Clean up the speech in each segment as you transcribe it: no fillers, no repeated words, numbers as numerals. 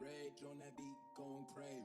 rage on that beat, going crazy.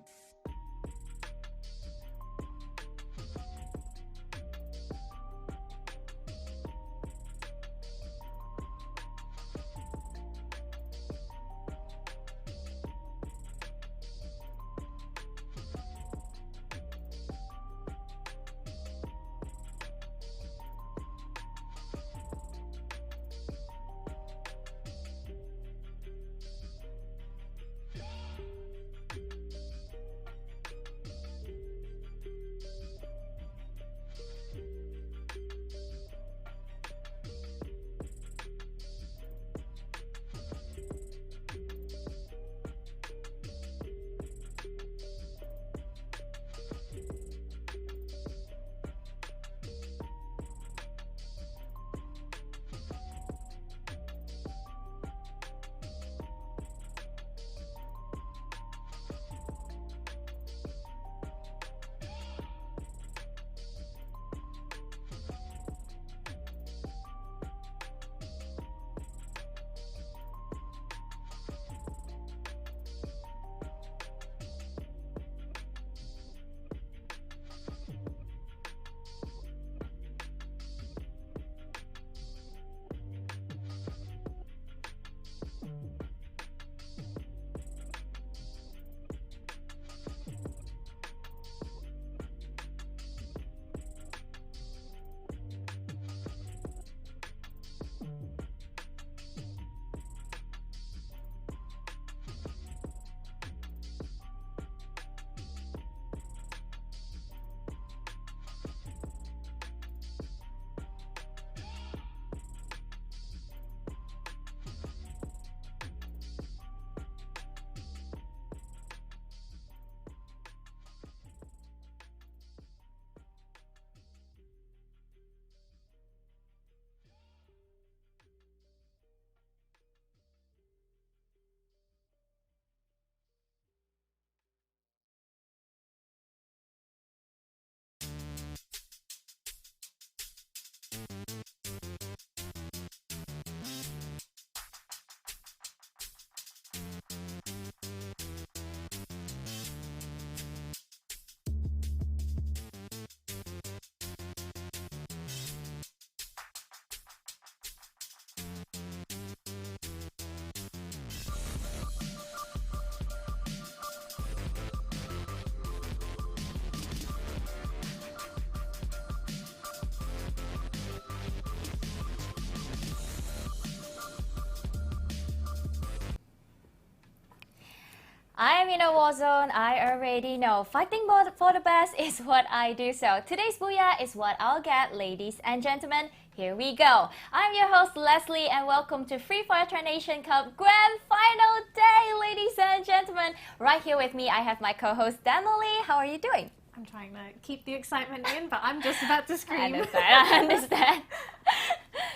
I'm in a war zone, I already know. Fighting for the best is what I do. So today's Booyah is what I'll get, ladies and gentlemen. Here we go. I'm your host, Leslie, and welcome to Free Fire Nation Cup Grand Final Day, ladies and gentlemen. Right here with me, I have my co-host, Danley. How are you doing? I'm trying to keep the excitement in, but I'm just about to scream. I understand.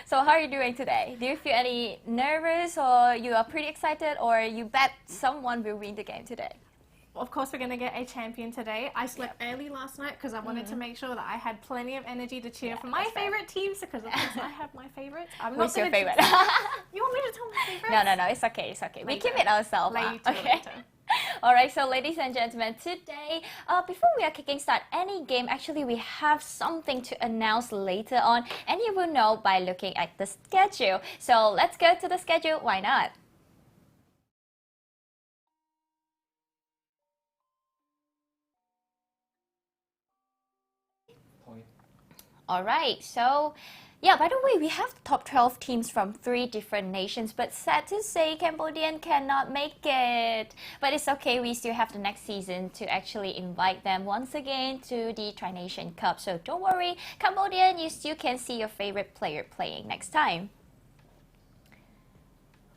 So how are you doing today? Do you feel any nervous, or you are pretty excited, or you bet someone will win the game today? Of course, we're going to get a champion today. I slept early last night because I wanted to make sure that I had plenty of energy to cheer for my favorite teams, because of course I have my favorites. Who's your favorite? You want me to tell my favorites? No, it's okay, it's okay. We keep it ourselves. Later. Alright, so ladies and gentlemen, today, before we are kicking start any game, actually we have something to announce later on, and you will know by looking at the schedule. So let's go to the schedule, why not? Alright, so yeah, by the way, we have the top 12 teams from 3 different nations, but sad to say Cambodian cannot make it. But it's okay, we still have the next season to actually invite them once again to the Tri-Nation Cup. So don't worry, Cambodian, you still can see your favorite player playing next time.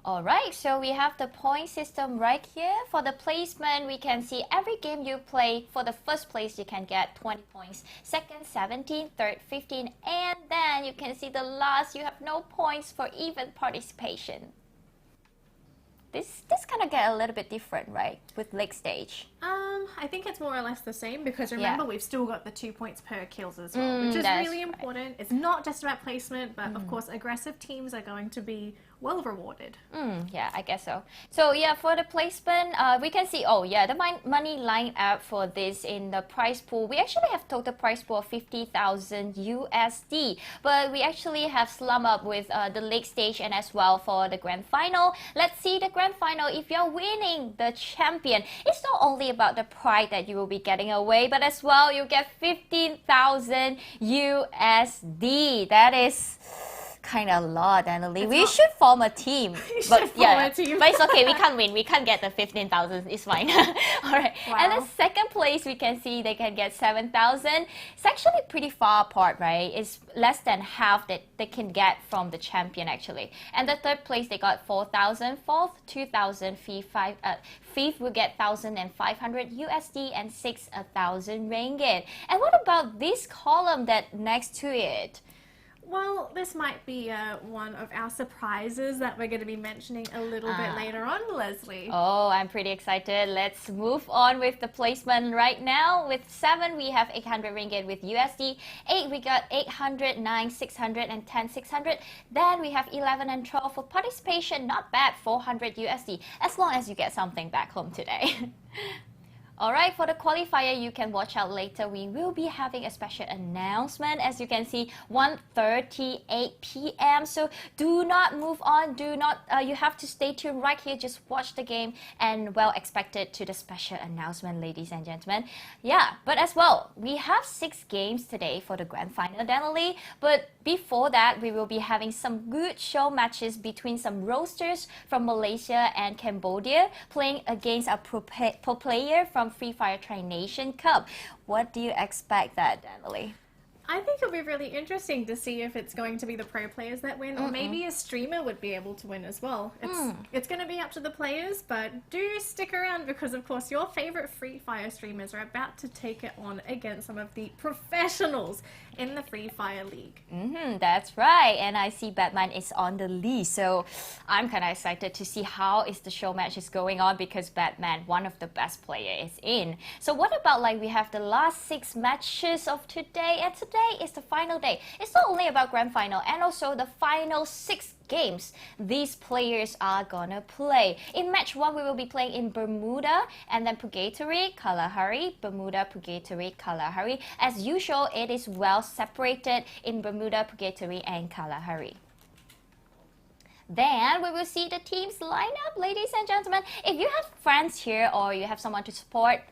Alright, so we have the point system right here. For the placement, we can see every game you play. For the first place, you can get 20 points. Second, 17. Third, 15. And then you can see the last, you have no points for even participation. This kind of get a little bit different, right? With league stage. I think it's more or less the same because remember we've still got the 2 points per kills as well, which is really important. It's not just about placement, but of course aggressive teams are going to be well rewarded. Yeah, I guess so. So yeah, for the placement, we can see, the money line up for this in the prize pool. We actually have total prize pool of 50,000 USD, but we actually have slum up with the league stage and as well for the grand final. Let's see the grand final. If you're winning the champion, it's not only about the pride that you will be getting away, but as well you get 15,000 USD. That is kind of a lot, Annalie. We should form a team. But it's okay. We can't win. We can't get the 15,000. It's fine. All right. Wow. And the second place, we can see they can get 7,000. It's actually pretty far apart, right? It's less than half that they can get from the champion, actually. And the third place, they got 4,000. Fourth, 2,000. Fifth will get 1,500 USD and 6,000 ringgit. And what about this column that next to it? Well, this might be one of our surprises that we're going to be mentioning a little bit later on, Leslie. Oh, I'm pretty excited. Let's move on with the placement right now. With 7, we have 800 ringgit with USD. 8, we got 800, 9, 600, and 10, 600. Then we have 11 and 12 for participation. Not bad, 400 USD, as long as you get something back home today. Alright, for the qualifier, you can watch out later. We will be having a special announcement. As you can see, 1:38 p.m. So do not move on. You have to stay tuned right here. Just watch the game and well expected to the special announcement, ladies and gentlemen. Yeah, but as well, we have 6 games today for the grand final, Annalie. But before that, we will be having some good show matches between some roasters from Malaysia and Cambodia playing against a pro player from Free Fire Tri-Nation Cup. What do you expect that, Annalie? I think it'll be really interesting to see if it's going to be the pro players that win, or maybe a streamer would be able to win as well. It's going to be up to the players, but do stick around because, of course, your favorite Free Fire streamers are about to take it on against some of the professionals in the Free Fire League. That's right, and I see Batman is on the lead, so I'm kind of excited to see how is the show match is going on because Batman, one of the best players, is in. So what about we have the last 6 matches of today, and today is the final day. It's not only about grand final and also the final 6 games these players are gonna play. In match 1, we will be playing in Bermuda and then Purgatory, Kalahari, Bermuda, Purgatory, Kalahari. As usual, it is well separated in Bermuda, Purgatory, and Kalahari. Then we will see the teams line up, ladies and gentlemen. If you have friends here or you have someone to support,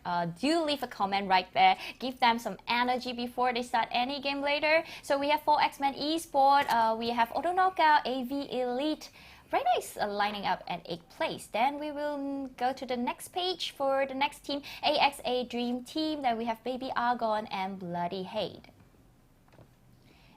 do leave a comment right there. Give them some energy before they start any game later. So we have 4 X-Men Esport, we have Auto Knockout, AV Elite. Right now is lining up at 8th place. Then we will go to the next page for the next team, AXA Dream Team. Then we have Baby Argon and Bloody Hate.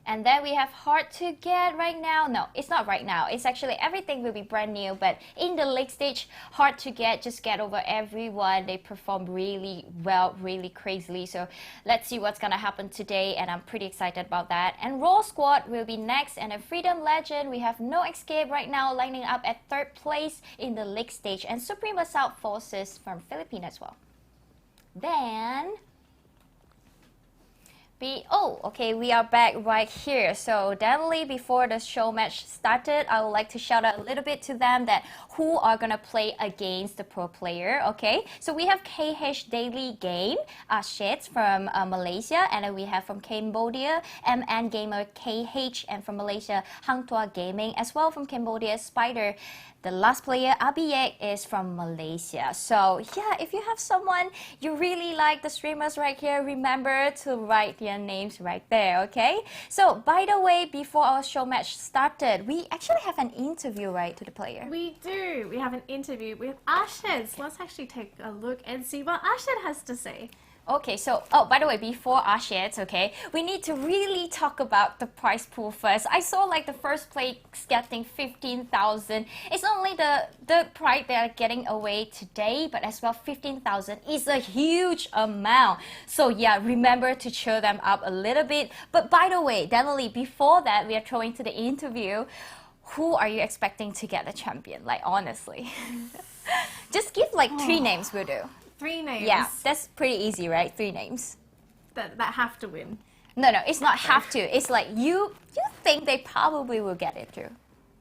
And then we have Hard to Get right now. No, it's not right now. It's actually everything will be brand new. But in the league stage, Hard to Get, just get over everyone. They perform really well, really crazily. So let's see what's going to happen today. And I'm pretty excited about that. And Raw Squad will be next. And then Freedom Legend, we have No Escape right now, lining up at 3rd place in the league stage. And Supreme Assault Forces from Philippines as well. Then we are back right here. So definitely before the show match started, I would like to shout out a little bit to them that who are gonna play against the pro player. Okay, so we have KH Daily Game, Sheds from Malaysia, and then we have from Cambodia, MN Gamer KH, and from Malaysia, Hang Tuah Gaming, as well from Cambodia, Spider. The last player, Abiyek, is from Malaysia. So yeah, if you have someone you really like the streamers right here, remember to write their names right there, okay? So by the way, before our show match started, we actually have an interview, right, to the player? We do. We have an interview with Ashed. So let's actually take a look and see what Ashed has to say. Okay, so, by the way, before Ashed, okay, we need to really talk about the prize pool first. I saw the first place getting 15,000. It's not only the prize they are getting away today, but as well 15,000 is a huge amount. So yeah, remember to cheer them up a little bit. But by the way, definitely before that, we are throwing to the interview. Who are you expecting to get the champion? Honestly. Just give 3 names will do. 3 names. Yeah, that's pretty easy, right? 3 names. That have to win. No, it's not have to. It's like you think they probably will get it through.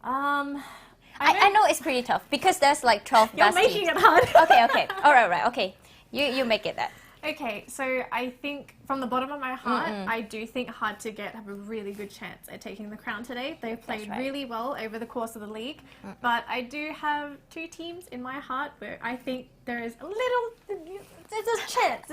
I know it's pretty tough because there's like 12 You're best making teams. it hard. Okay. All right. Okay. You make it that. Okay, so I think from the bottom of my heart, I do think Hard to Get have a really good chance at taking the crown today. They played really well over the course of the league, but I do have 2 teams in my heart where I think there is a little, there's a chance.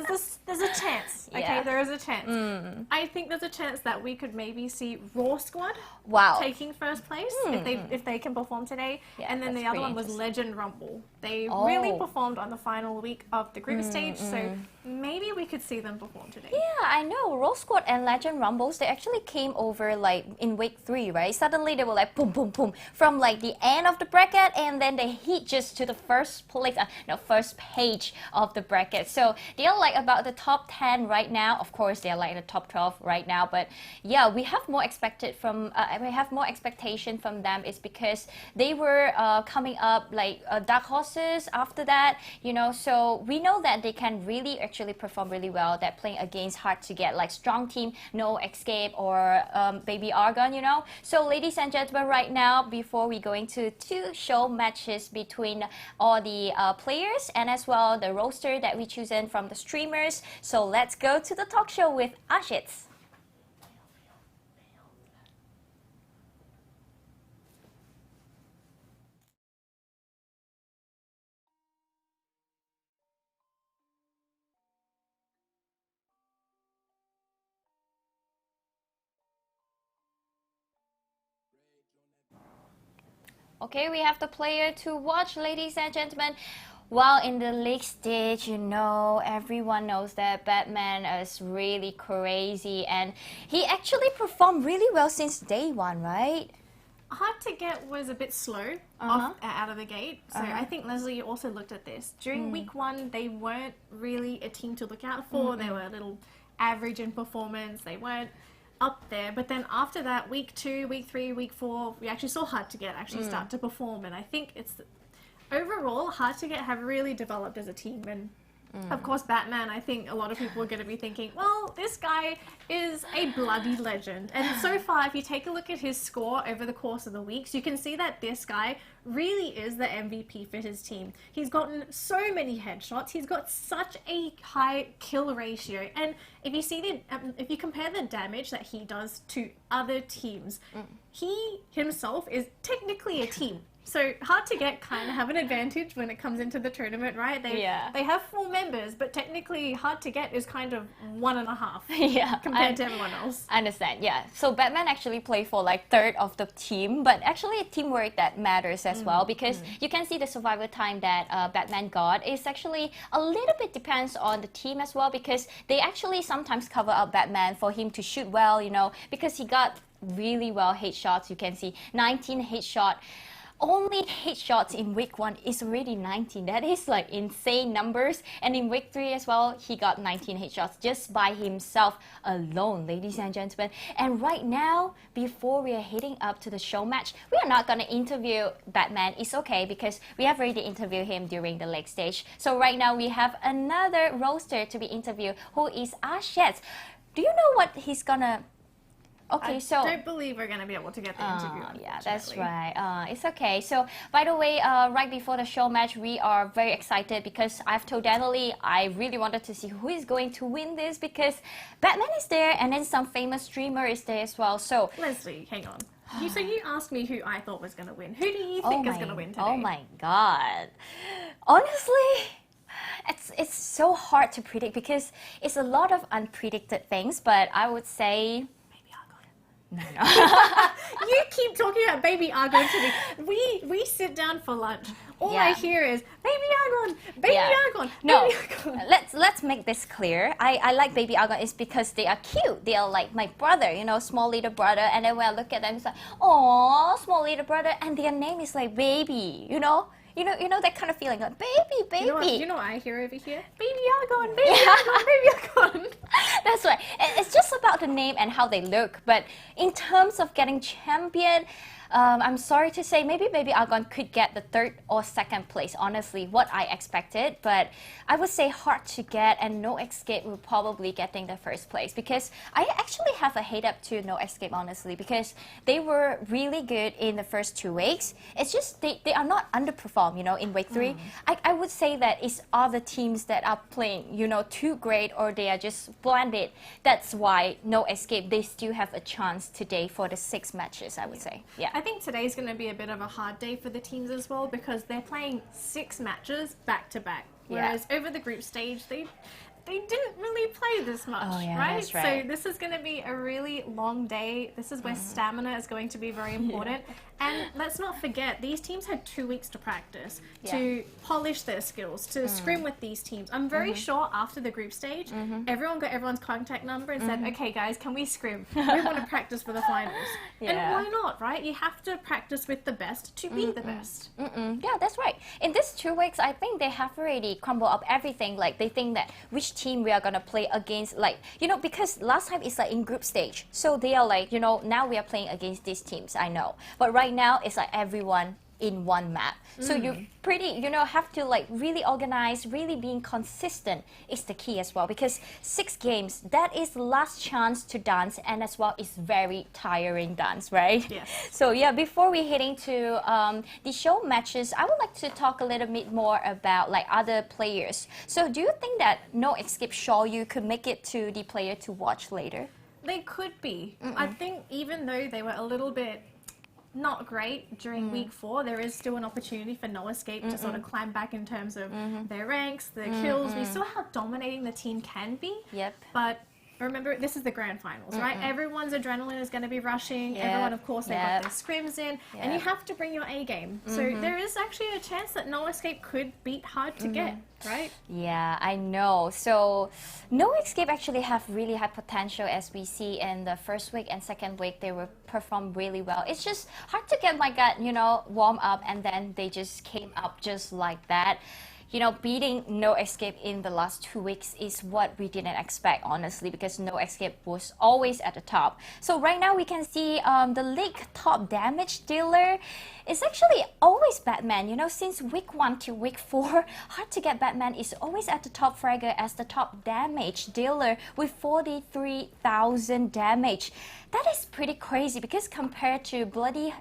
There's a chance. Okay, Yeah. there is a chance. I think there's a chance that we could maybe see Raw Squad Wow. taking first place if they can perform today. Yeah, and then that's the other pretty one was interesting. Legend Rumble. They really Oh. performed on the final week of the group stage, so maybe we could see them perform today. Yeah, I know. Rose Squad and Legend Rumbles, they actually came over like in week 3, right? Suddenly they were like boom, boom, boom from like the end of the bracket, and then they hit just to the first place, first page of the bracket. So they are like about the top 10 right now. Of course, they are like the top 12 right now. But yeah, we have more expectation from them. Is because they were coming up like dark horses after that, So we know that they can really actually perform really well. That playing against hard to get like strong team, No Escape or Baby Argon, So ladies and gentlemen, right now before we go into 2 show matches between all the players and as well the roster that we chosen from the streamers. So let's go to the talk show with Ashits. Okay, we have the player to watch, ladies and gentlemen. While in the league stage, everyone knows that Batman is really crazy and he actually performed really well since day 1, right? Hard to Get was a bit slow out of the gate. So I think, Leslie, you also looked at this. During week 1, they weren't really a team to look out for. They were a little average in performance. They weren't up there. But then after that, week 2, week 3, week 4, we actually saw Hard to Get actually start to perform. And I think it's overall, Hard to Get have really developed as a team. And of course, Batman, I think a lot of people are going to be thinking, well, this guy is a bloody legend. And so far, if you take a look at his score over the course of the weeks, you can see that this guy really is the MVP for his team. He's gotten so many headshots. He's got such a high kill ratio. And if you see if you compare the damage that he does to other teams, he himself is technically a team. So Hard to Get kind of have an advantage when it comes into the tournament, right? They have 4 members, but technically Hard to Get is kind of 1.5 compared to everyone else. I understand, yeah. So Batman actually played for like 1/3 of the team, but actually teamwork that matters as well, because you can see the survival time that Batman got is actually a little bit depends on the team as well, because they actually sometimes cover up Batman for him to shoot well, because he got really well headshots. You can see 19 headshot. Only headshots in week 1 is already 19. That is like insane numbers. And in week 3 as well, he got 19 headshots just by himself alone, ladies and gentlemen. And right now, before we are heading up to the show match, we are not going to interview Batman. It's okay because we have already interviewed him during the leg stage. So right now, we have another roster to be interviewed, who is Ashets. Do you know what he's gonna... Okay, I don't believe we're going to be able to get the interview. Yeah, that's right. It's okay. So, by the way, right before the show match, we are very excited because I've told Danielle I really wanted to see who is going to win this because Batman is there and then some famous streamer is there as well. So, Leslie, hang on. So you asked me who I thought was going to win. Who do you think is going to win today? Oh my God. Honestly, it's so hard to predict because it's a lot of unpredicted things, but I would say... No. You keep talking about Baby Argon to me. We sit down for lunch. All I hear is Baby Argon, Baby Argon. No, Baby Argon. let's make this clear. I like Baby Argon is because they are cute. They are like my brother, small little brother. And then when I look at them, it's like, oh, small little brother, and their name is like Baby. You know that kind of feeling, like baby. You know what I hear over here? Baby Argon, Baby Argon, Baby Argon. That's right. It's just about the name and how they look. But in terms of getting champion, I'm sorry to say, maybe Argon could get the third or second place, honestly, what I expected. But I would say hard to get, and No Escape will probably getting the first place, because I actually have a hate up to No Escape, honestly, because they were really good in the first 2 weeks. It's just they are not underperformed, in week 3. I would say that it's other teams that are playing, too great, or they are just blended. That's why No Escape, they still have a chance today for the 6 matches, I would say. Yeah. I think today's going to be a bit of a hard day for the teams as well, because they're playing 6 matches back to back. Whereas over the group stage, they didn't really play this much, right? That's right? So this is going to be a really long day. This is where stamina is going to be very important. And let's not forget, these teams had 2 weeks to practice, to polish their skills, to scrim with these teams. I'm very sure after the group stage, everyone got everyone's contact number and said, okay guys, can we scrim? We want to practice for the finals. And why not, right? You have to practice with the best to be the best. Yeah, that's right. In these 2 weeks, I think they have already crumbled up everything. Like, they think that which team we are going to play against, like, because last time it's like in group stage. So they are like, now we are playing against these teams, I know. But right now, it's like everyone in one map. So you pretty, have to like really organize, really being consistent is the key as well, because 6 games, that is the last chance to dance, and as well is very tiring dance, right? Yes. So yeah, before we head into the show matches, I would like to talk a little bit more about like other players. So do you think that No Escape Xiaoyu could make it to the player to watch later? They could be. I think even though they were a little bit not great during week 4, there is still an opportunity for No Escape to sort of climb back in terms of their ranks, their kills. We saw how dominating the team can be. Yep. But remember, this is the Grand Finals, right? Everyone's adrenaline is going to be rushing. Everyone, of course, they've got their scrims in. And you have to bring your A game. So there is actually a chance that No Escape could beat hard to get, right? Yeah, I know. So No Escape actually have really high potential, as we see in the first week and second week. They will perform really well. It's just hard to get my gut, warm up, and then they just came up just like that. Beating No Escape in the last 2 weeks is what we didn't expect, honestly, because No Escape was always at the top. So right now we can see the league top damage dealer is actually always Batman. Since week 1 to week 4, hard to get Batman is always at the top fragger as the top damage dealer with 43,000 damage. That is pretty crazy, because compared to Bloody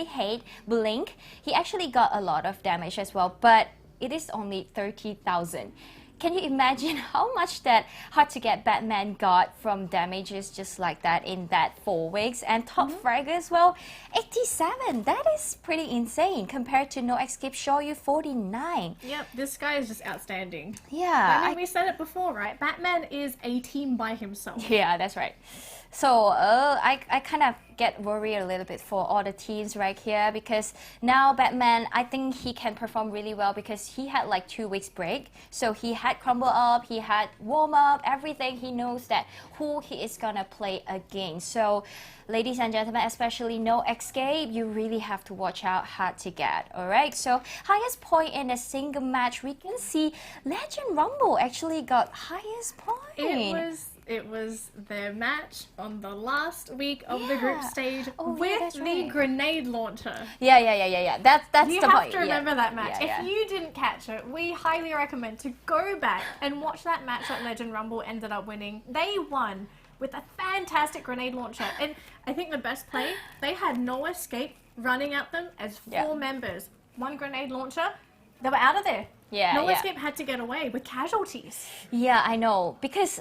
Hate Blink, he actually got a lot of damage as well, but it is only 30,000. Can you imagine how much that hard to get Batman got from damages just like that in that 4 weeks? And top fragger as well, 87. That is pretty insane compared to No Escape Xiaoyu, 49. Yep, this guy is just outstanding. Yeah. I mean, we said it before, right? Batman is a team by himself. Yeah, that's right. So I kind of get worried a little bit for all the teams right here, because now Batman, I think he can perform really well because he had like 2 weeks break. So he had crumble up, he had warm up, everything. He knows that who he is gonna play against. So ladies and gentlemen, especially No Escape, you really have to watch out hard to get. Alright, so highest point in a single match, we can see Legend Rumble actually got highest point. It was their match on the last week of the group stage with the grenade launcher. Yeah. That's the point. You have to remember that match. Yeah. If you didn't catch it, we highly recommend to go back and watch that match that Legend Rumble ended up winning. They won with a fantastic grenade launcher. And I think the best play, they had No Escape running at them as 4 members. 1 grenade launcher, they were out of there. No Escape had to get away with casualties. Yeah, I know. Because,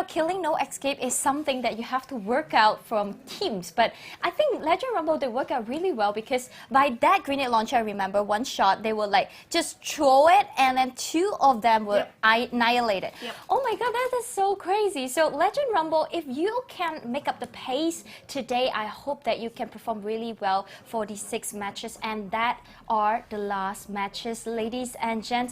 killing No Escape is something that you have to work out from teams. But I think Legend Rumble, they work out really well, because by that grenade launcher, I remember 1 shot, they will like just throw it, and then 2 of them were annihilated. Oh my god, that is so crazy. So Legend Rumble, if you can make up the pace today, I hope that you can perform really well for the 6 matches. And that are the last matches, ladies and gentlemen.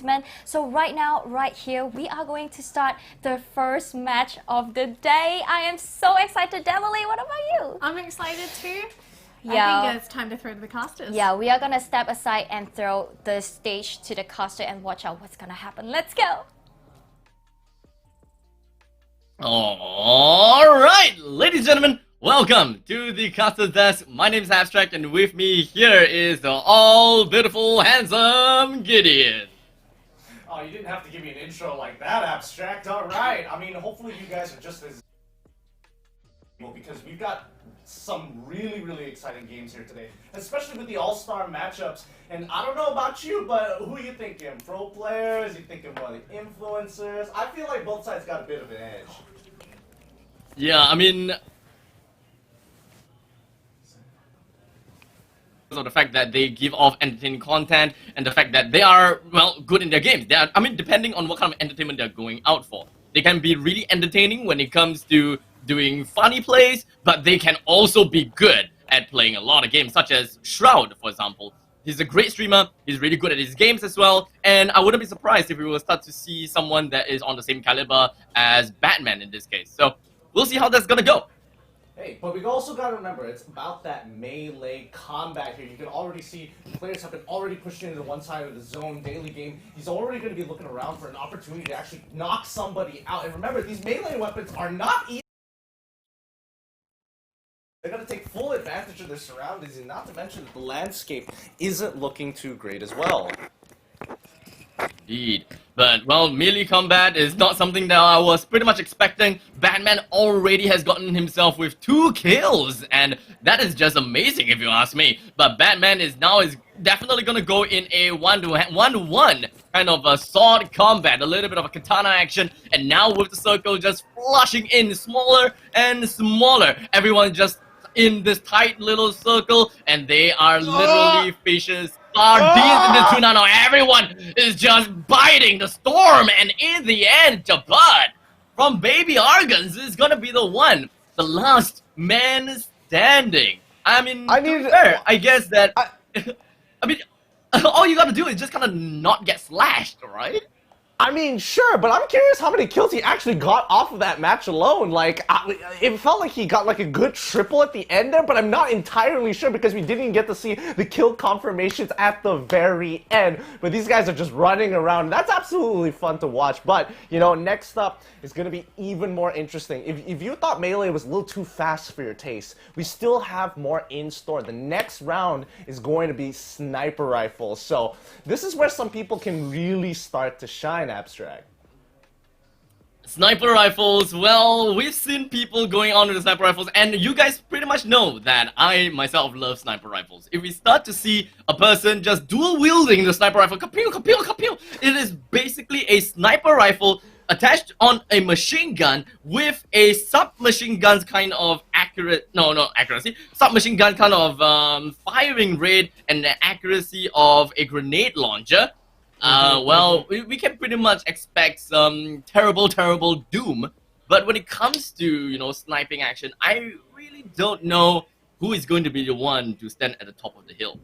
So right now, right here, we are going to start the first match of the day. I am so excited. Devilly, what about you? I'm excited too. Yeah. I think it's time to throw to the casters. Yeah, we are going to step aside and throw the stage to the caster and watch out what's going to happen. Let's go. All right, ladies and gentlemen, Welcome to the Caster's Desk. My name is Abstract, and with me here is the all beautiful, handsome Gideon. Oh, you didn't have to give me an intro like that, Abstract. All right. I mean, hopefully you guys are just as because we've got some really exciting games here today, especially with the all-star matchups. And I don't know about you, but who are you thinking? Pro players? You thinking more the influencers? I feel like both sides got a bit of an edge. Yeah, I mean, of the fact that they give off entertaining content and the fact that they are, well, good in their games. They are, I mean, depending on what kind of entertainment they're going out for. They can be really entertaining when it comes to doing funny plays, but they can also be good at playing a lot of games, such as Shroud, for example. He's a great streamer, he's really good at his games as well, and I wouldn't be surprised if we will start to see someone that is on the same caliber as Batman in this case. So, we'll see how that's gonna go. Hey, but we also got to remember, it's about that melee combat here. You can already see players have been already pushed into one side of the zone daily game. He's already going to be looking around for an opportunity to actually knock somebody out. And remember, these melee weapons are not easy. They're going to take full advantage of their surroundings, and not to mention that the landscape isn't looking too great as well. Indeed. But, well, melee combat is not something that I was pretty much expecting. Batman already has gotten himself with 2 kills, and that is just amazing if you ask me. But Batman is definitely gonna go in a one-to-one kind of a sword combat, a little bit of a katana action, and now with the circle just flushing in smaller and smaller. Everyone just in this tight little circle, and they are literally fishes. Sardines in the tuna now. Everyone is just biting the storm, and in the end, Jabad from Baby Argons is gonna be the one, the last man standing. I mean, I guess that. I mean, all you gotta do is just kind of not get slashed, right? I mean, sure, but I'm curious how many kills he actually got off of that match alone. Like, it felt like he got like a good triple at the end there, but I'm not entirely sure because we didn't get to see the kill confirmations at the very end. But these guys are just running around. That's absolutely fun to watch. But, you know, next up is going to be even more interesting. If you thought Melee was a little too fast for your taste, we still have more in store. The next round is going to be Sniper Rifles. So this is where some people can really start to shine. Abstract. Sniper rifles, well, we've seen people going on with the sniper rifles, and you guys pretty much know that I myself love sniper rifles. If we start to see a person just dual wielding the sniper rifle, kapew, kapew, kapew, it is basically a sniper rifle attached on a machine gun with a submachine gun's kind of submachine gun kind of firing rate and the accuracy of a grenade launcher. Well, we can pretty much expect some terrible doom, but when it comes to, you know, sniping action, I really don't know who is going to be the one to stand at the top of the hill.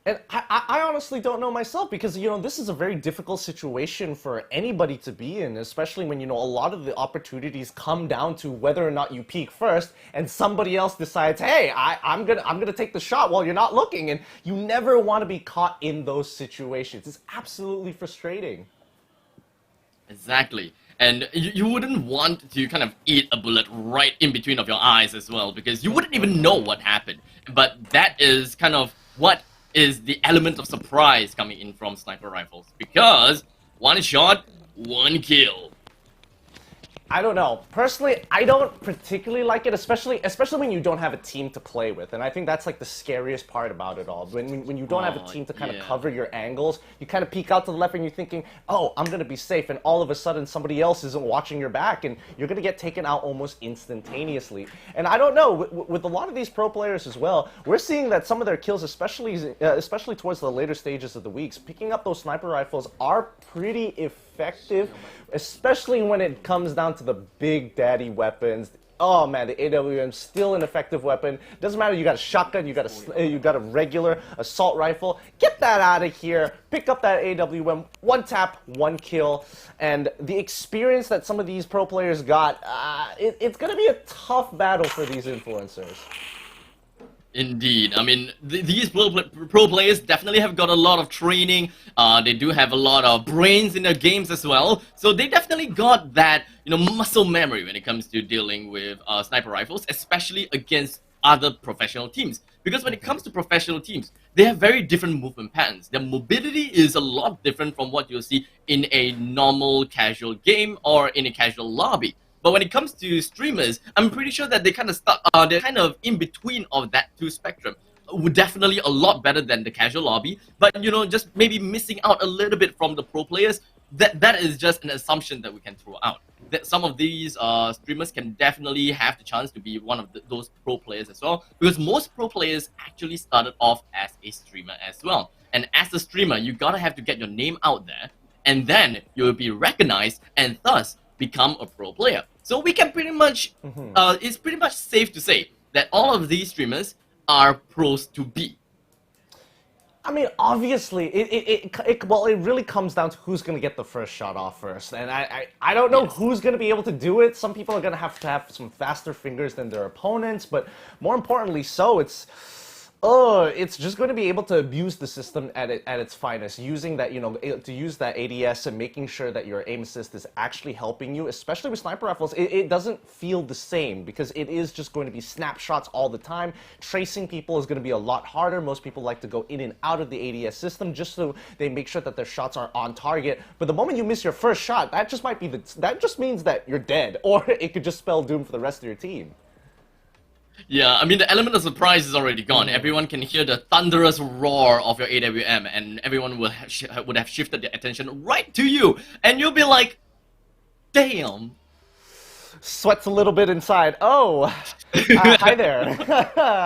And I honestly don't know myself because, you know, this is a very difficult situation for anybody to be in, especially when, you know, a lot of the opportunities come down to whether or not you peek first and somebody else decides, hey, I'm gonna take the shot while you're not looking, and you never want to be caught in those situations. It's absolutely frustrating. Exactly. And you wouldn't want to kind of eat a bullet right in between of your eyes as well, because you wouldn't even know what happened. But that is kind of what is the element of surprise coming in from sniper rifles, because one shot, one kill. I don't know. Personally, I don't particularly like it, especially when you don't have a team to play with. And I think that's like the scariest part about it all. When you don't have a team to kind of cover your angles, you kind of peek out to the left and you're thinking, oh, I'm going to be safe. And all of a sudden, somebody else isn't watching your back, and you're going to get taken out almost instantaneously. And I don't know, with a lot of these pro players as well, we're seeing that some of their kills, especially towards the later stages of the weeks, picking up those sniper rifles are pretty effective, especially when it comes down to the big daddy weapons. Oh man, the AWM still an effective weapon. Doesn't matter, you got a shotgun, you got a regular assault rifle. Get that out of here. Pick up that AWM, one tap, one kill, and the experience that some of these pro players got, it's gonna be a tough battle for these influencers. Indeed. I mean, these pro players definitely have got a lot of training. They do have a lot of brains in their games as well. So they definitely got that, muscle memory when it comes to dealing with sniper rifles, especially against other professional teams. Because when it comes to professional teams, they have very different movement patterns. Their mobility is a lot different from what you'll see in a normal casual game or in a casual lobby. But when it comes to streamers, I'm pretty sure that they kind of they're kind of in between of that two spectrum. Definitely a lot better than the casual lobby, but just maybe missing out a little bit from the pro players. That is just an assumption that we can throw out. That some of these streamers can definitely have the chance to be one of those pro players as well, because most pro players actually started off as a streamer as well. And as a streamer, you gotta have to get your name out there, and then you will be recognized, and thus become a pro player. So we can pretty much, it's pretty much safe to say that all of these streamers are pros to be. I mean, obviously, it really comes down to who's going to get the first shot off first. And I don't know who's going to be able to do it. Some people are going to have some faster fingers than their opponents, but more importantly so, it's just going to be able to abuse the system at its finest, using that, to use that ADS and making sure that your aim assist is actually helping you, especially with sniper rifles. It doesn't feel the same because it is just going to be snapshots all the time. Tracing people is going to be a lot harder. Most people like to go in and out of the ADS system just so they make sure that their shots are on target. But the moment you miss your first shot, that just means that you're dead, or it could just spell doom for the rest of your team. Yeah, I mean, the element of surprise is already gone. Everyone can hear the thunderous roar of your AWM, and everyone would have shifted their attention right to you, and you'll be like, damn. Sweats a little bit inside. Oh, hi there.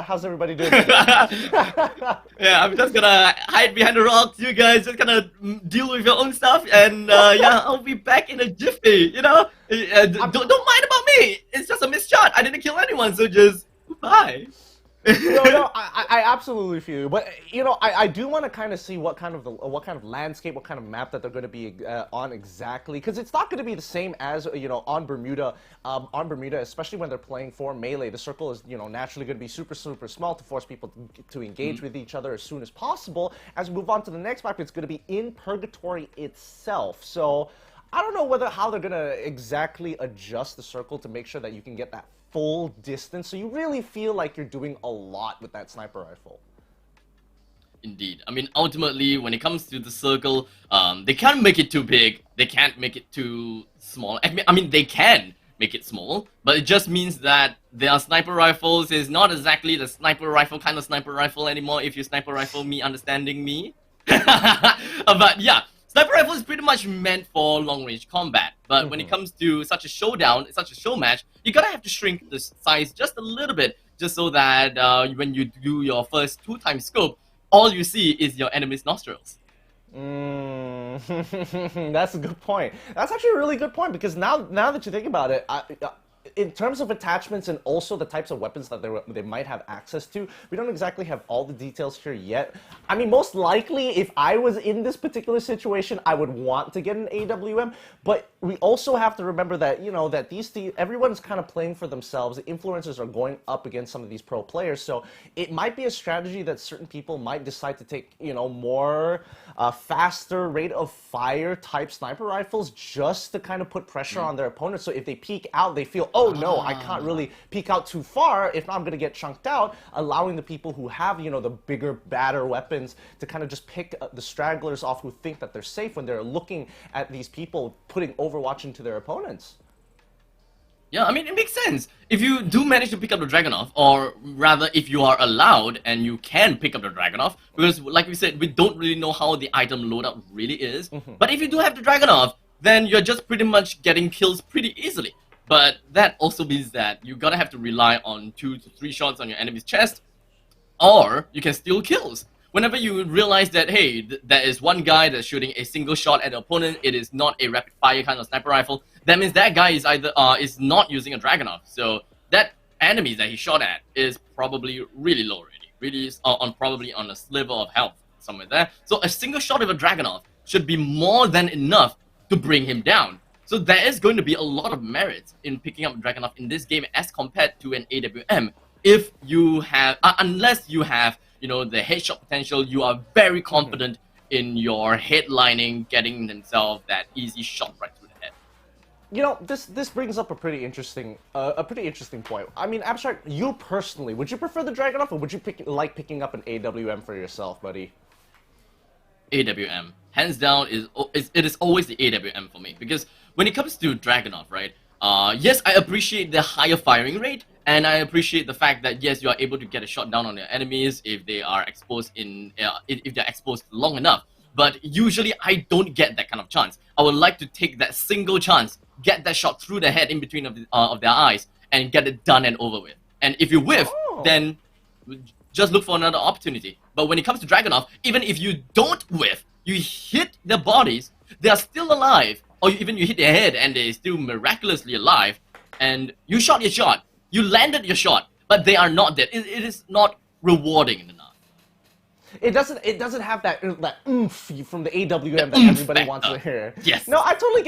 How's everybody doing? Yeah, I'm just gonna hide behind the rocks. You guys just gonna deal with your own stuff, and yeah, I'll be back in a jiffy. Don't mind about me. It's just a missed shot. I didn't kill anyone, so just bye. No, I absolutely feel you. But I do want to kind of see what kind of landscape, what kind of map that they're going to be on exactly, because it's not going to be the same as on Bermuda. On Bermuda, especially when they're playing for melee, the circle is naturally going to be super small to force people to engage with each other as soon as possible. As we move on to the next map, it's going to be in Purgatory itself. So I don't know how they're going to exactly adjust the circle to make sure that you can get that full distance, so you really feel like you're doing a lot with that sniper rifle. Indeed. I mean, ultimately, when it comes to the circle, they can't make it too big, they can't make it too small. I mean, they can make it small, but it just means that their sniper rifles is not exactly the sniper rifle kind of sniper rifle anymore, if you sniper rifle me understanding me. But yeah, sniper rifle is pretty much meant for long-range combat, but when it comes to such a showdown, such a show match, you gotta have to shrink the size just a little bit, just so that when you do your first 2-time scope, all you see is your enemy's nostrils. That's a good point. That's actually a really good point, because now that you think about it, in terms of attachments and also the types of weapons that they might have access to, we don't exactly have all the details here yet. I mean, most likely, if I was in this particular situation, I would want to get an AWM, but we also have to remember that, that everyone's kind of playing for themselves. The influencers are going up against some of these pro players, so it might be a strategy that certain people might decide to take, more faster rate of fire type sniper rifles just to kind of put pressure on their opponents. So if they peek out, they feel, oh no, I can't really peek out too far if not I'm going to get chunked out, allowing the people who have, the bigger, badder weapons to kind of just pick the stragglers off who think that they're safe when they're looking at these people putting Overwatch into their opponents. Yeah, I mean, it makes sense. If you do manage to pick up the Dragunov, or rather, if you are allowed and you can pick up the Dragunov, because like we said, we don't really know how the item loadout really is, but if you do have the Dragunov, then you're just pretty much getting kills pretty easily. But that also means that you gotta have to rely on 2 to 3 shots on your enemy's chest, or you can steal kills. Whenever you realize that, hey, there is one guy that's shooting a single shot at the opponent, it is not a rapid fire kind of sniper rifle, that means that guy is either is not using a Dragunov. So that enemy that he shot at is probably really low already, really probably on a sliver of health somewhere there. So a single shot of a Dragunov should be more than enough to bring him down. So there is going to be a lot of merit in picking up Dragunov in this game as compared to an AWM. if you have, unless you have, you know, the headshot potential, you are very confident in your headlining, getting themselves that easy shot right through the head. You know, this brings up a pretty interesting point. I mean, Abstract, you personally, would you prefer the Dragunov, or would you like picking up an AWM for yourself, buddy? AWM, hands down, it is always the AWM for me, because when it comes to Dragunov, right? Yes, I appreciate the higher firing rate, and I appreciate the fact that yes, you are able to get a shot down on your enemies if they are exposed if they're exposed long enough. But usually, I don't get that kind of chance. I would like to take that single chance, get that shot through the head in between of their eyes, and get it done and over with. And if you whiff, then just look for another opportunity. But when it comes to Dragunov, even if you don't whiff, you hit their bodies, they are still alive. Or even you hit their head and they're still miraculously alive. And you shot your shot. You landed your shot. But they are not dead. It is not rewarding enough. It doesn't have that oomph from the AWM that everybody wants to hear. Yes. No, I totally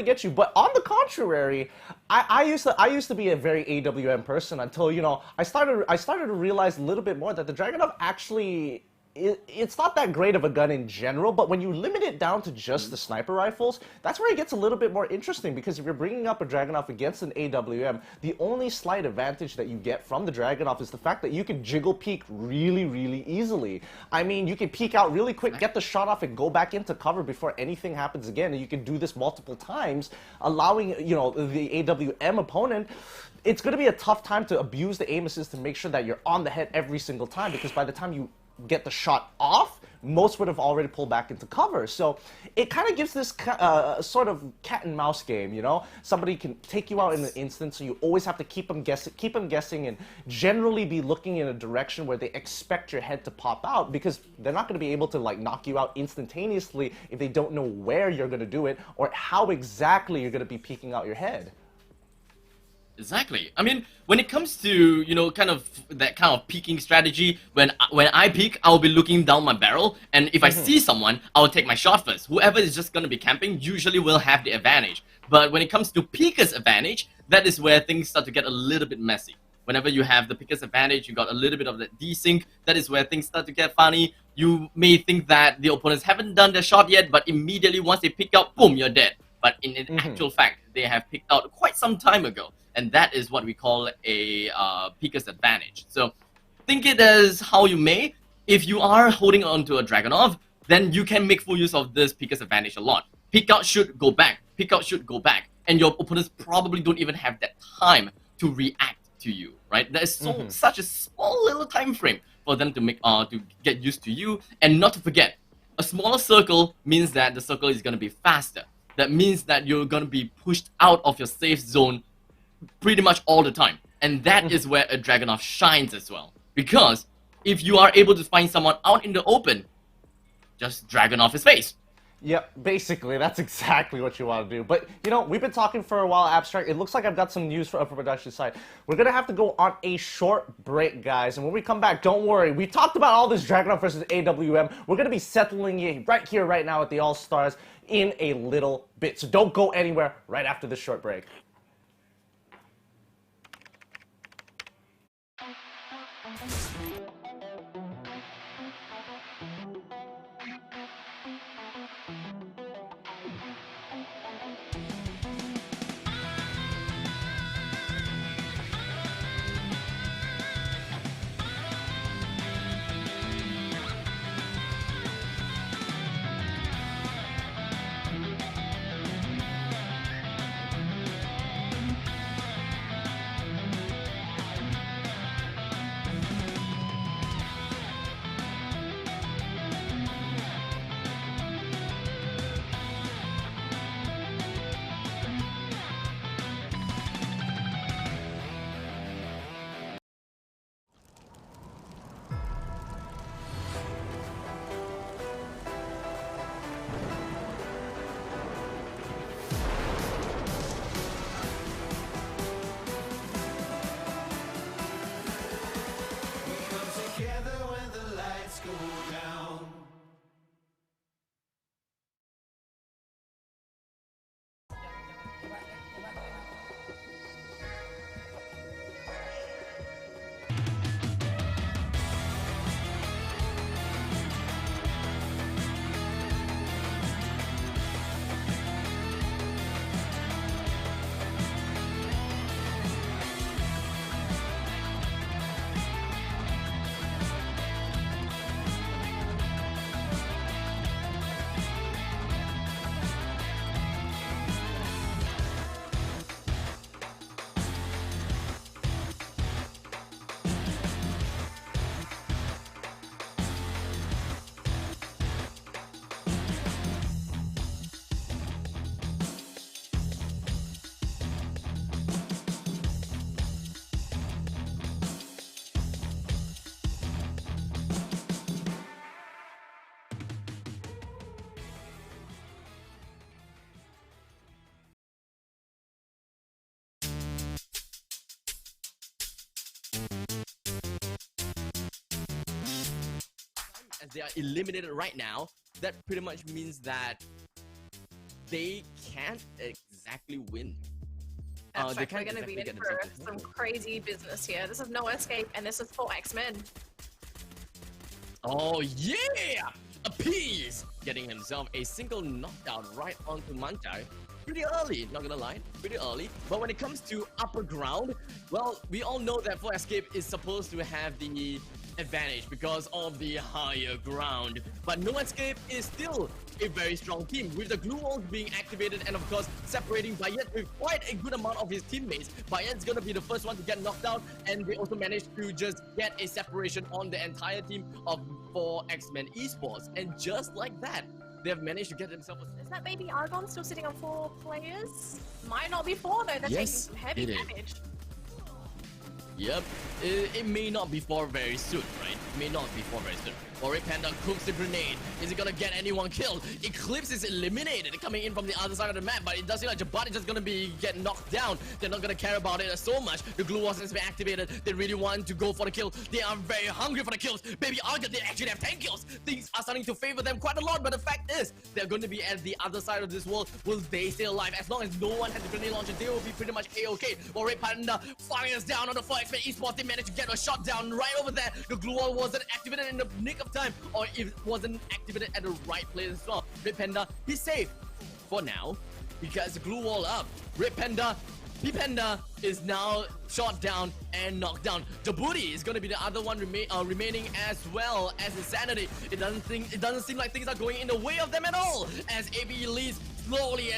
get you. But on the contrary, I used to be a very AWM person until, you know, I started to realize a little bit more that the Dragunov actually, it's not that great of a gun in general, but when you limit it down to just the sniper rifles, that's where it gets a little bit more interesting, because if you're bringing up a Dragunov against an AWM, the only slight advantage that you get from the Dragunov is the fact that you can jiggle peek really, really easily. I mean, you can peek out really quick, get the shot off, and go back into cover before anything happens again, and you can do this multiple times, allowing, you know, the AWM opponent, it's going to be a tough time to abuse the aim assist to make sure that you're on the head every single time, because by the time you get the shot off, most would have already pulled back into cover. So it kind of gives this sort of cat and mouse game, you know? Somebody can take you out in an instant, so you always have to keep them guessing, and generally be looking in a direction where they expect your head to pop out, because they're not going to be able to like knock you out instantaneously if they don't know where you're going to do it or how exactly you're going to be peeking out your head. Exactly. I mean, when it comes to, you know, kind of that kind of peeking strategy, when I peek, I'll be looking down my barrel, and if I see someone, I'll take my shot first. Whoever is just going to be camping usually will have the advantage. But when it comes to peeker's advantage, that is where things start to get a little bit messy. Whenever you have the peeker's advantage, you got a little bit of that desync. That is where things start to get funny. You may think that the opponents haven't done their shot yet, but immediately once they pick out, boom, you're dead. But in actual fact, they have picked out quite some time ago. And that is what we call a peeker's advantage. So think it as how you may. If you are holding on to a Dragunov, then you can make full use of this peeker's advantage a lot. Peek out, shoot, go back. Peek out, shoot, go back. And your opponents probably don't even have that time to react to you, right? There is such a small little time frame for them to make to get used to you. And not to forget, a smaller circle means that the circle is going to be faster. That means that you're going to be pushed out of your safe zone pretty much all the time. And that is where a Dragunov shines as well. Because if you are able to find someone out in the open, just Dragunov his face. Yep, basically, that's exactly what you want to do. But, you know, we've been talking for a while, Abstract. It looks like I've got some news for Upper Production side. We're going to have to go on a short break, guys. And when we come back, don't worry. We talked about all this Dragunov versus AWM. We're going to be settling it right here, right now at the All-Stars in a little bit. So don't go anywhere right after this short break. they are eliminated right now, that pretty much means that they can't exactly win. That's they right, we're can't going to be exactly in get for themselves some involved. crazy business here. This is no escape, and this is for X-Men. Oh yeah! Appease! Getting himself a single knockdown right onto Manchai. Pretty early, not gonna lie, pretty early. But when it comes to upper ground, well, we all know that for Escape is supposed to have the advantage because of the higher ground. But No Escape is still a very strong team, with the glue walls being activated and of course separating Bayet with quite a good amount of his teammates. Bayet's gonna be the first one to get knocked out, and they also managed to just get a separation on the entire team of 4 X-Men Esports. And just like that, they have managed to get themselves a... Is that baby Argon still sitting on 4 players? Might not be 4 though, they're Yes, taking some heavy it is. damage. Yep, it may not be for very soon, right? It may not be for very soon. Red Panda cooks the grenade. Is it gonna get anyone killed? Eclipse is eliminated, coming in from the other side of the map, but it does seem like Jabat is just gonna be getting knocked down. They're not gonna care about it so much. The glue wall has been activated. They really want to go for the kill. They are very hungry for the kills. Baby Arga, they actually have 10 kills. Things are starting to favor them quite a lot, but the fact is, they're going to be at the other side of this wall. Will they stay alive? As long as no one has the grenade launcher, they will be pretty much A-okay. While Red Panda fires down on the 4 X-Men Esports, they managed to get a shot down right over there. The glue wall wasn't activated in the nick of time, or if it wasn't activated at the right place as well. Red Panda, he's safe for now because the glue wall up. Red Panda, P-Panda is now shot down and knocked down. Djibouti is going to be the other one remaining, as well as Insanity. It doesn't seem like things are going in the way of them at all, as AB leads slowly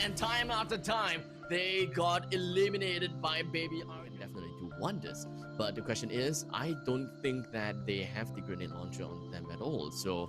and time after time. They got eliminated by Baby R. Definitely do wonders. But the question is, I don't think that they have the grenade launcher on them at all. So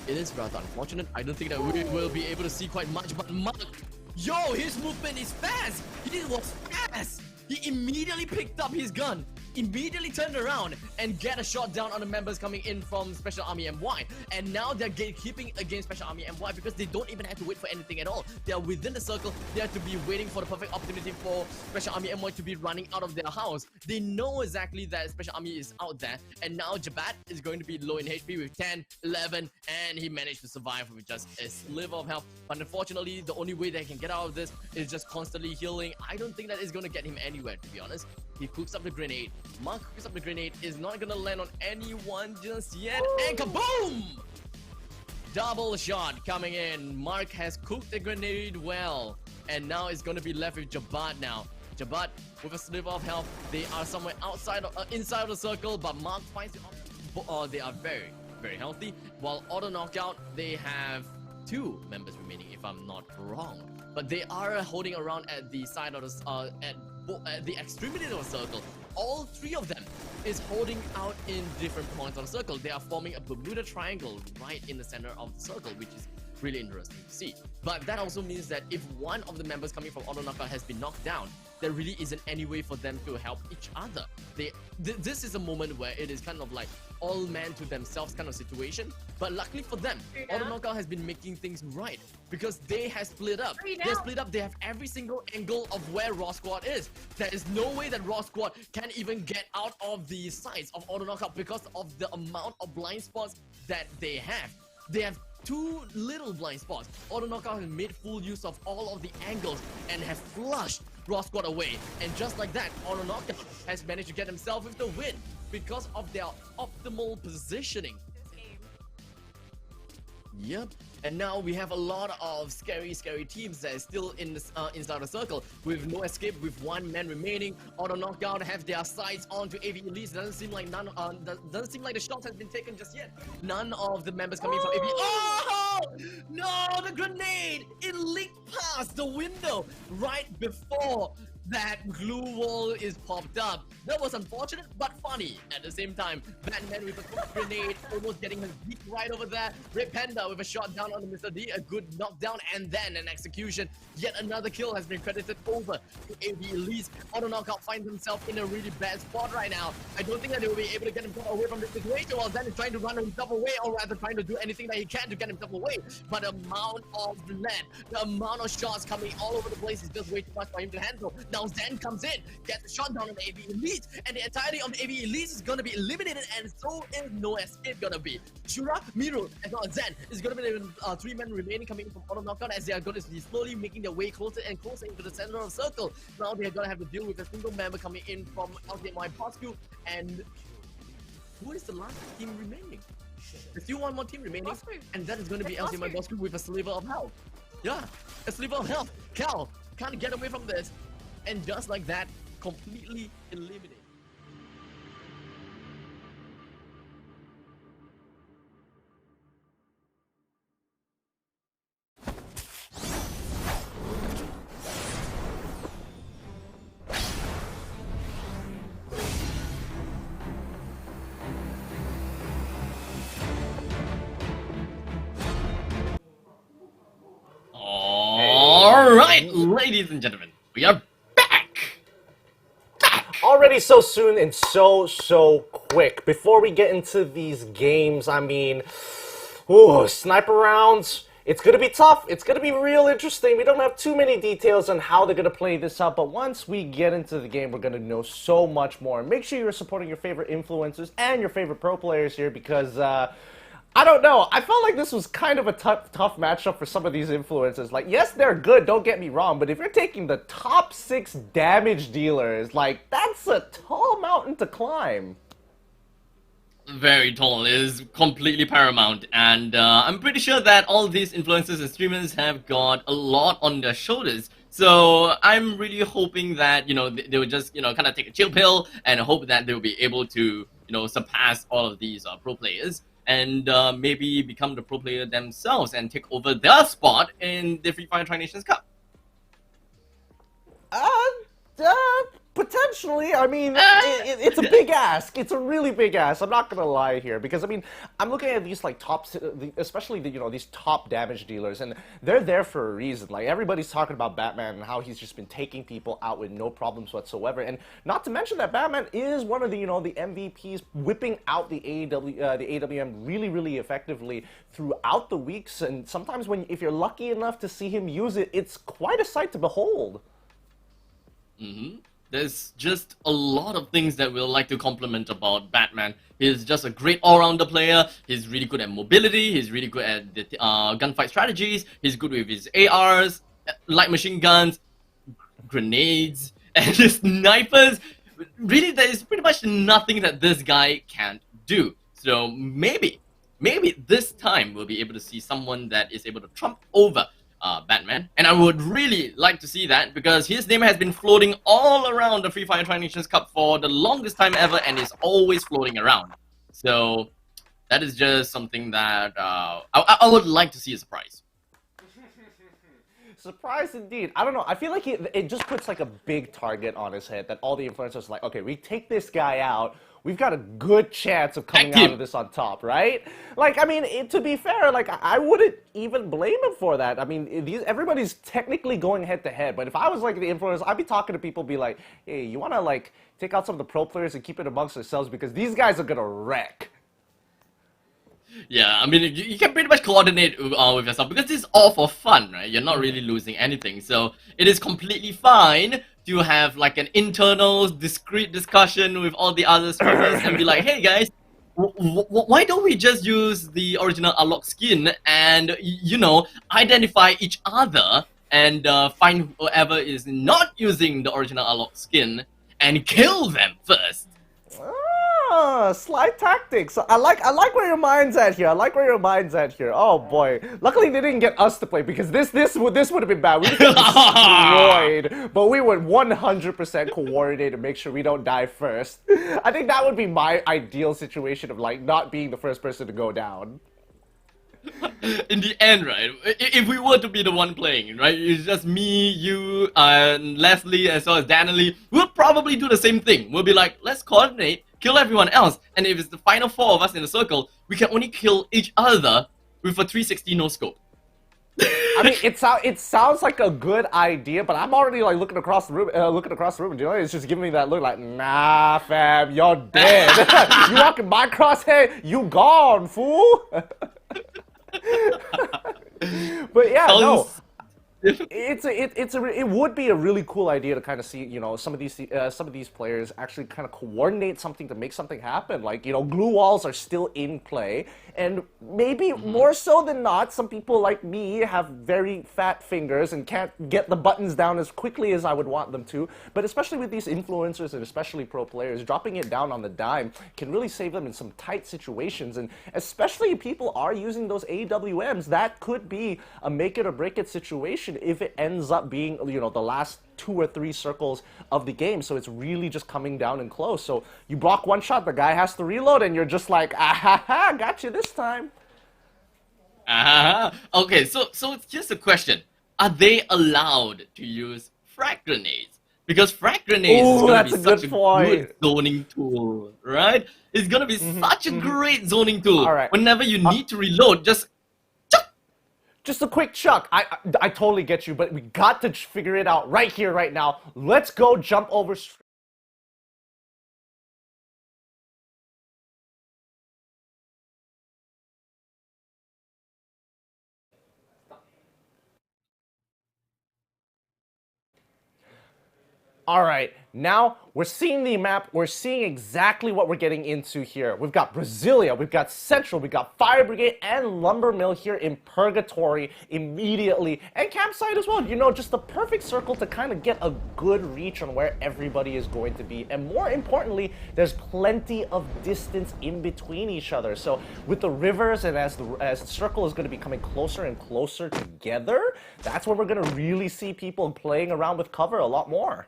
it is rather unfortunate. I don't think that we will be able to see quite much. But Mark, yo, his movement is fast. He was fast. He immediately picked up his gun, immediately turned around and get a shot down on the members coming in from Special Army MY. And now they're gatekeeping against Special Army MY because they don't even have to wait for anything at all. They are within the circle. They have to be waiting for the perfect opportunity for Special Army MY to be running out of their house. They know exactly that Special Army is out there. And now Jabat is going to be low in HP with 10, 11, and he managed to survive with just a sliver of health. But unfortunately, the only way they can get out of this is just constantly healing. I don't think that is going to get him anywhere, to be honest. He cooks up the grenade. Mark cooks up the grenade, is not gonna land on anyone just yet. And kaboom! Double shot coming in. Mark has cooked the grenade well. And now it's gonna be left with Jabat now. Jabat with a sliver of health. They are somewhere outside of, inside of the circle, but Mark finds it. They are very, very healthy. While auto knockout, they have 2 members remaining, if I'm not wrong. But they are holding around at the side of the at the extremity of the circle. All 3 of them is holding out in different points of the circle. They are forming a Bermuda Triangle right in the center of the circle, which is really interesting to see. But that also means that if one of the members coming from auto knockout has been knocked down, there really isn't any way for them to help each other. This is a moment where it is kind of like all man to themselves kind of situation. But luckily for them, auto knockout has been making things right because they have split up. They have split up. They have every single angle of where Raw Squad is. There is no way that Raw Squad can even get out of the sights of auto knockout because of the amount of blind spots that they have. They have 2 little blind spots. Auto knockout has made full use of all of the angles and have flushed Raw Squad away. And just like that, auto knockout has managed to get himself with the win because of their optimal positioning. Yep. And now we have a lot of scary teams that is still in this, inside the circle with no escape, with 1 man remaining. Auto knockout have their sights onto AV Elite. Doesn't seem like doesn't seem like the shot has been taken just yet. None of the members coming from AV. Oh no! The grenade! It leaked past the window right before that glue wall is popped up. That was unfortunate but funny at the same time. Batman with a grenade almost getting his beat right over there. Red Panda with a shot down on the Mr. D, a good knockdown and then an execution. Yet another kill has been credited over to AV Elise. Auto knockout finds himself in a really bad spot right now. I don't think that they will be able to get himself away from this situation while Zen is trying to run himself away, or rather trying to do anything that he can to get himself away. But the amount of lead, the amount of shots coming all over the place is just way too much for him to handle. Now Zen comes in, gets a shot down on the AV Elite, and the entirety of the AV Elite is gonna be eliminated, and so is no escape gonna be. Shura, Miru, and now Zen is gonna be the 3 men remaining coming from auto knockout as they are gonna be slowly making their way closer and closer into the center of the circle. Now they're gonna have to deal with a single member coming in from LTMY Bosku, and who is the last team remaining? There's still one more team remaining, Bosku. and that is gonna be It's LTMY Bosku. Bosku with a sliver of health. Yeah, a sliver of health. Cal can't get away from this, and just like that, completely eliminated. Alright, ladies and gentlemen, we are back! Already so soon and so quick. Before we get into these games, I mean, ooh, sniper rounds, it's gonna be tough. It's gonna be real interesting. We don't have too many details on how they're gonna play this out, but once we get into the game, we're gonna know so much more. Make sure you're supporting your favorite influencers and your favorite pro players here because, I don't know. I felt like this was kind of a tough matchup for some of these influencers. Like, yes, they're good, don't get me wrong, but if you're taking the top 6 damage dealers, like, that's a tall mountain to climb. Very tall, is completely paramount, and I'm pretty sure that all these influencers and streamers have got a lot on their shoulders. So I'm really hoping that, you know, they will just, you know, kind of take a chill pill and hope that they'll be able to, you know, surpass all of these pro players. And maybe become the pro player themselves and take over their spot in the Free Fire Tri-Nations Cup. Potentially. I mean, it's a big ask. It's a really big ask. I'm not gonna lie here because I mean, I'm looking at these like especially the, you know, these top damage dealers, and they're there for a reason. Like everybody's talking about Batman and how he's just been taking people out with no problems whatsoever, and not to mention that Batman is one of the, you know, the MVPs, whipping out the AWM really effectively throughout the weeks, and sometimes if you're lucky enough to see him use it, it's quite a sight to behold. There's just a lot of things that we'll like to compliment about Batman. He's just a great all-rounder player. He's really good at mobility. He's really good at the gunfight strategies. He's good with his ARs, light machine guns, grenades, and his snipers. Really, there is pretty much nothing that this guy can't do. So maybe this time we'll be able to see someone that is able to trump over Batman, and I would really like to see that because his name has been floating all around the Free Fire Tri-Nations Cup for the longest time ever and is always floating around. So that is just something that I would like to see a surprise. Surprise indeed. I don't know. I feel like it just puts like a big target on his head that all the influencers are like, okay, we take this guy out, we've got a good chance of coming out of this on top, right? Like, I mean, to be fair, like, I wouldn't even blame him for that. I mean, everybody's technically going head-to-head, but if I was, like, the influencer, I'd be talking to people, be like, hey, you want to, like, take out some of the pro players and keep it amongst yourselves because these guys are going to wreck. Yeah, I mean, you can pretty much coordinate with yourself because this is all for fun, right? You're not really losing anything, so it is completely fine to have like an internal, discreet discussion with all the other streamers and be like, hey guys, why don't we just use the original unlock skin and, you know, identify each other and find whoever is not using the original unlock skin and kill them first. Sly tactics. I like where your mind's at here. Oh boy. Luckily they didn't get us to play because this would have been bad. We would get destroyed, but we would 100% coordinate to make sure we don't die first. I think that would be my ideal situation of like not being the first person to go down. In the end, right, if we were to be the one playing, right, it's just me, you, and Leslie, as well as Danley, we'll probably do the same thing. We'll be like, let's coordinate, kill everyone else, and if it's the final 4 of us in a circle, we can only kill each other with a 360 no-scope. I mean, it sounds like a good idea, but I'm already like looking across the room, and you know, it's just giving me that look like, nah, fam, you're dead. You walking my crosshair, you gone, fool. But yeah, no. It would be a really cool idea to kind of see, some of these players actually kind of coordinate something to make something happen. Like, glue walls are still in play, and maybe more so than not, some people like me have very fat fingers and can't get the buttons down as quickly as I would want them to. But especially with these influencers and especially pro players, dropping it down on the dime can really save them in some tight situations. And especially if people are using those AWMs, that could be a make it or break it situation if it ends up being, the last 2 or 3 circles of the game. So it's really just coming down and close. So you block one shot, the guy has to reload, and you're just like, ah ha ha, got you this time. Okay, so here's the question: are they allowed to use frag grenades? Because frag grenades is gonna be such a good zoning tool, right? It's gonna be such a great zoning tool. All right. Whenever you need to reload, just a quick chuck. I totally get you, but we got to figure it out right here, right now. Let's go jump over. All right, now we're seeing the map. We're seeing exactly what we're getting into here. We've got Brasilia, we've got Central, we've got Fire Brigade and Lumber Mill here in Purgatory immediately, and Campsite as well. Just the perfect circle to kind of get a good reach on where everybody is going to be. And more importantly, there's plenty of distance in between each other. So with the rivers and as the circle is going to be coming closer and closer together, that's where we're going to really see people playing around with cover a lot more.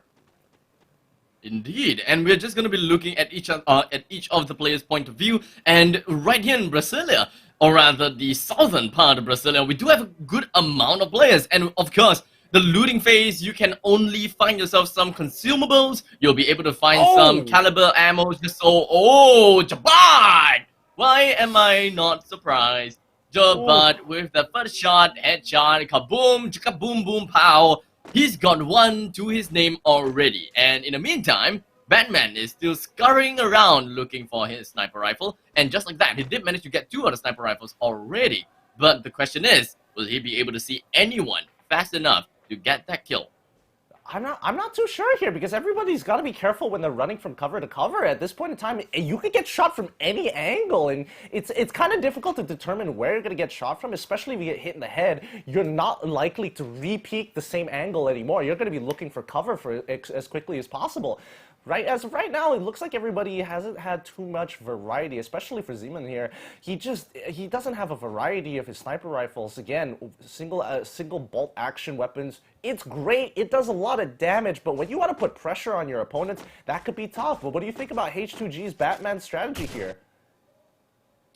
Indeed, and we're just going to be looking at each of the players' point of view. And right here in Brasilia, or rather the southern part of Brasilia, we do have a good amount of players. And of course, the looting phase, you can only find yourself some consumables. You'll be able to find some caliber ammo. Just so, Jabad! Why am I not surprised? Jabad with the first shot, headshot, kaboom, chicka boom boom pow. He's got 1 to his name already, and in the meantime, Batman is still scurrying around looking for his sniper rifle, and just like that, he did manage to get 2 of the sniper rifles already. But the question is, will he be able to see anyone fast enough to get that kill? I'm not too sure here, because everybody's got to be careful when they're running from cover to cover. At this point in time, you could get shot from any angle, and it's kind of difficult to determine where you're going to get shot from, especially if you get hit in the head. You're not likely to re-peek the same angle anymore. You're going to be looking for cover for as quickly as possible. As of right now, it looks like everybody hasn't had too much variety, especially for Zeman here. He doesn't have a variety of his sniper rifles. Again, single bolt action weapons. It's great. It does a lot of damage, but when you want to put pressure on your opponents, that could be tough. But what do you think about H2G's Batman strategy here?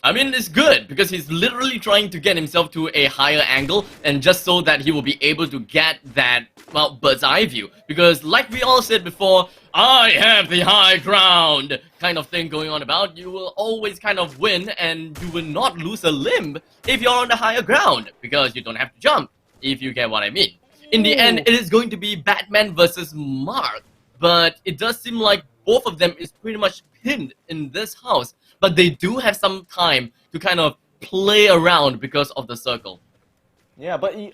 I mean, it's good, because he's literally trying to get himself to a higher angle, and just so that he will be able to get that, well, bird's eye view. Because like we all said before, I have the high ground kind of thing going on about. You will always kind of win, and you will not lose a limb if you're on the higher ground, because you don't have to jump, if you get what I mean. In the end, it is going to be Batman versus Mark, but it does seem like both of them is pretty much pinned in this house. But they do have some time to kind of play around because of the circle. Yeah, but you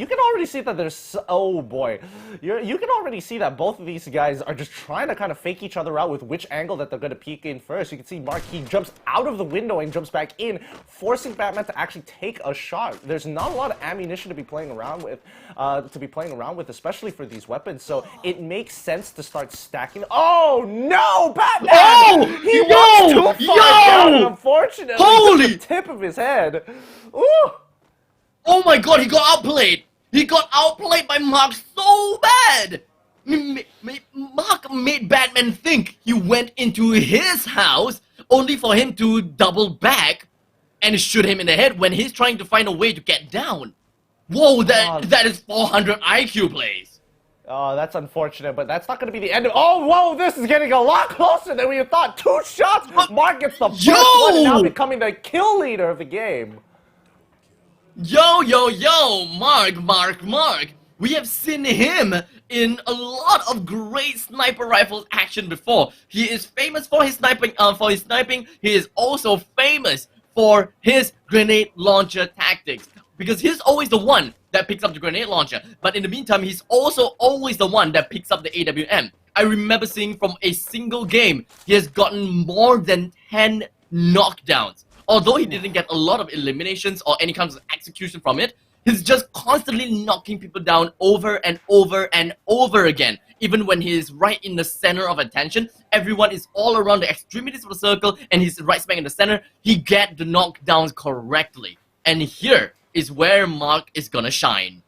can already see that there's... Oh, boy. You can already see that both of these guys are just trying to kind of fake each other out with which angle that they're going to peek in first. You can see Mark, he jumps out of the window and jumps back in, forcing Batman to actually take a shot. There's not a lot of ammunition to be playing around with, especially for these weapons. So it makes sense to start stacking... Oh, no! Batman! Oh! He was too far down, unfortunately. Holy! The tip of his head. Ooh! Oh my god, he got outplayed! He got outplayed by Mark so bad! Mark made Batman think he went into his house only for him to double back and shoot him in the head when he's trying to find a way to get down. Whoa, that is 400 IQ plays. Oh, that's unfortunate, but that's not going to be the end of... Oh, whoa, this is getting a lot closer than we thought. 2 shots, Mark gets the first one and now becoming the kill leader of the game. Yo, Mark. We have seen him in a lot of great sniper rifles action before. He is famous for his sniping. He is also famous for his grenade launcher tactics. because he's always the one that picks up the grenade launcher. But in the meantime, he's also always the one that picks up the AWM. I remember seeing from a single game, he has gotten more than 10 knockdowns. Although he didn't get a lot of eliminations or any kinds of execution from it, he's just constantly knocking people down over and over and over again. Even when he is right in the center of attention, everyone is all around the extremities of the circle and he's right smack in the center, he gets the knockdowns correctly. And here is where Mark is gonna shine.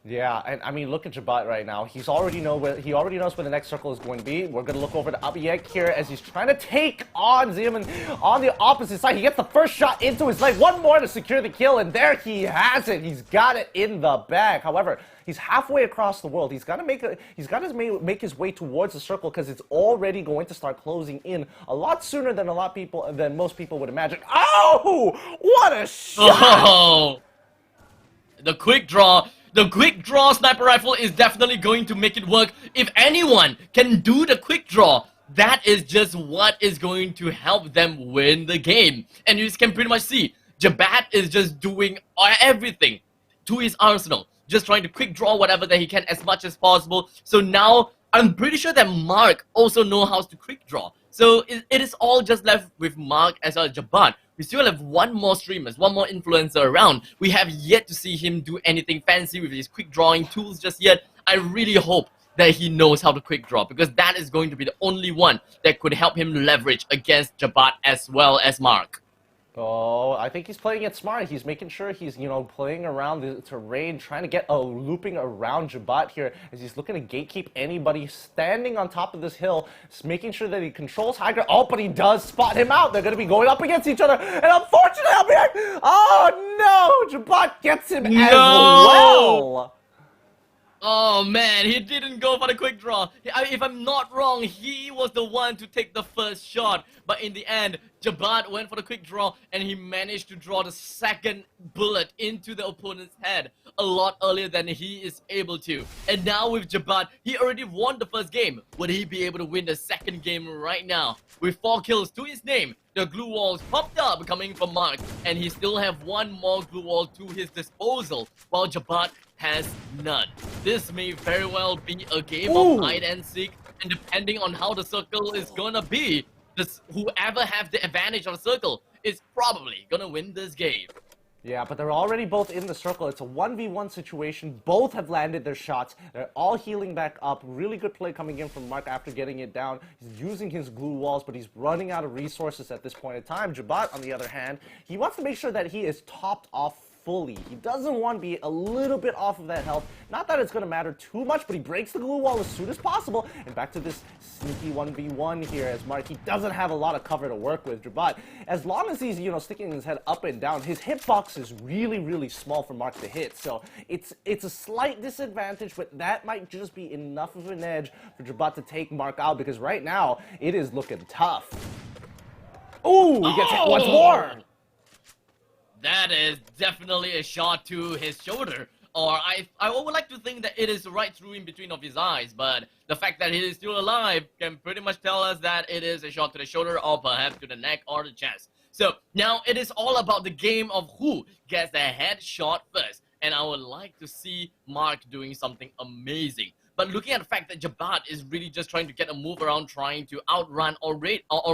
Yeah, and I mean, look at Jabat right now. He already knows where the next circle is going to be. We're gonna look over to Abiyek here as he's trying to take on Zeman on the opposite side. He gets the first shot into his leg. One more to secure the kill, and there he has it. He's got it in the bag. However, he's halfway across the world. He's got to make his way towards the circle because it's already going to start closing in a lot sooner than most people would imagine. Oh, what a shot! Oh, the quick draw. The quick draw sniper rifle is definitely going to make it work. If anyone can do the quick draw, that is just what is going to help them win the game. And you can pretty much see, Jabat is just doing everything to his arsenal. Just trying to quick draw whatever that he can as much as possible. So now, I'm pretty sure that Mark also knows how to quick draw. So it is all just left with Mark as well as Jabat. We still have one more streamer, one more influencer around. We have yet to see him do anything fancy with his quick drawing tools just yet. I really hope that he knows how to quick draw because that is going to be the only one that could help him leverage against Jabat as well as Mark. Oh, I think he's playing it smart. He's making sure he's, playing around the terrain, trying to get a looping around Jabat here as he's looking to gatekeep anybody standing on top of this hill, just making sure that he controls high ground. Oh, but he does spot him out. They're going to be going up against each other. And unfortunately, oh no, Jabat gets him as well. Oh man, he didn't go for the quick draw. If I'm not wrong, he was the one to take the first shot. But in the end, Jabat went for the quick draw and he managed to draw the second bullet into the opponent's head a lot earlier than he is able to. And now with Jabat, he already won the first game. Would he be able to win the second game right now? With 4 kills to his name, the glue walls popped up coming from Mark. And he still have one more glue wall to his disposal, while Jabat has none. This may very well be a game of hide and seek, and depending on how the circle is gonna be, whoever has the advantage of the circle is probably gonna win this game. Yeah, but they're already both in the circle. It's a 1v1 situation. Both have landed their shots. They're all healing back up. Really good play coming in from Mark after getting it down. He's using his glue walls, but he's running out of resources at this point in time. Jabat, on the other hand, he wants to make sure that he is topped off fully. He doesn't want to be a little bit off of that health. Not that it's going to matter too much, but he breaks the glue wall as soon as possible. And back to this sneaky 1v1 here as Mark, he doesn't have a lot of cover to work with. Jabat, as long as he's, sticking his head up and down, his hitbox is really, really small for Mark to hit. So it's a slight disadvantage, but that might just be enough of an edge for Jabat to take Mark out because right now it is looking tough. Ooh, he gets hit once more. That is definitely a shot to his shoulder. Or I would like to think that it is right through in between of his eyes, but the fact that he is still alive can pretty much tell us that it is a shot to the shoulder or perhaps to the neck or the chest. So now it is all about the game of who gets the headshot first. And I would like to see Mark doing something amazing. But looking at the fact that Jabat is really just trying to get a move around, trying to outrun or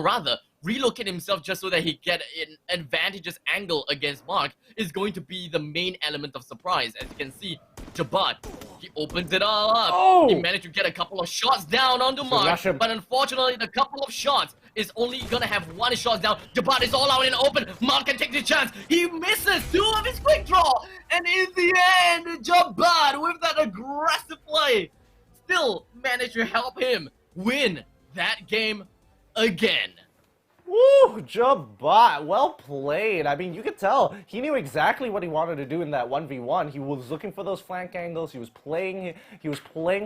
rather relocate himself just so that he get an advantageous angle against Mark is going to be the main element of surprise. As you can see, Jabat, he opens it all up. Oh! He managed to get a couple of shots down onto Mark, but unfortunately the couple of shots is only gonna have one shot down. Jabat is all out in the open. Mark can take the chance. He misses 2 of his quick draw. And in the end, Jabat, with that aggressive play, still managed to help him win that game again. Woo, Jabat, well played. I mean, you could tell he knew exactly what he wanted to do in that 1v1. He was looking for those flank angles. He was playing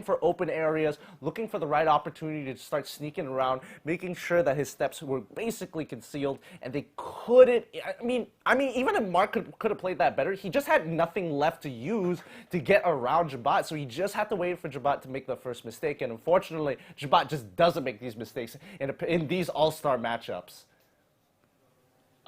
for open areas, looking for the right opportunity to start sneaking around, making sure that his steps were basically concealed, and they couldn't. I mean, even if Mark could have played that better, he just had nothing left to use to get around Jabat. So he just had to wait for Jabat to make the first mistake, and unfortunately, Jabat just doesn't make these mistakes in these all-star matchups.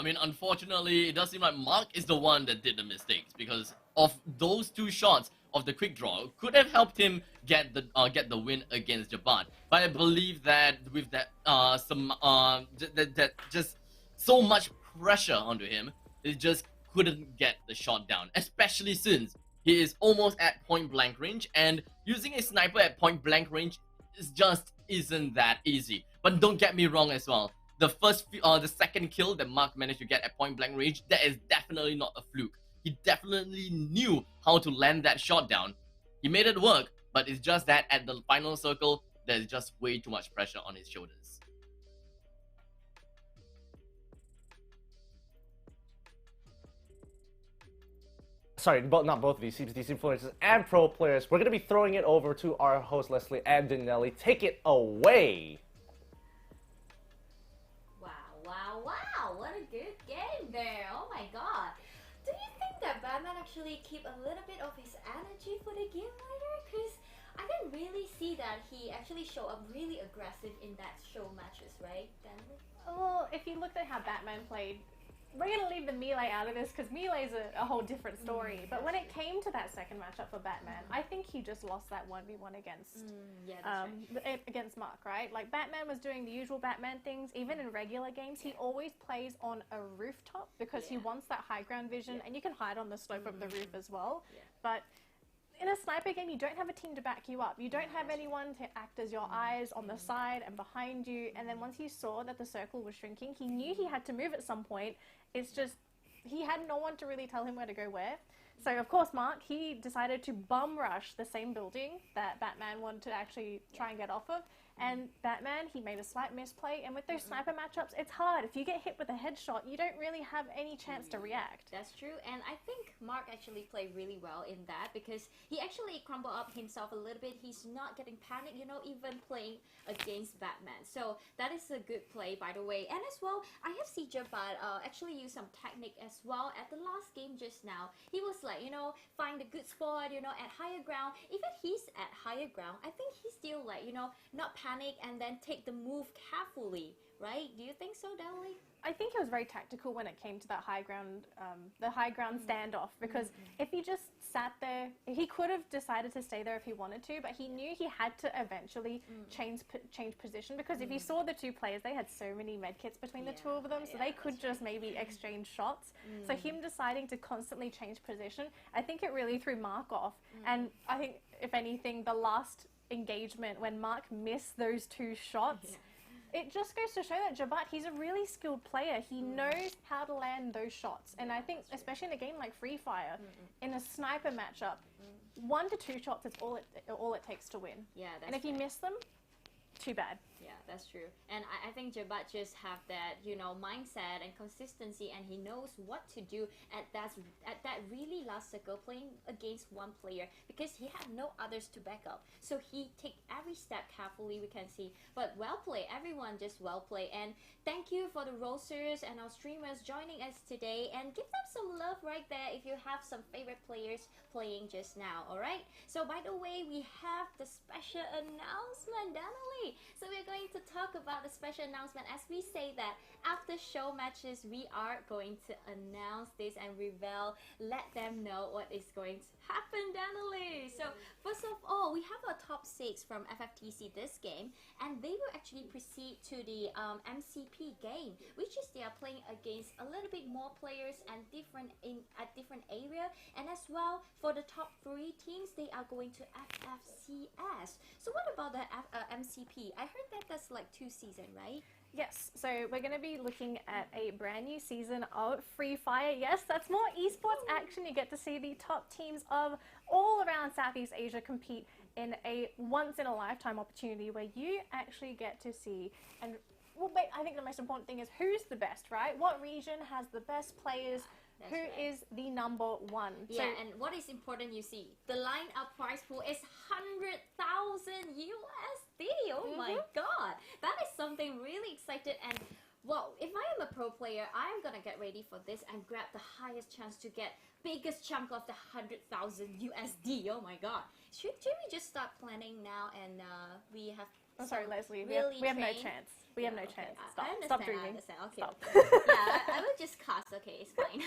I mean, unfortunately, it does seem like Mark is the one that did the mistakes because of those two shots of the quick draw could have helped him get the win against Jabat. But I believe that with that that just so much pressure onto him, it just couldn't get the shot down, especially since he is almost at point blank range, and using a sniper at point blank range isn't that easy. But don't get me wrong as well. The second kill that Mark managed to get at point blank range, that is definitely not a fluke. He definitely knew how to land that shot down. He made it work, but it's just that at the final circle, there's just way too much pressure on his shoulders. Sorry, not both of these FFTC influencers and pro players. We're going to be throwing it over to our host Leslie and Danelli. Take it away. Wow, what a good game there. Oh my god. Do you think that Batman actually keep a little bit of his energy for the game later? Because I can really see that he actually show up really aggressive in that show matches, right, Danny? Well, if you looked at how Batman played, we're going to leave the melee out of this because melee's a whole different story. But when it came to that second matchup for Batman, I think he just lost that 1v1 against Mark, right? Like, Batman was doing the usual Batman things. Even in regular games, he always plays on a rooftop because he wants that high ground vision, and you can hide on the slope of the roof as well. But in a sniper game, you don't have a team to back you up. You don't have anyone to act as your eyes on the side and behind you. And then once he saw that the circle was shrinking, he knew he had to move at some point. It's just, he had no one to really tell him where to go where. So, of course, Mark, he decided to bum rush the same building that Batman wanted to actually try and get off of. And Batman, he made a slight misplay. And with those sniper matchups, it's hard. If you get hit with a headshot, you don't really have any chance to react. That's true. And I think Mark actually played really well in that because he actually crumbled up himself a little bit. He's not getting panicked, you know, even playing against Batman. So that is a good play, by the way. And as well, I have seen Jabat actually use some technique as well. At the last game just now, he was like, you know, find a good spot, you know, at higher ground. Even he's at higher ground, I think he's still like, you know, not panic and then take the move carefully, right? Do you think so, Deli? I think he was very tactical when it came to that high ground, standoff, because if he just sat there, he could have decided to stay there if he wanted to, but he knew he had to eventually change position, because if you saw the two players, they had so many medkits between the two of them, so they could just maybe exchange shots. So him deciding to constantly change position, I think it really threw Mark off. And I think, if anything, the last engagement when Mark missed those two shots, it just goes to show that Jabat, he's a really skilled player. He knows how to land those shots. And I think, especially in a game like Free Fire, in a sniper matchup, 1 to 2 shots is all it takes to win. Yeah, that's and if you miss them, too bad. Yeah, that's true. And I think Jabat just have that, you know, mindset and consistency, and he knows what to do at that really last circle, playing against one player, because he had no others to back up. So he take every step carefully, we can see. But well played, everyone just well played. And thank you for the roasters and our streamers joining us today, and give them some love right there if you have some favorite players playing just now, alright? So by the way, we have the special announcement, Donnelly. So we're going to talk about the special announcement. As we say that after show matches, we are going to announce this and reveal, let them know what is going to happen, Donnelly. So first of all, we have a top 6 from FFTC this game, and they will actually proceed to the MCP game, which is they are playing against a little bit more players and different area. And as well, for the top 3 teams, they are going to FFCS. So what about the MCP? I heard that that's like 2 seasons, right? Yes, so we're going to be looking at a brand new season of Free Fire. Yes, that's more esports action. You get to see the top teams of all around Southeast Asia compete in a once-in-a-lifetime opportunity where you actually get to see, and well, I think the most important thing is who's the best, right? What region has the best players? That's Who right. is the number 1? Yeah, and what is important, you see, the line-up prize pool is 100,000 USD. Oh my god, that is something really excited. And well, if I am a pro player, I'm gonna get ready for this and grab the highest chance to get biggest chunk of the 100,000 USD. Oh my god, should we just start planning now, and we have I'm sorry, Leslie. really We have no train. chance. We have no Okay, chance. I Stop. understand, Stop I dreaming. understand. Okay, Stop. okay. Yeah, I will just cast. Okay, it's fine.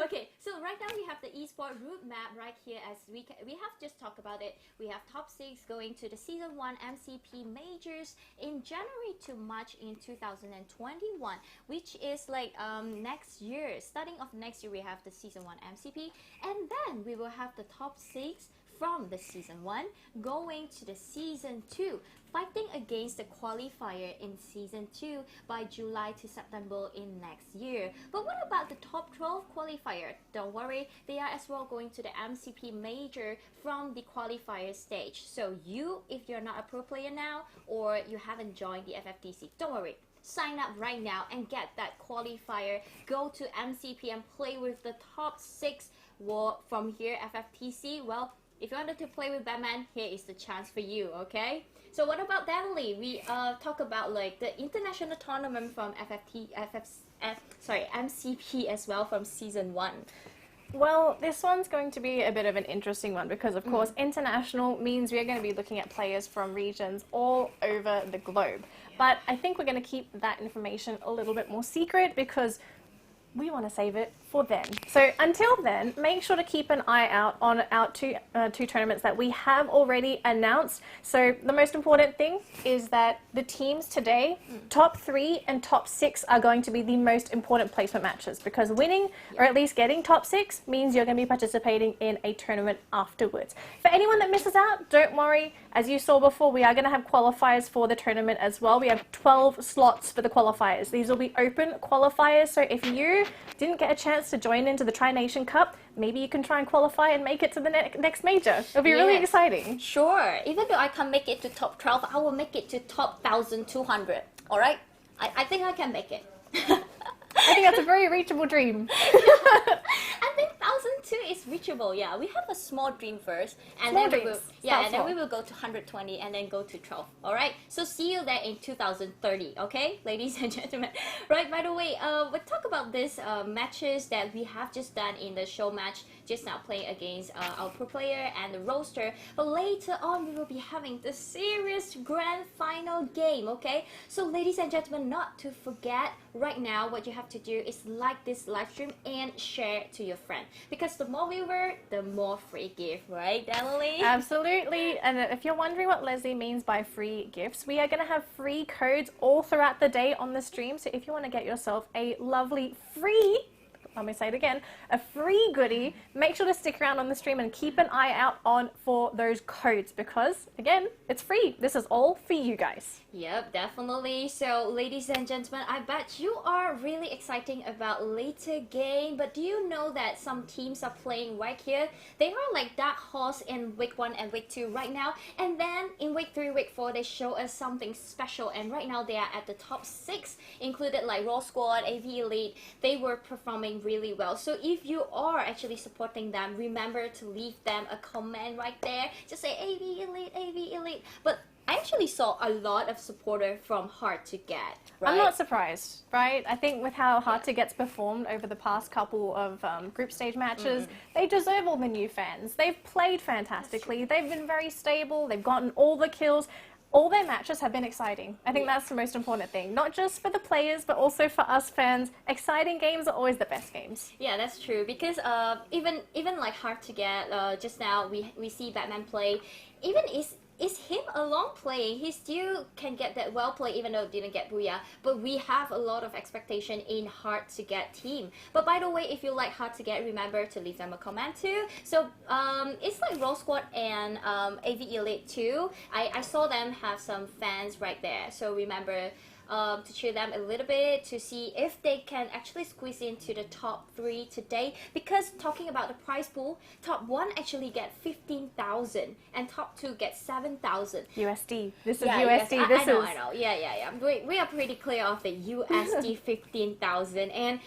Okay, so right now we have the esport route map right here. As we have just talked about it. We have top 6 going to the season 1 MCP majors in January to March in 2021, which is like next year. Starting of next year, we have the season 1 MCP, and then we will have the top 6 from the season 1 going to the season 2, fighting against the qualifier in season 2 by July to September in next year. But what about the top 12 qualifier? Don't worry, they are as well going to the MCP major from the qualifier stage. So you, if you're not a pro player now or you haven't joined the FFTC, don't worry. Sign up right now and get that qualifier. Go to MCP and play with the top 6 from here, FFTC. Well, if you wanted to play with Batman, here is the chance for you, okay? So what about Natalie? We talk about like the international tournament from MCP as well from season 1. Well, this one's going to be a bit of an interesting one because, of course, international means we are going to be looking at players from regions all over the globe. But I think we're going to keep that information a little bit more secret because we want to save it for then. So until then, make sure to keep an eye out on our two tournaments that we have already announced. So the most important thing is that the teams today, top 3 and top 6 are going to be the most important placement matches because winning or at least getting top 6 means you're going to be participating in a tournament afterwards. For anyone that misses out, don't worry. As you saw before, we are going to have qualifiers for the tournament as well. We have 12 slots for the qualifiers. These will be open qualifiers. So if you didn't get a chance to join into the Tri-Nation Cup, maybe you can try and qualify and make it to the next major. It'll be really exciting. Sure. Even though I can't make it to top 12, I will make it to top 1,200. All right? I think I can make it. I think that's a very reachable dream. I think 1,002 is reachable. Yeah, we have a small dream first, and Small then dreams. then we will go to 120 and then go to 12. All right. So see you there in 2030. Okay, ladies and gentlemen. Right. By the way, we'll talk about this matches that we have just done in the show match just now, playing against our pro player and the roster. But later on, we will be having the series grand final game. Okay. So ladies and gentlemen, not to forget, right now what you have to do is like this live stream and share to your friend, because the more viewer, the more free gift, right, Emily? Absolutely. And if you're wondering what Leslie means by free gifts, we are going to have free codes all throughout the day on the stream. So if you want to get yourself a lovely free, let me say it again, a free goodie, make sure to stick around on the stream and keep an eye out for those codes because, again, it's free. This is all for you guys. Yep, definitely. So, ladies and gentlemen, I bet you are really exciting about later game, but do you know that some teams are playing right here? They are like Dark Horse in week 1 and week 2 right now, and then in week 3, week 4, they show us something special, and right now they are at the top 6, included like Raw Squad, AV Elite. They were performing really well. So if you are actually supporting them, remember to leave them a comment right there. Just say AV Elite, AV Elite. But I actually saw a lot of supporter from Hard to Get. Right? I'm not surprised, right? I think with how Hard to Get's performed over the past couple of group stage matches, they deserve all the new fans. They've played fantastically. They've been very stable. They've gotten all the kills. All their matches have been exciting. I think that's the most important thing. Not just for the players, but also for us fans. Exciting games are always the best games. Yeah, that's true. Because even like Hard to Get, just now we see Batman play. Even is him alone playing, he still can get that well play even though it didn't get Booyah. But we have a lot of expectation in Hard to Get team. But by the way, if you like Hard to Get, remember to leave them a comment too. So it's like Raw Squad and AV Elite too. I saw them have some fans right there. So remember to cheer them a little bit to see if they can actually squeeze into the top 3 today. Because talking about the prize pool, top 1 actually get 15,000 and top 2 get 7,000. USD. This is Yeah, USD. I know. Yeah. We are pretty clear of the USD 15,000. And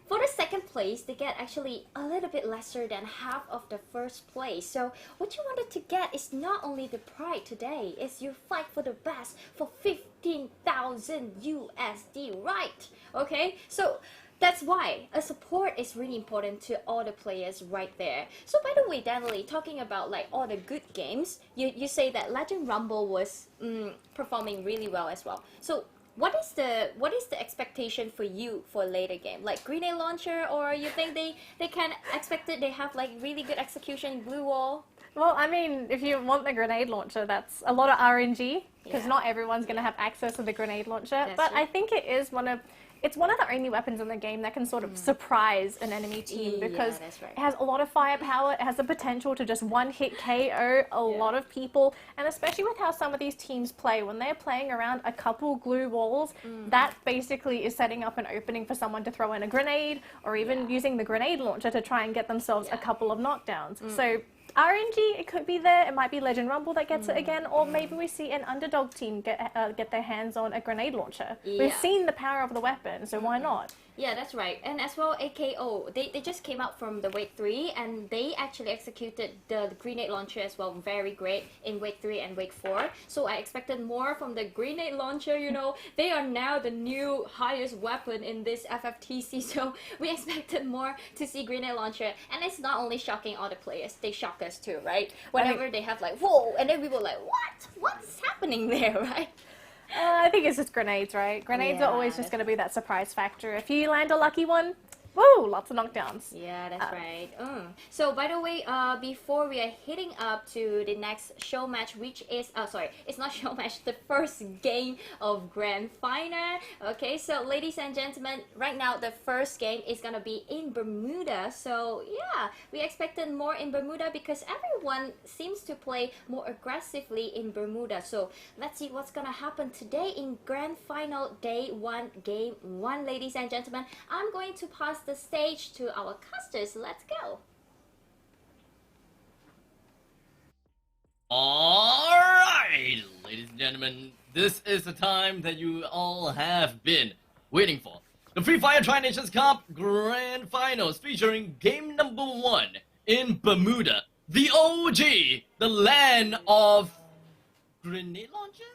for the second place, they get actually a little bit lesser than half of the first place. So what you wanted to get is not only the pride today, it's you fight for the best for 15,000 USD, right? Okay, so that's why a support is really important to all the players right there. So by the way, Daniel, talking about like all the good games, you say that Legend Rumble was performing really well as well. So what is the expectation for you for later game? Like grenade launcher, or you think they can expect it? They have like really good execution, blue wall. Well, I mean, if you want the grenade launcher, that's a lot of RNG, because Yeah. not everyone's going to have access to the grenade launcher. That's But true. I think it's one of the only weapons in the game that can sort of surprise an enemy team, Yeah, because that's right. it has a lot of firepower. It has the potential to just one-hit KO a lot of people, and especially with how some of these teams play, when they're playing around a couple glue walls, that basically is setting up an opening for someone to throw in a grenade, or even using the grenade launcher to try and get themselves a couple of knockdowns. So RNG, it could be there. It might be Legend Rumble that gets it again, or maybe we see an underdog team get their hands on a grenade launcher. We've Yeah. seen the power of the weapon, so why not? Yeah, that's right. And as well, AKO, they just came out from the Wave 3, and they actually executed the grenade launcher as well very great in Wave 3 and Wave 4. So I expected more from the grenade launcher, you know. They are now the new highest weapon in this FFTC, so we expected more to see grenade launcher. And it's not only shocking all the players, they shock us too, right? Whenever they have like, whoa, and then we were like, what? What's happening there, right? I think it's just grenades, right? Grenades Yeah, are always just going to be that surprise factor. If you land a lucky one, woo, lots of knockdowns. Yeah, that's right. So, by the way, before we are heading up to the next show match, which is, it's not show match, the first game of Grand Final. Okay, so ladies and gentlemen, right now the first game is gonna be in Bermuda. So, yeah, we expected more in Bermuda because everyone seems to play more aggressively in Bermuda. So, let's see what's gonna happen today in Grand Final Day 1, Game 1, ladies and gentlemen. I'm going to pass the stage to our casters. Let's go. Alright, ladies and gentlemen, this is the time that you all have been waiting for. The Free Fire Tri-Nations Cup Grand Finals featuring game number 1 in Bermuda. The OG, the land of grenade launchers?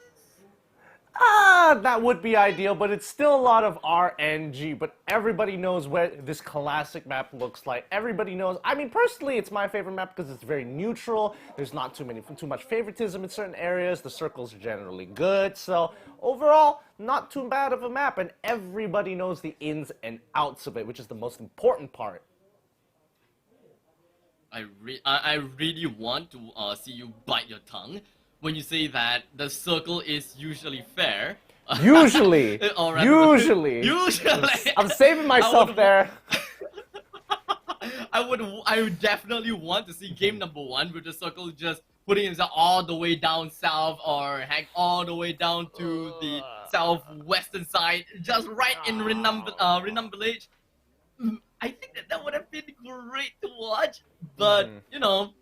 That would be ideal, but it's still a lot of RNG. But everybody knows what this classic map looks like. Everybody knows. I mean, personally, it's my favorite map because it's very neutral. There's not too much favoritism in certain areas. The circles are generally good. So overall, not too bad of a map, and everybody knows the ins and outs of it, which is the most important part. I really want to see you bite your tongue when you say that the circle is usually fair. Usually. Or rather, Usually. I'm saving myself there. I would definitely want to see game number 1 with the circle just putting himself all the way down south or heck all the way down to the southwestern side, just right in Renum Village. I think that would have been great to watch, but you know,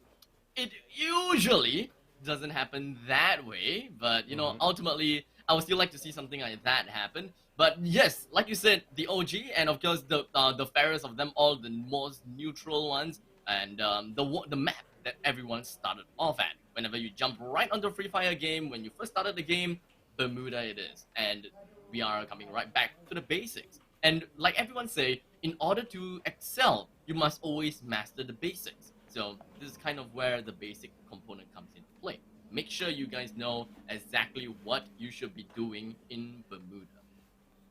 it usually doesn't happen that way. But you know, ultimately, I would still like to see something like that happen. But yes, like you said, the OG and of course the fairest of them all, the most neutral ones, and the map that everyone started off at. Whenever you jump right onto a Free Fire game, when you first started the game, Bermuda it is, and we are coming right back to the basics. And like everyone say, in order to excel, you must always master the basics. So this is kind of where the basic component comes into play. Make sure you guys know exactly what you should be doing in Bermuda.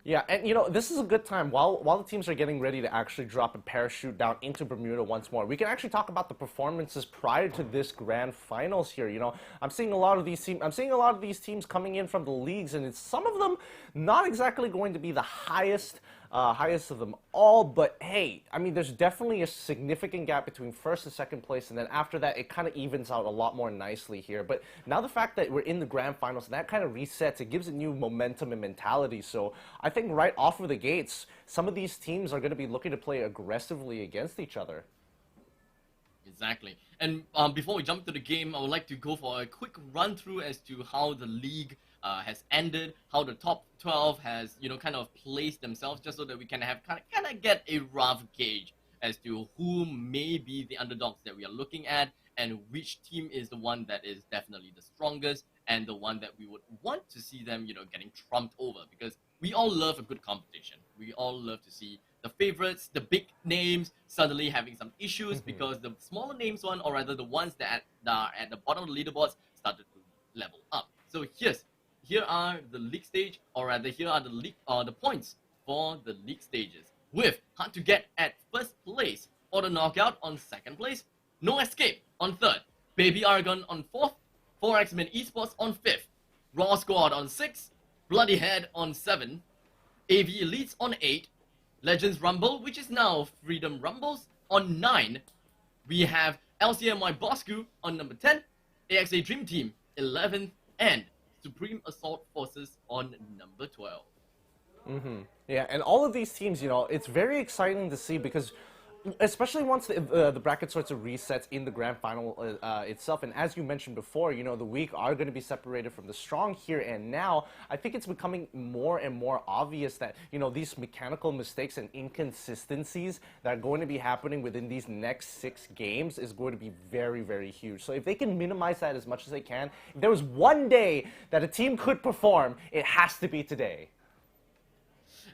Yeah, and you know, this is a good time while the teams are getting ready to actually drop a parachute down into Bermuda once more. We can actually talk about the performances prior to this grand finals here. You know, I'm seeing a lot of these teams coming in from the leagues, and it's some of them not exactly going to be the highest of them all, but hey, I mean, there's definitely a significant gap between first and second place, and then after that, it kind of evens out a lot more nicely here. But now the fact that we're in the grand finals, that kind of resets, it gives it new momentum and mentality. So I think right off of the gates, some of these teams are going to be looking to play aggressively against each other. Exactly. And before we jump to the game, I would like to go for a quick run through as to how the league has ended, how the top 12 has, you know, kind of placed themselves, just so that we can have kind of get a rough gauge as to who may be the underdogs that we are looking at, and which team is the one that is definitely the strongest and the one that we would want to see them, you know, getting trumped over, because we all love a good competition. We all love to see the favorites, the big names, suddenly having some issues because the smaller names one, or rather the ones that are at the bottom of the leaderboards, started to level up. So here are the league stage, or rather here are the points for the league stages. With Hard to Get at first place, Auto Knockout on second place, No Escape on third, Baby Argon on fourth, 4X-Men Esports on fifth, Raw Squad on sixth, Bloody Head on seventh, AV Elites on 8, Legends Rumble, which is now Freedom Rumbles, on 9. We have LCMY Bosku on number 10, AXA Dream Team 11th, and Supreme Assault Forces on number 12. Yeah, and all of these teams, it's very exciting to see because especially once the bracket starts to reset in the grand final itself, and as you mentioned before, the weak are going to be separated from the strong here and now. I think it's becoming more and more obvious that these mechanical mistakes and inconsistencies that are going to be happening within these next 6 games is going to be very, very huge. So if they can minimize that as much as they can, if there was one day that a team could perform, it has to be today.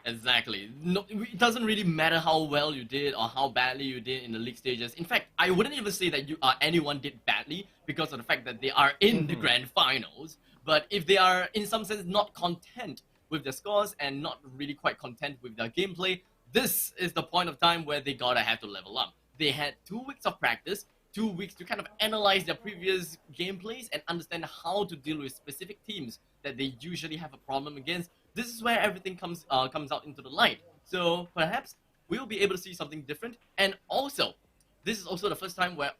Exactly. No, it doesn't really matter how well you did or how badly you did in the league stages. In fact, I wouldn't even say that anyone did badly because of the fact that they are in the grand finals. But if they are, in some sense, not content with their scores and not really quite content with their gameplay, this is the point of time where they gotta have to level up. They had 2 weeks of practice, 2 weeks to kind of analyze their previous gameplays and understand how to deal with specific teams that they usually have a problem against. This is where everything comes out into the light. So perhaps we'll be able to see something different. And also, this is also the first time where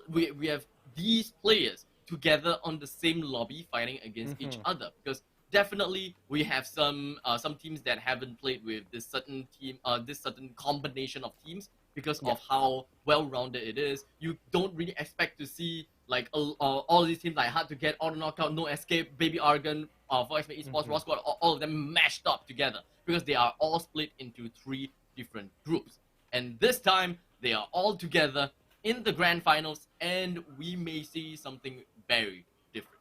we have these players together on the same lobby fighting against each other. Because definitely we have some teams that haven't played with this certain team, this certain combination of teams because of how well-rounded it is. You don't really expect to see like all these teams like Hard to Get, Auto Knockout, No Escape, Baby Argon, Fire Esports, Raw Squad, all of them mashed up together because they are all split into 3 different groups. And this time, they are all together in the grand finals, and we may see something very different.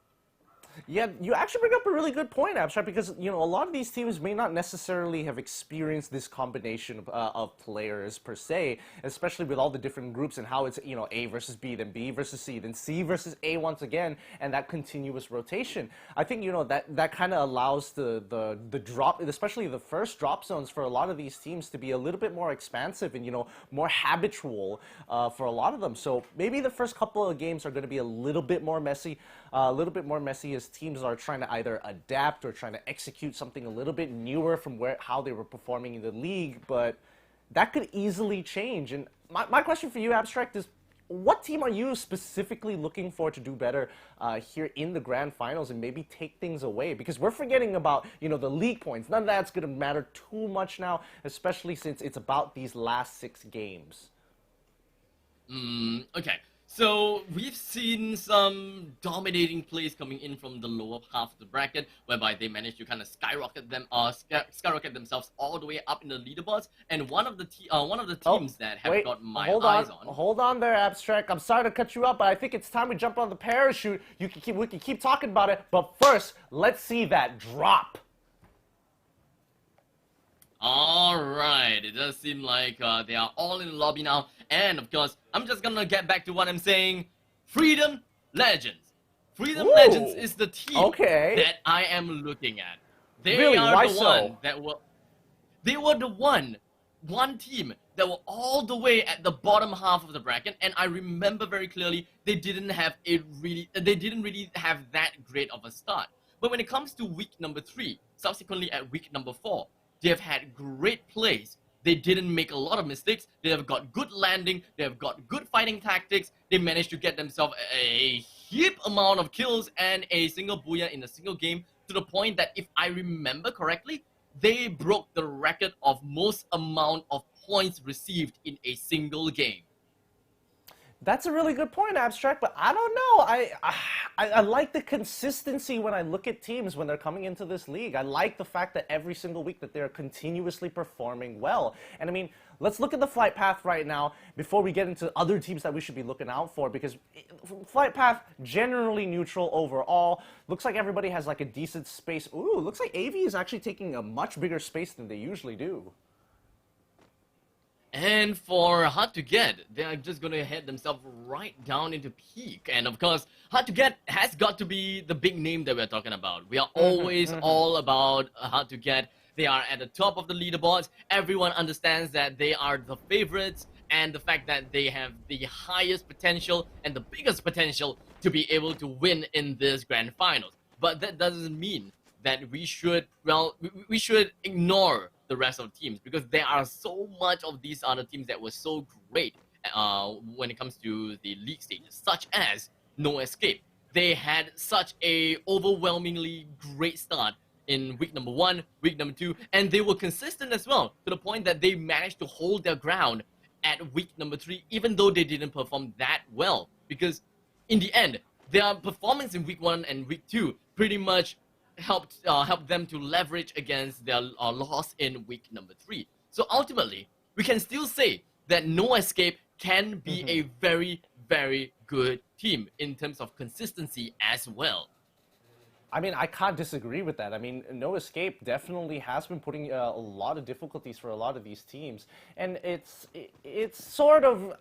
Yeah, you actually bring up a really good point, Abstract, because a lot of these teams may not necessarily have experienced this combination of players per se, especially with all the different groups and how it's A versus B, then B versus C, then C versus A once again, and that continuous rotation. I think that kind of allows the drop, especially the first drop zones for a lot of these teams to be a little bit more expansive and more habitual for a lot of them. So maybe the first couple of games are going to be a little bit more messy as teams are trying to either adapt or trying to execute something a little bit newer from how they were performing in the league, but that could easily change. And my question for you, Abstract, is what team are you specifically looking for to do better here in the grand finals and maybe take things away? Because we're forgetting about, the league points. None of that's going to matter too much now, especially since it's about these last 6 games. Okay. So we've seen some dominating plays coming in from the lower half of the bracket, whereby they managed to kind of skyrocket themselves all the way up in the leaderboards. And one of the teams that have got my eyes on. Hold on there, Abstract. I'm sorry to cut you up, but I think it's time we jump on the parachute. We can keep talking about it, but first, let's see that drop. Alright, it does seem like they are all in the lobby now. And of course, I'm just gonna get back to what I'm saying. Freedom Legends. Freedom Legends is the team that I am looking at. They are the one that were... They were the one team that were all the way at the bottom half of the bracket, and I remember very clearly they didn't really have that great of a start. But when it comes to week number 3, subsequently at week number 4, they have had great plays. They didn't make a lot of mistakes. They have got good landing. They have got good fighting tactics. They managed to get themselves a heap amount of kills and a single booyah in a single game, to the point that, if I remember correctly, they broke the record of most amount of points received in a single game. That's a really good point, Abstract, but I don't know. I like the consistency when I look at teams when they're coming into this league. I like the fact that every single week that they're continuously performing well. And I mean, let's look at the flight path right now before we get into other teams that we should be looking out for, because flight path, generally neutral overall. Looks like everybody has like a decent space. Ooh, looks like AV is actually taking a much bigger space than they usually do. And for Hard to Get, they are just going to head themselves right down into peak. And of course, Hard to Get has got to be the big name that we're talking about. We are always all about Hard to Get. They are at the top of the leaderboards. Everyone understands that they are the favorites and the fact that they have the highest potential and the biggest potential to be able to win in this grand finals. But that doesn't mean that we should, well, we should ignore the rest of the teams, because there are so much of these other teams that were so great when it comes to the league stages, such as No Escape. They had such a overwhelmingly great start in week number 1, week number 2, and they were consistent as well, to the point that they managed to hold their ground at week number 3, even though they didn't perform that well, because in the end, their performance in week 1 and week 2 pretty much helped them to leverage against their loss in week number 3. So ultimately, we can still say that No Escape can be a very, very good team in terms of consistency as well. I mean, I can't disagree with that. I mean, No Escape definitely has been putting a lot of difficulties for a lot of these teams, and it's sort of.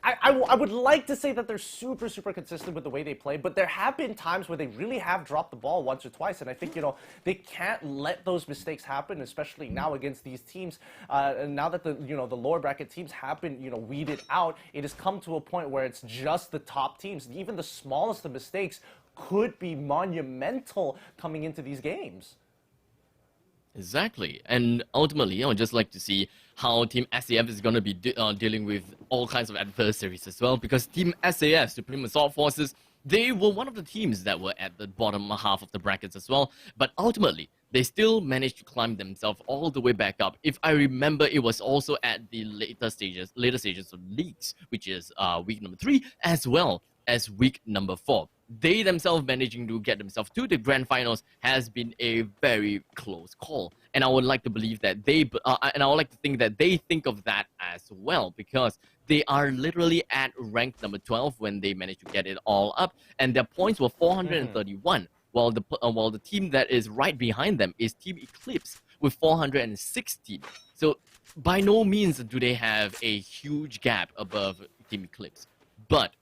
I would like to say that they're super consistent with the way they play, but there have been times where they really have dropped the ball once or twice, and I think they can't let those mistakes happen, especially now against these teams. And now that the lower bracket teams have been weeded out, it has come to a point where it's just the top teams. Even the smallest of mistakes could be monumental coming into these games. Exactly, and ultimately, I would just like to see how Team SAF is going to be dealing with all kinds of adversaries as well, because Team SAF, Supreme Assault Forces, they were one of the teams that were at the bottom half of the brackets as well, but ultimately, they still managed to climb themselves all the way back up. If I remember, it was also at the later stages of leagues, which is week number 3, as well as week number 4. They themselves managing to get themselves to the grand finals has been a very close call, and I would like to believe that and I would like to think that they think of that as well, because they are literally at rank number 12 when they managed to get it all up, and their points were 431, while the team that is right behind them is Team Eclipse with 416. So by no means do they have a huge gap above Team Eclipse, but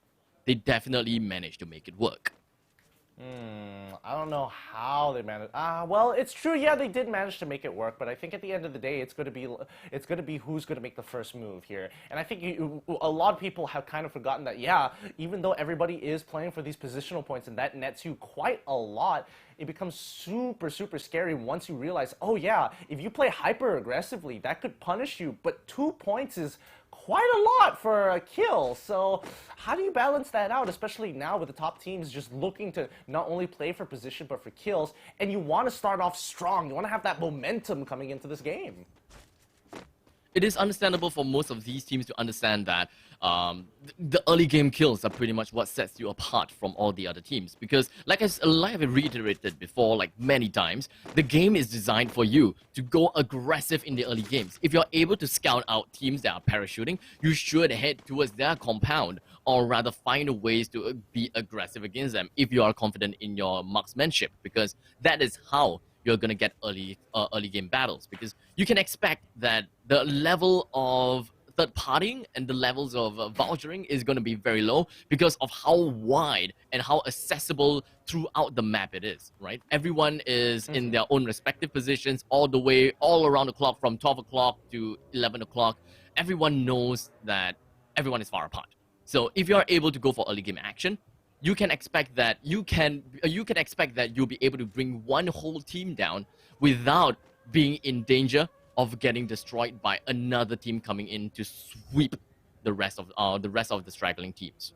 they definitely managed to make it work. I don't know how they managed. Well, it's true. Yeah, they did manage to make it work, but I think at the end of the day, it's going to be who's going to make the first move here. And I think a lot of people have kind of forgotten that. Yeah, even though everybody is playing for these positional points, and that nets you quite a lot, it becomes super scary once you realize, oh yeah, if you play hyper aggressively, that could punish you. But 2 points is quite a lot for a kill. So how do you balance that out, especially now with the top teams just looking to not only play for position but for kills, and you want to start off strong, you want to have that momentum coming into this game? It is understandable for most of these teams to understand that the early game kills are pretty much what sets you apart from all the other teams, because like I've reiterated before, like many times, the game is designed for you to go aggressive in the early games. If you're able to scout out teams that are parachuting, you should head towards their compound, or rather find ways to be aggressive against them if you are confident in your marksmanship, because that is how you're going to get early game battles, because you can expect that the level of third partying and the levels of vouchering is going to be very low because of how wide and how accessible throughout the map it is, right? Everyone is in their own respective positions all around the clock, from 12 o'clock to 11 o'clock. Everyone knows that everyone is far apart. So if you're able to go for early game action, you can expect that you'll be able to bring one whole team down without being in danger of getting destroyed by another team coming in to sweep the rest of the straggling teams.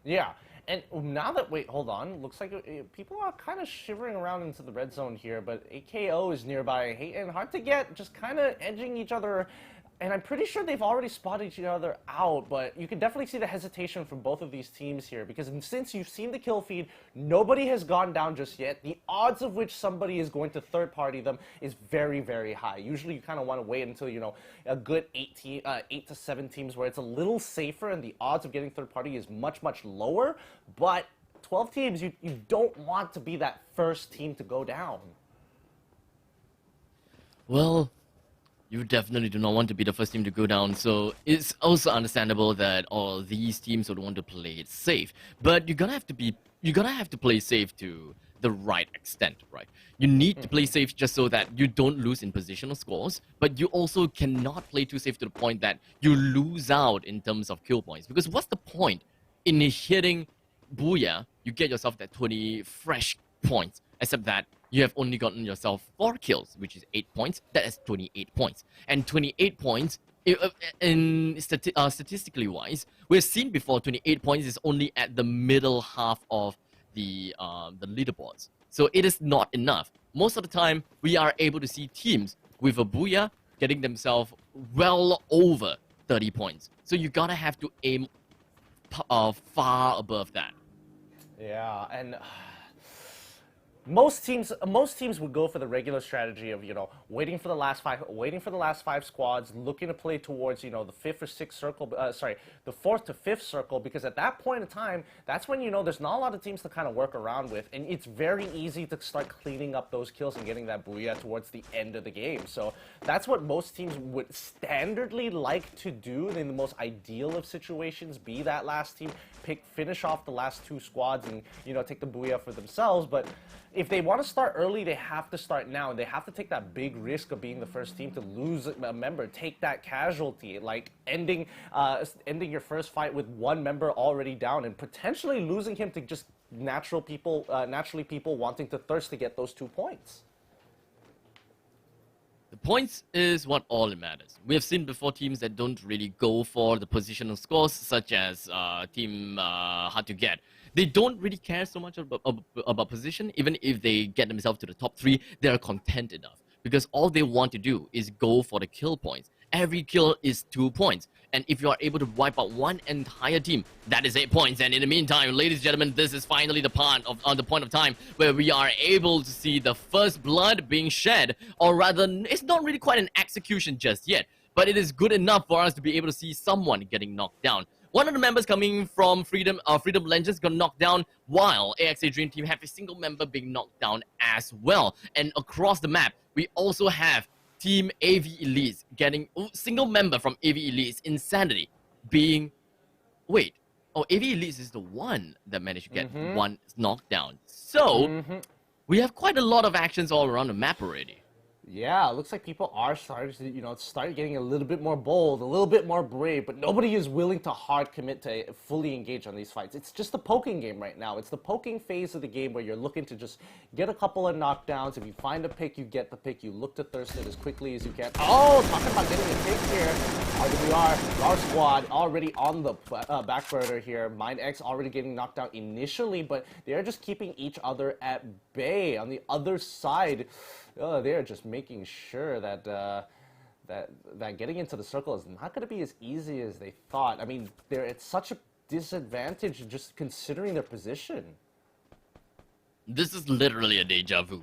Yeah. And now that, wait, hold on. Looks like people are kind of shivering around into the red zone here, but AKO is nearby. And Hard to Get, just kind of edging each other. And I'm pretty sure they've already spotted each other out, but you can definitely see the hesitation from both of these teams here, because since you've seen the kill feed, nobody has gone down just yet. The odds of which somebody is going to third party them is very high. Usually you kind of want to wait until, a good 8 to 7 teams where it's a little safer and the odds of getting third party is much lower, but 12 teams, you don't want to be that first team to go down. Well, You definitely do not want to be the first team to go down, so it's also understandable that all these teams would want to play it safe. But you're gonna have to play safe to the right extent, right? You need to play safe just so that you don't lose in positional scores, but you also cannot play too safe to the point that you lose out in terms of kill points. Because what's the point in hitting Booyah? You get yourself that 20 fresh points, except that you have only gotten yourself 4 kills, which is 8 points. That is 28 points. And 28 points, statistically wise, we've seen before 28 points is only at the middle half of the leaderboards. So it is not enough. Most of the time, we are able to see teams with a Booyah getting themselves well over 30 points. So you gotta have to aim far above that. Yeah, and most teams would go for the regular strategy of, waiting for the last five squads, looking to play towards, the 5th or 6th circle, the 4th to 5th circle, because at that point in time, that's when, there's not a lot of teams to kind of work around with, and it's very easy to start cleaning up those kills and getting that Booyah towards the end of the game. So that's what most teams would standardly like to do in the most ideal of situations, be that last team, finish off the last 2 squads and, take the Booyah for themselves. But if they want to start early, they have to start now. They have to take that big risk of being the first team to lose a member, take that casualty, like ending your first fight with 1 member already down and potentially losing him to just naturally people wanting to thirst to get those 2 points. The points is what all it matters. We have seen before teams that don't really go for the positional scores, such as Team Hard to Get. They don't really care so much about position. Even if they get themselves to the top 3, they're content enough. Because all they want to do is go for the kill points. Every kill is 2 points. And if you are able to wipe out one entire team, that is 8 points. And in the meantime, ladies and gentlemen, this is finally the point of time where we are able to see the first blood being shed. Or rather, it's not really quite an execution just yet. But it is good enough for us to be able to see someone getting knocked down. One of the members coming from Freedom Legends got knocked down, while AXA Dream Team have a single member being knocked down as well. And across the map, we also have Team AV Elites getting single member from AV Elites Insanity being... Wait. Oh, AV Elites is the one that managed to get one knockdown. So, we have quite a lot of actions all around the map already. Yeah, it looks like people are starting to, start getting a little bit more bold, a little bit more brave, but nobody is willing to hard commit to fully engage on these fights. It's just the poking game right now. It's the poking phase of the game where you're looking to just get a couple of knockdowns. If you find a pick, you get the pick. You look to thirst it as quickly as you can. Oh, talking about getting a pick here. RWR, our squad already on the back burner here. MindX already getting knocked out initially, but they're just keeping each other at bay. On the other side, they're just making sure that that getting into the circle is not going to be as easy as they thought. I mean, they're at such a disadvantage just considering their position. This is literally a deja vu.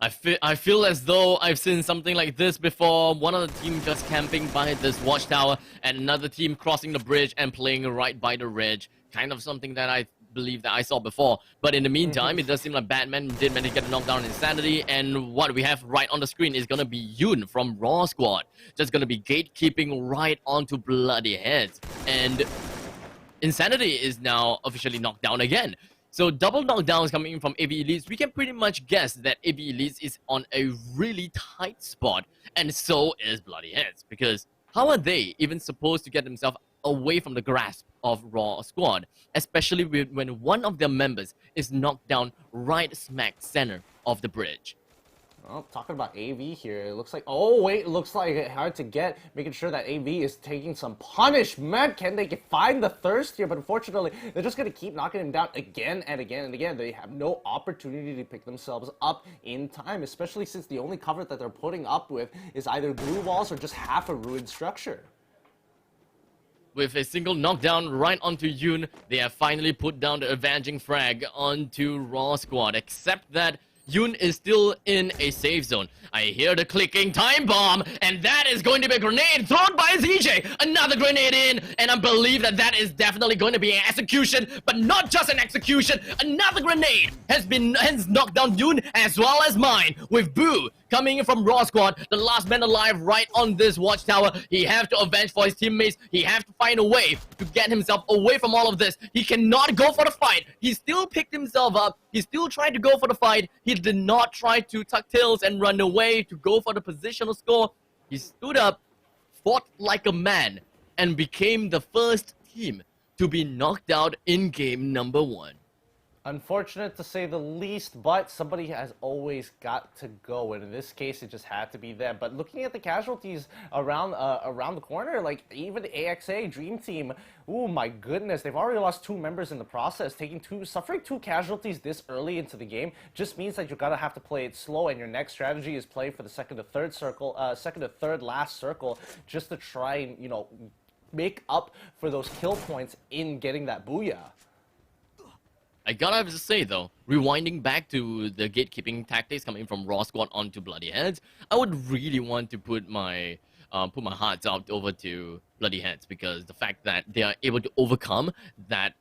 I feel as though I've seen something like this before. One of the team just camping by this watchtower, and another team crossing the bridge and playing right by the ridge. Kind of something that I believe that I saw before. But in the meantime, it does seem like Batman did manage to get a knockdown in Insanity, and what we have right on the screen is gonna be Yoon from Raw Squad. Just gonna be gatekeeping right onto bloody heads. And Insanity is now officially knocked down again. So double knockdowns coming in from AV Elites. We can pretty much guess that AV Elites is on a really tight spot, and so is Bloody Heads, because how are they even supposed to get themselves away from the grasp of Raw Squad, especially when one of their members is knocked down right smack center of the bridge? Well, talking about AV here, it looks like, oh wait, it looks like it's hard to get, making sure that AV is taking some punishment. Can they find the thirst here? But unfortunately, they're just going to keep knocking him down again and again and again. They have no opportunity to pick themselves up in time, especially since the only cover that they're putting up with is either glue walls or just half a ruined structure. With a single knockdown right onto Yoon, they have finally put down the avenging frag onto Raw Squad, except that Yoon is still in a safe zone. I hear the clicking time bomb, and that is going to be a grenade thrown by ZJ. Another grenade in, and I believe that that is definitely going to be an execution, but not just an execution. Another grenade has knocked down Yoon as well as mine, with Boo coming in from Raw Squad, the last man alive right on this watchtower. He have to avenge for his teammates. He have to find a way to get himself away from all of this. He cannot go for the fight. He still picked himself up. He still tried to go for the fight. He did not try to tuck tails and run away to go for the positional score. He stood up, fought like a man, and became the first team to be knocked out in game number 1. Unfortunate to say the least, but somebody has always got to go, and in this case, it just had to be them. But looking at the casualties around the corner, like even the AXA Dream Team, oh my goodness, they've already lost 2 members in the process. Suffering 2 casualties this early into the game just means that you're gonna have to play it slow, and your next strategy is play for the second to third last circle, just to try and make up for those kill points in getting that booyah. I gotta have to say though, rewinding back to the gatekeeping tactics coming from Raw Squad onto Bloody Heads, I would really want to put my hearts out over to Bloody Heads, because the fact that they are able to overcome that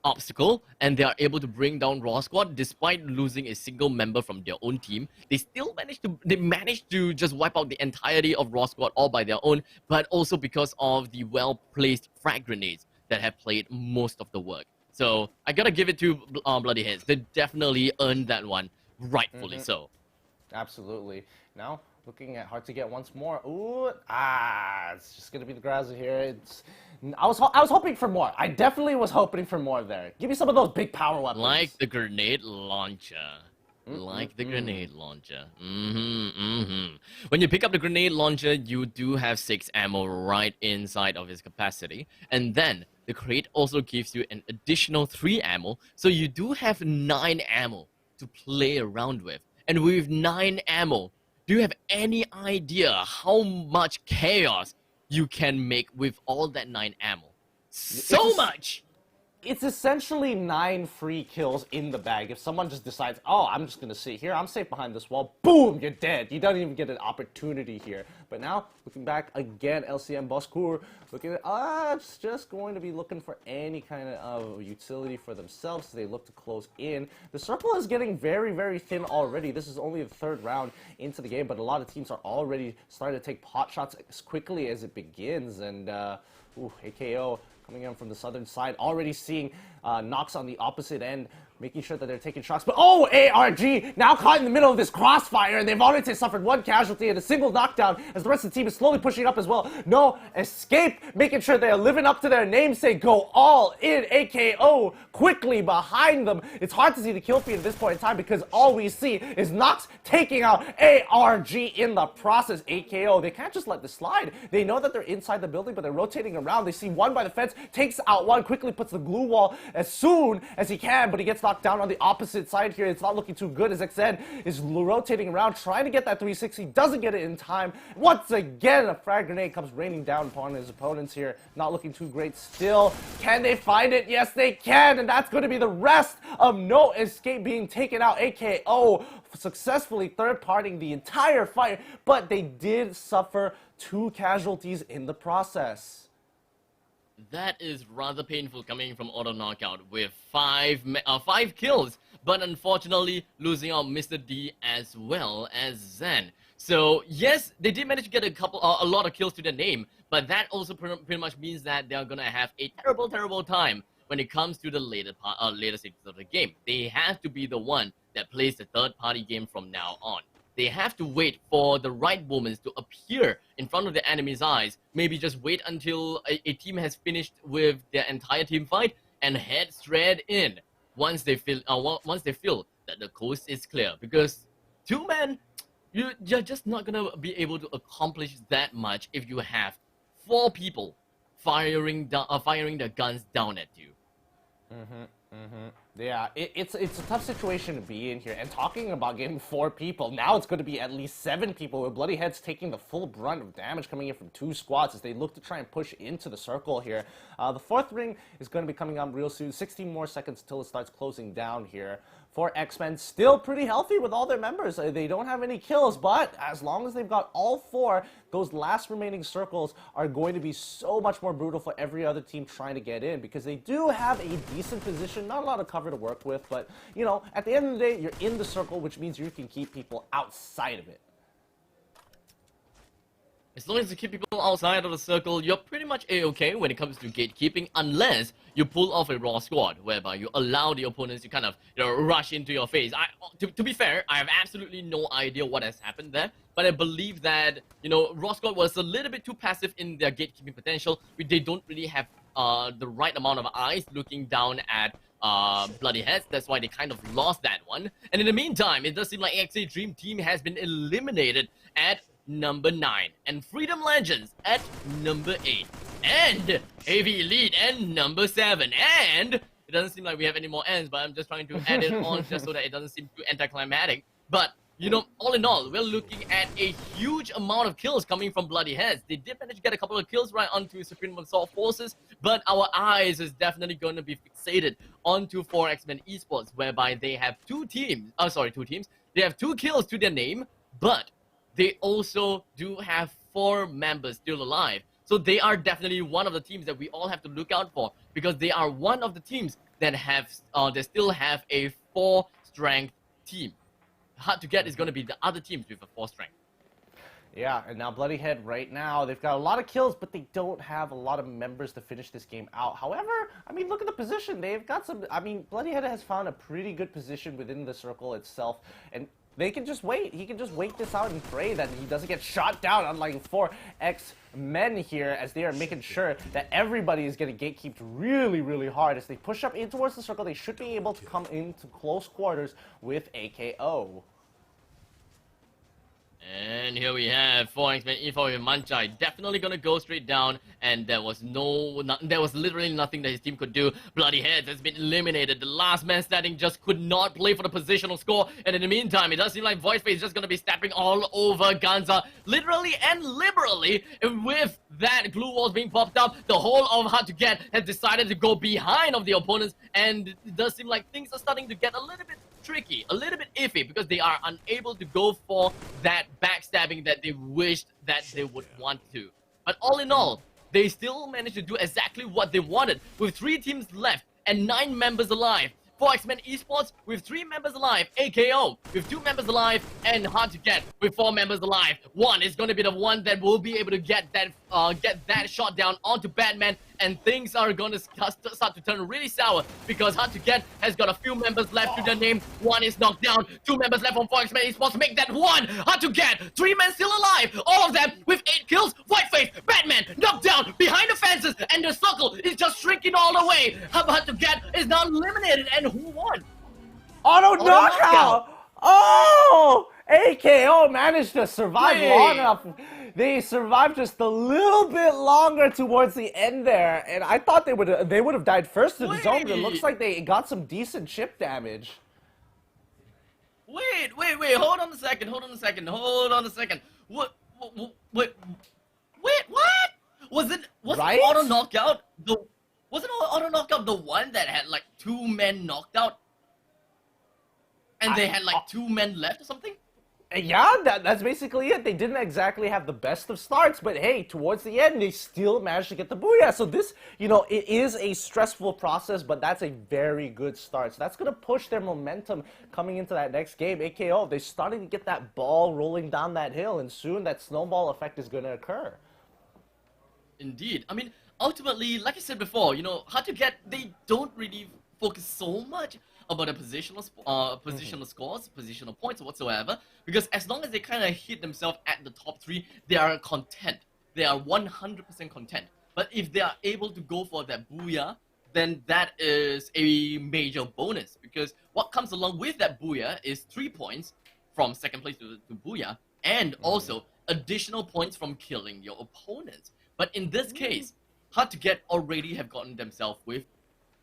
obstacle and they are able to bring down Raw Squad despite losing a single member from their own team. They managed to just wipe out the entirety of Raw Squad all by their own, but also because of the well-placed frag grenades that have played most of the work. So I gotta give it to Bloody Heads. They definitely earned that one, rightfully so. Absolutely. Now looking at hard to get once more. Ooh, it's just gonna be the Graza here. I was hoping for more. I definitely was hoping for more there. Give me some of those big power weapons. Like the grenade launcher. Grenade launcher. When you pick up the grenade launcher, you do have 6 ammo right inside of its capacity, and then the crate also gives you an additional 3 ammo, so you do have 9 ammo to play around with. And with 9 ammo, do you have any idea how much chaos you can make with all that 9 ammo? So much! It's essentially 9 free kills in the bag. If someone just decides, oh, I'm just gonna sit here, I'm safe behind this wall, boom, you're dead. You don't even get an opportunity here. But now, looking back again, LCM Boscour looking at, it's just going to be looking for any kind of utility for themselves as they look to close in. The circle is getting very, very thin already. This is only the 3rd round into the game, but a lot of teams are already starting to take pot shots as quickly as it begins. And, AKO coming in from the southern side, already seeing Nox on the opposite end, making sure that they're taking shots. But ARG now caught in the middle of this crossfire, and they've already suffered 1 casualty and a single knockdown as the rest of the team is slowly pushing up as well. No escape, making sure they're living up to their namesake. Go all in. AKO quickly behind them. It's hard to see the kill feed at this point in time because all we see is Nox taking out ARG in the process. AKO, they can't just let this slide. They know that they're inside the building, but they're rotating around. They see one by the fence, takes out one, quickly puts the glue wall as soon as he can, but he gets knocked down on the opposite side here. It's not looking too good as XN is rotating around, trying to get that 360, doesn't get it in time. Once again, a frag grenade comes raining down upon his opponents here. Not looking too great still. Can they find it? Yes, they can, and that's going to be the rest of No Escape being taken out. AKO successfully third-partying the entire fight, but they did suffer 2 casualties in the process. That is rather painful coming from Auto Knockout with 5 kills, but unfortunately losing out Mr. D as well as Zen. So yes, they did manage to get a lot of kills to their name, but that also pretty much means that they are gonna have a terrible time when it comes to the later stages of the game. They have to be the one that plays the third-party game from now on. They have to wait for the right moments to appear in front of the enemy's eyes. Maybe just wait until a team has finished with their entire team fight and head straight in once they feel that the coast is clear. Because 2 men, you're just not gonna be able to accomplish that much if you have 4 people firing their guns down at you. Yeah, it's a tough situation to be in here. And talking about getting 4 people, now it's going to be at least 7 people, with Bloody Heads taking the full brunt of damage coming in from 2 squads as they look to try and push into the circle here. The 4th ring is going to be coming up real soon. 16 more seconds until it starts closing down here. For X-Men, still pretty healthy with all their members. They don't have any kills, but as long as they've got all 4, those last remaining circles are going to be so much more brutal for every other team trying to get in, because they do have a decent position, not a lot of cover to work with, but, you know, at the end of the day, you're in the circle, which means you can keep people outside of it. As long as you keep people outside of the circle, you're pretty much a-okay when it comes to gatekeeping, unless you pull off a raw squad, whereby you allow the opponents to kind of rush into your face. To be fair, I have absolutely no idea what has happened there, but I believe that, raw squad was a little bit too passive in their gatekeeping potential. They don't really have the right amount of eyes looking down at Bloody Heads. That's why they kind of lost that one. And in the meantime, it does seem like AXA Dream Team has been eliminated at number 9, and Freedom Legends at number 8, and AV Elite at number 7, and it doesn't seem like we have any more ends, but I'm just trying to add it on just so that it doesn't seem too anticlimactic. But all in all, we're looking at a huge amount of kills coming from Bloody Heads. They did manage to get a couple of kills right onto Supreme Assault Forces, but our eyes is definitely going to be fixated onto 4X-Men Esports, whereby they have two teams. They have 2 kills to their name, but they also do have 4 members still alive. So they are definitely one of the teams that we all have to look out for, because they are one of the teams that still have a 4-strength team. Hard to get is going to be the other teams with a 4-strength. Yeah, and now Bloody Head right now, they've got a lot of kills, but they don't have a lot of members to finish this game out. However, I mean, look at the position. They've got some, Bloody Head has found a pretty good position within the circle itself, and they can just wait. He can just wait this out and pray that he doesn't get shot down, unlike 4X-Men here, as they are making sure that everybody is getting gatekeeped really, really hard. As they push up in towards the circle, they should be able to come into close quarters with AKO. And here we have 4X-Men E4 with Manchai, definitely gonna go straight down, and there was literally nothing that his team could do. Bloody Heads has been eliminated. The last man standing just could not play for the positional score, and in the meantime, it does seem like Voiceface is just gonna be stepping all over Ganza, literally and liberally. And with that glue walls being popped up, the whole of Hard to Get has decided to go behind of the opponents, and it does seem like things are starting to get a little bit tricky, a little bit iffy, because they are unable to go for that backstabbing that they wished that they would want to. But all in all, they still managed to do exactly what they wanted, with 3 teams left and 9 members alive. 4X-Men Esports with 3 members alive, AKO with 2 members alive, and Hard to Get with 4 members alive. One is going to be the one that will be able to get that shot down onto Batman, and things are going to start to turn really sour, because Hard to Get has got a few members left to their name. 1 is knocked down, 2 members left from 4X-Men Esports to make that 1. Hard to Get, 3 men still alive, all of them with 8 kills. Whiteface, Batman knocked down behind the fences, and the circle is just shrinking all the way. Hard to Get is now eliminated, and who won? Auto knockout! Oh! AKO managed to survive long enough. They survived just a little bit longer towards the end there, and I thought they would have died first in the zone, but it looks like they got some decent chip damage. Wait, hold on a second. What? Was Right? auto knockout wasn't auto knockout the one that had like 2 men knocked out, and they had like 2 men left or something? Yeah, that's basically it. They didn't exactly have the best of starts, but hey, towards the end, they still managed to get the booyah. So this, it is a stressful process, but that's a very good start. So that's going to push their momentum coming into that next game. AKO, they're starting to get that ball rolling down that hill, and soon that snowball effect is going to occur. Indeed. I mean, ultimately, like I said before, Hard to Get, they don't really focus so much about the positional scores, positional points, or whatsoever, because as long as they kind of hit themselves at the top 3, they are content. They are 100% content. But if they are able to go for that booyah, then that is a major bonus, because what comes along with that booyah is 3 points from second place to booyah, and also additional points from killing your opponents. But in this case, Hard to Get already have gotten themselves with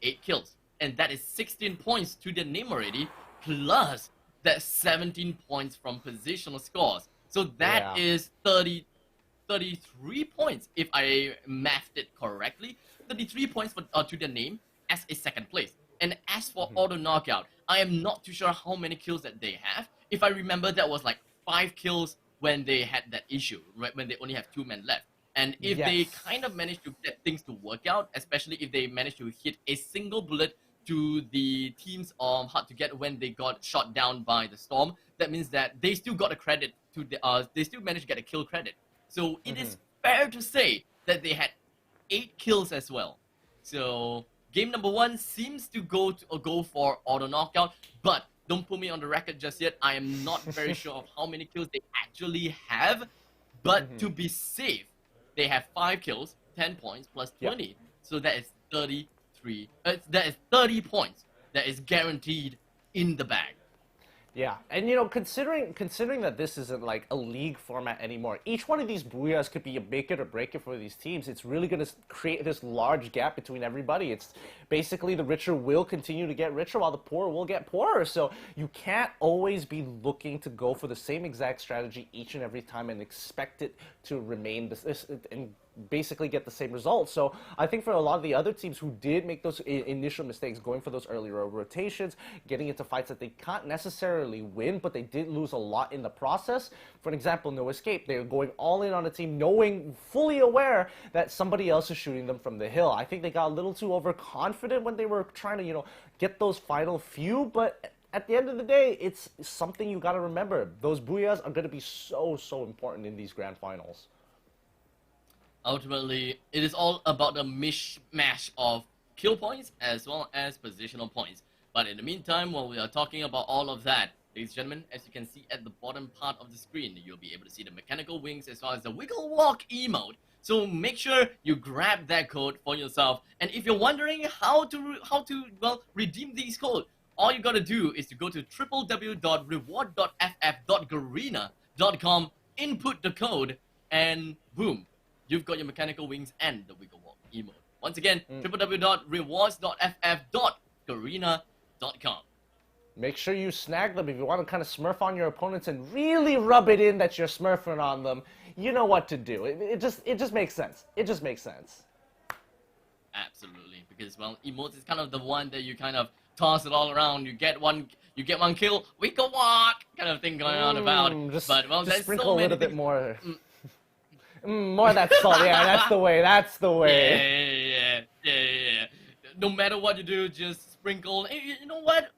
8 kills. And that is 16 points to their name already, plus that 17 points from positional scores. So that is 33 points, if I mathed it correctly. 33 points to their name as a second place. And as for auto knockout, I am not too sure how many kills that they have. If I remember, that was like 5 kills when they had that issue, right? When they only have 2 men left. And if they kind of manage to get things to work out, especially if they manage to hit a single bullet to the teams Hard to Get when they got shot down by the storm, that means that they still got a credit to the they still managed to get a kill credit. So it is fair to say that they had 8 kills as well. So game number 1 seems to go for auto knockout, but don't put me on the record just yet. I am not very sure of how many kills they actually have, but to be safe, they have 5 kills, 10 points plus 20. So that is 33. That is 30 points that is guaranteed in the bag. Yeah, and considering that this isn't like a league format anymore, each one of these booyahs could be a make it or break it for these teams. It's really going to create this large gap between everybody. It's basically the richer will continue to get richer while the poor will get poorer. So you can't always be looking to go for the same exact strategy each and every time and expect it to remain this and basically get the same results. So I think for a lot of the other teams who did make those initial mistakes, going for those early rotations, getting into fights that they can't necessarily win, but they did lose a lot in the process. For example, No Escape, they're going all in on a team knowing, fully aware that somebody else is shooting them from the hill. I think they got a little too overconfident when they were trying to, get those final few, but at the end of the day, it's something you got to remember. Those booyahs are going to be so important in these grand finals. Ultimately, it is all about the mishmash of kill points as well as positional points. But in the meantime, while we are talking about all of that, ladies and gentlemen, as you can see at the bottom part of the screen, you'll be able to see the mechanical wings as well as the wiggle walk emote. So make sure you grab that code for yourself. And if you're wondering how to redeem these codes, all you gotta do is to go to www.reward.ff.garena.com, input the code, and boom, you've got your mechanical wings and the wiggle walk emote. Once again, www.rewards.ff.garena.com. Make sure you snag them if you want to kind of smurf on your opponents and really rub it in that you're smurfing on them. You know what to do. It just makes sense. It just makes sense. Absolutely, because emotes is kind of the one that you kind of toss it all around. You get one kill, wiggle walk kind of thing going on about. Just there's sprinkle so a many little bit things. more. More of that salt. Yeah, that's the way. That's the way. Yeah. No matter what you do, just sprinkle. Hey, you know what?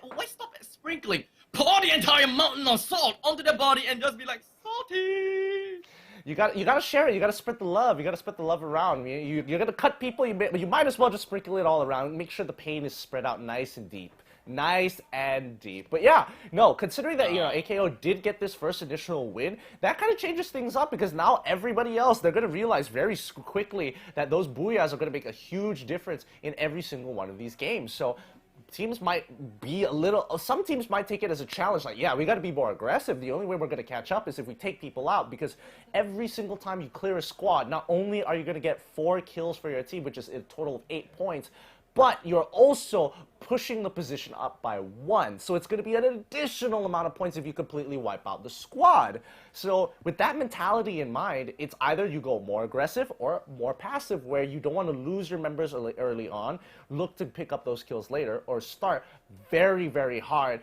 Why stop at sprinkling? Pour the entire mountain of salt onto their body and just be like, salty. You gotta share it. You gotta spread the love. You gotta spread the love around. You're gonna cut people. You might as well just sprinkle it all around. Make sure the pain is spread out nice and deep. Nice and deep. But yeah, no, considering that, AKO did get this first initial win, that kind of changes things up because now everybody else, they're going to realize very quickly that those booyahs are going to make a huge difference in every single one of these games. So teams might be some teams might take it as a challenge, like, yeah, we got to be more aggressive. The only way we're going to catch up is if we take people out, because every single time you clear a squad, not only are you going to get 4 kills for your team, which is a total of 8 points, but you're also pushing the position up by 1. So it's going to be an additional amount of points if you completely wipe out the squad. So with that mentality in mind, it's either you go more aggressive or more passive, where you don't want to lose your members early on, look to pick up those kills later, or start very hard,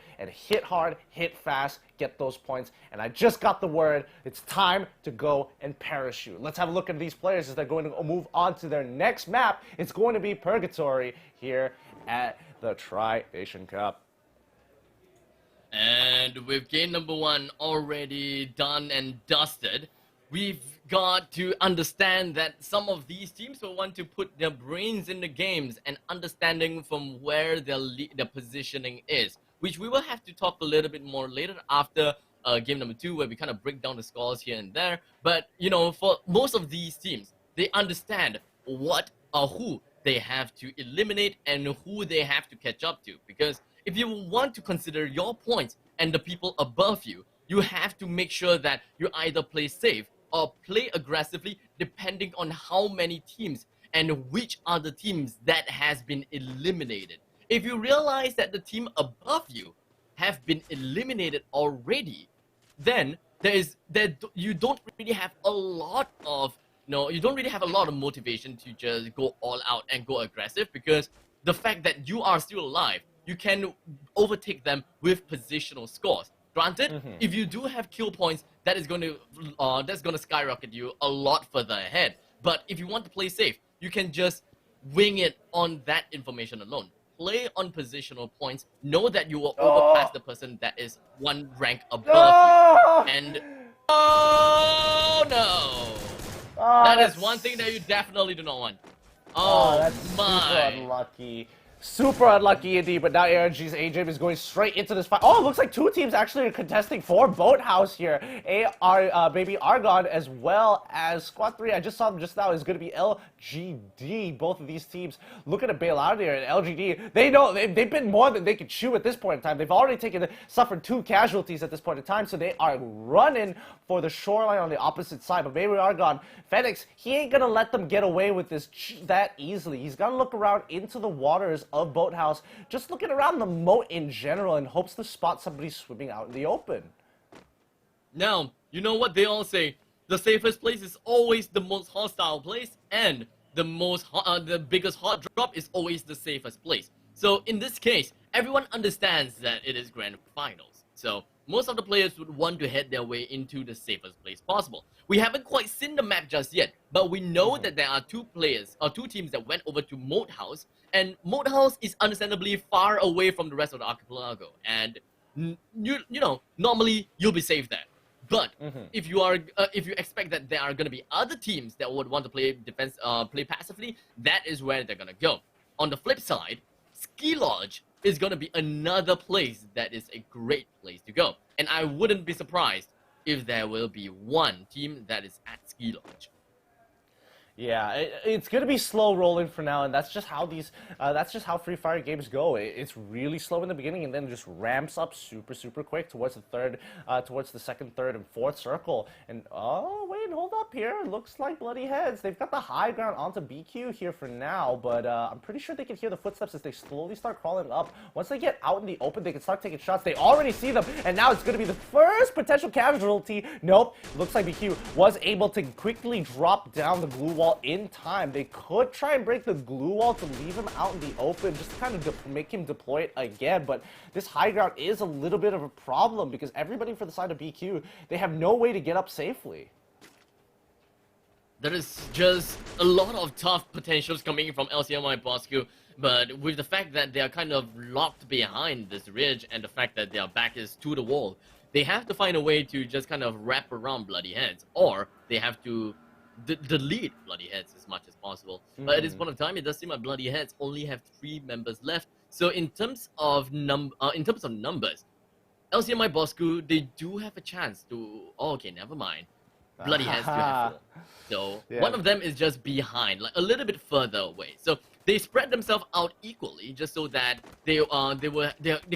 hit fast, get those points. And I just got the word, it's time to go and parachute. Let's have a look at these players as they're going to move on to their next map. It's going to be Purgatory here at the Tri-Nation Cup. And with game number 1 already done and dusted, we've got to understand that some of these teams will want to put their brains in the games and understanding from where their positioning is, which we will have to talk a little bit more later after game number 2, where we kind of break down the scores here and there. But, for most of these teams, they understand what or who they have to eliminate and who they have to catch up to. Because if you want to consider your points and the people above you, you have to make sure that you either play safe or play aggressively, depending on how many teams and which are the teams that has been eliminated. If you realize that the team above you have been eliminated already, then you don't really have a lot of motivation to just go all out and go aggressive, because the fact that you are still alive, you can overtake them with positional scores. Granted, if you do have kill points, that's going to skyrocket you a lot further ahead. But if you want to play safe, you can just wing it on that information alone. Play on positional points. Know that you will overpass the person that is 1 rank above you. And Oh no! Oh, That is that's- one thing that you definitely do not want. Oh, Oh, that's super my! unlucky. Super unlucky indeed, but now ARG's AJ is going straight into this fight. Oh, it looks like two teams actually are contesting for Boathouse here. Baby Argon as well as Squad 3. I just saw them just now is going to be LGD. Both of these teams looking to bail out here. And LGD, they know they've been more than they could chew at this point in time. They've already suffered 2 casualties at this point in time, so they are running for the shoreline on the opposite side. But Baby Argon, Phoenix, he ain't going to let them get away with this that easily. He's going to look around into the waters of Boathouse, just looking around the moat in general in hopes to spot somebody swimming out in the open. Now, you know what they all say, the safest place is always the most hostile place, and the biggest hot drop is always the safest place. So in this case, everyone understands that it is Grand Finals. So most of the players would want to head their way into the safest place possible. We haven't quite seen the map just yet, but we know that there are two teams that went over to Moat House, and Moat House is understandably far away from the rest of the archipelago. And you know, normally you'll be safe there. But if you expect that there are going to be other teams that would want to play defense, play passively, that is where they're going to go. On the flip side, Ski Lodge is going to be another place that is a great place to go. And I wouldn't be surprised if there will be one team that is at Ski Lodge. Yeah, it's gonna be slow rolling for now, and that's just how Free Fire games go. It's really slow in the beginning, and then just ramps up super quick towards the second, third, and fourth circle. And oh wait, hold up here. Looks like Bloody Heads. They've got the high ground onto BQ here for now, but I'm pretty sure they can hear the footsteps as they slowly start crawling up. Once they get out in the open, they can start taking shots. They already see them, and now it's gonna be the first potential casualty. Nope, looks like BQ was able to quickly drop down the glue wall in time. They could try and break the glue wall to leave him out in the open, just to kind of make him deploy it again. But this high ground is a little bit of a problem because everybody for the side of BQ, they have no way to get up safely. There is just a lot of tough potentials coming from LCMI Bosco, but with the fact that they are kind of locked behind this ridge and the fact that their back is to the wall, they have to find a way to just kind of wrap around Bloody Heads, or they have to delete Bloody Heads as much as possible. But at this point of time, it does seem like Bloody Heads only have 3 members left. So in terms of numbers, LCMI Bosco, they do have a chance to. Oh, okay, never mind. Bloody Heads do have 4. So yeah. One of them is just behind, like a little bit further away. So they spread themselves out equally, just so that they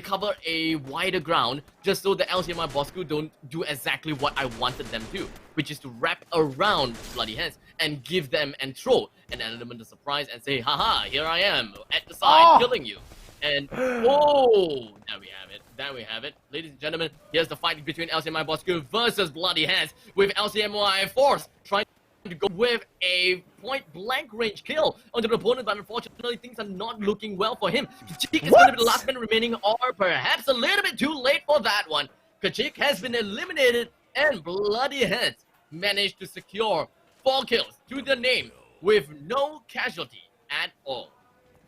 cover a wider ground, just so the LCMI Bosco don't do exactly what I wanted them to, which is to wrap around Bloody Heads and give them and throw an element of surprise and say, haha, here I am at the side killing you. And oh, there we have it. There we have it. Ladies and gentlemen, here's the fight between LCMI Bosco versus Bloody Heads, with LCMI Force trying to go with a point-blank range kill onto the opponent, but unfortunately things are not looking well for him. Kachik is going to be the last man remaining, or perhaps a little bit too late for that one. Kachik has been eliminated, and Bloody Heads managed to secure 4 kills to their name with no casualty at all.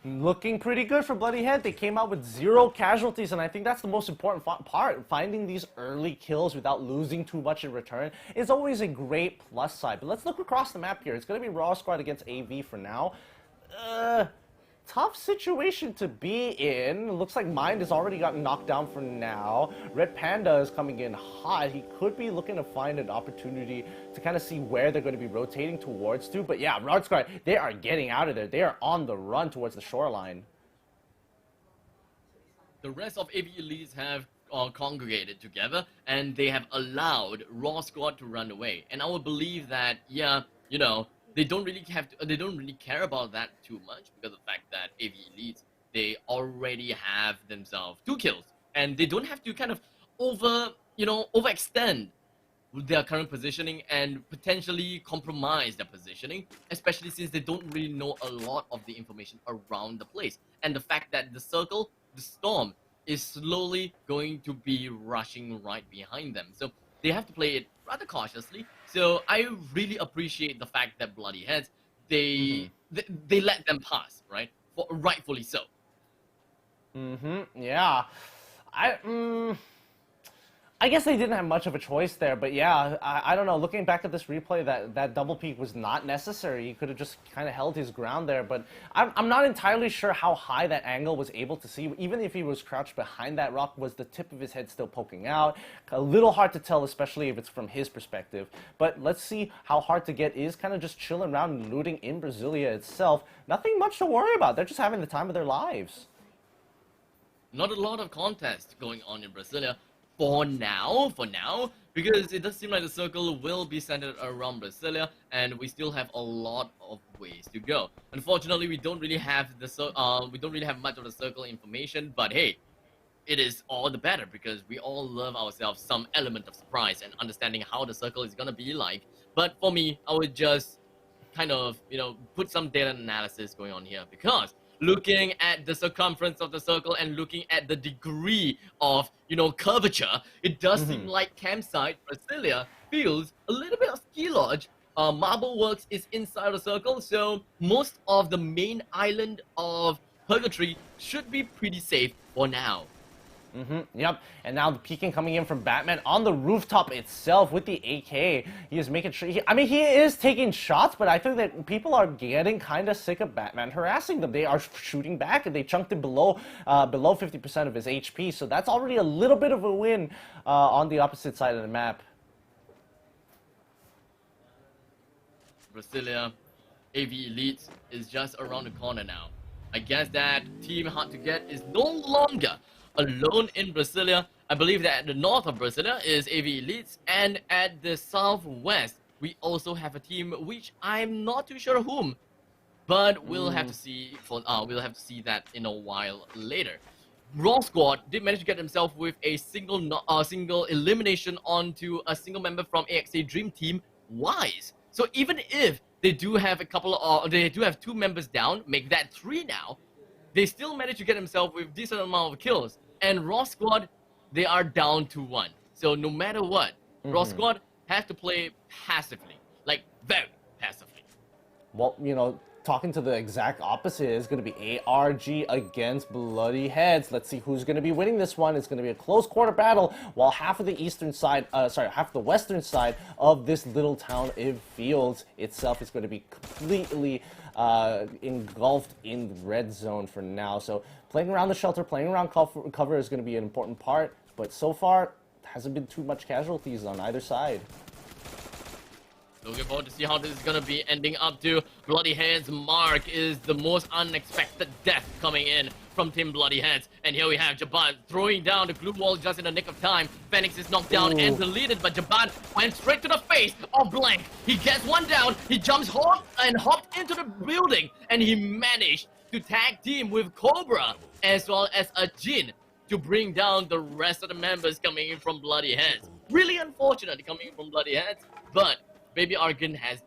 Looking pretty good for Bloody Head. They came out with 0 casualties, and I think that's the most important part. Finding these early kills without losing too much in return is always a great plus side. But let's look across the map here. It's going to be Raw Squad against AV for now. Tough situation to be in. Looks like Mind has already gotten knocked down for now. Red Panda is coming in hot. He could be looking to find an opportunity to kind of see where they're going to be rotating towards to. But yeah, Raw Squad, they are getting out of there. They are on the run towards the shoreline. The rest of AV Elites have congregated together, and they have allowed Raw Squad to run away. And I would believe that, yeah, you know, they don't really care about that too much, because of the fact that AV Elites, they already have themselves 2 kills, and they don't have to kind of overextend their current positioning and potentially compromise their positioning, especially since they don't really know a lot of the information around the place, and the fact that the storm is slowly going to be rushing right behind them. So they have to play it rather cautiously. So I really appreciate the fact that Bloody Heads, they let them pass, right? Rightfully so. Yeah. I guess they didn't have much of a choice there, but yeah, I don't know. Looking back at this replay, that double peek was not necessary. He could have just kind of held his ground there, but I'm not entirely sure how high that angle was able to see. Even if he was crouched behind that rock, was the tip of his head still poking out? A little hard to tell, especially if it's from his perspective. But let's see how hard to get is kind of just chilling around and looting in Brasilia itself. Nothing much to worry about. They're just having the time of their lives. Not a lot of contest going on in Brasilia. For now, because it does seem like the circle will be centered around Brasilia, and we still have a lot of ways to go. Unfortunately, we don't really have much of the circle information, but hey, it is all the better because we all love ourselves some element of surprise and understanding how the circle is gonna be like. But for me, I would just kind of, put some data analysis going on here because looking at the circumference of the circle and looking at the degree of, curvature, it does seem like campsite Brasilia feels a little bit of ski lodge. Marble Works is inside the circle, so most of the main island of Purgatory should be pretty safe for now. Yep, and now the peeking coming in from Batman on the rooftop itself with the AK. He is making sure, he is taking shots, but I think that people are getting kind of sick of Batman harassing them. They are shooting back, and they chunked him below 50% of his HP, so that's already a little bit of a win on the opposite side of the map. Brasilia, AV Elite is just around the corner now. I guess that team hard to get is no longer alone in Brasilia. I believe that at the north of Brasilia is AV Elites, and at the southwest we also have a team which I'm not too sure whom, but we'll have to see. We'll have to see that in a while later. Raw Squad did manage to get themselves with a single elimination onto a single member from AXA Dream Team, Wise. So even if they do have they do have 2 members down, make that 3 now, they still manage to get themselves with decent amount of kills. And Raw Squad, they are down to 1. So no matter what, Raw Squad has to play passively, like very passively. Well, talking to the exact opposite is going to be ARG against Bloody Heads. Let's see who's going to be winning this one. It's going to be a close quarter battle, while half of the half the western side of this little town of Fields itself is going to be completely engulfed in red zone for now. So playing around the shelter, playing around cover is going to be an important part, but so far hasn't been too much casualties on either side. Looking forward to see how this is going to be ending up to. Bloody Heads mark is the most unexpected death coming in from Team Bloody Heads. And here we have Jaban throwing down the glue wall just in the nick of time. Phoenix is knocked down and deleted, but Jaban went straight to the face of Blank. He gets one down, he jumps hopped into the building, and he managed to tag team with Cobra as well as a Jin to bring down the rest of the members coming in from Bloody Heads. Really unfortunate coming in from Bloody Heads, but Baby Argon has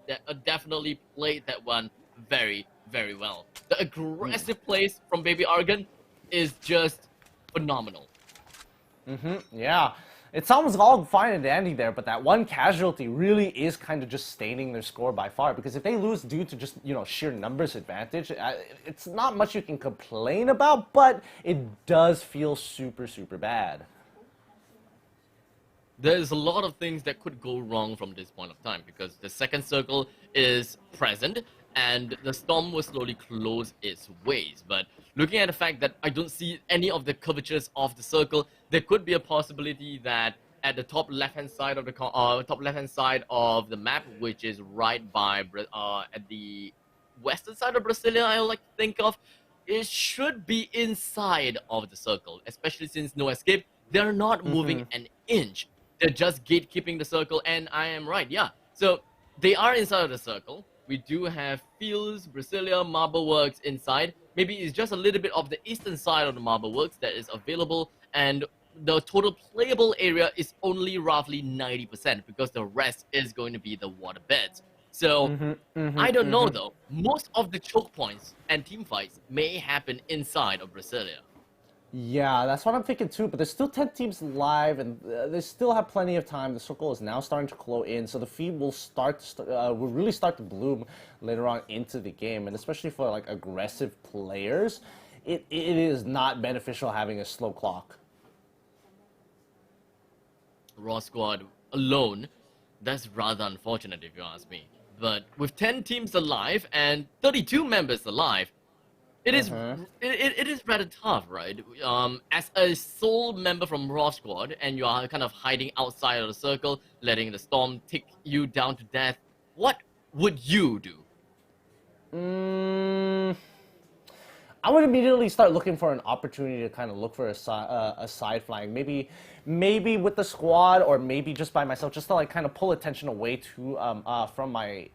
definitely played that one very, very well. The aggressive plays from Baby Argon is just phenomenal. Yeah. It sounds all fine and dandy there, but that one casualty really is kind of just staining their score by far, because if they lose due to just, sheer numbers advantage, it's not much you can complain about, but it does feel super, super bad. There's a lot of things that could go wrong from this point of time, because the second circle is present and the storm will slowly close its ways. But looking at the fact that I don't see any of the curvatures of the circle, there could be a possibility that at the top left-hand side of the map, which is right by at the western side of Brasilia, I like to think of, it should be inside of the circle, especially since no escape. They're not moving an inch. They're just gatekeeping the circle, and I am right, yeah. So they are inside of the circle. We do have Fields, Brasilia, Marble Works inside. Maybe it's just a little bit of the eastern side of the Marble Works that is available, and the total playable area is only roughly 90% because the rest is going to be the water beds. So I don't know though. Most of the choke points and team fights may happen inside of Brasilia. Yeah, that's what I'm thinking too, but there's still 10 teams live, and they still have plenty of time. The circle is now starting to close in, so the feed will will really start to bloom later on into the game, and especially for like aggressive players, it is not beneficial having a slow clock. Raw squad alone, that's rather unfortunate if you ask me. But with 10 teams alive and 32 members alive, it is it is rather tough, right? As a sole member from Raw squad and you are kind of hiding outside of the circle, letting the storm take you down to death, what would you do? I would immediately start looking for an opportunity to kind of look for a side flying, maybe with the squad or maybe just by myself, just to like kind of pull attention away to from my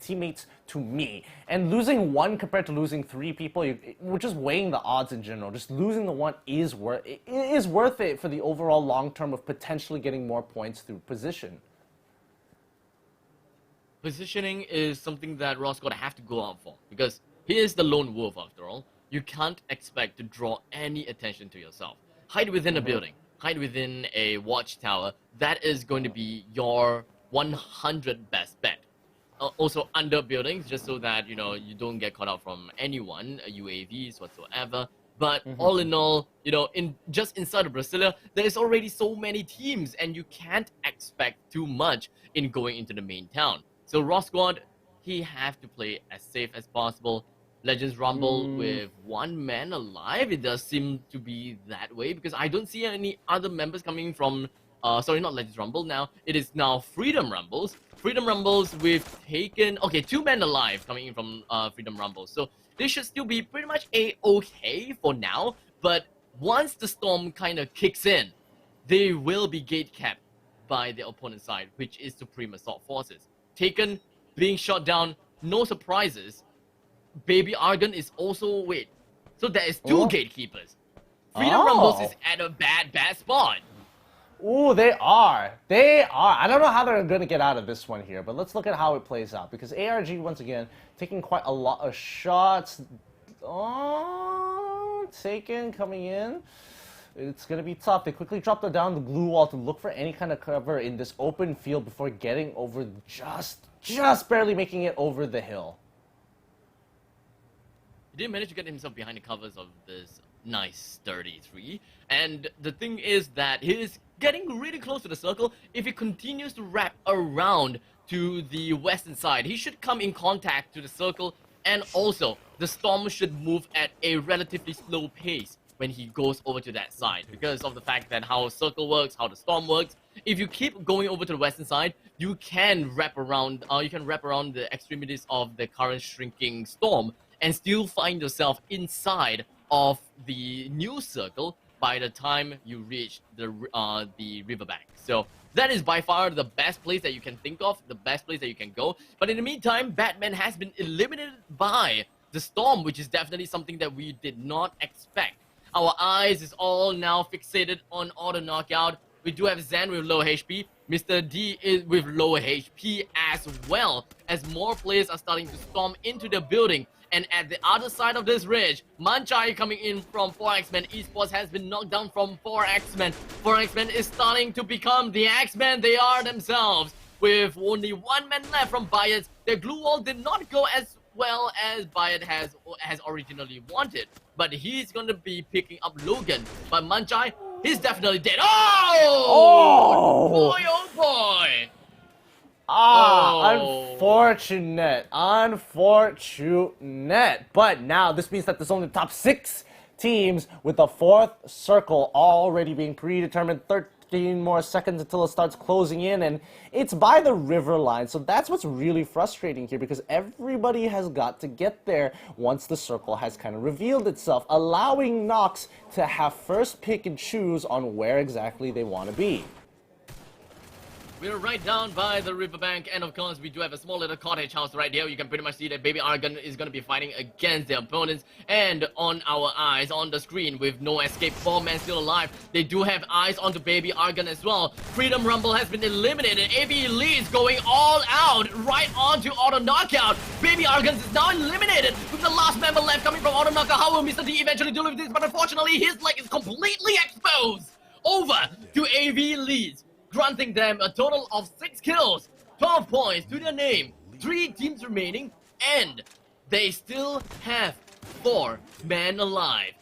teammates to me. And losing one compared to losing 3 people, we're just weighing the odds in general. Just losing the one is worth it for the overall long term of potentially getting more points through position. Positioning is something that Raw squad have to go out for because he is the lone wolf after all. You can't expect to draw any attention to yourself. Hide within a building, hide within a watchtower. That is going to be your 100 best bet. Also under buildings, just so that you don't get caught out from anyone, UAVs whatsoever. But all in all, just inside of Brasilia, there is already so many teams, and you can't expect too much in going into the main town. So Raw squad, he have to play as safe as possible. Legends Rumble with 1 man alive, it does seem to be that way because I don't see any other members coming from, sorry, not Legends Rumble now, it is now Freedom Rumbles. Freedom Rumbles, we've taken, okay, 2 men alive coming in from Freedom Rumbles, so they should still be pretty much a-okay for now, but once the storm kind of kicks in, they will be gate capped by the opponent's side, which is Supreme Assault Forces. Taken, being shot down, no surprises. Baby Argon is also so there is 2 gatekeepers. Freedom Rumbles is at a bad spot. Ooh, they are. I don't know how they're going to get out of this one here, but let's look at how it plays out. Because ARG, once again, taking quite a lot of shots. Taken, coming in. It's going to be tough. They quickly drop down the glue wall to look for any kind of cover in this open field before getting over, just barely making it over the hill. He did manage to get himself behind the covers of this nice 33. And the thing is that he is getting really close to the circle. If he continues to wrap around to the western side, he should come in contact to the circle. And also, the storm should move at a relatively slow pace when he goes over to that side. Because of the fact that how circle works, how the storm works. If you keep going over to the western side, you can wrap around the extremities of the current shrinking storm and still find yourself inside of the new circle by the time you reach the riverbank. So that is by far the best place that you can think of, the best place that you can go. But in the meantime, Batman has been eliminated by the storm, which is definitely something that we did not expect. Our eyes is all now fixated on auto knockout. We do have Zen with low HP. Mr. D is with low HP as well, as more players are starting to storm into the building. And at the other side of this ridge, Manchai coming in from 4X-Men Esports has been knocked down from 4X-Men. 4X-Men is starting to become the X-Men they are themselves. With only 1 man left from Bayat, their glue wall did not go as well as Bayat has originally wanted. But he's going to be picking up Logan. But Manchai, he's definitely dead. Oh! Boy, oh boy! Unfortunate. But now this means that there's only the top 6 teams with the 4th circle already being predetermined. 13 more seconds until it starts closing in, and it's by the river line. So that's what's really frustrating here, because everybody has got to get there once the circle has kind of revealed itself, allowing Nox to have first pick and choose on where exactly they want to be. We're right down by the riverbank, and of course we do have a small little cottage house right here. You can pretty much see that Baby Argon is going to be fighting against their opponents, and on our eyes on the screen with no escape, 4 men still alive. They do have eyes onto Baby Argon as well. Freedom Rumble has been eliminated. AB Lee's going all out right onto auto knockout. Baby Argon is now eliminated with the last member left coming from auto knockout. How will Mr. D eventually deal with this? But unfortunately his leg is completely exposed. Over to AV Lee's, granting them a total of 6 kills, 12 points to their name, 3 teams remaining, and they still have 4 men alive.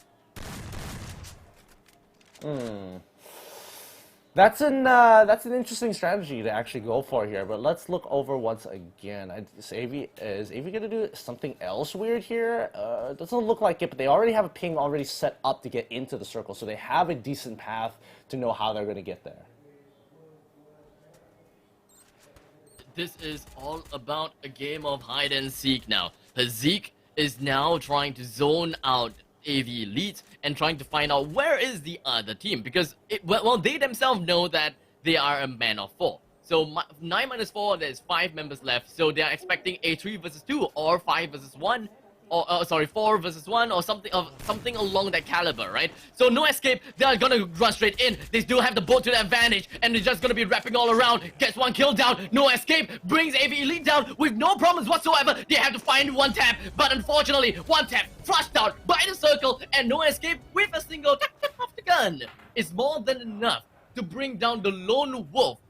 That's an interesting strategy to actually go for here. But let's look over once again. Is AV gonna do something else weird here? It doesn't look like it, but they already have a ping already set up to get into the circle, so they have a decent path to know how they're gonna get there. This is all about a game of hide and seek now. Zeke is now trying to zone out AV Elite and trying to find out where is the other team, because they themselves know that they are a man of 4. So 9 minus 4, there's 5 members left, so they are expecting a 3 versus 2 or 5 versus 1. Or 4 versus 1 or something along that caliber, right? So no escape, they are gonna run straight in. They still have the boat to their advantage, and they're just gonna be wrapping all around. Gets 1 kill down, no escape, brings AV Elite down with no problems whatsoever. They have to find 1 tap, but unfortunately, 1 tap flushed out by the circle, and no escape with a single tap of the gun is more than enough to bring down the lone wolf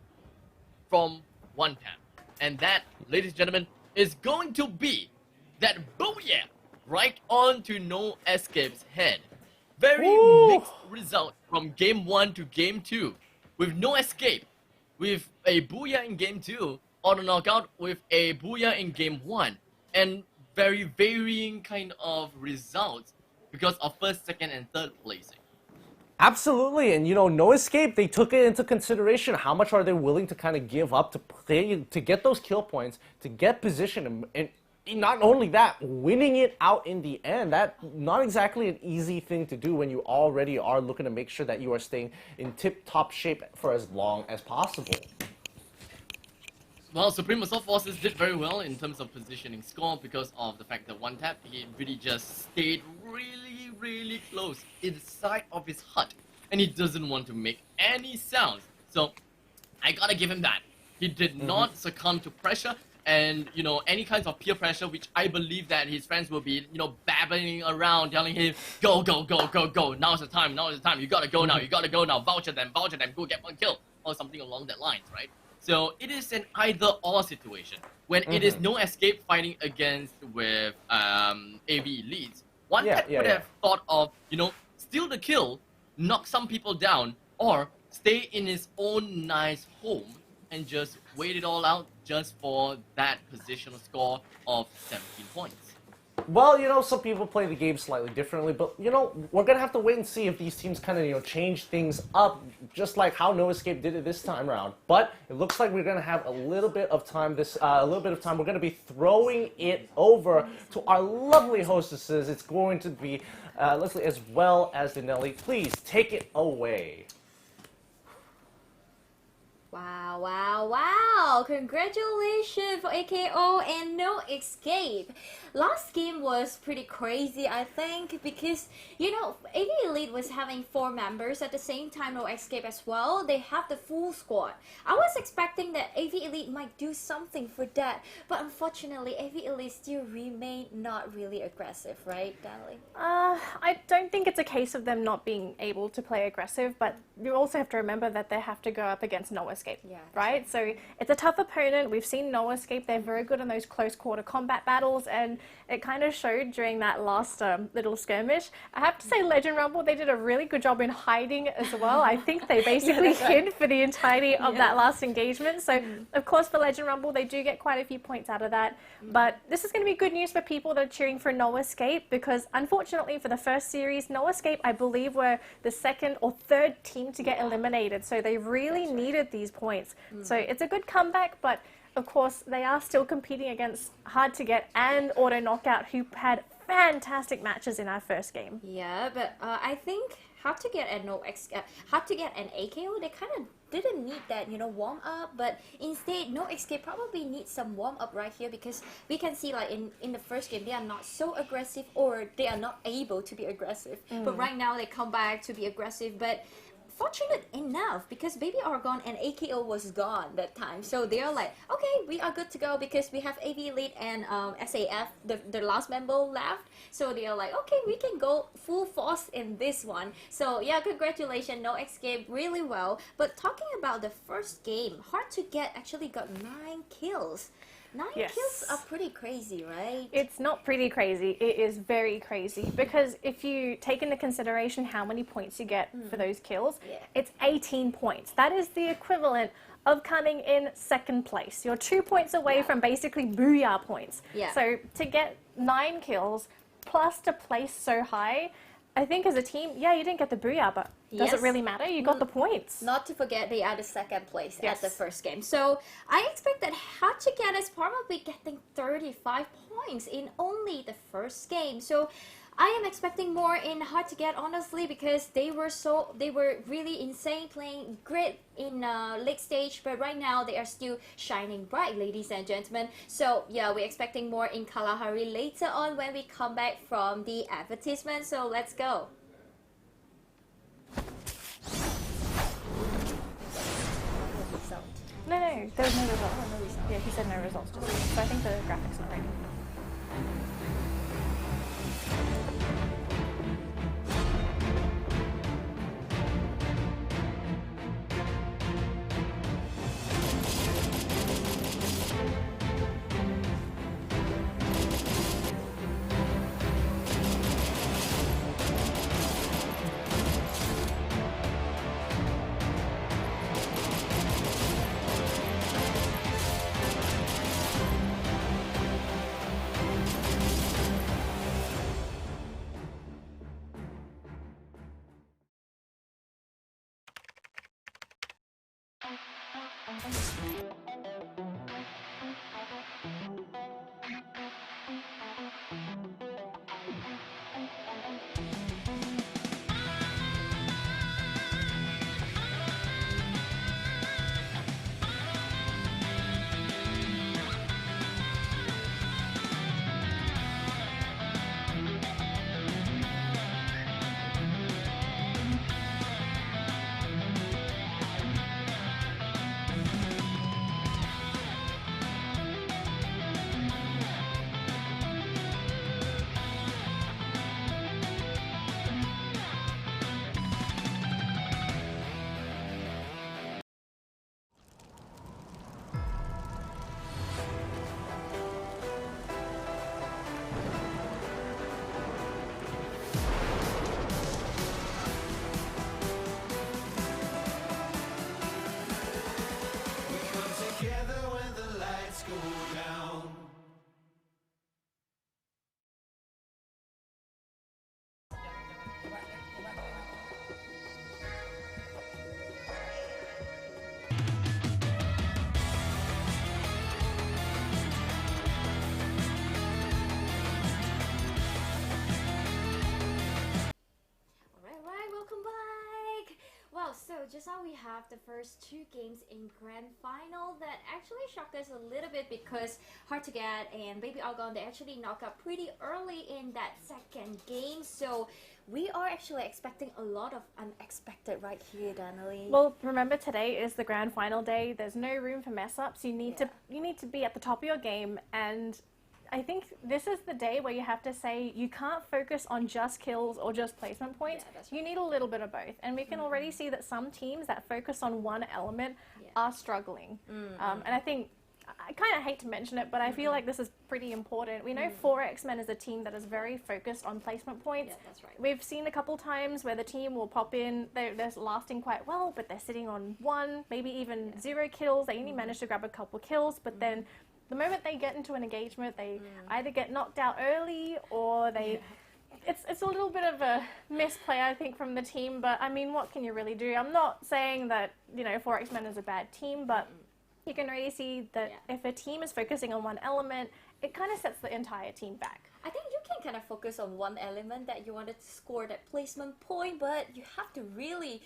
from 1 tap. And that, ladies and gentlemen, is going to be that booyah right onto No Escape's head. Very mixed result from game 1 to game 2. With No Escape, with a booyah in game 2, auto knockout with a booyah in game 1. And very varying kind of results because of first, second, and third placing. Absolutely, and No Escape, they took it into consideration. How much are they willing to kind of give up to play, to get those kill points, to get position, and not only that, winning it out in the end. That's not exactly an easy thing to do when you already are looking to make sure that you are staying in tip-top shape for as long as possible. Well, Supreme Assault Forces did very well in terms of positioning score because of the fact that 1 tap, he really just stayed really, really close inside of his hut. And he doesn't want to make any sounds. So, I gotta give him that. He did not succumb to pressure and, any kinds of peer pressure, which I believe that his friends will be, babbling around, telling him, go, go, go, go, go, now's the time, you gotta go now, voucher them, go get 1 kill, or something along that lines, right? So it is an either-or situation. When it is No Escape fighting against with AV Elites, one would have thought of, steal the kill, knock some people down, or stay in his own nice home and just wait it all out just for that positional score of 17 points. Well, some people play the game slightly differently, but, we're going to have to wait and see if these teams kind of, change things up, just like how No Escape did it this time around. But it looks like we're going to have a little bit of time. We're going to be throwing it over to our lovely hostesses. It's going to be Leslie as well as Denelli. Please take it away. Wow, wow, wow! Congratulations for AKO and No Escape. Last game was pretty crazy, I think, because, AV Elite was having 4 members at the same time, No Escape as well. They have the full squad. I was expecting that AV Elite might do something for that, but unfortunately, AV Elite still remain not really aggressive, right, Dali? I don't think it's a case of them not being able to play aggressive, but you also have to remember that they have to go up against No Escape, right? So it's a tough opponent. We've seen No Escape. They're very good in those close quarter combat battles, and it kind of showed during that last little skirmish. I have to say, Legend Rumble, they did a really good job in hiding as well. I think they basically hid for the entirety of that last engagement. So, of course, for Legend Rumble, they do get quite a few points out of that. But this is going to be good news for people that are cheering for No Escape, because unfortunately for the first series, No Escape, I believe, were the 2nd or 3rd team to get eliminated. So they really needed these points. So it's a good comeback, but of course, they are still competing against Hard to Get and Auto Knockout, who had fantastic matches in our first game. Yeah, but I think Hard to Get and Hard to Get and AKO, they kind of didn't need that, warm up, but instead, No Escape probably needs some warm up right here, because we can see like in the first game, they are not so aggressive, or they are not able to be aggressive. But right now, they come back to be aggressive, but fortunate enough, because Baby Argon and AKO was gone that time, so they're like, okay, we are good to go because we have AV Elite and SAF, the last member left, so they're like, okay, we can go full force in this one. So yeah, congratulations, No Escape, really well. But talking about the first game, Hard to Get actually got 9 kills. 9 Yes. kills are pretty crazy, right? It's not pretty crazy. It is very crazy because if you take into consideration how many points you get for those kills, Yeah. it's 18 points. That is the equivalent of coming in second place. You're 2 points away from basically booyah points. Yeah. So to get 9 kills plus to place so high, I think as a team, yeah, you didn't get the booyah, but does Yes. it really matter? You got the points. Not to forget they are the second place Yes. at the first game. So I expect that Hachigat is probably getting 35 points in only the first game. So I am expecting more in Hachigat, honestly, because they were really insane, playing great in league stage, but right now they are still shining bright, ladies and gentlemen. So yeah, we're expecting more in Kalahari later on when we come back from the advertisement. So let's go. No, there was no result. Yeah, he said no results just yet. So I think the graphics not ready. So just now we have the first 2 games in Grand Final that actually shocked us a little bit because Hard to Get and Baby Argon, they actually knocked out pretty early in that second game. So we are actually expecting a lot of unexpected right here, Danielle. Well, remember today is the Grand Final day. There's no room for mess ups. You need to be at the top of your game, and I think this is the day where you have to say you can't focus on just kills or just placement points. Yeah, that's You need a little bit of both. And we can already see that some teams that focus on one element are struggling. And I think, I kind of hate to mention it, but I feel like this is pretty important. We know 4X-Men is a team that is very focused on placement points. Yeah, that's right. We've seen a couple times where the team will pop in, they're lasting quite well, but they're sitting on 1, maybe even 0 kills. They only manage to grab a couple kills, but then the moment they get into an engagement, they either get knocked out early or they... It's a little bit of a misplay, I think, from the team, but I mean, what can you really do? I'm not saying that, 4X-Men is a bad team, but you can really see that if a team is focusing on one element, it kind of sets the entire team back. I think you can kind of focus on one element that you wanted to score that placement point, but you have to really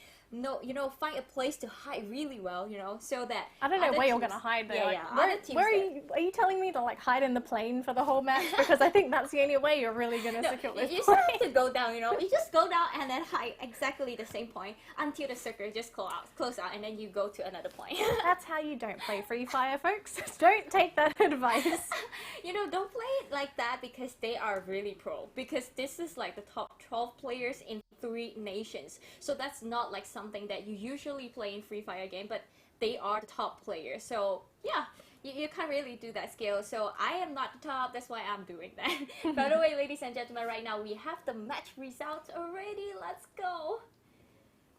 find a place to hide really well, so that I don't know other where you're teams- gonna hide there. Yeah, Like, yeah. where Other teams where that- are you telling me to hide in the plane for the whole match? Because I think that's the only way you're really gonna No, secure you this just point. have to go down, You just go down and then hide exactly the same point until the circle just close out, and then you go to another point. That's how you don't play Free Fire, folks. Don't take that advice. Don't play it like that because they are really pro. Because this is like the top 12 players in 3 nations. So that's not like something that you usually play in Free Fire game, but they are the top players. So yeah, you can't really do that skill. So I am not the top. That's why I'm doing that. By the way, ladies and gentlemen, right now we have the match results already. Let's go.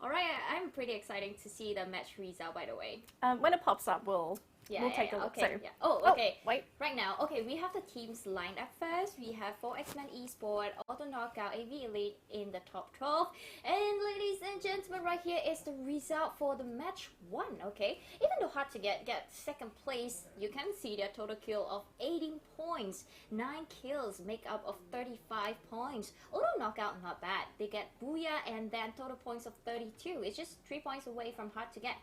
All right, I'm pretty excited to see the match result. By the way. When it pops up, we'll take a look. Okay. So. Yeah. Oh, okay. Wait. Right now, okay, we have the teams lined up first. We have 4X-Men Esport, Auto Knockout, AV Elite in the top 12. And ladies and gentlemen, right here is the result for the match 1, okay? Even though hard to get second place, you can see their total kill of 18 points. 9 kills make up of 35 points. Auto Knockout, not bad. They get Booyah and then total points of 32. It's just 3 points away from hard to get.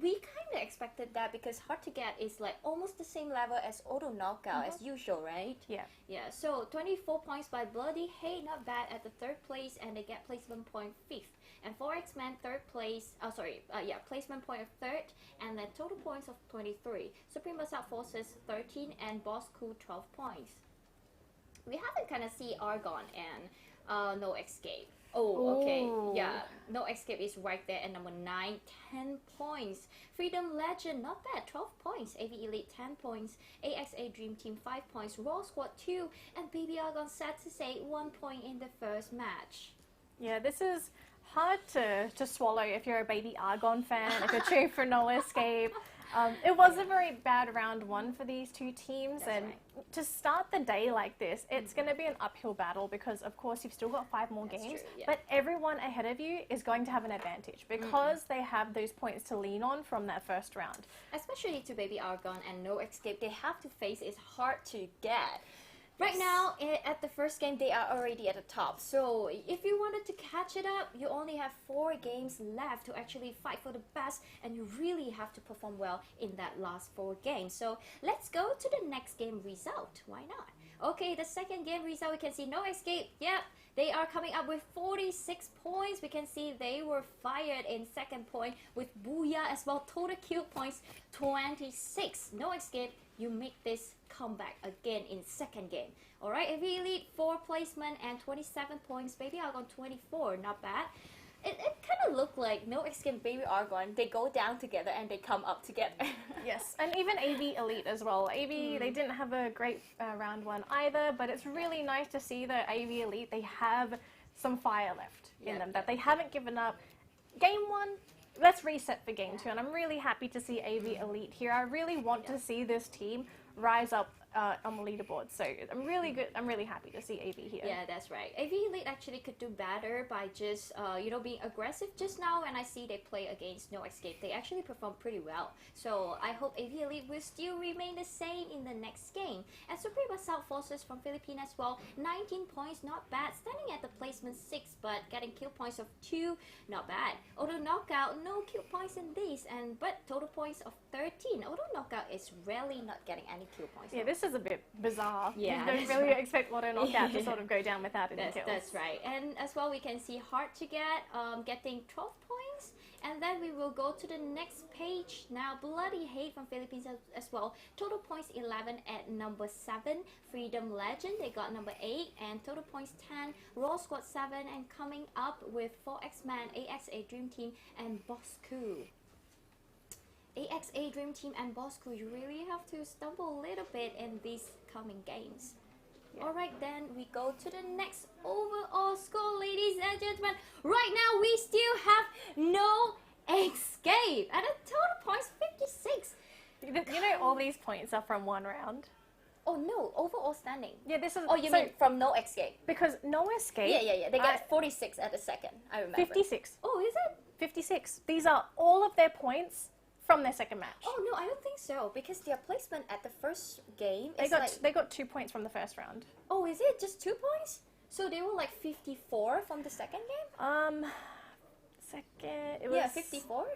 We kind of expected that because hard to get is like almost the same level as Auto Knockout as usual, right? Yeah. Yeah, so 24 points by Bloody Hey, not bad at the 3rd place, and they get placement point 5th. And 4X-Men 3rd place, placement point of 3rd, and then total points of 23. Supreme Assault Forces 13, and Boss Cool 12 points. We haven't kind of see Argon and No Escape. Oh, okay. Ooh. Yeah, No Escape is right there at number 9, 10 points. Freedom Legend, not bad, 12 points. AV Elite, 10 points. AXA Dream Team, 5 points. Raw Squad, 2. And Baby Argon, sad to say, 1 point in the first match. Yeah, this is hard to swallow if you're a Baby Argon fan, if you're cheering for No Escape. It was a very bad round 1 for these two teams, That's and right. to start the day like this, it's going to be an uphill battle because, of course, you've still got 5 more That's games, true, yeah. but everyone ahead of you is going to have an advantage because they have those points to lean on from that first round. Especially to Baby Argon and No Escape, they have to face is hard to get. Right now, at the first game, they are already at the top. So if you wanted to catch it up, you only have 4 games left to actually fight for the best, and you really have to perform well in that last 4 games. So let's go to the next game result. Why not? Okay, the second game result, we can see No Escape. Yep, they are coming up with 46 points. We can see they were fired in second point with Booyah as well. Total kill points, 26. No Escape, you make this comeback again in second game. Alright, AV Elite 4 placement and 27 points. Baby Argon 24, not bad. It kind of looked like No Escape and Baby Argon, they go down together and they come up together. Yes, and even AV Elite as well. AV, they didn't have a great round 1 either, but it's really nice to see that AV Elite, they have some fire left in them, that they haven't given up. Game 1, let's reset for game 2, and I'm really happy to see AV Elite here. I really want to see this team rise up on the leaderboard, so I'm really happy to see AV here. Yeah, that's right. AV Elite actually could do better by just being aggressive. Just now when I see they play against No Escape, they actually perform pretty well. So I hope AV Elite will still remain the same in the next game. And Supreme Assault Forces from Philippines as well, 19 points, not bad. Standing at the placement 6, but getting kill points of 2, not bad. Auto Knockout, no kill points in these, but total points of 13. Auto Knockout is rarely not getting any kill points. Yeah, this is a bit bizarre. Yeah, you don't really expect Auto Knockout to sort of go down without any kills. That's right. And as well, we can see hard to get, getting 12 points. And then we will go to the next page. Now, Bloody Hate from Philippines as well. Total points 11 at number 7. Freedom Legend, they got number 8. And total points 10. Raw Squad 7. And coming up with 4X-Man, AXA Dream Team, and Boss Coup. AXA Dream Team and Boss Crew, you really have to stumble a little bit in these coming games. Yeah. Alright, then we go to the next overall score, ladies and gentlemen. Right now, we still have No Escape at a total points 56. You know all these points are from 1 round. Oh no, overall standing. Yeah, this is. Oh, you mean from No Escape? Because No Escape. Yeah. They got 46 at the second. I remember. 56. Oh, is it? 56. These are all of their points from their second match. Oh no, I don't think so, because their placement at the first game They got 2 points from the first round. Oh, is it just 2 points? So they were like 54 from the second game? Second it was 54.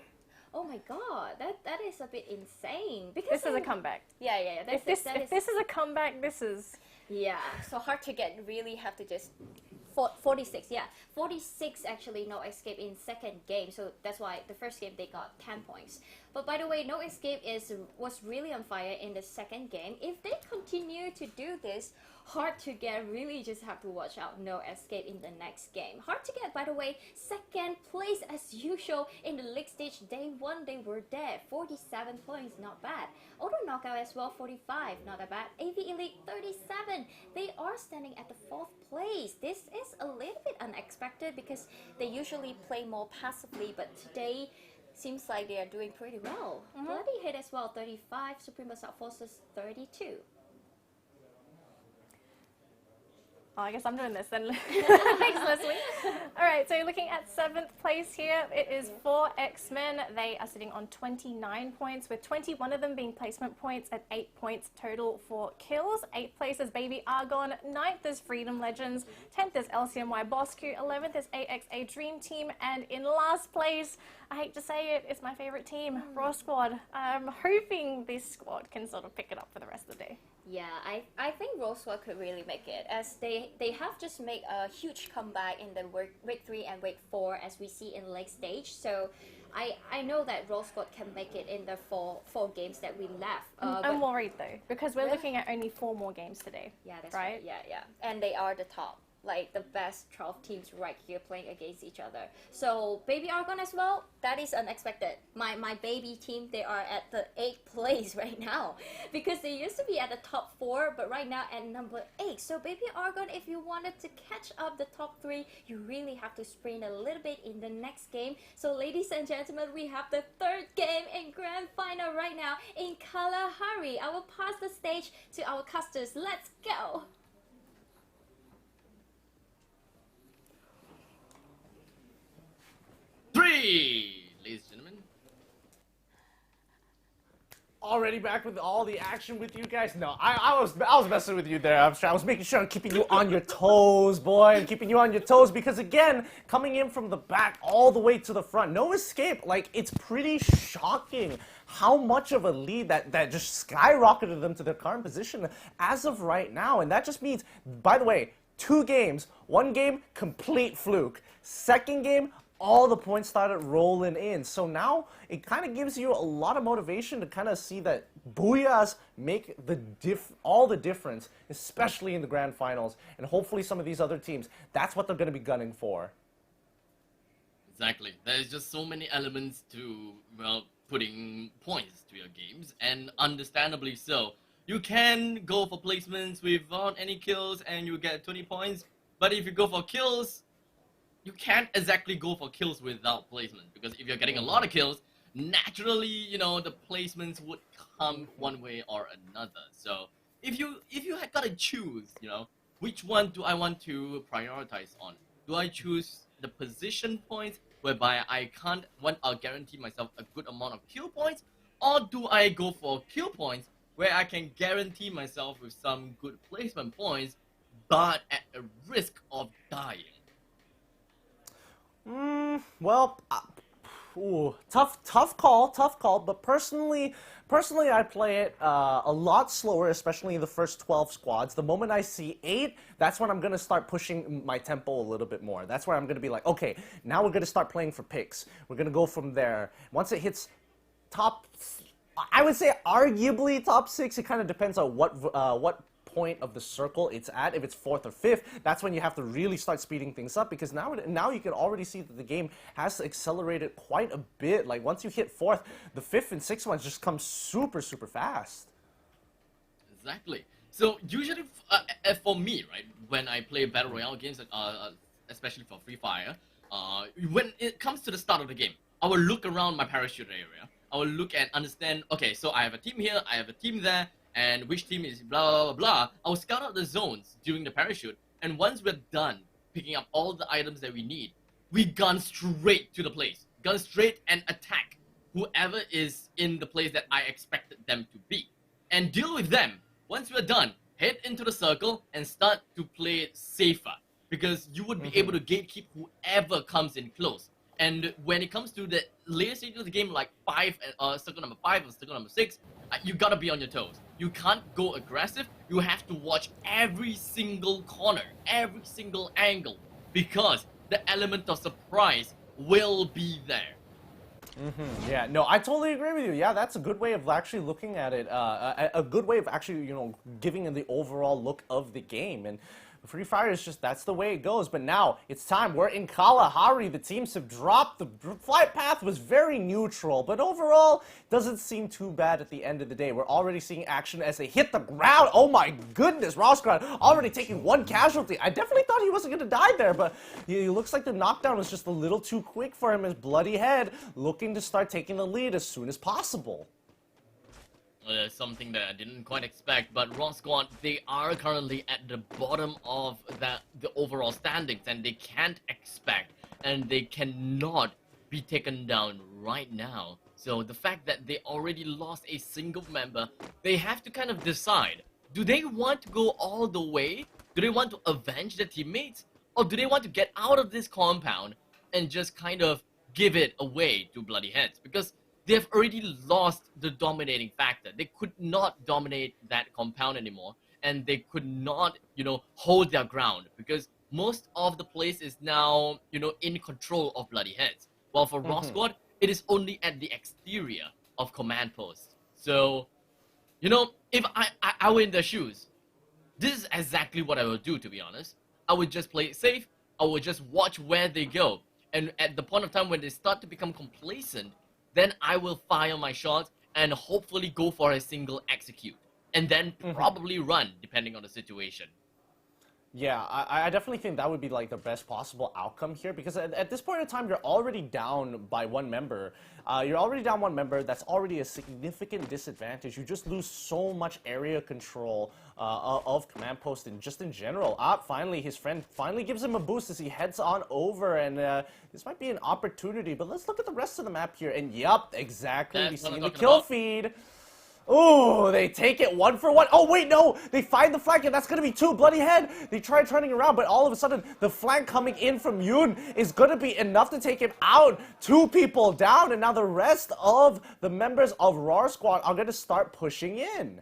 Oh my god, that is a bit insane. Because this is a comeback. Yeah. If this is a comeback, this is so hard to get. Really have to just 46. Yeah, 46 actually. No Escape in second game. So that's why the first game they got 10 points. But by the way, No Escape was really on fire in the second game. If they continue to do this, hard to get. Really just have to watch out. No escape in the next game. Hard to get, by the way. Second place as usual in the league stage. Day 1 they were there. 47 points, not bad. Auto knockout as well, 45, not that bad. AV Elite 37. They are standing at the 4th place. This is a little bit unexpected because they usually play more passively, but today seems like they are doing pretty well. Bloody Hit as well, 35. Supreme Assault Forces 32. Oh, I guess I'm doing this then. Thanks, Leslie. All right, so looking at 7th place here, it is 4 X-Men. They are sitting on 29 points, with 21 of them being placement points at 8 points total for kills. 8th place is Baby Argon. 9th is Freedom Legends. 10th is LCMY Boss Q. 11th is AXA Dream Team. And in last place, I hate to say it, it's my favorite team, Raw Squad. I'm hoping this squad can sort of pick it up for the rest of the day. Yeah, I think Rose Squad could really make it, as they have just made a huge comeback in the week 3 and week 4 as we see in late stage. So I know that Rose Squad can make it in the four games that we left. I'm worried though, because we're looking at only 4 more games today. Yeah, that's right. Yeah. And they are the top, like the best 12 teams right here playing against each other. So Baby Argon as well, that is unexpected. My baby team, they are at the 8th place right now because they used to be at the top 4, but right now at number 8. So Baby Argon, if you wanted to catch up the top 3, you really have to sprint a little bit in the next game. So ladies and gentlemen, we have the 3rd game in Grand Final right now in Kalahari. I will pass the stage to our casters. Let's go! Three, ladies and gentlemen. Already back with all the action with you guys? No, I was messing with you there. I was making sure I'm keeping you on your toes, boy. I'm keeping you on your toes because, again, coming in from the back all the way to the front, no escape. Like, it's pretty shocking how much of a lead that just skyrocketed them to their current position as of right now. And that just means, by the way, 2 games. 1 game, complete fluke. 2nd game, all the points started rolling in. So now it kind of gives you a lot of motivation to kind of see that Booyahs make all the difference, especially in the Grand Finals. And hopefully some of these other teams, that's what they're going to be gunning for. Exactly. There's just so many elements to, well, putting points to your games, and understandably so. You can go for placements without any kills and you get 20 points, but if you go for kills, you can't exactly go for kills without placement, because if you're getting a lot of kills, naturally, you know, the placements would come one way or another. So if you had got to choose, you know, which one do I want to prioritize on? Do I choose the position points, whereby I'll guarantee myself a good amount of kill points, or do I go for kill points where I can guarantee myself with some good placement points, but at a risk of dying? Well, tough call. But personally, I play it a lot slower, especially in the first 12 squads. The moment I see 8, that's when I'm gonna start pushing my tempo a little bit more. That's where I'm gonna be like, okay, now we're gonna start playing for picks. We're gonna go from there. Once it hits top, I would say arguably top 6. It kind of depends on what point of the circle it's at. If it's 4th or 5th, that's when you have to really start speeding things up, because now you can already see that the game has accelerated quite a bit. Like, once you hit 4th, the 5th and 6th ones just come super fast. Exactly. So usually for me, right, when I play battle royale games, especially for Free Fire, when it comes to the start of the game, I will look around my parachute area. I will look and understand, okay, so I have a team here, I have a team there, and which team is blah, blah, blah, blah. I will scout out the zones during the parachute, and once we're done picking up all the items that we need, we gun straight to the place. Gun straight and attack whoever is in the place that I expected them to be. And deal with them. Once we're done, head into the circle and start to play it safer, because you would be able to gatekeep whoever comes in close. And when it comes to the later stages of the game, like circle number 5 or circle number 6, you gotta be on your toes. You can't go aggressive. You have to watch every single corner, every single angle, because the element of surprise will be there. Yeah, no, I totally agree with you. Yeah, that's a good way of actually looking at it. A good way of actually, giving it the overall look of the game. And Free Fire is just, that's the way it goes. But now, it's time. We're in Kalahari. The teams have dropped. The flight path was very neutral. But overall, doesn't seem too bad at the end of the day. We're already seeing action as they hit the ground. Oh my goodness, Roscrod already taking one casualty. I definitely thought he wasn't going to die there, but he looks like the knockdown was just a little too quick for him as Bloody Head looking to start taking the lead as soon as possible. Something that I didn't quite expect, but Raw Squad, they are currently at the bottom of the overall standings, and they can't expect, and they cannot be taken down right now. So the fact that they already lost a single member, they have to kind of decide, do they want to go all the way? Do they want to avenge their teammates? Or do they want to get out of this compound and just kind of give it away to Bloody Heads? Because they've already lost the dominating factor. They could not dominate that compound anymore, and they could not, hold their ground because most of the place is now, in control of Bloody Heads. While for Raw Squad, it is only at the exterior of command post. So, if I were in their shoes, this is exactly what I would do, to be honest. I would just play it safe. I would just watch where they go. And at the point of time when they start to become complacent, then I will fire my shots and hopefully go for a single execute. And then probably run, depending on the situation. Yeah, I definitely think that would be like the best possible outcome here because at this point in time, you're already down by one member. You're already down one member. That's already a significant disadvantage. You just lose so much area control of command post and just in general. Finally, his friend finally gives him a boost as he heads on over, and this might be an opportunity. But let's look at the rest of the map here. And yup, exactly. We see the kill feed. Ooh, they take it 1 for 1. Oh, wait, no. They find the flank, and that's going to be 2. Bloody Head. They try turning around, but all of a sudden, the flank coming in from Yoon is going to be enough to take him out. 2 people down, and now the rest of the members of Raw Squad are going to start pushing in.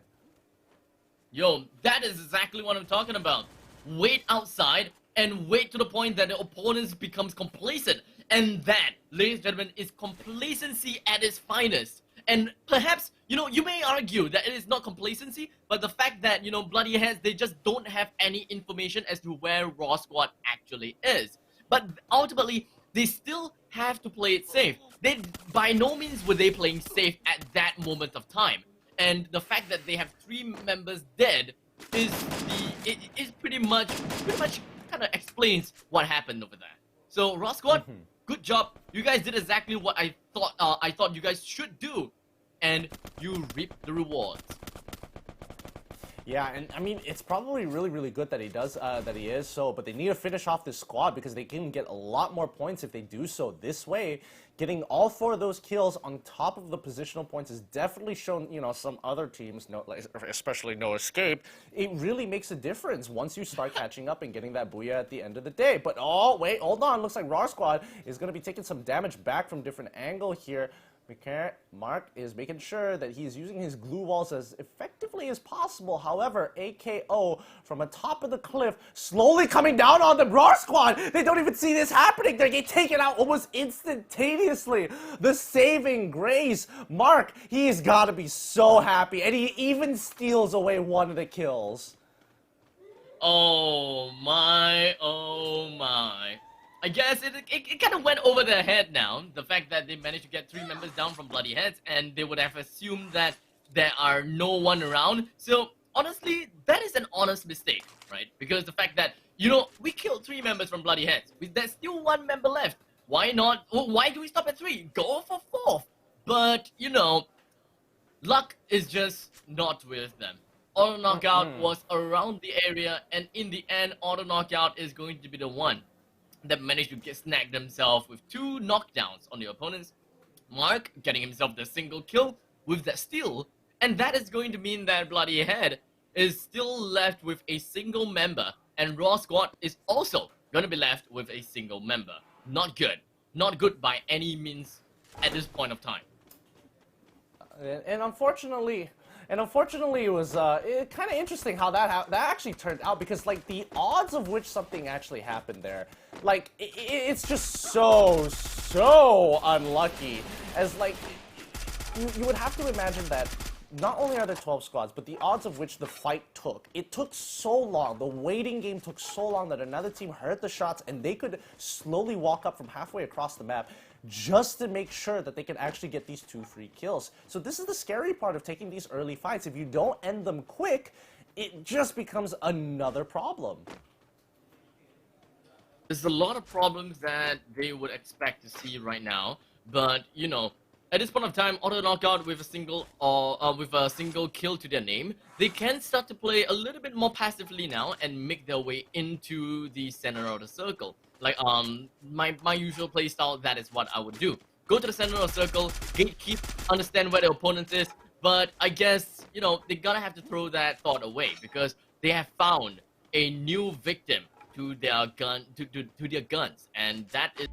Yo, that is exactly what I'm talking about. Wait outside and wait to the point that the opponents becomes complacent. And that, ladies and gentlemen, is complacency at its finest. And perhaps, you may argue that it is not complacency, but the fact that, Bloody Heads, they just don't have any information as to where Raw Squad actually is. But ultimately, they still have to play it safe. By no means were they playing safe at that moment of time. And the fact that they have 3 members dead is pretty much kind of explains what happened over there. So Raw Squad, good job. You guys did exactly what I thought you guys should do, and you reap the rewards. Yeah, and I mean, it's probably really, really good that he is so, but they need to finish off this squad because they can get a lot more points if they do so this way. Getting all 4 of those kills on top of the positional points has definitely shown, some other teams, especially No Escape, it really makes a difference once you start catching up and getting that booyah at the end of the day. But, oh, wait, hold on. Looks like Raw Squad is going to be taking some damage back from different angle here. Mark is making sure that he's using his glue walls as effectively as possible. However, AKO from atop of the cliff, slowly coming down on the Raw Squad. They don't even see this happening. They get taken out almost instantaneously. The saving grace. Mark, he's got to be so happy. And he even steals away one of the kills. Oh my, oh my. I guess it kind of went over their head now, the fact that they managed to get 3 members down from Bloody Heads, and they would have assumed that there are no one around. So, honestly, that is an honest mistake, right? Because the fact that, we killed 3 members from Bloody Heads. There's still 1 member left. Why not? Well, why do we stop at 3? Go for 4th. But, luck is just not with them. Auto Knockout was around the area, and in the end, Auto Knockout is going to be the one that managed to snag themselves with 2 knockdowns on the opponents. Mark getting himself the single kill with that steal, and that is going to mean that Bloody Head is still left with a single member, and Raw Squad is also going to be left with a single member. Not good. Not good by any means at this point of time. And unfortunately, it was kind of interesting how that actually turned out, because like the odds of which something actually happened there, like it's just so unlucky. as like you would have to imagine that not only are there 12 squads, but the odds of which the fight it took so long, the waiting game took so long that another team heard the shots and they could slowly walk up from halfway across the map just to make sure that they can actually get these 2 free kills. So this is the scary part of taking these early fights. If you don't end them quick, it just becomes another problem. There's a lot of problems that they would expect to see right now, but you know, at this point of time, auto knockout with a single kill to their name, they can start to play a little bit more passively now and make their way into the center of the circle. Like my usual playstyle, that is what I would do. Go to the center of the circle, gatekeep, understand where the opponent is, but I guess, you know, they're gonna have to throw that thought away because they have found a new victim to their guns, and that is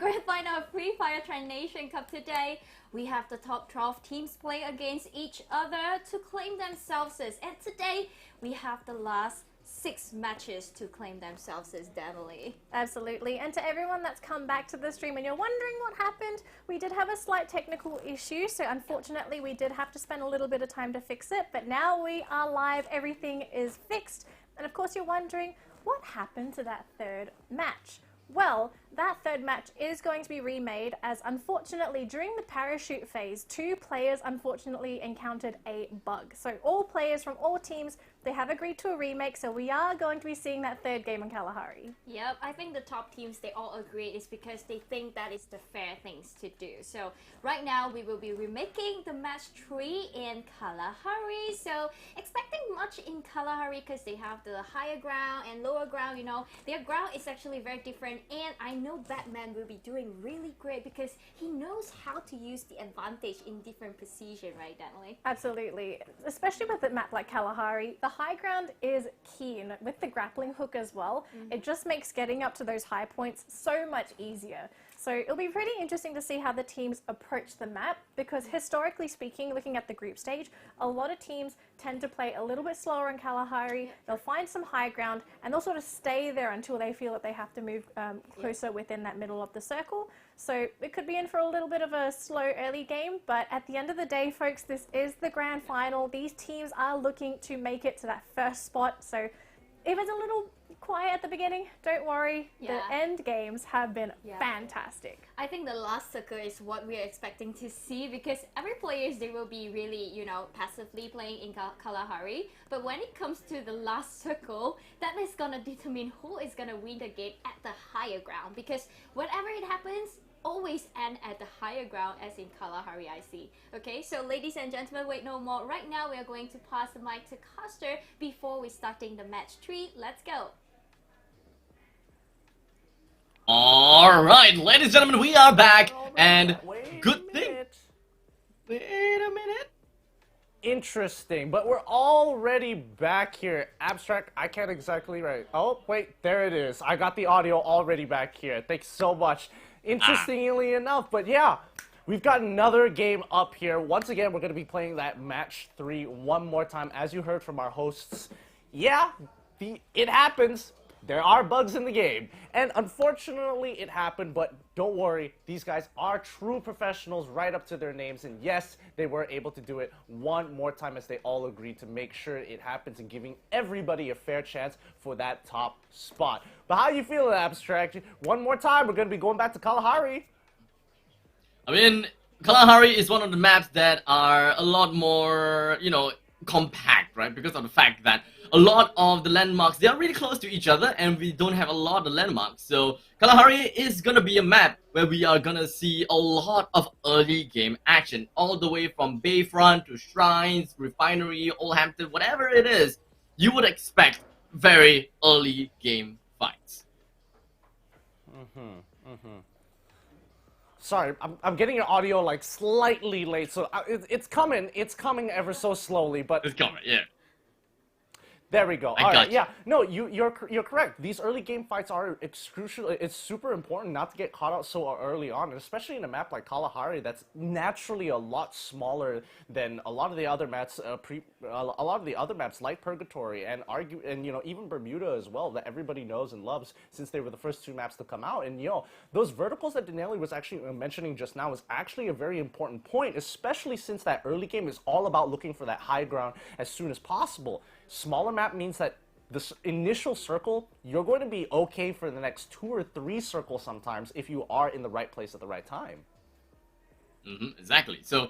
Grand Final of Free Fire Nation Cup today. We have the top 12 teams play against each other to claim themselves as. And today, we have the last 6 matches to claim themselves as, Emily. Absolutely. And to everyone that's come back to the stream and you're wondering what happened, we did have a slight technical issue. So unfortunately, we did have to spend a little bit of time to fix it. But now we are live. Everything is fixed. And of course, you're wondering, what happened to that third match? Well, that third match is going to be remade as unfortunately during the parachute phase, 2 players unfortunately encountered a bug. So all players from all teams, they have agreed to a remake, so we are going to be seeing that third game in Kalahari. Yep, I think the top teams, they all agree is because they think that is the fair things to do. So right now we will be remaking the match 3 in Kalahari. So expecting much in Kalahari because they have the higher ground and lower ground, you know. Their ground is actually very different, and I know Batman will be doing really great because he knows how to use the advantage in different position, right, Emily? Absolutely. Especially with a map like Kalahari, the high ground is key, and with the grappling hook as well, it just makes getting up to those high points so much easier. So it'll be pretty interesting to see how the teams approach the map because historically speaking, looking at the group stage, a lot of teams tend to play a little bit slower in Kalahari. They'll find some high ground and they'll sort of stay there until they feel that they have to move closer within that middle of the circle. So it could be in for a little bit of a slow early game, but at the end of the day, folks, this is the grand final. These teams are looking to make it to that first spot. So if it's a little quiet at the beginning, don't worry. The end games have been fantastic. I think the last circle is what we're expecting to see because every players, they will be really, you know, passively playing in Kalahari. But when it comes to the last circle, that is going to determine who is going to win the game at the higher ground because whatever it happens, always end at the higher ground as in Kalahari, I see. Okay, so ladies and gentlemen, wait no more. Right now, we are going to pass the mic to Caster before we starting the match 3. Let's go. Alright, ladies and gentlemen, we are back, and good thing. Wait a minute. Interesting, but we're already back here. Abstract, I can't exactly write. Oh, wait, there it is. I got the audio already back here. Thanks so much. Interestingly enough, but yeah, we've got another game up here. Once again, we're going to be playing that match 3 one more time. As you heard from our hosts, yeah, it happens. There are bugs in the game, and unfortunately it happened, but don't worry, these guys are true professionals right up to their names, and yes, they were able to do it one more time as they all agreed to make sure it happens and giving everybody a fair chance for that top spot. But how you feeling, Abstract? One more time, we're going to be going back to Kalahari. I mean, Kalahari is one of the maps that are a lot more, you know, compact, right? Because of the fact that a lot of the landmarks, they are really close to each other and we don't have a lot of landmarks. So Kalahari is going to be a map where we are going to see a lot of early game action, all the way from Bayfront to Shrines, Refinery, Old Hampton, whatever it is, you would expect very early game fights. Sorry, I'm getting your audio like slightly late, so it's coming ever so slowly, but It's coming, yeah. there we go. I All got right, you. yeah, no, you're correct. These early game fights are crucial. It's super important not to get caught out so early on, and especially in a map like Kalahari that's naturally a lot smaller than a lot of the other maps. A lot of the other maps like Purgatory and you know, even Bermuda as well, that everybody knows and loves since they were the first 2 maps to come out. And you know, those verticals that Denali was actually mentioning just now is actually a very important point, especially since that early game is all about looking for that high ground as soon as possible. Smaller map means that this initial circle, you're going to be okay for the next 2 or 3 circles sometimes if you are in the right place at the right time. Exactly. So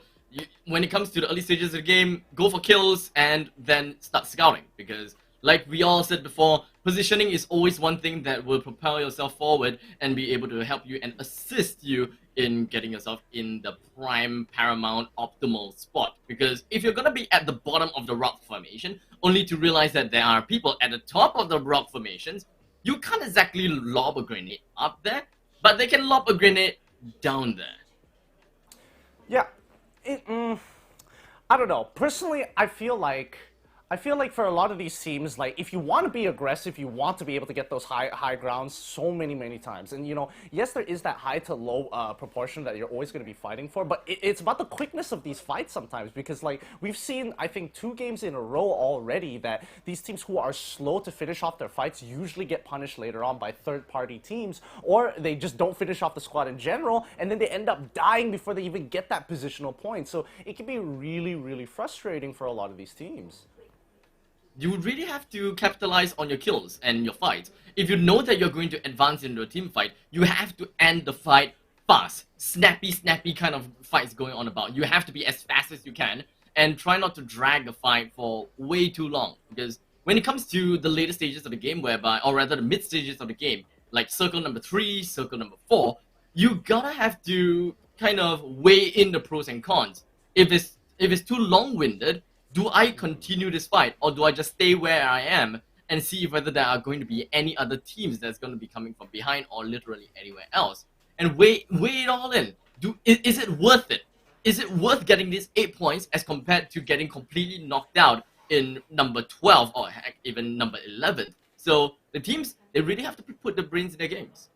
when it comes to the early stages of the game, go for kills and then start scouting. Because like we all said before, positioning is always one thing that will propel yourself forward and be able to help you and assist you in getting yourself in the prime, paramount, optimal spot. Because if you're going to be at the bottom of the rock formation, only to realize that there are people at the top of the rock formations, you can't exactly lob a grenade up there, but they can lob a grenade down there. Yeah, I don't know. Personally, I feel like I feel like for a lot of these teams, like if you want to be aggressive, you want to be able to get those high grounds so many times. And yes, there is that high to low proportion that you're always going to be fighting for, but it's about the quickness of these fights sometimes, because like we've seen, I think 2 games in a row already that these teams who are slow to finish off their fights usually get punished later on by third-party teams, or they just don't finish off the squad in general, and then they end up dying before they even get that positional point. So it can be really frustrating for a lot of these teams. You would really have to capitalize on your kills and your fights. If you know that you're going to advance into a team fight, you have to end the fight fast. Snappy kind of fights going on about. You have to be as fast as you can and try not to drag the fight for way too long. Because when it comes to the later stages of the game, or rather the mid stages of the game, like circle number 3, circle number 4, you gotta have to kind of weigh in the pros and cons. If it's too long-winded, do I continue this fight, or do I just stay where I am and see whether there are going to be any other teams that's going to be coming from behind or literally anywhere else? And weigh it all in. Is it worth it? Is it worth getting these 8 points as compared to getting completely knocked out in number 12 or heck, even number 11? So the teams, they really have to put the brains in their games.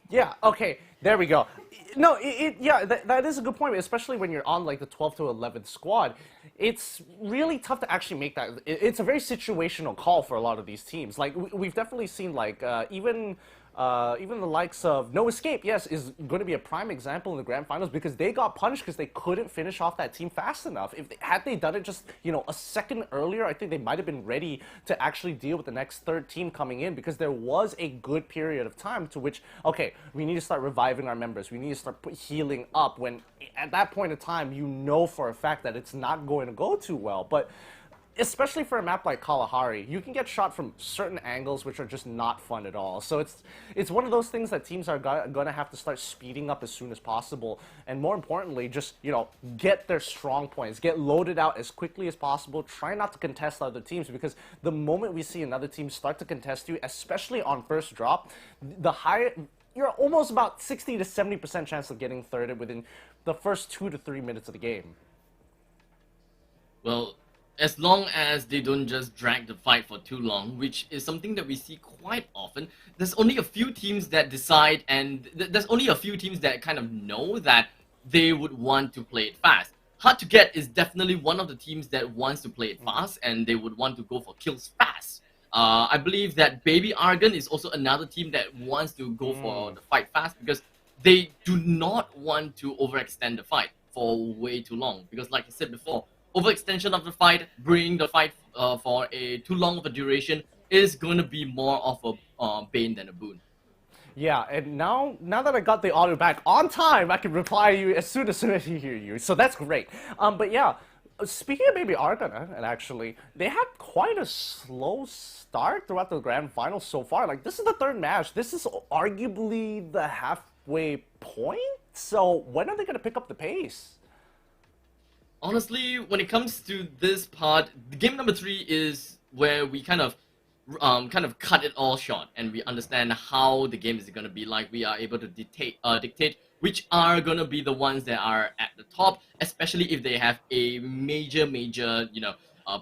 Yeah, okay, there we go. No, yeah, that is a good point, especially when you're on like the 12 to 11th squad. It's really tough to actually make that. It's a very situational call for a lot of these teams. Like, we've definitely seen like even the likes of No Escape, yes, is going to be a prime example in the Grand Finals because they got punished because they couldn't finish off that team fast enough. Had they done it just, a second earlier, I think they might have been ready to actually deal with the next third team coming in, because there was a good period of time to which, okay, we need to start reviving our members. We need to start healing up, when at that point in time, you know for a fact that it's not going to go too well. But especially for a map like Kalahari, you can get shot from certain angles which are just not fun at all. So it's one of those things that teams are going to have to start speeding up as soon as possible. And more importantly, just, get their strong points, get loaded out as quickly as possible. Try not to contest other teams, because the moment we see another team start to contest you, especially on first drop, you're almost about 60 to 70% chance of getting thirded within the first 2 to 3 minutes of the game. Well, as long as they don't just drag the fight for too long, which is something that we see quite often, there's only a few teams that decide, and there's only a few teams that kind of know that they would want to play it fast. Hard to Get is definitely one of the teams that wants to play it fast, and they would want to go for kills fast. I believe that Baby Argon is also another team that wants to go for the fight fast, because they do not want to overextend the fight for way too long. Because like I said before, overextension of the fight, bringing the fight for a too long of a duration, is going to be more of a bane than a boon. Yeah, and now that I got the audio back on time, I can reply to you as soon as I hear you. So that's great. But yeah, speaking of Baby Argon, and actually, they had quite a slow start throughout the Grand Finals so far. Like, this is the 3rd match. This is arguably the halfway point. So when are they going to pick up the pace? Honestly, when it comes to this part, game number 3 is where we kind of cut it all short, and we understand how the game is going to be like. We are able to dictate which are going to be the ones that are at the top, especially if they have a major,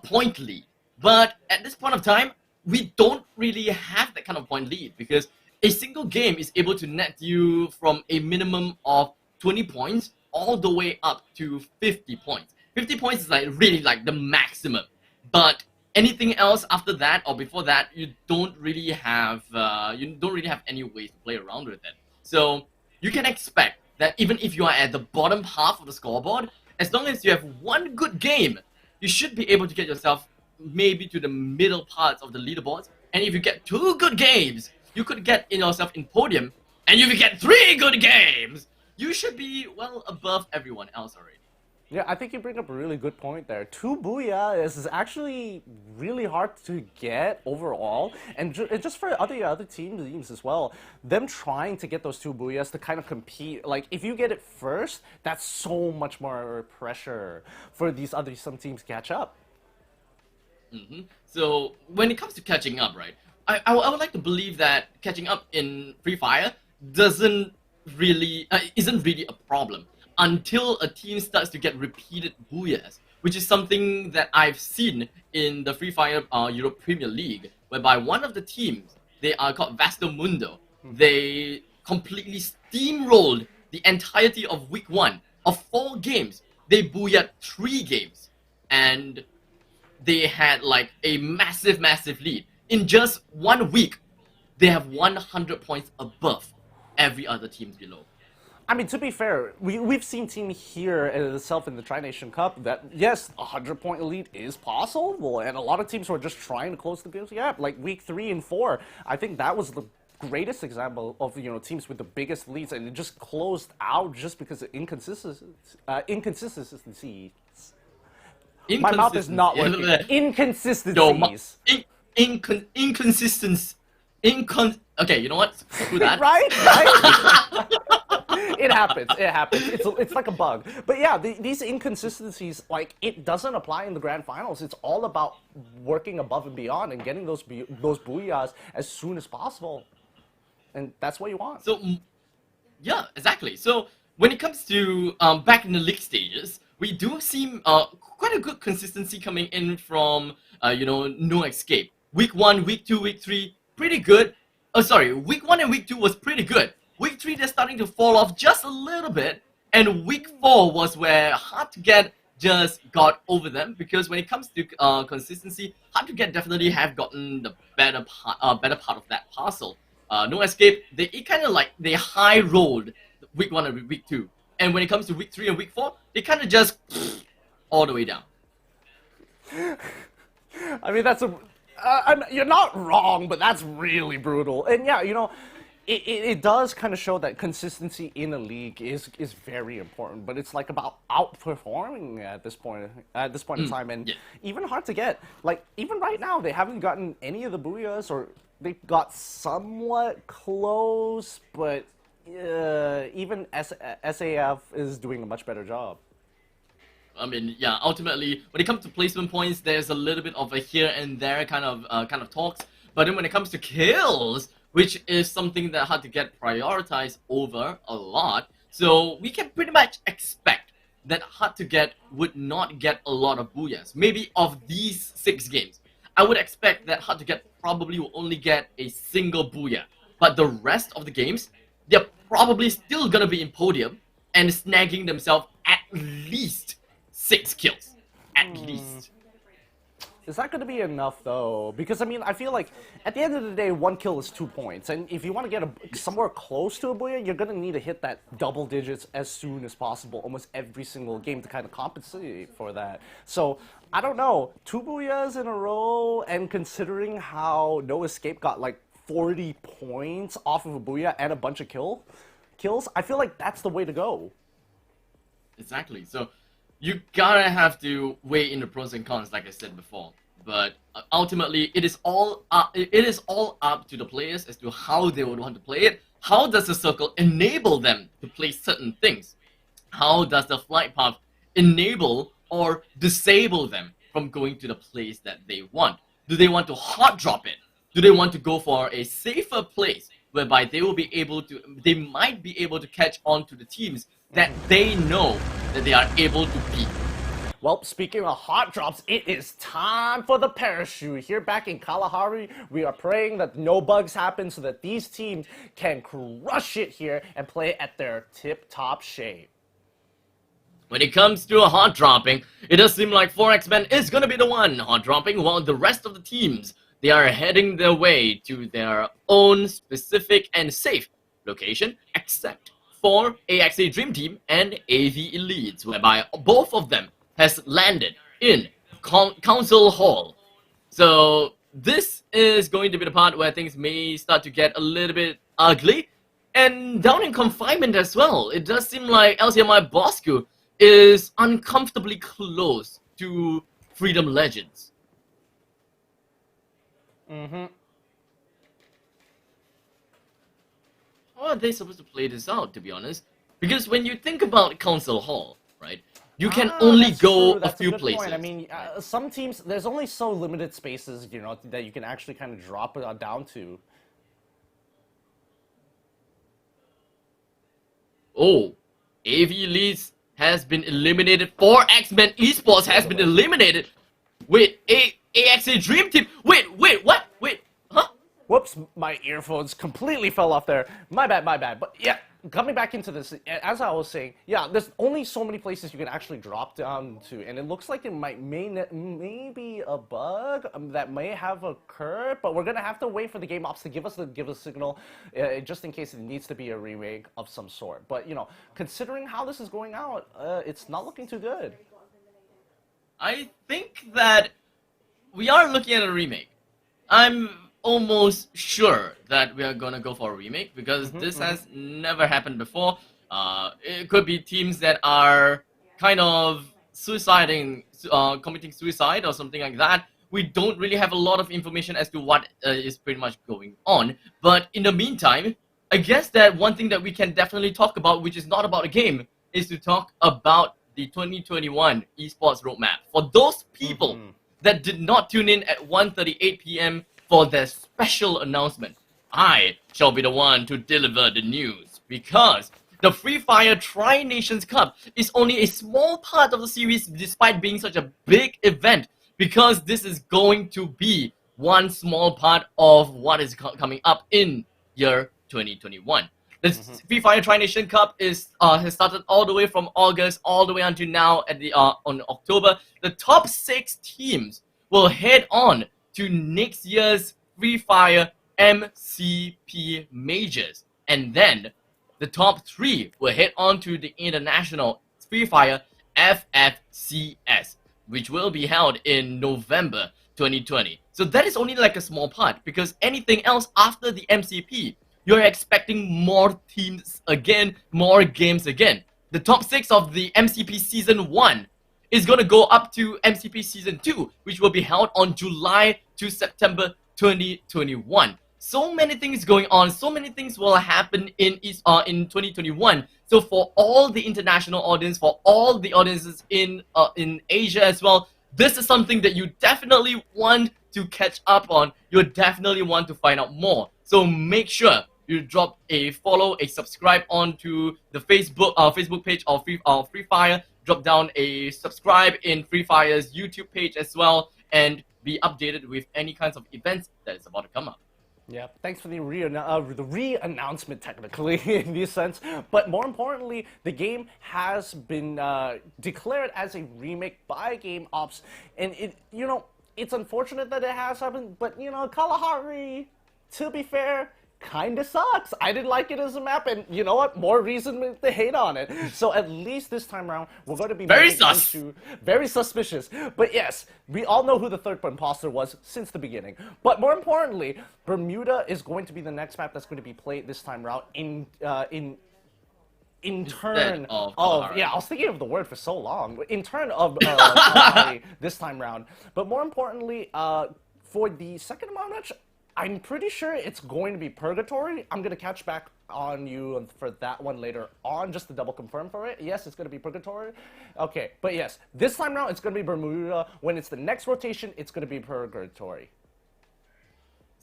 point lead. But at this point of time, we don't really have that kind of point lead, because a single game is able to net you from a minimum of 20 points all the way up to 50 points. 50 points is really the maximum. But anything else after that or before that, you don't really have any ways to play around with it. So you can expect that even if you are at the bottom half of the scoreboard, as long as you have one good game, you should be able to get yourself maybe to the middle parts of the leaderboards. And if you get 2 good games, you could get yourself in podium. And if you get 3 good games, you should be well above everyone else already. Yeah, I think you bring up a really good point there. 2 Booyah is actually really hard to get overall, and just for other teams as well. Them trying to get those 2 Booyahs to kind of compete, like if you get it first, that's so much more pressure for some teams to catch up. So when it comes to catching up, right? I would like to believe that catching up in Free Fire doesn't really isn't really a problem until a team starts to get repeated booyahs, which is something that I've seen in the Free Fire Europe Premier League, whereby one of the teams, they are called Vasto Mundo, they completely steamrolled the entirety of week 1 of 4 games. They booyahd 3 games, and they had like a massive lead. In just 1 week, they have 100 points above every other team below. I mean, to be fair, we've seen team here itself in the Tri-Nation Cup that, yes, a 100-point lead is possible, and a lot of teams were just trying to close the gap. Like week 3 and 4, I think that was the greatest example of, you know, teams with the biggest leads, and it just closed out just because of inconsistencies. My mouth is not working. Inconsistencies. Okay, you know what? Screw that. Right? It happens. It's like a bug. But yeah, these inconsistencies, like, it doesn't apply in the Grand Finals. It's all about working above and beyond and getting those booyahs as soon as possible. And that's what you want. So, yeah, exactly. So, when it comes to back in the league stages, we do see quite a good consistency coming in from, No Escape. Week 1, Week 2, Week 3, pretty good. Oh, sorry, Week 1 and Week 2 was pretty good. Week 3, they're starting to fall off just a little bit. And Week 4 was where Hard to Get just got over them. Because when it comes to consistency, Hard to Get definitely have gotten the better part of that parcel. No Escape, they high rolled Week 1 and Week 2. And when it comes to Week 3 and Week 4, they kind of just all the way down. I mean, you're not wrong, but that's really brutal. And yeah, you know, it does kind of show that consistency in a league is very important. But it's like about outperforming at this point in time, and even Hard to Get. Like even right now, they haven't gotten any of the booyahs, or they got somewhat close, but. Even SAF is doing a much better job. I mean, yeah, ultimately, when it comes to placement points, there's a little bit of a here and there kind of talks. But then when it comes to kills, which is something that Hard to Get prioritized over a lot, so we can pretty much expect that Hard to Get would not get a lot of booyahs. Maybe of these 6 games, I would expect that Hard to Get probably will only get a single booyah. But the rest of the games, they're probably still gonna be in podium and snagging themselves at least 6 kills. At least. Is that gonna be enough though? Because I mean, I feel like at the end of the day, 1 kill is 2 points, and if you want to get somewhere close to a booyah, you're gonna need to hit that double digits as soon as possible, almost every single game to kind of compensate for that. So I don't know, 2 booyahs in a row, and considering how No Escape got like 40 points off of a booyah and a bunch of kills, I feel like that's the way to go. Exactly. So you gotta have to weigh in the pros and cons, like I said before. But ultimately, it is all up to the players as to how they would want to play it. How does the circle enable them to play certain things? How does the flight path enable or disable them from going to the place that they want? Do they want to hot drop it? Do they want to go for a safer place whereby they might be able to catch on to the teams that they know that they are able to beat? Well, speaking of hot drops, it is time for the parachute. Here back in Kalahari, we are praying that no bugs happen so that these teams can crush it here and play at their tip-top shape. When it comes to hot dropping, it does seem like 4X-Men is going to be the one hot dropping, while the rest of the teams, they are heading their way to their own specific and safe location, except for AXA Dream Team and AV Elites, whereby both of them has landed in Council Hall. So this is going to be the part where things may start to get a little bit ugly. And down in confinement as well, it does seem like LCMI Bosco is uncomfortably close to Freedom Legends. How are they supposed to play this out, to be honest? Because when you think about Council Hall, right, You can only That's go true. That's a few good places. Point. I mean, some teams, there's only so limited spaces, you know, that you can actually kind of drop it down to. Oh, AV Leeds has been eliminated. 4X-Men Esports has been eliminated. Wait, AXA Dream Team. Wait, what? Wait, huh? Whoops, my earphones completely fell off there. My bad. But yeah, coming back into this, as I was saying, yeah, there's only so many places you can actually drop down to, and it looks like it may be a bug that may have occurred, but we're gonna have to wait for the game ops to give us a signal, just in case it needs to be a remake of some sort. But you know, considering how this is going out, it's not looking too good. I think that we are looking at a remake. I'm almost sure that we are gonna go for a remake because this has never happened before. It could be teams that are kind of committing suicide or something like that. We don't really have a lot of information as to what is pretty much going on. But in the meantime, I guess that one thing that we can definitely talk about, which is not about a game, is to talk about the 2021 esports roadmap. For those people that did not tune in at 1:38 p.m. for their special announcement, I shall be the one to deliver the news, because the Free Fire Tri-Nations Cup is only a small part of the series despite being such a big event, because this is going to be one small part of what is coming up in year 2021. The Free Fire Tri-Nation Cup has started all the way from August all the way until now at the on October. The top 6 teams will head on to next year's Free Fire MCP Majors, and then the top 3 will head on to the international Free Fire FFCS, which will be held in November 2020. So that is only like a small part, because anything else after the MCP, you're expecting more teams again, more games again. The top 6 of the MCP Season 1 is going to go up to MCP Season 2, which will be held on July to September 2021. So many things going on, so many things will happen in 2021. So for all the international audience, for all the audiences in Asia as well, this is something that you definitely want to catch up on. You definitely want to find out more. So make sure you drop a follow, a subscribe onto the Facebook page of Free Fire. Drop down a subscribe in Free Fire's YouTube page as well, and be updated with any kinds of events that is about to come up. Yeah, thanks for the re-announcement, technically, in this sense. But more importantly, the game has been declared as a remake by Game Ops, and it's unfortunate that it has happened. But Kalahari, to be fair, kinda sucks. I didn't like it as a map, and you know what? More reason to hate on it. So at least this time around, we're going to be very suspicious. But yes, we all know who the third imposter was since the beginning. But more importantly, Bermuda is going to be the next map that's going to be played this time around in turn of I was thinking of the word for so long. In turn of this time round. But more importantly, for the second round match, I'm pretty sure it's going to be Purgatory. I'm going to catch back on you for that one later on, just to double confirm for it. Yes, it's going to be Purgatory. Okay, but yes, this time around, it's going to be Bermuda. When it's the next rotation, it's going to be Purgatory.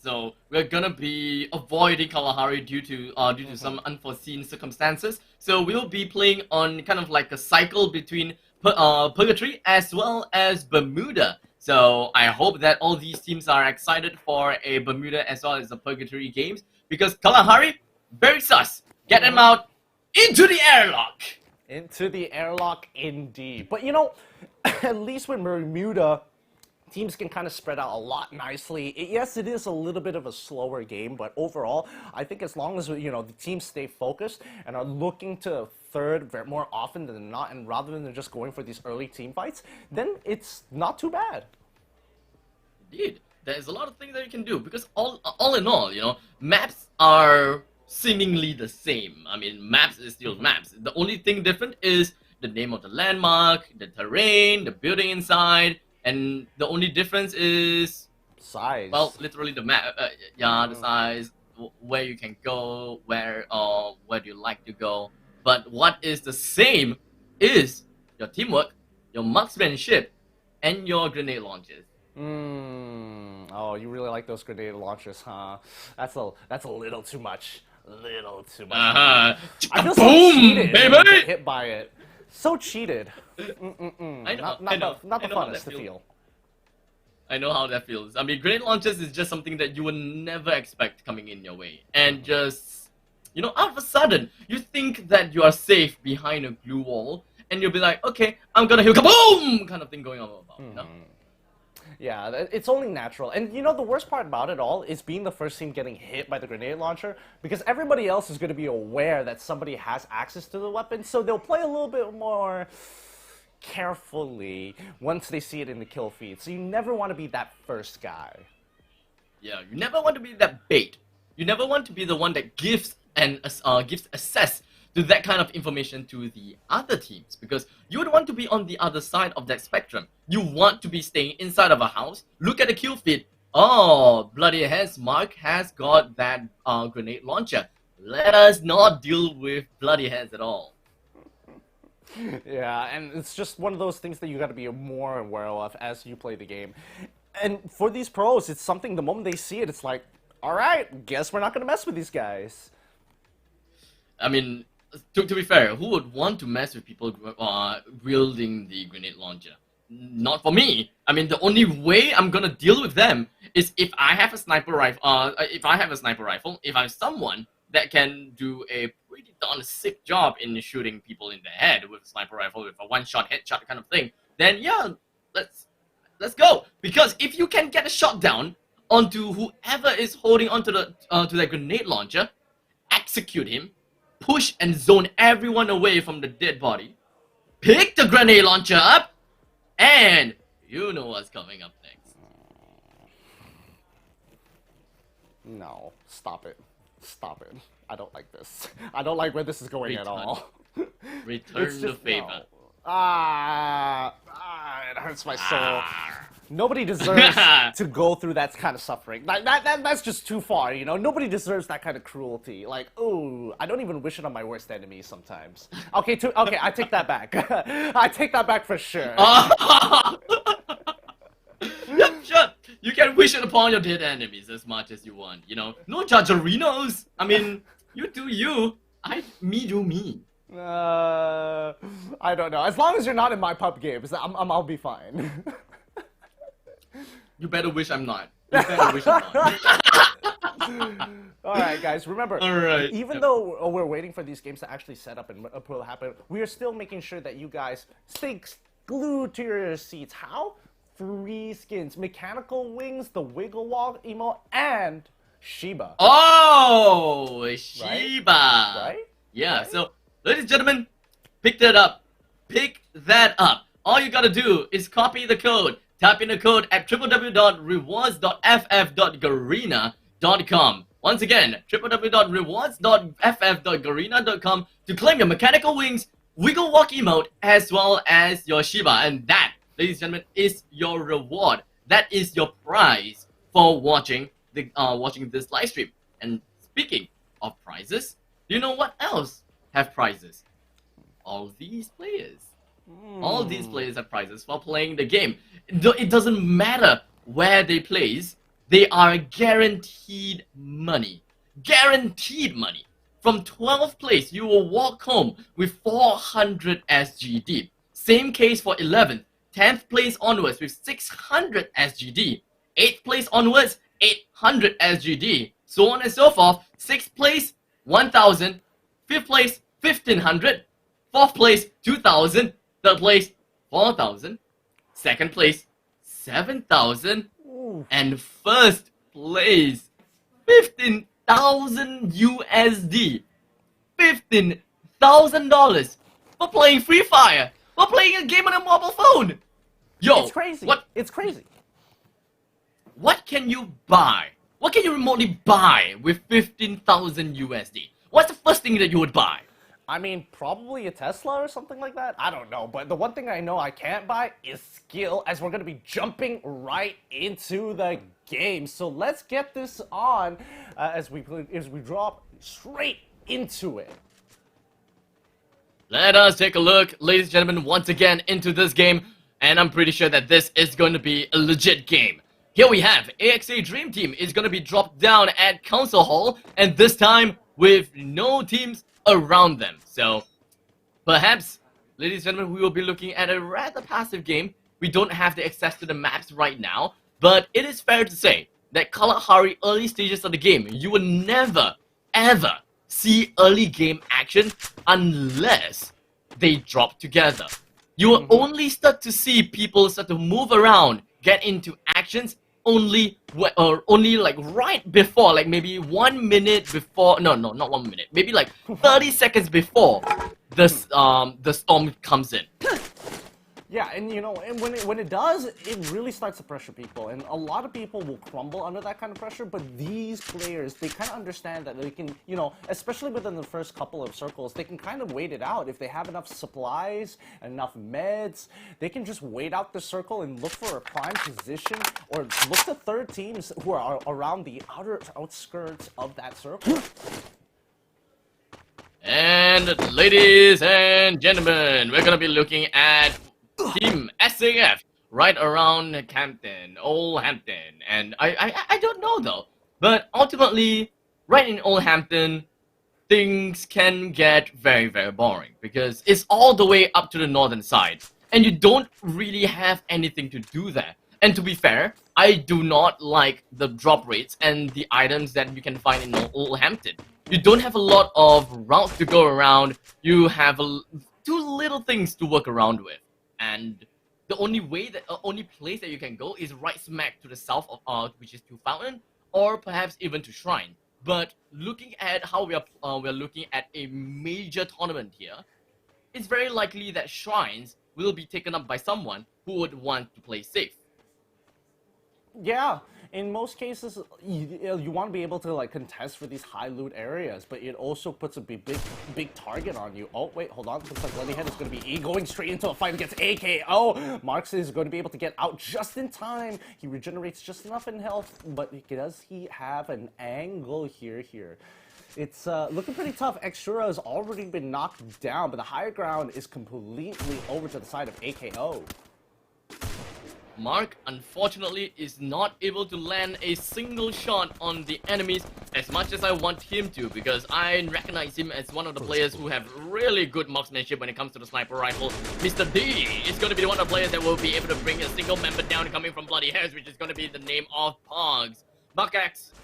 So we're gonna be avoiding Kalahari due to some unforeseen circumstances. So we'll be playing on kind of like a cycle between Purgatory as well as Bermuda. So I hope that all these teams are excited for a Bermuda as well as the Purgatory games, because Kalahari, very sus. Get them out into the airlock. Into the airlock, indeed. But at least with Bermuda, teams can kind of spread out a lot nicely. Yes, it is a little bit of a slower game, but overall, I think as long as the teams stay focused and are looking to third more often than not, and rather than just going for these early team fights, then it's not too bad. Indeed, there's a lot of things that you can do, because all in all, maps are seemingly the same. I mean, maps is still maps. The only thing different is the name of the landmark, the terrain, the building inside. And the only difference is size. Well, literally the map. The size, where you can go, where do you like to go. But what is the same is your teamwork, your marksmanship, and your grenade launches. Oh, you really like those grenade launchers, huh? That's a little too much. Little too much. I feel so Boom, cheated baby! when you get hit by it. So cheated. I know, Not the I know how funnest that to feels. feel. I know how that feels. I mean, grenade launchers is just something that you would never expect coming in your way. And just, out of a sudden, you think that you are safe behind a glue wall, and you'll be like, okay, I'm gonna heal, kaboom! Kind of thing going on about, Yeah, it's only natural. And the worst part about it all is being the first team getting hit by the grenade launcher, because everybody else is going to be aware that somebody has access to the weapon, so they'll play a little bit more carefully once they see it in the kill feed. So you never want to be that first guy. Yeah, you never want to be that bait. You never want to be the one that gives access to that kind of information to the other teams, because you would want to be on the other side of that spectrum. You want to be staying inside of a house, look at the kill feed. Oh, bloody hands, Mark has got that grenade launcher. Let us not deal with bloody hands at all. Yeah, and it's just one of those things that you got to be more aware of as you play the game. And for these pros, it's something the moment they see it, it's like, all right, guess we're not going to mess with these guys. I mean, to be fair, who would want to mess with people wielding the grenade launcher? Not for me. I mean, the only way I'm gonna deal with them is if I have a sniper rifle. If I have someone that can do a pretty darn sick job in shooting people in the head with a sniper rifle, with a one-shot headshot kind of thing, then yeah, let's go. Because if you can get a shot down onto whoever is holding onto the to that grenade launcher, execute him, push and zone everyone away from the dead body, pick the grenade launcher up, and you know what's coming up next. No, stop it. Stop it. I don't like this. I don't like where this is going at all. Return the favor. No. It hurts my soul. Nobody deserves to go through that kind of suffering. That's just too far, Nobody deserves that kind of cruelty. Like, ooh, I don't even wish it on my worst enemies sometimes. Okay, I take that back. I take that back for sure. Yeah, sure. You can wish it upon your dead enemies as much as you want, No judgerinos. I mean, you do you. Me do me. I don't know. As long as you're not in my pub games, I'll be fine. You better wish I'm not. You better wish I'm not. Alright guys, remember, even though we're waiting for these games to actually set up and will happen, we are still making sure that you guys stay glued to your seats. How? 3 skins. Mechanical Wings, the Wiggle Walk emote, and Shiba. Oh, Shiba. Right? Yeah, so, ladies and gentlemen, pick that up. Pick that up. All you gotta do is copy the code. Type in the code at www.rewards.ff.garena.com. Once again, www.rewards.ff.garena.com to claim your Mechanical Wings, Wiggle Walk emote, as well as your Shiba. And that, ladies and gentlemen, is your reward. That is your prize for watching this live stream. And speaking of prizes, do you know what else have prizes? All these players. All these players have prizes for playing the game. It doesn't matter where they place, they are guaranteed money. Guaranteed money. From 12th place, you will walk home with 400 SGD. Same case for 11th. 10th place onwards with 600 SGD. 8th place onwards, 800 SGD. So on and so forth. 6th place, 1,000. 5th place, 1,500. 4th place, 2,000. 3rd place, 4,000. 2nd place, 7,000. And 1st place, 15,000 USD. $15,000 for playing Free Fire. For playing a game on a mobile phone. Yo, It's crazy. It's crazy. What can you buy? What can you remotely buy with 15,000 USD? What's the first thing that you would buy? I mean, probably a Tesla or something like that. I don't know, but the one thing I know I can't buy is skill, as we're going to be jumping right into the game. So let's get this on as we drop straight into it. Let us take a look, ladies and gentlemen, once again into this game, and I'm pretty sure that this is going to be a legit game. Here we have AXA Dream Team is going to be dropped down at Council Hall, and this time with no teams around them. So perhaps, ladies and gentlemen, we will be looking at a rather passive game. We don't have the access to the maps right now, but it is fair to say that Kalahari early stages of the game, you will never, ever see early game action unless they drop together. You will only start to see people start to move around, get into actions only like right before, like maybe 1 minute before, no, not 1 minute, maybe like 30 seconds before the storm comes in. Yeah, and you know, and when it does, it really starts to pressure people, and a lot of people will crumble under that kind of pressure. But these players, they kind of understand that they can, you know, especially within the first couple of circles, they can kind of wait it out. If they have enough supplies, enough meds, they can just wait out the circle and look for a prime position, or look to third teams who are around the outskirts of that circle. And ladies and gentlemen, we're gonna be looking at Team SAF right around Hampton, Old Hampton, and I don't know though, but ultimately, right in Old Hampton, things can get very, very boring because it's all the way up to the northern side, and you don't really have anything to do there. And to be fair, I do not like the drop rates and the items that you can find in Old Hampton. You don't have a lot of routes to go around. You have too little things to work around with. And the only place that you can go is right smack to the south of which is to Fountain, or perhaps even to Shrine. But looking at how we're looking at a major tournament here, it's very likely that Shrines will be taken up by someone who would want to play safe. Yeah, in most cases, you want to be able to like contest for these high loot areas, but it also puts a big target on you. Oh wait, hold on. Looks like Bloodihead is going to be going straight into a fight against AKO. Marks is going to be able to get out just in time. He regenerates just enough in health, but does he have an angle here? It's looking pretty tough. Exura has already been knocked down, but the higher ground is completely over to the side of AKO. Mark, unfortunately, is not able to land a single shot on the enemies as much as I want him to, because I recognize him as one of the players who have really good marksmanship when it comes to the sniper rifle. Mr. D is going to be one of the players that will be able to bring a single member down coming from Bloody Hairs, which is going to be the name of Pogs.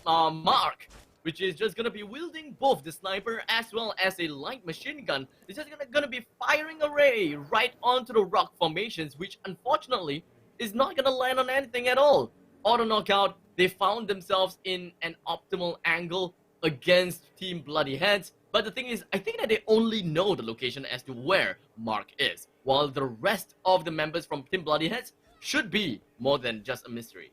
Mark, which is just going to be wielding both the sniper as well as a light machine gun. It's just going to be firing away right onto the rock formations, which unfortunately is not going to land on anything at all. Auto knockout, they found themselves in an optimal angle against Team Bloody Heads. But the thing is, I think that they only know the location as to where Mark is, while the rest of the members from Team Bloody Heads should be more than just a mystery.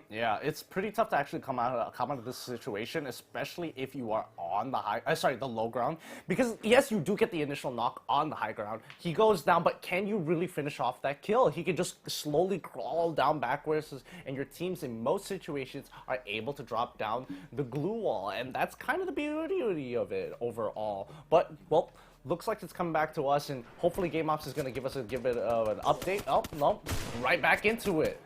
Yeah, it's pretty tough to actually come out of this situation, especially if you are on the the low ground. Because yes, you do get the initial knock on the high ground. He goes down, but can you really finish off that kill? He can just slowly crawl down backwards, and your teams in most situations are able to drop down the glue wall, and that's kind of the beauty of it overall. But well, looks like it's coming back to us, and hopefully Game Ops is going to give us a bit of an update. Oh no, right back into it.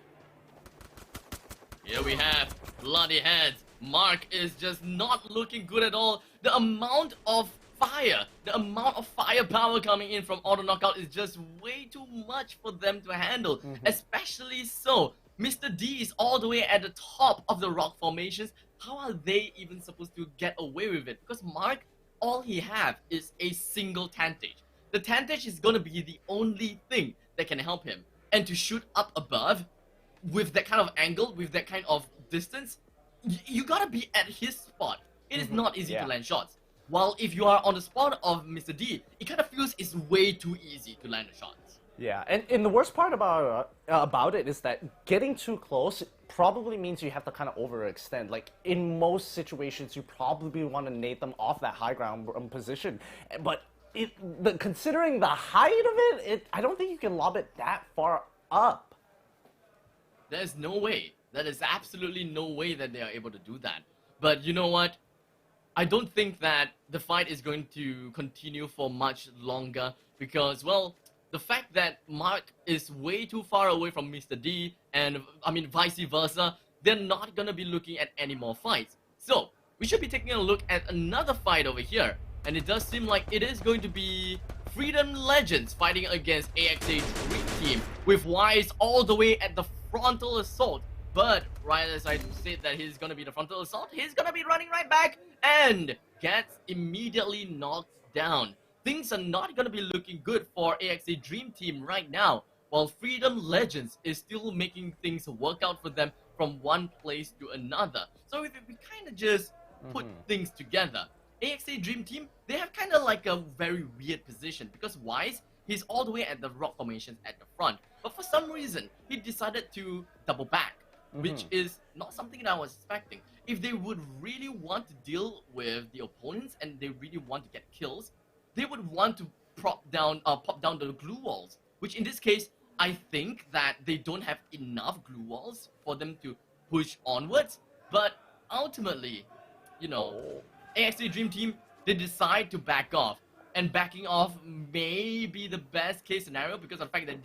Here we have Bloody Heads. Mark is just not looking good at all. The amount of firepower coming in from Auto Knockout is just way too much for them to handle. Especially so, Mr. D is all the way at the top of the rock formations. How are they even supposed to get away with it? Because Mark, all he have is a single Tantage. The Tantage is gonna be the only thing that can help him. And to shoot up above, with that kind of angle, with that kind of distance, you gotta be at his spot. It is not easy to land shots. While if you are on the spot of Mr. D, it kind of feels it's way too easy to land the shots. Yeah, and the worst part about it is that getting too close probably means you have to kind of overextend. Like, in most situations, you probably want to nade them off that high ground position. But considering the height of it, I don't think you can lob it that far up. There's no way. There is absolutely no way that they are able to do that. But you know what? I don't think that the fight is going to continue for much longer because, well, the fact that Mark is way too far away from Mr. D, and I mean vice versa, they're not gonna be looking at any more fights. So we should be taking a look at another fight over here, and it does seem like it is going to be Freedom Legends fighting against AXA Dream Team with Wise all the way at the frontal assault. But right as I said that he's gonna be the frontal assault, he's gonna be running right back and gets immediately knocked down. Things are not gonna be looking good for AXA Dream Team right now, while Freedom Legends is still making things work out for them from one place to another. So if we kind of just put things together, AXA Dream Team, they have kind of like a very weird position because Wise, he's all the way at the rock formations at the front, but for some reason, he decided to double back, which is not something that I was expecting. If they would really want to deal with the opponents and they really want to get kills, they would want to pop down the glue walls, which in this case, I think that they don't have enough glue walls for them to push onwards. But ultimately, you know, AXA Dream Team, they decide to back off. And backing off may be the best case scenario because of the fact that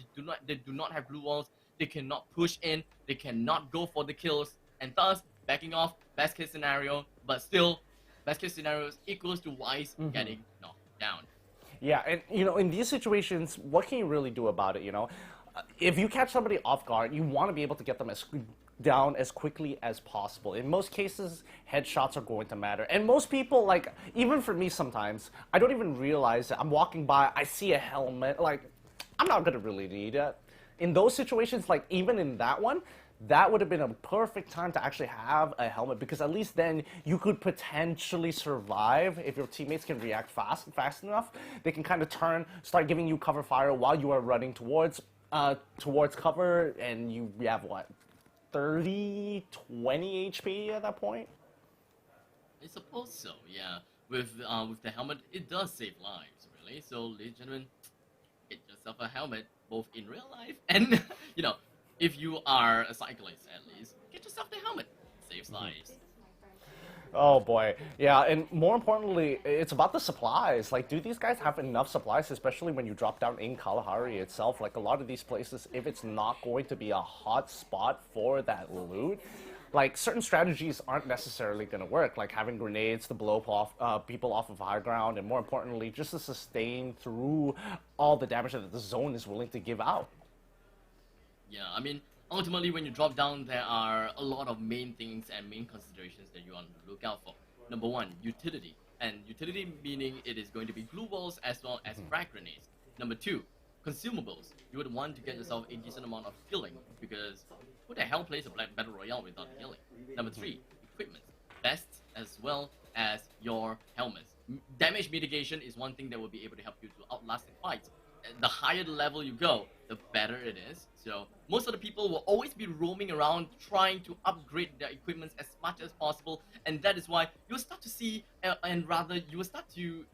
they do not have glue walls, they cannot push in, they cannot go for the kills, and thus backing off, best case scenario, but still, best case scenario is equals to Wise getting knocked down. Yeah, and you know, in these situations, what can you really do about it, you know? If you catch somebody off guard, you want to be able to get them down as quickly as possible. In most cases, headshots are going to matter. And most people, like, even for me sometimes, I don't even realize that I'm walking by, I see a helmet, like, I'm not going to really need it. In those situations, like, even in that one, that would have been a perfect time to actually have a helmet because at least then you could potentially survive if your teammates can react fast enough. They can kind of start giving you cover fire while you are running towards cover, and you have what, 30, 20 HP at that point? I suppose so, yeah. With the helmet, it does save lives, really. So, ladies and gentlemen, get yourself a helmet, both in real life and, you know, if you are a cyclist at least, get yourself the helmet. It saves lives. Oh boy, yeah, and more importantly, it's about the supplies. Like, do these guys have enough supplies, especially when you drop down in Kalahari itself? Like, a lot of these places, if it's not going to be a hot spot for that loot, like, certain strategies aren't necessarily going to work, like having grenades to blow off people off of high ground, and more importantly, just to sustain through all the damage that the zone is willing to give out. Yeah, I mean, ultimately, when you drop down, there are a lot of main things and main considerations that you want to look out for. Number one, utility. And utility meaning it is going to be glue walls as well as frag grenades. Number two, consumables. You would want to get yourself a decent amount of healing because who the hell plays a battle royale without healing? Number three, equipment. Vests as well as your helmets. Damage mitigation is one thing that will be able to help you to outlast the fights. The higher the level you go, the better it is. So most of the people will always be roaming around trying to upgrade their equipment as much as possible, and that is why you'll start to see, and rather you will start to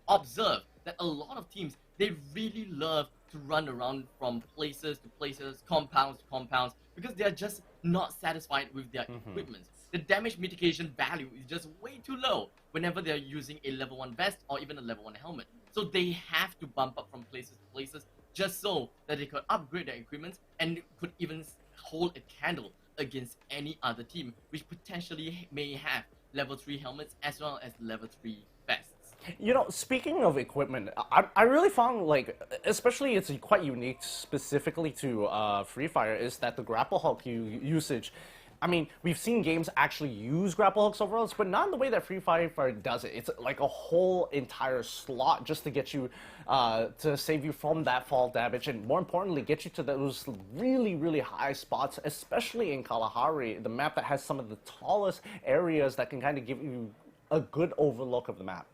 observe that a lot of teams, they really love to run around from places to places, compounds to compounds, because they are just not satisfied with their equipment. The damage mitigation value is just way too low whenever they're using a level 1 vest or even a level 1 helmet. So they have to bump up from places to places just so that they could upgrade their equipment and could even hold a candle against any other team, which potentially may have level 3 helmets as well as level 3 vests. You know, speaking of equipment, I really found, like, especially it's quite unique specifically to Free Fire, is that the grapple hook usage. I mean, we've seen games actually use grapple hooks overall, but not in the way that Free Fire does it. It's like a whole entire slot just to get you, to save you from that fall damage, and more importantly, get you to those really, really high spots, especially in Kalahari, the map that has some of the tallest areas that can kind of give you a good overlook of the map.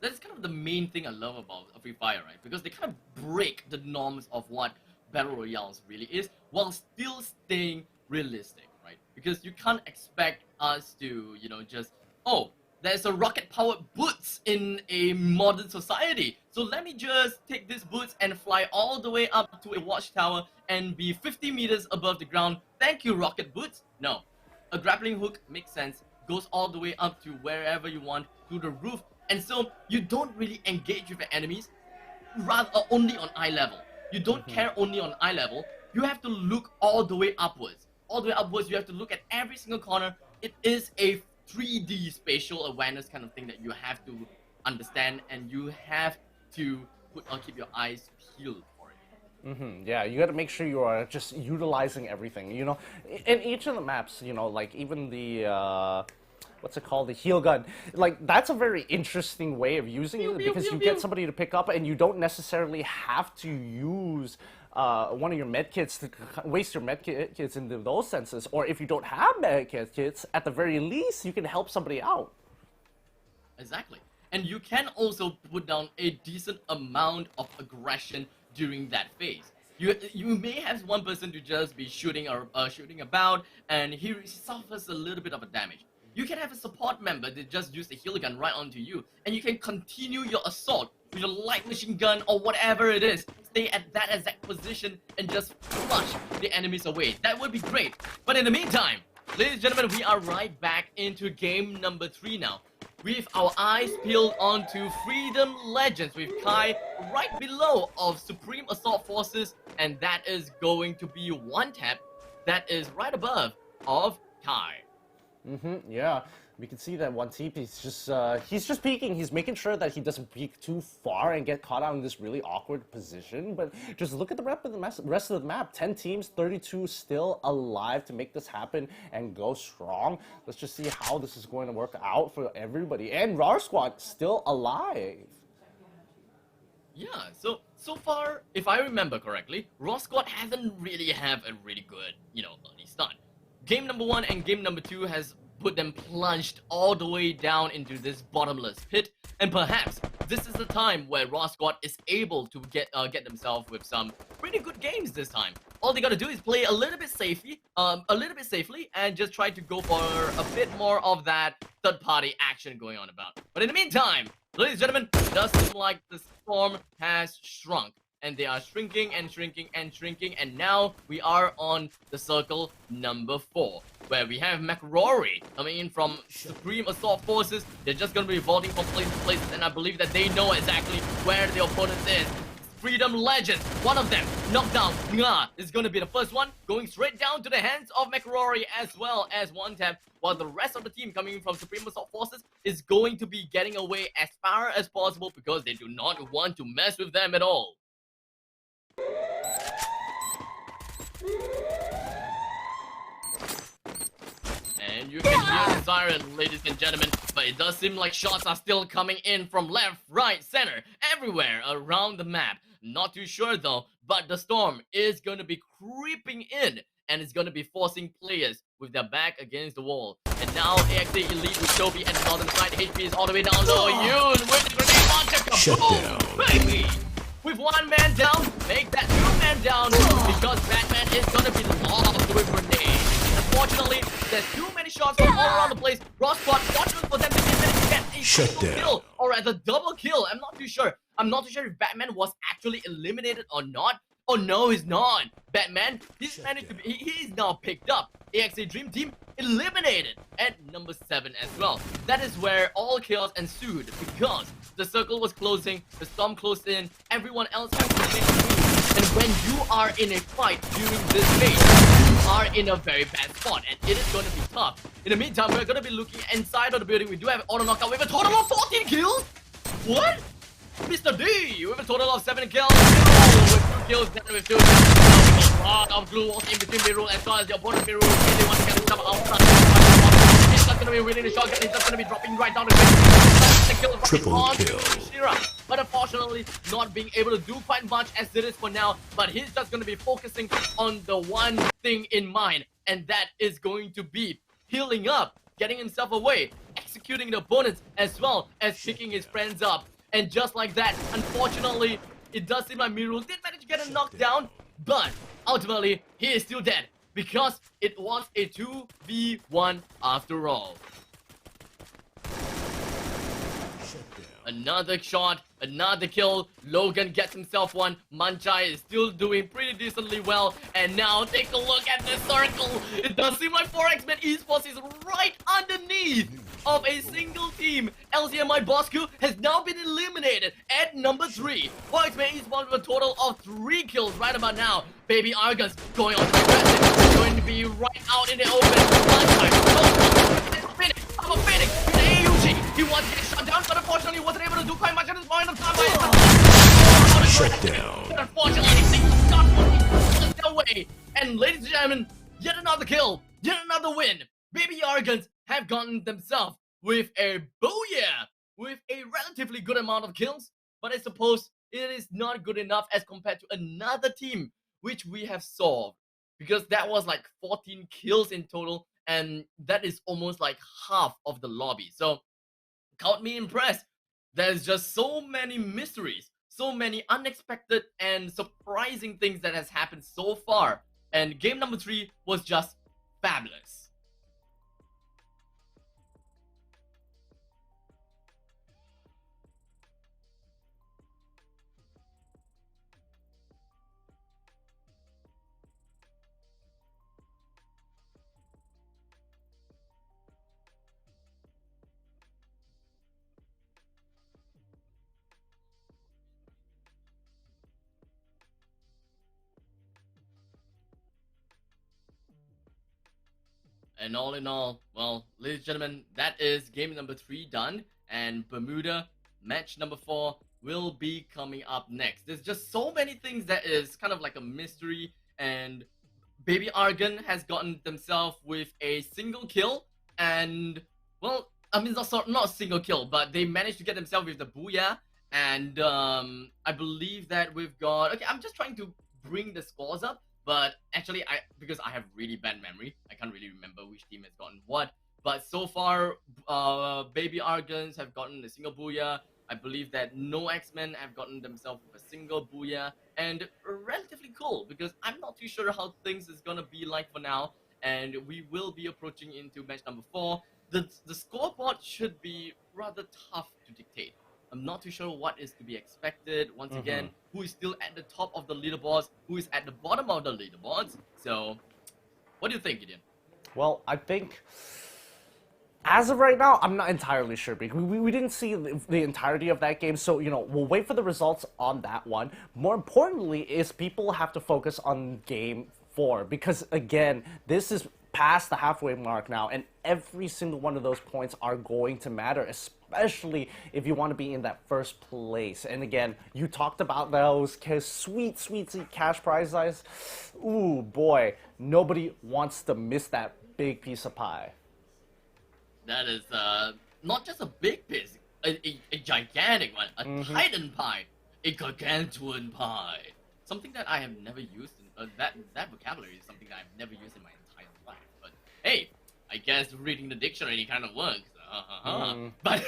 That's kind of the main thing I love about Free Fire, right? Because they kind of break the norms of what Battle Royales really is, while still staying realistic, right? Because you can't expect us to, you know, just, oh, there's a rocket-powered boots in a modern society, so let me just take these boots and fly all the way up to a watchtower and be 50 meters above the ground. Thank you, rocket boots. No, a grappling hook makes sense goes all the way up to wherever you want, to the roof. And so you don't really engage with your enemies, rather only on eye level. You don't care only on eye level. You have to look all the way upwards. All the way upwards, you have to look at every single corner. It is a 3D spatial awareness kind of thing that you have to understand, and you have to keep your eyes peeled for it. Yeah, you got to make sure you are just utilizing everything. You know, in each of the maps, you know, like even the what's it called, the heal gun. Like that's a very interesting way of using it because you get somebody to pick up, and you don't necessarily have to use one of your med kits to waste your med kits in those senses. Or if you don't have med kits, at the very least, you can help somebody out. Exactly. And you can also put down a decent amount of aggression during that phase. You may have one person to just be shooting about, and he suffers a little bit of a damage. You can have a support member that just use the heal gun right onto you, and you can continue your assault with your light machine gun or whatever it is. Stay at that exact position and just flush the enemies away. That would be great. But in the meantime, ladies and gentlemen, we are right back into game number 3 now. With our eyes peeled onto Freedom Legends with Kai right below of Supreme Assault Forces, and that is going to be one tap that is right above of Kai. Yeah, we can see that one teep, he's just peeking. He's making sure that he doesn't peek too far and get caught out in this really awkward position. But just look at the rest of the map. 10 teams, 32 still alive to make this happen and go strong. Let's just see how this is going to work out for everybody. And RAR Squad still alive. Yeah, so far, if I remember correctly, RAR Squad hasn't really have a really good, early start. Game number 1 and game number 2 has put them plunged all the way down into this bottomless pit, and perhaps this is the time where RAR Squad is able to get themselves with some pretty good games this time. All they gotta do is play a little bit safely, and just try to go for a bit more of that third-party action going on about. But in the meantime, ladies and gentlemen, it does seem like the storm has shrunk. And they are shrinking and shrinking and shrinking, and now we are on the circle number 4, where we have McRory coming in from Supreme Assault Forces. They're just going to be vaulting from place to place, and I believe that they know exactly where the opponent is. Freedom Legends, one of them, knocked down. Nga is going to be the first one, going straight down to the hands of McRory as well as one tap, while the rest of the team coming from Supreme Assault Forces is going to be getting away as far as possible because they do not want to mess with them at all. And you can hear the siren, ladies and gentlemen, but it does seem like shots are still coming in from left, right, center, everywhere around the map. Not too sure though, but the storm is going to be creeping in, and it's going to be forcing players with their back against the wall. And now AXA Elite with Toby and the northern side, HP is all the way down low. Yoon with the grenade launcher, kaboom, baby! With one man down, make that 2-man down, because Batman is gonna be lost with grenades. Unfortunately, there's too many shots from all around the place. RAR Squad, fortunate for them to get a single kill, or rather double kill. I'm not too sure. I'm not too sure if Batman was actually eliminated or not. Oh no, he's not. Batman, he's managed to be, he's now picked up. AXA Dream Team eliminated at number 7 as well. That is where all chaos ensued because the circle was closing, the storm closed in, everyone else has to make a move. And when you are in a fight during this phase, you are in a very bad spot, and it is going to be tough. In the meantime, we're going to be looking inside of the building. We do have auto knockout with a total of 14 kills. What? Mr. D with a total of 7 kills. With 2 kills, then with 2 kills. A lot of glue was in between Mirul as well as the opponent Mirul. Really want to get rid of outside. He's just going to be winning the shotgun. He's just going to be dropping right down the kill. Triple kill. Shira. But unfortunately, not being able to do quite much as it is for now. But he's just going to be focusing on the one thing in mind. And that is going to be healing up, getting himself away, executing the opponents as well as picking his friends up. And just like that, unfortunately, it does seem like Mirul did manage to get a knockdown, but ultimately, he is still dead because it was a 2v1 after all. Another shot, another kill. Logan gets himself one. Manchai is still doing pretty decently well. And now take a look at this circle. It does seem like 4X-Men Esports is right underneath of a single team. LCMI Bosku has now been eliminated at number 3. 4X-Men Esports with a total of 3 kills right about now. Baby Argus going on to aggressive. Going to be right out in the open. Manchai, it's a Phoenix. I'm a Phoenix. The AUG. He wants to get shut down, but unfortunately wasn't able to do quite much at this point of time. Shut down. But unfortunately, things got slipped away. And ladies and gentlemen, yet another kill, yet another win. Baby Argons have gotten themselves with a booyah, with a relatively good amount of kills. But I suppose it is not good enough as compared to another team which we have solved. Because that was like 14 kills in total, and that is almost like half of the lobby. So count me impressed. There's just so many mysteries, so many unexpected and surprising things that has happened so far. And game number 3 was just fabulous. And all in all, well, ladies and gentlemen, that is game number 3 done. And Bermuda, match number 4, will be coming up next. There's just so many things that is kind of like a mystery. And Baby Argon has gotten themselves with a single kill. And, well, I mean, not a single kill, but they managed to get themselves with the booyah. And I believe that we've got... Okay, I'm just trying to bring the scores up. But actually, because I have really bad memory, I can't really remember which team has gotten what. But so far, Baby Argons have gotten a single booyah. I believe that no X-Men have gotten themselves with a single booyah. And relatively cool, because I'm not too sure how things is gonna be like for now. And we will be approaching into match number 4. The scoreboard should be rather tough to dictate. I'm not too sure what is to be expected. Once again, who is still at the top of the leaderboards, who is at the bottom of the leaderboards. So, what do you think, Gideon? Well, I think, as of right now, I'm not entirely sure because we didn't see the entirety of that game. So, you know, we'll wait for the results on that one. More importantly is people have to focus on game 4 because, again, this is past the halfway mark now, and every single one of those points are going to matter, especially if you want to be in that first place. And again, you talked about those sweet cash prizes. Ooh, boy, nobody wants to miss that big piece of pie. That is not just a big piece, a gigantic one, a titan pie, a gargantuan pie. Something that I have never used, that vocabulary is something that I've never used in my entire life. But hey, I guess reading the dictionary kind of works. But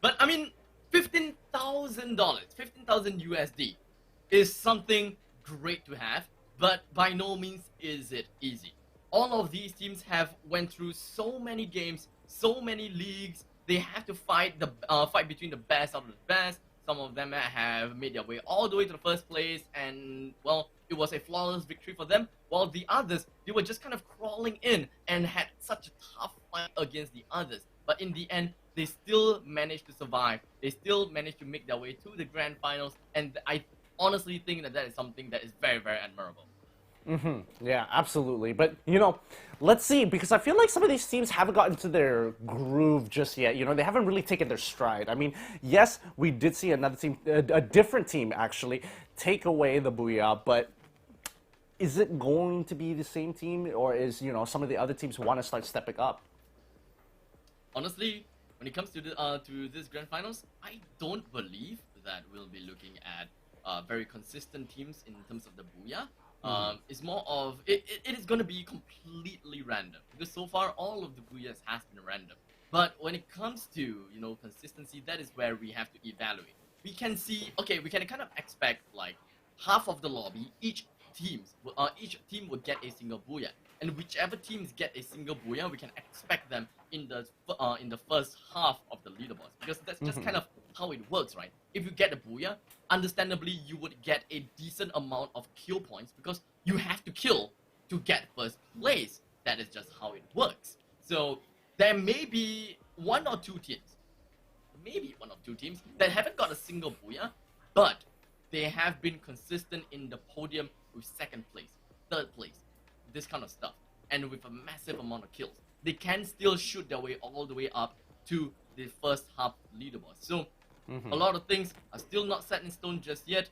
but I mean, $15,000, 15,000 USD is something great to have, but by no means is it easy. All of these teams have went through so many games, so many leagues. They have to fight between the best out of the best. Some of them have made their way all the way to the first place, and well, it was a flawless victory for them. While the others, they were just kind of crawling in and had such a tough fight against the others. But in the end, they still managed to survive. They still managed to make their way to the Grand Finals, and I honestly think that is something that is very, very admirable. Yeah, absolutely. But, you know, let's see, because I feel like some of these teams haven't gotten to their groove just yet. You know, they haven't really taken their stride. I mean, yes, we did see another team, a different team, actually, take away the Booyah, but is it going to be the same team, or is, you know, some of the other teams want to start stepping up? Honestly, when it comes to this Grand Finals, I don't believe that we'll be looking at very consistent teams in terms of the Booyah. It's more of, it is going to be completely random, because so far all of the Booyahs has been random. But when it comes to, you know, consistency, that is where we have to evaluate. We can see, okay, we can kind of expect like half of the lobby, each team would get a single Booyah. and whichever teams get a single booyah, we can expect them in the first half of the leaderboards, because that's just kind of how it works, right? If you get a booyah, understandably you would get a decent amount of kill points because you have to kill to get first place. That is just how it works. So there may be one or two teams that haven't got a single booyah, but they have been consistent in the podium with second place, third place, this kind of stuff, and with a massive amount of kills. They can still shoot their way all the way up to the first half leaderboard. So a lot of things are still not set in stone just yet,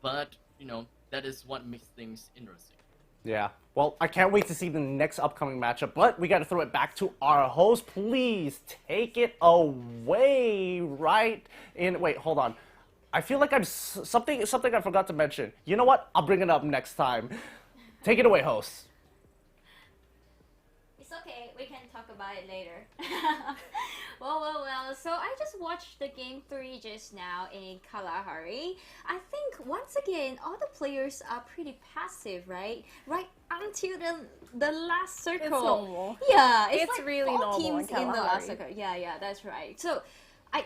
but you know, that is what makes things interesting. Yeah. Well, I can't wait to see the next upcoming matchup, but we got to throw it back to our host. Please take it away, right? Wait, hold on. I feel like something I forgot to mention. You know what? I'll bring it up next time. Take it away, host. It's okay, we can talk about it later. Well, so I just watched the game 3 just now in Kalahari. I think once again all the players are pretty passive, right? Right until the last circle. It's normal. Yeah, It's like really 4 normal teams in in the last Kalahari. circle. Yeah, that's right. So I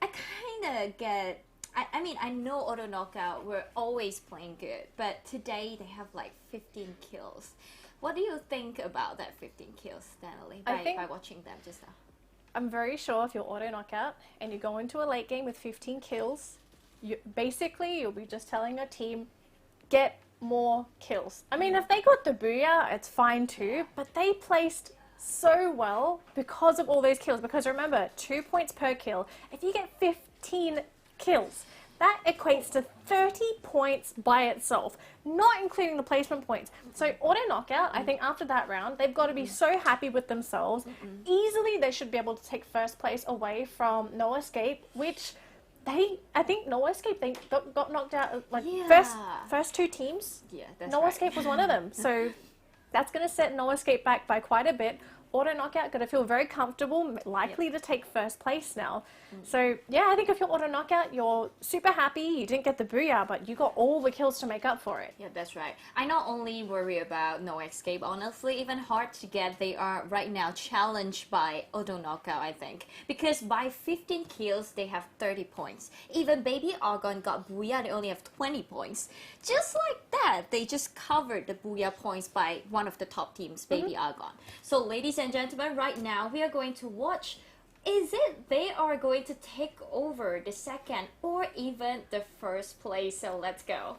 kind of get. I mean, I know Auto Knockout were always playing good, but today they have like 15 kills. What do you think about that 15 kills, Stanley, by watching them just now? I'm very sure if you're Auto Knockout and you go into a late game with 15 kills, you'll be just telling your team, get more kills. I mean, if they got the booyah, it's fine too, but they placed so well because of all those kills. Because remember, 2 points per kill. If you get 15 kills, that equates to 30 points by itself, not including the placement points. So Auto Knockout, I think after that round, they've got to be so happy with themselves. Easily they should be able to take first place away from No Escape, which I think No Escape, they got knocked out, like first 2 teams. Yeah, that's No right. Escape was one of them. So that's going to set No Escape back by quite a bit. Auto Knockout going to feel very comfortable, likely to take first place now. So yeah, I think if you're Auto Knockout, you're super happy. You didn't get the booyah, but you got all the kills to make up for it. Yeah, that's right. I not only worry about No Escape, honestly, even hard to get, they are right now challenged by Auto Knockout, I think. Because by 15 kills, they have 30 points. Even Baby Argon got booyah, they only have 20 points. Just like that, they just covered the booyah points by one of the top teams, Baby Argon. So ladies and gentlemen, right now, we are going to watch. Is it they are going to take over the second or even the first place? So let's go.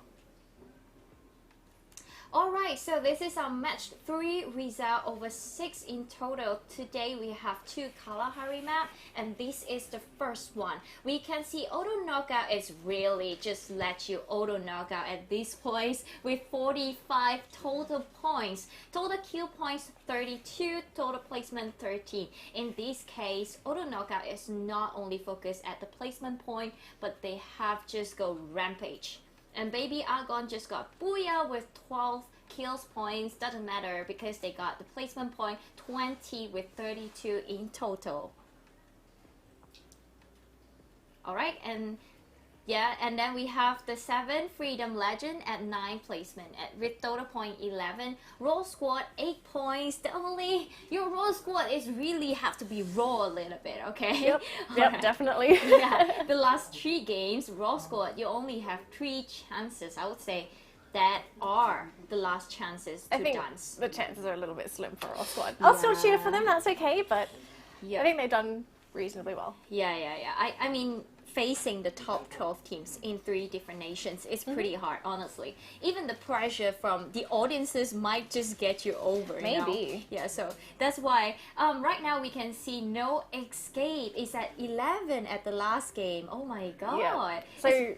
Alright, so this is our match 3 result over 6 in total. Today we have 2 Kalahari map and this is the first one. We can see Auto Knockout is really just let you Auto Knockout at this place with 45 total points. Total kill points 32, total placement 13. In this case, Auto Knockout is not only focused at the placement point, but they have just go rampage. And Baby Argon just got booyah with 12 kills points. Doesn't matter because they got the placement point 20 with 32 in total. Alright, and yeah, and then we have the 7 Freedom Legend at 9 placement with total point 11. Raw Squad 8 points. The only your Raw Squad is really have to be raw a little bit, okay? Yep, Alright. definitely. Yeah, the last 3 games, Raw Squad, you only have 3 chances, I would say, that are the last chances to I think dance. the chances are a little bit slim for our squad. I'll still cheer for them, that's okay, but Yeah. I think they've done reasonably well. Yeah. I mean, facing the top 12 teams in 3 different nations is pretty hard, honestly. Even the pressure from the audiences might just get you over. You know? Maybe. Yeah, so that's why right now we can see No Escape is at 11 at the last game. Oh my god. Yeah. So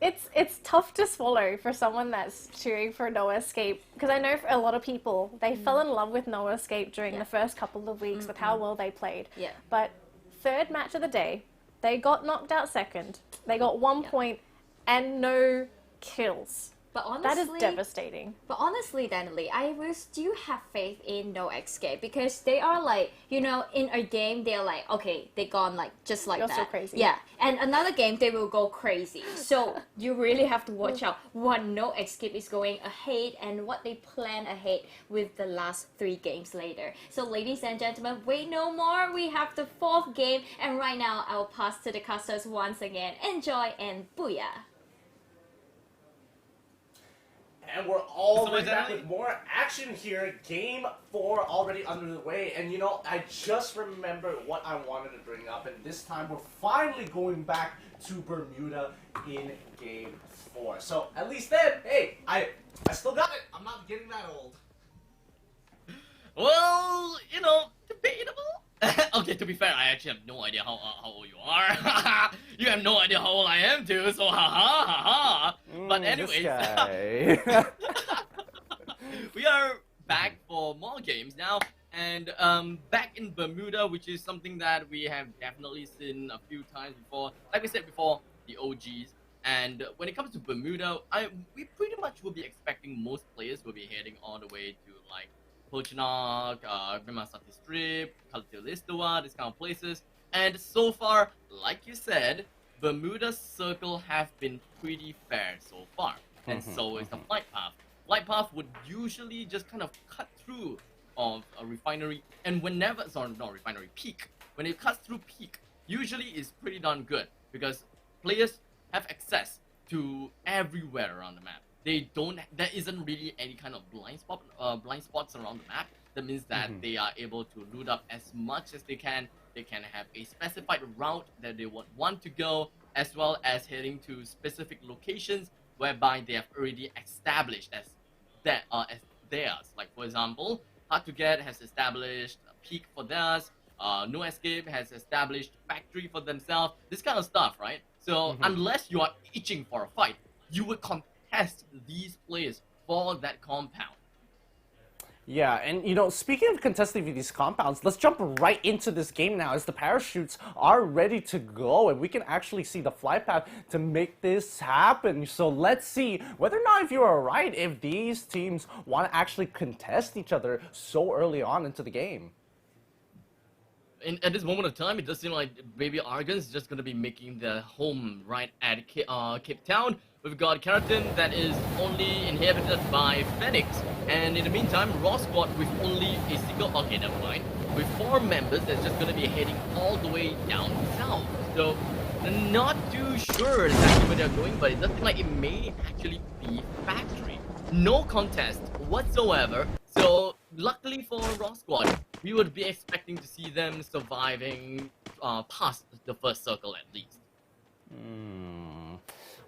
it's tough to swallow for someone that's cheering for No Escape, because I know for a lot of people they fell in love with No Escape during the first couple of weeks with how well they played. Yeah. But 3rd match of the day, they got knocked out second. They got 1 point and no kills. But That is honestly, devastating. But honestly, Danley, I will still have faith in No Escape because they are like, in a game, they're like, okay, they gone like just like You're that. so crazy. Yeah, and another game, they will go crazy. So you really have to watch out what No Escape is going ahead and what they plan ahead with the last 3 games later. So ladies and gentlemen, wait no more. We have the 4th game, and right now I'll pass to the casters once again. Enjoy and booyah! And we're all So right is back that- with more action here. Game 4 already under the way. And I just remembered what I wanted to bring up. And this time we're finally going back to Bermuda in Game 4. So at least then, hey, I still got it. I'm not getting that old. Well, debatable. Okay, to be fair, I actually have no idea how old you are. You have no idea how old I am too, so ha. But anyways, This guy. we are back for more games now, and back in Bermuda, which is something that we have definitely seen a few times before. Like we said before, the OGs. And when it comes to Bermuda, we pretty much will be expecting most players will be heading all the way to like Pochenak, Grimasati Strip, Kalitilistua, these kind of places. And so far, like you said, Bermuda's circle have been pretty fair so far. And so is the flight path. Flight path would usually just kind of cut through of a refinery, and not refinery, peak. When it cuts through peak, usually is pretty darn good because players have access to everywhere around the map. There isn't really any kind of blind spots around the map. That means that they are able to loot up as much as they can. They can have a specified route that they would want to go, as well as heading to specific locations whereby they have already established as theirs. Like for example, Hard to Get has established a peak for theirs. No Escape has established factory for themselves. This kind of stuff, right? So unless you are itching for a fight, you would contest these players for that compound. Yeah, and speaking of contesting these compounds, let's jump right into this game now as the parachutes are ready to go and we can actually see the flight path to make this happen. So let's see whether or not if you are right, if these teams want to actually contest each other so early on into the game. At this moment of time, it does seem like Baby Argon's just going to be making their home right at Cape Town. We've got Keratin that is only inhabited by Phoenix. And in the meantime, Raw Squad with only a single... Okay, never mind. With 4 members that's just going to be heading all the way down south. So, not too sure exactly where they're going, but it does seem like it may actually be Factory. No contest whatsoever. So, luckily for Raw Squad, we would be expecting to see them surviving past the first circle at least.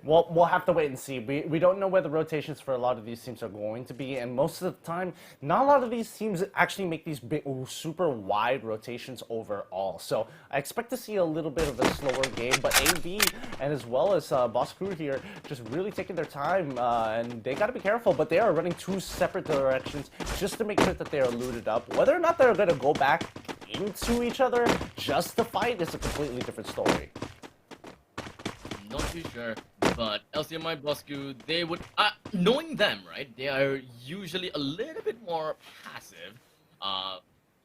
Well, we'll have to wait and see. We don't know where the rotations for a lot of these teams are going to be, and most of the time, not a lot of these teams actually make these big, super wide rotations overall. So I expect to see a little bit of a slower game, but AV and as well as Boss Crew here just really taking their time, and they got to be careful, but they are running 2 separate directions just to make sure that they are looted up. Whether or not they're going to go back into each other just to fight is a completely different story. Not too sure, but LCMI Bosku, they would, knowing them, right, they are usually a little bit more passive.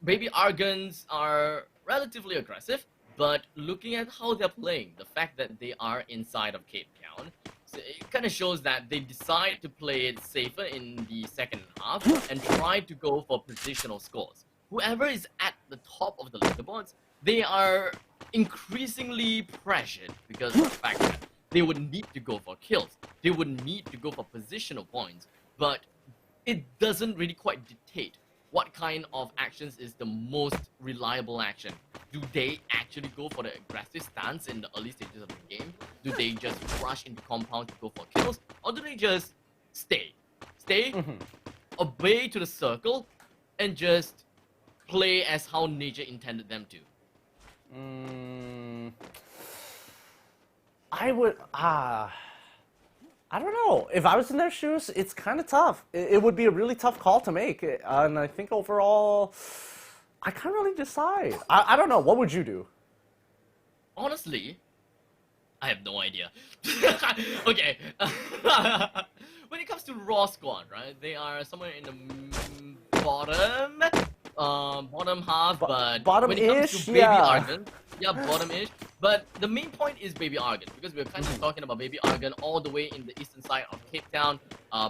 Baby Argons are relatively aggressive, but looking at how they're playing, the fact that they are inside of Cape Town, it kind of shows that they decide to play it safer in the second half and try to go for positional scores. Whoever is at the top of the leaderboards, they are increasingly pressured because of the fact that they would need to go for kills. They would need to go for positional points, but it doesn't really quite dictate what kind of actions is the most reliable action. Do they actually go for the aggressive stance in the early stages of the game? Do they just rush into compound to go for kills? Or do they just stay, obey to the circle, and just play as how nature intended them to? I would, I don't know. If I was in their shoes, it's kind of tough. It would be a really tough call to make. And I think overall, I can't really decide. I don't know. What would you do? Honestly, I have no idea. Okay. When it comes to Raw squad, right? They are somewhere in the bottom, bottom half, but when it comes to Baby Argon, yeah, bottom-ish. But the main point is Baby Argon, because we're kind of talking about Baby Argon all the way in the eastern side of Cape Town.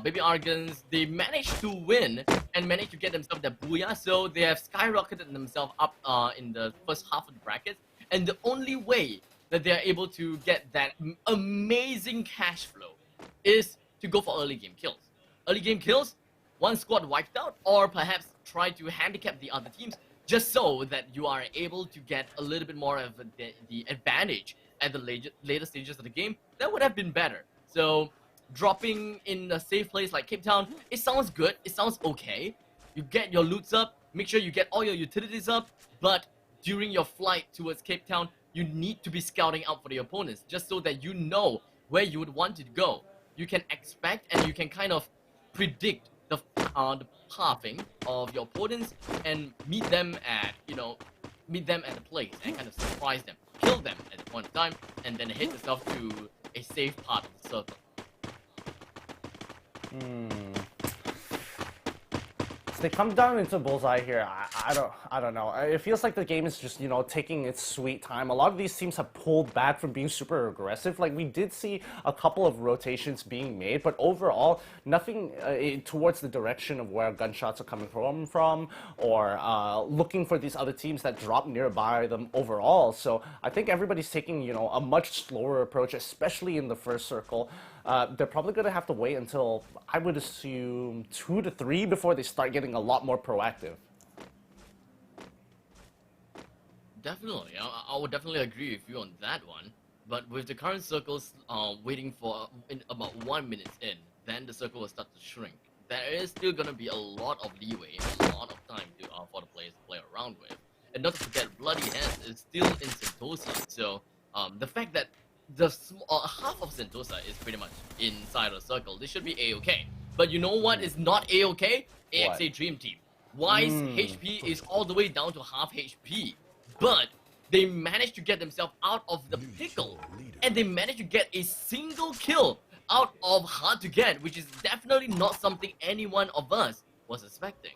Baby Argons, they managed to win and managed to get themselves that booyah, so they have skyrocketed themselves up in the first half of the bracket. And the only way that they are able to get that amazing cash flow is to go for early game kills. Early game kills, one squad wiped out, or perhaps try to handicap the other teams, just so that you are able to get a little bit more of the advantage at the later stages of the game. That would have been better. So dropping in a safe place like Cape Town, it sounds good, it sounds okay. You get your loots up, make sure you get all your utilities up, but during your flight towards Cape Town, you need to be scouting out for the opponents, just so that you know where you would want to go. You can expect and you can kind of predict the pathing of your opponents and meet them at the place and kind of surprise them, kill them at the point of time, and then head yourself to a safe part of the circle. They come down into bullseye here. I don't know. It feels like the game is just, taking its sweet time. A lot of these teams have pulled back from being super aggressive. Like, we did see a couple of rotations being made, but overall, nothing towards the direction of where gunshots are coming from, or looking for these other teams that drop nearby them overall. So I think everybody's taking, a much slower approach, especially in the first circle. They're probably going to have to wait until, I would assume, 2 to 3 before they start getting a lot more proactive. Definitely, I would definitely agree with you on that one. But with the current circles waiting for about 1 minute in, then the circle will start to shrink. There is still going to be a lot of leeway, a lot of time for the players to play around with. And not to forget, Bloody Hands is still in Sentosa, so the fact that half of Sentosa is pretty much inside of the circle, this should be A-okay. But you know what is not A-okay? AXA Dream Team. Y's HP is all the way down to half HP. But they managed to get themselves out of the pickle. And they managed to get a single kill out of hard to get, which is definitely not something any one of us was expecting.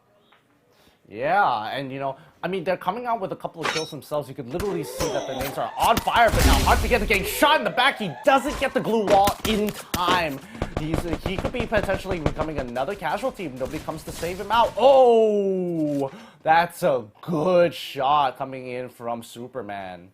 Yeah, and they're coming out with a couple of kills themselves. You could literally see that their names are on fire, but now Hard to Get getting shot in the back. He doesn't get the glue wall in time. He could be potentially becoming another casualty if nobody comes to save him out. Oh, that's a good shot coming in from Superman.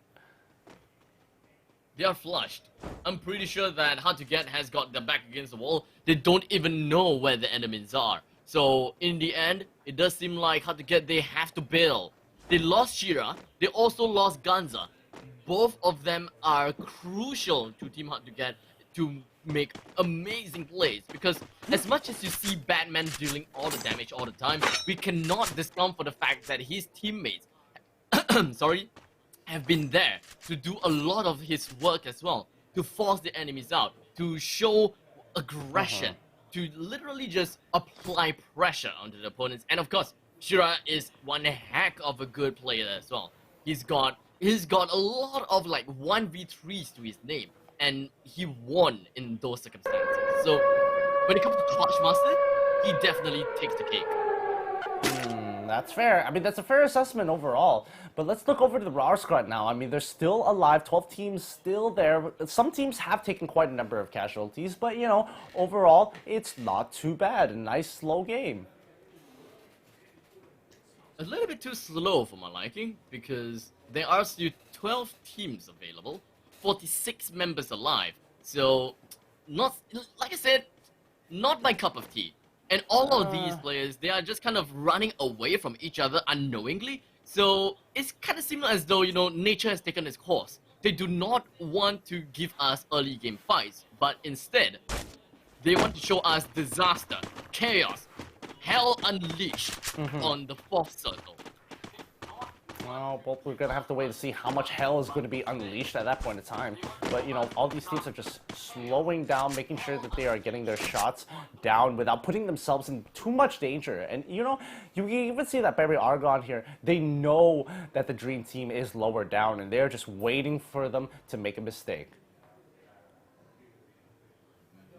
They are flushed. I'm pretty sure that Hard to Get has got their back against the wall. They don't even know where the enemies are. So in the end, it does seem like Hard to Get, they have to bail. They lost Shira, they also lost Ganza. Both of them are crucial to Team Hard to Get to make amazing plays, because as much as you see Batman dealing all the damage all the time, we cannot discount for the fact that his teammates have been there to do a lot of his work as well, to force the enemies out, to show aggression, to literally just apply pressure onto the opponents. And of course, Shira is one heck of a good player as well. He's got a lot of like 1v3s to his name, and he won in those circumstances. So when it comes to Clutch Master, he definitely takes the cake. That's fair. That's a fair assessment overall. But let's look over to the Raw squad now. They're still alive. 12 teams still there. Some teams have taken quite a number of casualties, but, overall, it's not too bad. A nice, slow game. A little bit too slow for my liking, because there are still 12 teams available, 46 members alive. So, not, like I said, not my cup of tea. And all of these players, they are just kind of running away from each other unknowingly. So it's kind of similar as though, nature has taken its course. They do not want to give us early game fights, but instead, they want to show us disaster, chaos, hell unleashed on the 4th circle. Well, we're going to have to wait to see how much hell is going to be unleashed at that point in time. But, all these teams are just slowing down, making sure that they are getting their shots down without putting themselves in too much danger. And, you even see that Baby Argon here, they know that the Dream Team is lower down, and they're just waiting for them to make a mistake.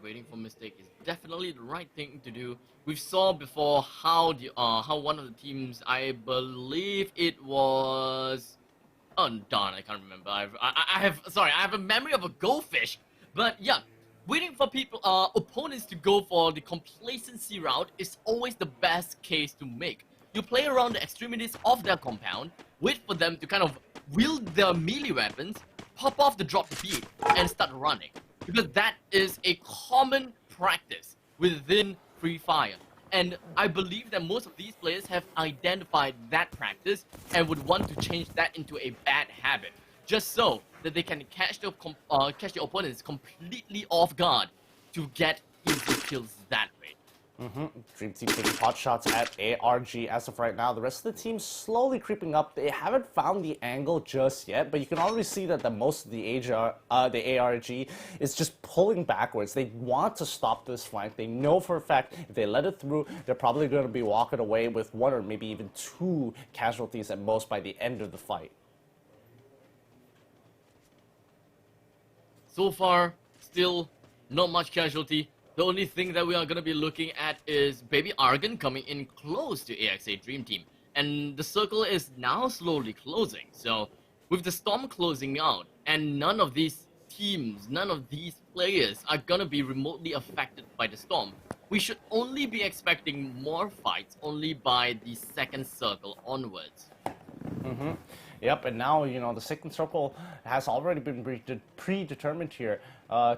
waiting for mistake is definitely the right thing to do. We saw before how one of the teams, I believe it was, oh darn, I can't remember. I have a memory of a goldfish. But yeah, waiting for opponents to go for the complacency route is always the best case to make. You play around the extremities of their compound, wait for them to kind of wield their melee weapons, pop off the drop beat, and start running. Because that is a common practice within Free Fire. And I believe that most of these players have identified that practice and would want to change that into a bad habit, just so that they can catch the opponents completely off guard to get easy kills that way. Dream Team taking pot shots at ARG as of right now. The rest of the team slowly creeping up. They haven't found the angle just yet, but you can already see that most of the ARG is just pulling backwards. They want to stop this flank. They know for a fact if they let it through, they're probably going to be walking away with 1 or maybe even 2 casualties at most by the end of the fight. So far, still not much casualty. The only thing that we are going to be looking at is Baby Argon coming in close to AXA Dream Team. And the circle is now slowly closing. So with the storm closing out and none of these teams, none of these players are going to be remotely affected by the storm, we should only be expecting more fights only by the second circle onwards. Yep, and now, you know, the second circle has already been predetermined here.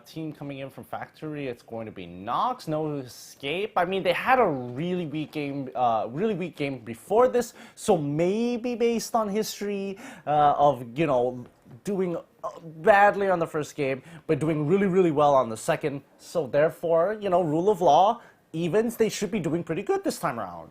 Team coming in from Factory, it's going to be Nox, No Escape. I mean, they had a really weak game before this, so maybe based on history of, you know, doing badly on the first game, but doing really, really well on the second. So therefore, you know, rule of law, evens, they should be doing pretty good this time around.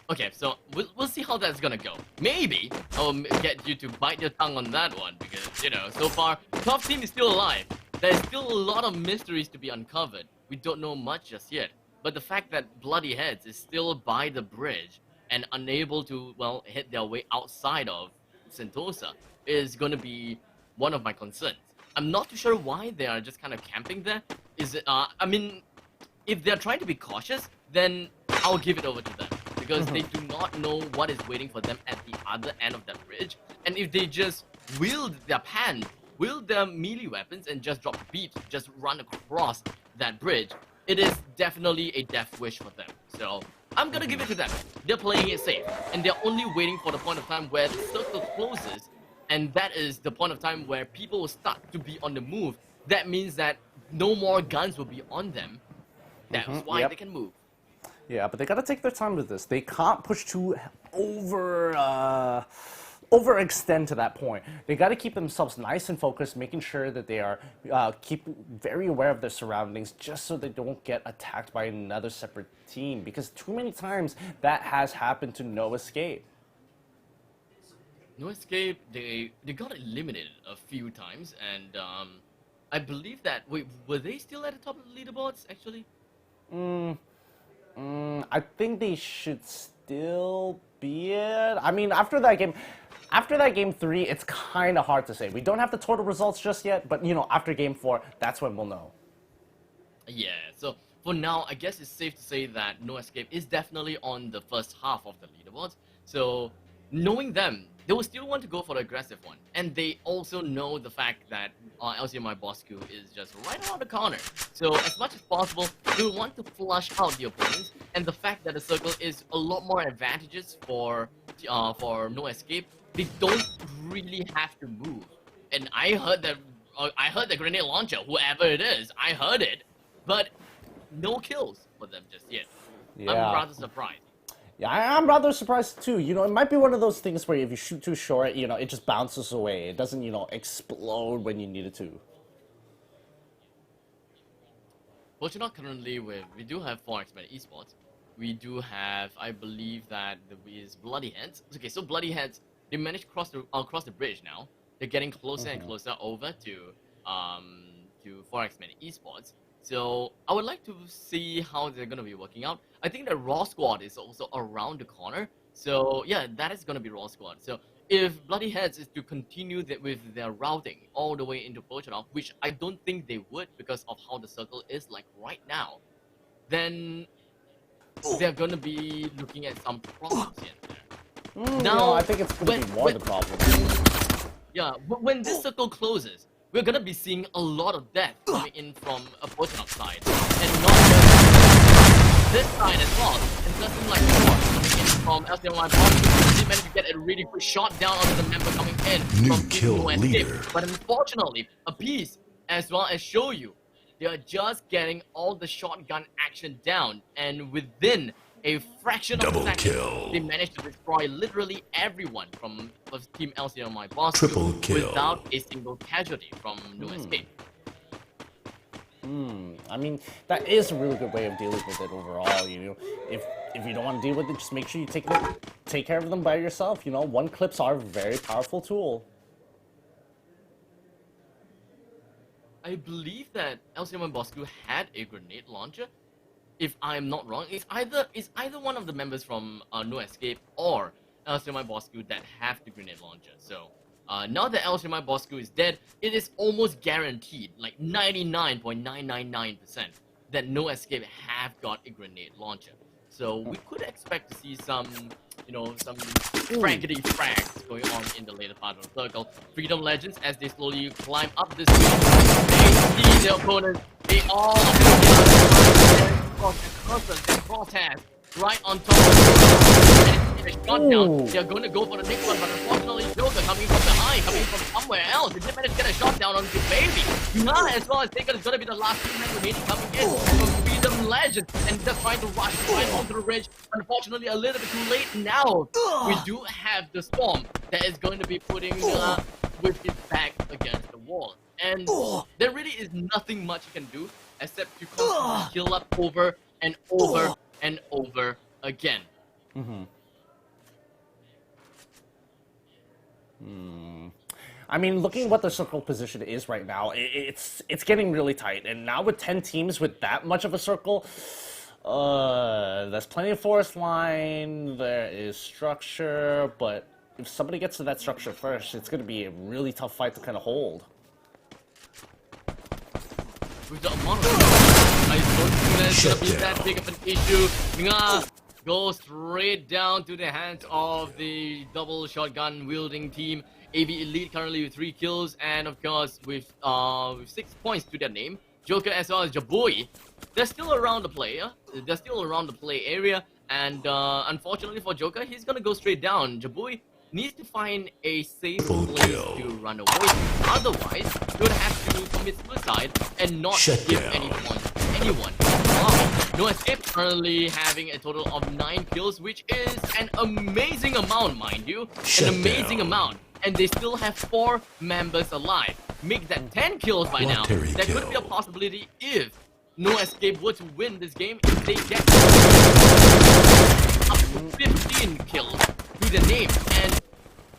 Okay, so we'll see how that's gonna go. Maybe I'll get you to bite your tongue on that one because, you know, so far, top team is still alive. There's still a lot of mysteries to be uncovered. We don't know much just yet. But the fact that Bloody Heads is still by the bridge and unable to, well, hit their way outside of Sentosa is gonna be one of my concerns. I'm not too sure why they are just kind of camping there. Is it, I mean, if they're trying to be cautious, then I'll give it over to them. Because they do not know what is waiting for them at the other end of that bridge. And if they just wield their melee weapons and just drop beats, just run across that bridge, it is definitely a death wish for them. So I'm gonna give it to them. They're playing it safe. And they're only waiting for the point of time where the circle closes. And that is the point of time where people will start to be on the move. That means that no more guns will be on them. That's why they can move. Yeah, but they gotta take their time with this. They can't push too overextend to that point. They gotta keep themselves nice and focused, making sure that they are keep very aware of their surroundings, just so they don't get attacked by another separate team. Because too many times that has happened to No Escape. No Escape, they got eliminated a few times, and I believe that were they still at the top of the leaderboards actually? I think they should still be it. I mean, after that game 3, it's kind of hard to say. We don't have the total results just yet, but, you know, after game 4, that's when we'll know. Yeah, so for now, I guess it's safe to say that No Escape is definitely on the first half of the leaderboards. So, knowing them, they will still want to go for the aggressive one. And they also know the fact that LCMI Bosku is just right around the corner. So as much as possible, they will want to flush out the opponents. And the fact that the circle is a lot more advantageous for No Escape, they don't really have to move. And I heard the grenade launcher, whoever it is, I heard it. But no kills for them just yet. Yeah. I'm rather surprised. Yeah, I'm rather surprised too. You know, it might be one of those things where if you shoot too short, you know, it just bounces away. It doesn't, you know, explode when you need it to. Fortunately, currently, we do have 4X Esports. We do have, I believe that is Bloody Heads. Okay, so Bloody Heads, they managed to cross the bridge now. They're getting closer and closer over to 4X Esports. So I would like to see how they're going to be working out. I think the Raw Squad is also around the corner. So yeah, that is going to be Raw Squad. So if Bloody Heads is to continue with their routing all the way into Pochanok, which I don't think they would because of how the circle is like right now, then they're gonna be looking at some problems here and there. Now, I think it's going to be more the problem. Yeah, but when this circle closes, we're gonna be seeing a lot of death coming in from a Pochanok side, and not just this side as well. And something like more coming in from LCMY Boss, he managed to get a really quick shot down onto the member coming in from kill Team leader. But unfortunately, a piece as well as Shoyu, they are just getting all the shotgun action down, and within a fraction of a second, kill. they managed to destroy literally everyone from Team LCMY Boss Triple kill. without a single casualty from No Escape. I mean, that is a really good way of dealing with it overall. You know, if you don't want to deal with it, just make sure you take care of them by yourself. You know, one clips are a very powerful tool. I believe that LCMY Bosku had a grenade launcher. If I'm not wrong, it's either one of the members from No Escape or LCMY Bosku that have the grenade launcher. So now that LCMY Bosku is dead, it is almost guaranteed, like 99.999%, that No Escape have got a grenade launcher. So we could expect to see some, you know, some fraggedy frags going on in the later part of the circle. Freedom Legends, as they slowly climb up this field, they see their opponents. They all cross right on top of the shot down. They're going to go for the next one, but unfortunately, Joker coming from behind, coming from somewhere else. They did manage to get a shot down on the baby. As well as Taker is going to be the last two men remaining coming in from Freedom Legends, and just trying to rush right onto the ridge. Unfortunately, a little bit too late now. We do have the Storm that is going to be putting with his back against the wall. And there really is nothing much you can do except to constantly heal up over and over and over again. I mean, looking at what the circle position is right now, it's getting really tight. And now with 10 teams with that much of a circle, there's plenty of forest line, there is structure, but if somebody gets to that structure first, it's going to be a really tough fight to kind of hold. With the amount of I don't think that's gonna be that big of an issue. Nga goes straight down to the hands of the double shotgun wielding team. AV Elite currently with 3 kills, and of course with 6 points to their name. Joker as well as Jabui. They're still around the play. They're still around the play area, and unfortunately for Joker, he's gonna go straight down. Jabui needs to find a safe place to run away. Otherwise, he would have to commit suicide and not give any points to anyone. No Escape currently having a total of 9 kills, which is an amazing amount, mind you. An amazing amount. And they still have 4 members alive. Make that 10 kills by now. There could be a possibility if No Escape were to win this game, if they get up to 15 kills to the name, and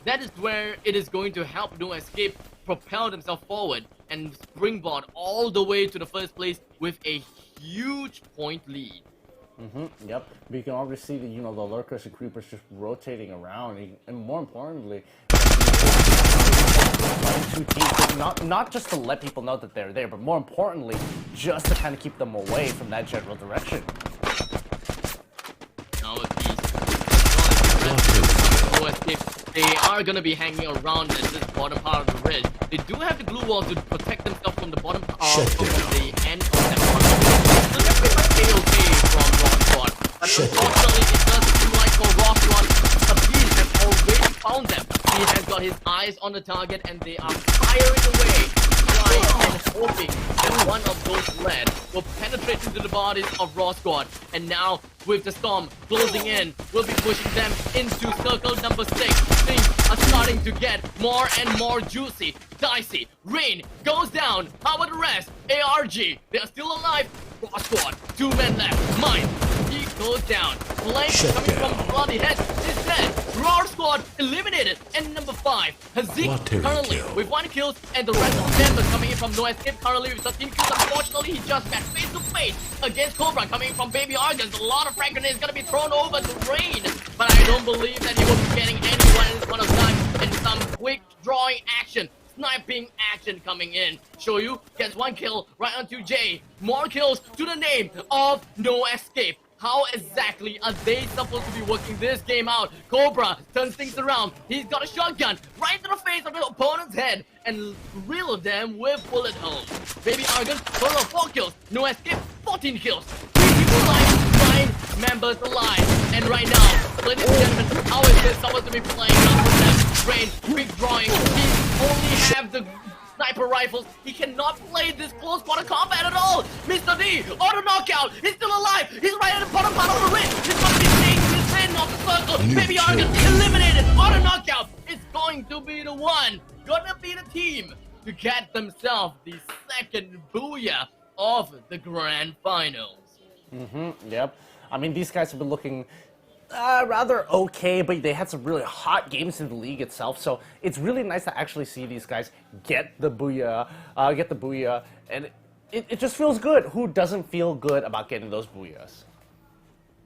that is where it is going to help No Escape propel themselves forward and springboard all the way to the first place with a huge point lead. Yep. But you can already see the, you know, the lurkers and creepers just rotating around, and more importantly, two teams, not just to let people know that they're there, but more importantly, just to kind of keep them away from that general direction. Now they are gonna be hanging around at this bottom part of the ridge. They do have the glue wall to protect themselves from the bottom from the end of that one. So they're pretty much A-OK from Rock Squad. But unfortunately, it does seem like for Rock Squad, Sabine has already found them. He has got his eyes on the target, and they are firing away, trying and hoping that one of those lead will penetrate into the bodies of Raw Squad. And now, with the storm closing in, we'll be pushing them into circle number 6. Things are starting to get more and more juicy, dicey. Rain goes down. How about the rest? ARG, they are still alive. Raw Squad, 2 men left. Mine, he goes down. Flank coming from Bloody Head is dead. Raw Squad eliminated. And number 5, Hazik currently with 1 kill, and the rest of the members coming in from No Escape currently with 13 kills. Unfortunately, he just met face to face against Cobra coming from Baby Argus. A lot of frag grenades gonna be thrown over to Rain, but I don't believe that he will be getting anyone in this one of time. and some quick drawing action. Sniping action coming in. Shoyu gets 1 kill right onto Jay. More kills to the name of No Escape. How exactly are they supposed to be working this game out? Cobra turns things around. He's got a shotgun right to the face of the opponent's head and riddle them with bullet holes. Baby Argon, total of 4 kills. No Escape, 14 kills. 3 people alive, 9 members alive. And right now, ladies and gentlemen, how is this supposed to be playing out for them? Rain, quick drawing. He only have the sniper rifles. He cannot play this close quarter combat at all. Mr. D, auto knockout. He's still alive. He's right at the bottom part of the ring. He's going to be seeing his win off the circle. Baby Argon eliminated. Auto knockout. It's going to be the one. Gonna be the team to get themselves the second booyah of the Grand Finals. Yep. I mean, these guys have been looking rather okay, but they had some really hot games in the league itself, so it's really nice to actually see these guys get the booyah, and it just feels good. Who doesn't feel good about getting those booyahs?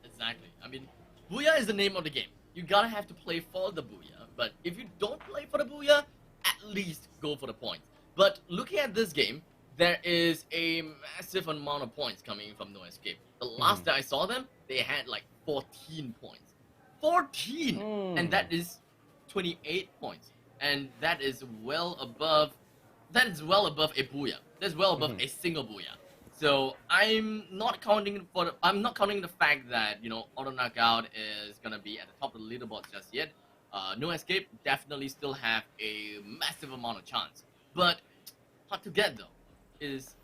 Exactly. I mean, booyah is the name of the game. You gotta have to play for the booyah, but if you don't play for the booyah, at least go for the points. But looking at this game, there is a massive amount of points coming from No Escape. The last that I saw them, they had like 14 points. 14! And that is 28 points. And that is well above a booyah. That's well above a single booyah. So I'm not counting the fact that, you know, auto knockout is gonna be at the top of the leaderboard just yet. No Escape definitely still have a massive amount of chance. But hard to get though is,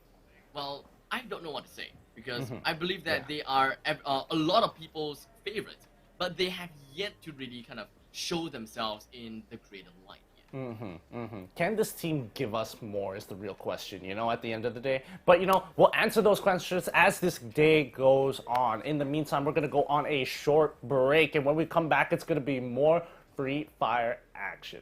well, I don't know what to say. Because I believe that they are a lot of people's favorites, but they have yet to really kind of show themselves in the greater light yet. Can this team give us more is the real question, you know, at the end of the day. But, you know, we'll answer those questions as this day goes on. In the meantime, we're going to go on a short break, and when we come back, it's going to be more Free Fire action.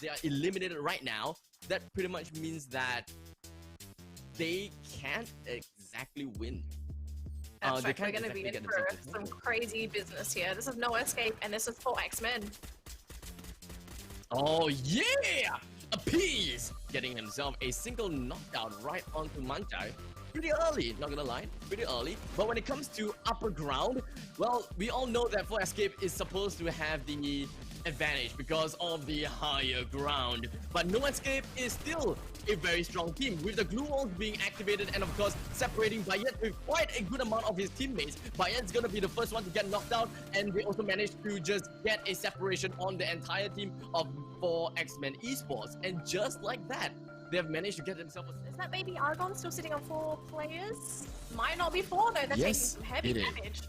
they are eliminated right now, that pretty much means that they can't exactly win. That's They right, we're can't going to be exactly in get for themselves some crazy business here. This is No Escape, and this is for X-Men. Oh yeah! Appease! Getting himself a single knockout right onto Manchai. Pretty early, not gonna lie, pretty early. But when it comes to upper ground, well, we all know that for Escape is supposed to have the advantage because of the higher ground. But No Escape is still a very strong team with the glue walls being activated and of course separating Bayet with quite a good amount of his teammates. Bayet's gonna be the first one to get knocked out, and they also managed to just get a separation on the entire team of 4 X-Men Esports. And just like that, they have managed to get themselves Is that baby Argon still sitting on 4 players? Might not be 4 though, they're Yes, taking some heavy it is. damage.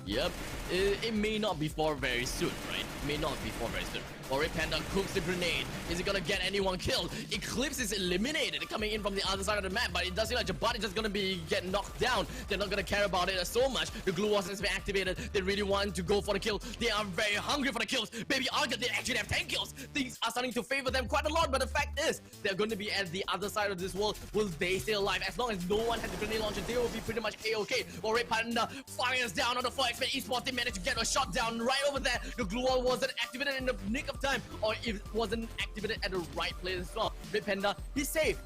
Yep, it may not be for very soon, right? May not be for very soon. Ori Panda cooks the grenade. Is it gonna get anyone killed? Eclipse is eliminated, coming in from the other side of the map, but it does seem like Jabat is just gonna be getting knocked down. They're not gonna care about it so much. The glue wall has been activated. They really want to go for the kill. They are very hungry for the kills. Baby Arga, they actually have 10 kills. Things are starting to favor them quite a lot, but the fact is, they're going to be at the other side of this world. Will they stay alive? As long as no one has the grenade launcher, they will be pretty much A-okay. Ori Panda fires down on the 4 X-Men Esports. They managed to get a shot down right over there. The glue wall wasn't activated in the nick of time, or if it wasn't activated at the right place as well. Red Panda, he's safe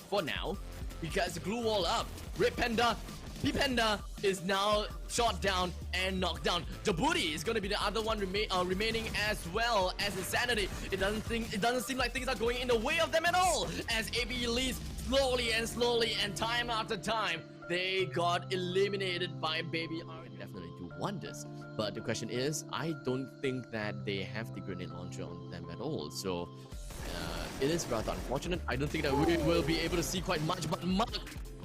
for now because the glue wall up. Red Panda, P-Panda is now shot down and knocked down. Djibouti is going to be the other one remaining as well as Insanity. It doesn't seem like things are going in the way of them at all as AB leads slowly and time after time. They got eliminated by Baby R. Definitely do wonders. But the question is, I don't think that they have the grenade launcher on them at all. So it is rather unfortunate. I don't think that we will be able to see quite much. But Mark,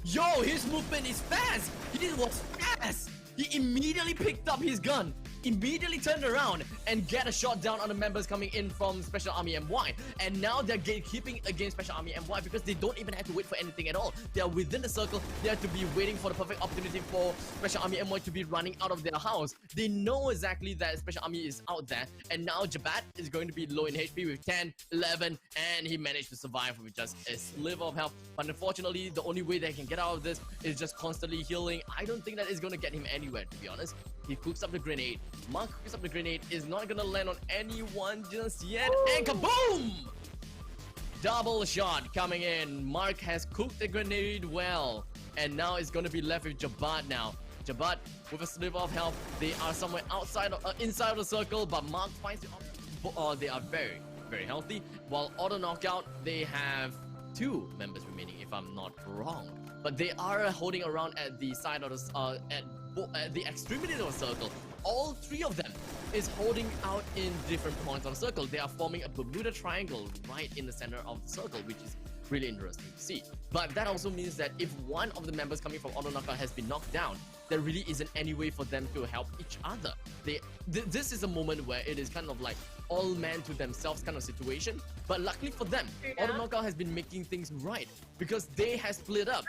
yo, his movement is fast. He was fast. He immediately picked up his gun, immediately turned around and get a shot down on the members coming in from Special Army MY. And now they're gatekeeping against Special Army MY because they don't even have to wait for anything at all. They are within the circle. They have to be waiting for the perfect opportunity for Special Army MY to be running out of their house. They know exactly that Special Army is out there. And now Jabat is going to be low in HP with 10, 11, and he managed to survive with just a sliver of health. But unfortunately, the only way they can get out of this is just constantly healing. I don't think that is going to get him anywhere, to be honest. He cooks up the grenade. Mark cooks up the grenade, is not gonna land on anyone just yet. And kaboom! Double shot coming in. Mark has cooked the grenade well. And now it's gonna be left with Jabat now. Jabat with a sliver of health. They are somewhere outside of, inside of the circle, but Mark finds the option. They are very, very healthy. While auto knockout, they have 2 members remaining, if I'm not wrong. But they are holding around at the side of the at the extremity of the circle. All 3 of them is holding out in different points of the circle. They are forming a Bermuda Triangle right in the center of the circle, which is really interesting to see. But that also means that if one of the members coming from auto knockout has been knocked down, there really isn't any way for them to help each other. This is a moment where it is kind of like all man to themselves kind of situation. But luckily for them, auto knockout has been making things right because they have split up.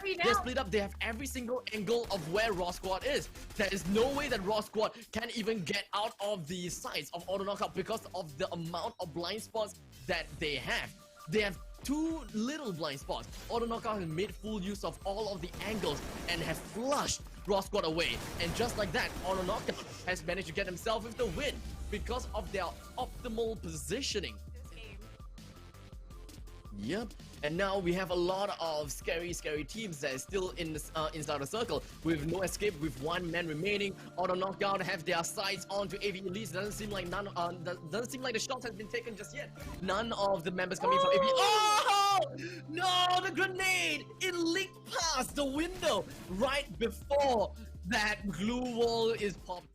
They have every single angle of where Raw Squad is. There is no way that Raw Squad can even get out of the sights of auto knockout because of the amount of blind spots that they have. They have 2 little blind spots. Auto knockout has made full use of all of the angles and has flushed Raw Squad away. And just like that, auto knockout has managed to get himself with the win because of their optimal positioning. Yep. And now we have a lot of scary teams that is still in the, inside the circle with no escape, with 1 man remaining. Auto knockout have their sights onto AV Elites. Doesn't seem like doesn't seem like the shot has been taken just yet. None of the members coming from AV. Oh no! The grenade! It leaked past the window right before that glue wall is popped.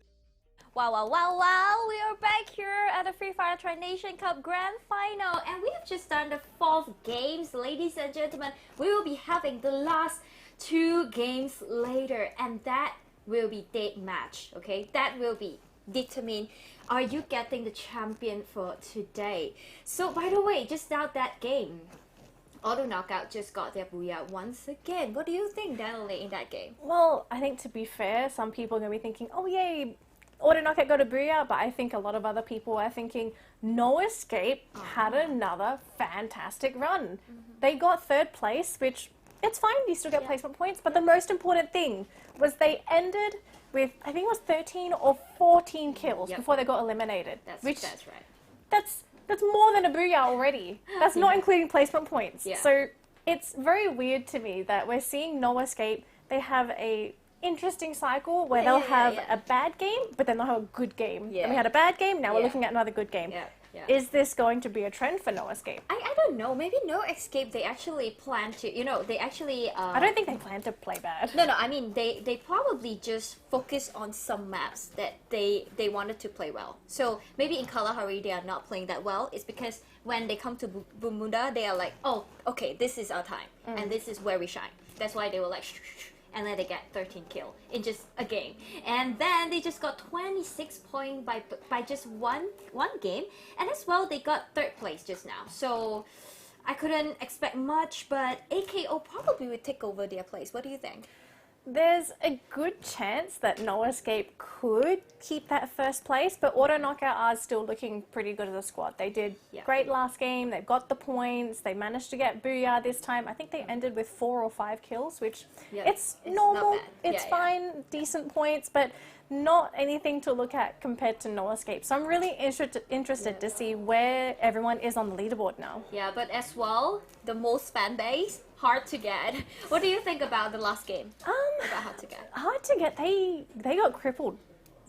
Wow, we are back here at the Free Fire Tri-Nation Cup Grand Final, and we have just done the 4th games, ladies and gentlemen. We will be having the last 2 games later, and that will be dead match, okay? That will be determine, are you getting the champion for today? So, by the way, just out that game, Auto Knockout just got their booyah once again. What do you think, Danielle, in that game? Well, I think to be fair, some people are going to be thinking, oh yay, Auto Knockout got a booyah, but I think a lot of other people are thinking No Escape had another fantastic run. They got third place, which it's fine, you still get placement points, but the most important thing was they ended with, I think it was 13 or 14 kills before they got eliminated. That's right. That's more than a booyah already. That's not including placement points. Yeah. So it's very weird to me that we're seeing No Escape. They have a interesting cycle where they'll have a bad game, but then they'll have a good game. Yeah. And we had a bad game, now we're looking at another good game. Yeah. Is this going to be a trend for No Escape? I don't know. Maybe No Escape, they actually plan to, they actually... I don't think they plan to play bad. No, I mean, they probably just focus on some maps that they wanted to play well. So maybe in Kalahari, they are not playing that well. It's because when they come to Bermuda, they are like, oh, okay, this is our time. And this is where we shine. That's why they were like, and then they get 13 kill in just a game. And then they just got 26 points by just one game. And as well, they got third place just now. So I couldn't expect much, but AKO probably would take over their place. What do you think? There's a good chance that No Escape could keep that first place, but Auto Knockout are still looking pretty good as a squad. They did great last game, they've got the points, they managed to get booyah this time. I think they ended with 4 or 5 kills, which it's normal, not bad. it's fine, decent points, but not anything to look at compared to No Escape. So I'm really interested to see where everyone is on the leaderboard now. Yeah, but as well, the most fan base, hard to get. What do you think about the last game? About hard to get. Hard to get. They got crippled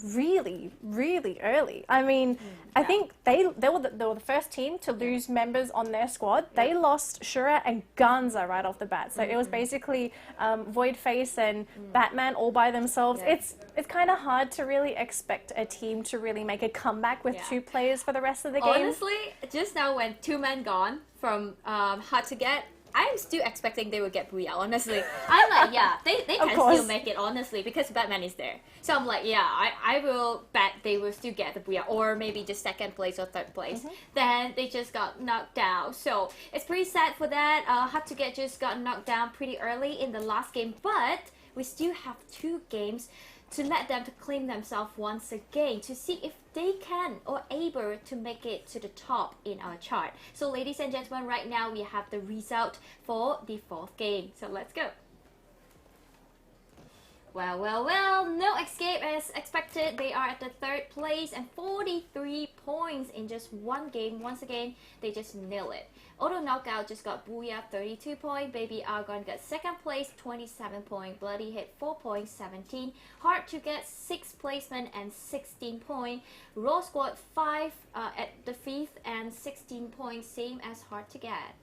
really, really early. I mean, I think they were the first team to lose members on their squad. They lost Shura and Ganza right off the bat. So it was basically Voidface and Batman all by themselves. It's kind of hard to really expect a team to really make a comeback with 2 players for the rest of the game. Honestly, just now when 2 men gone from hard to get, I'm still expecting they will get booyah, honestly. I'm like, they can still make it, honestly, because Batman is there. So I'm like, I will bet they will still get the booyah, or maybe just second place or third place. Then they just got knocked down. So it's pretty sad for that. Hard to get just got knocked down pretty early in the last game, but we still have 2 games to let them to claim themselves once again, to see if they can or able to make it to the top in our chart. So ladies and gentlemen, right now we have the result for the 4th game. So let's go. Well, No Escape as expected. They are at the 3rd place and 43 points in just 1 game. Once again, they just nail it. Auto Knockout just got booyah, 32 points. Baby Argon got 2nd place, 27 points. Bloody Hit 4 points, 17. Hard to Get 6th placement and 16 points. Raw Squad 5 at the 5th and 16 points, same as Hard to Get.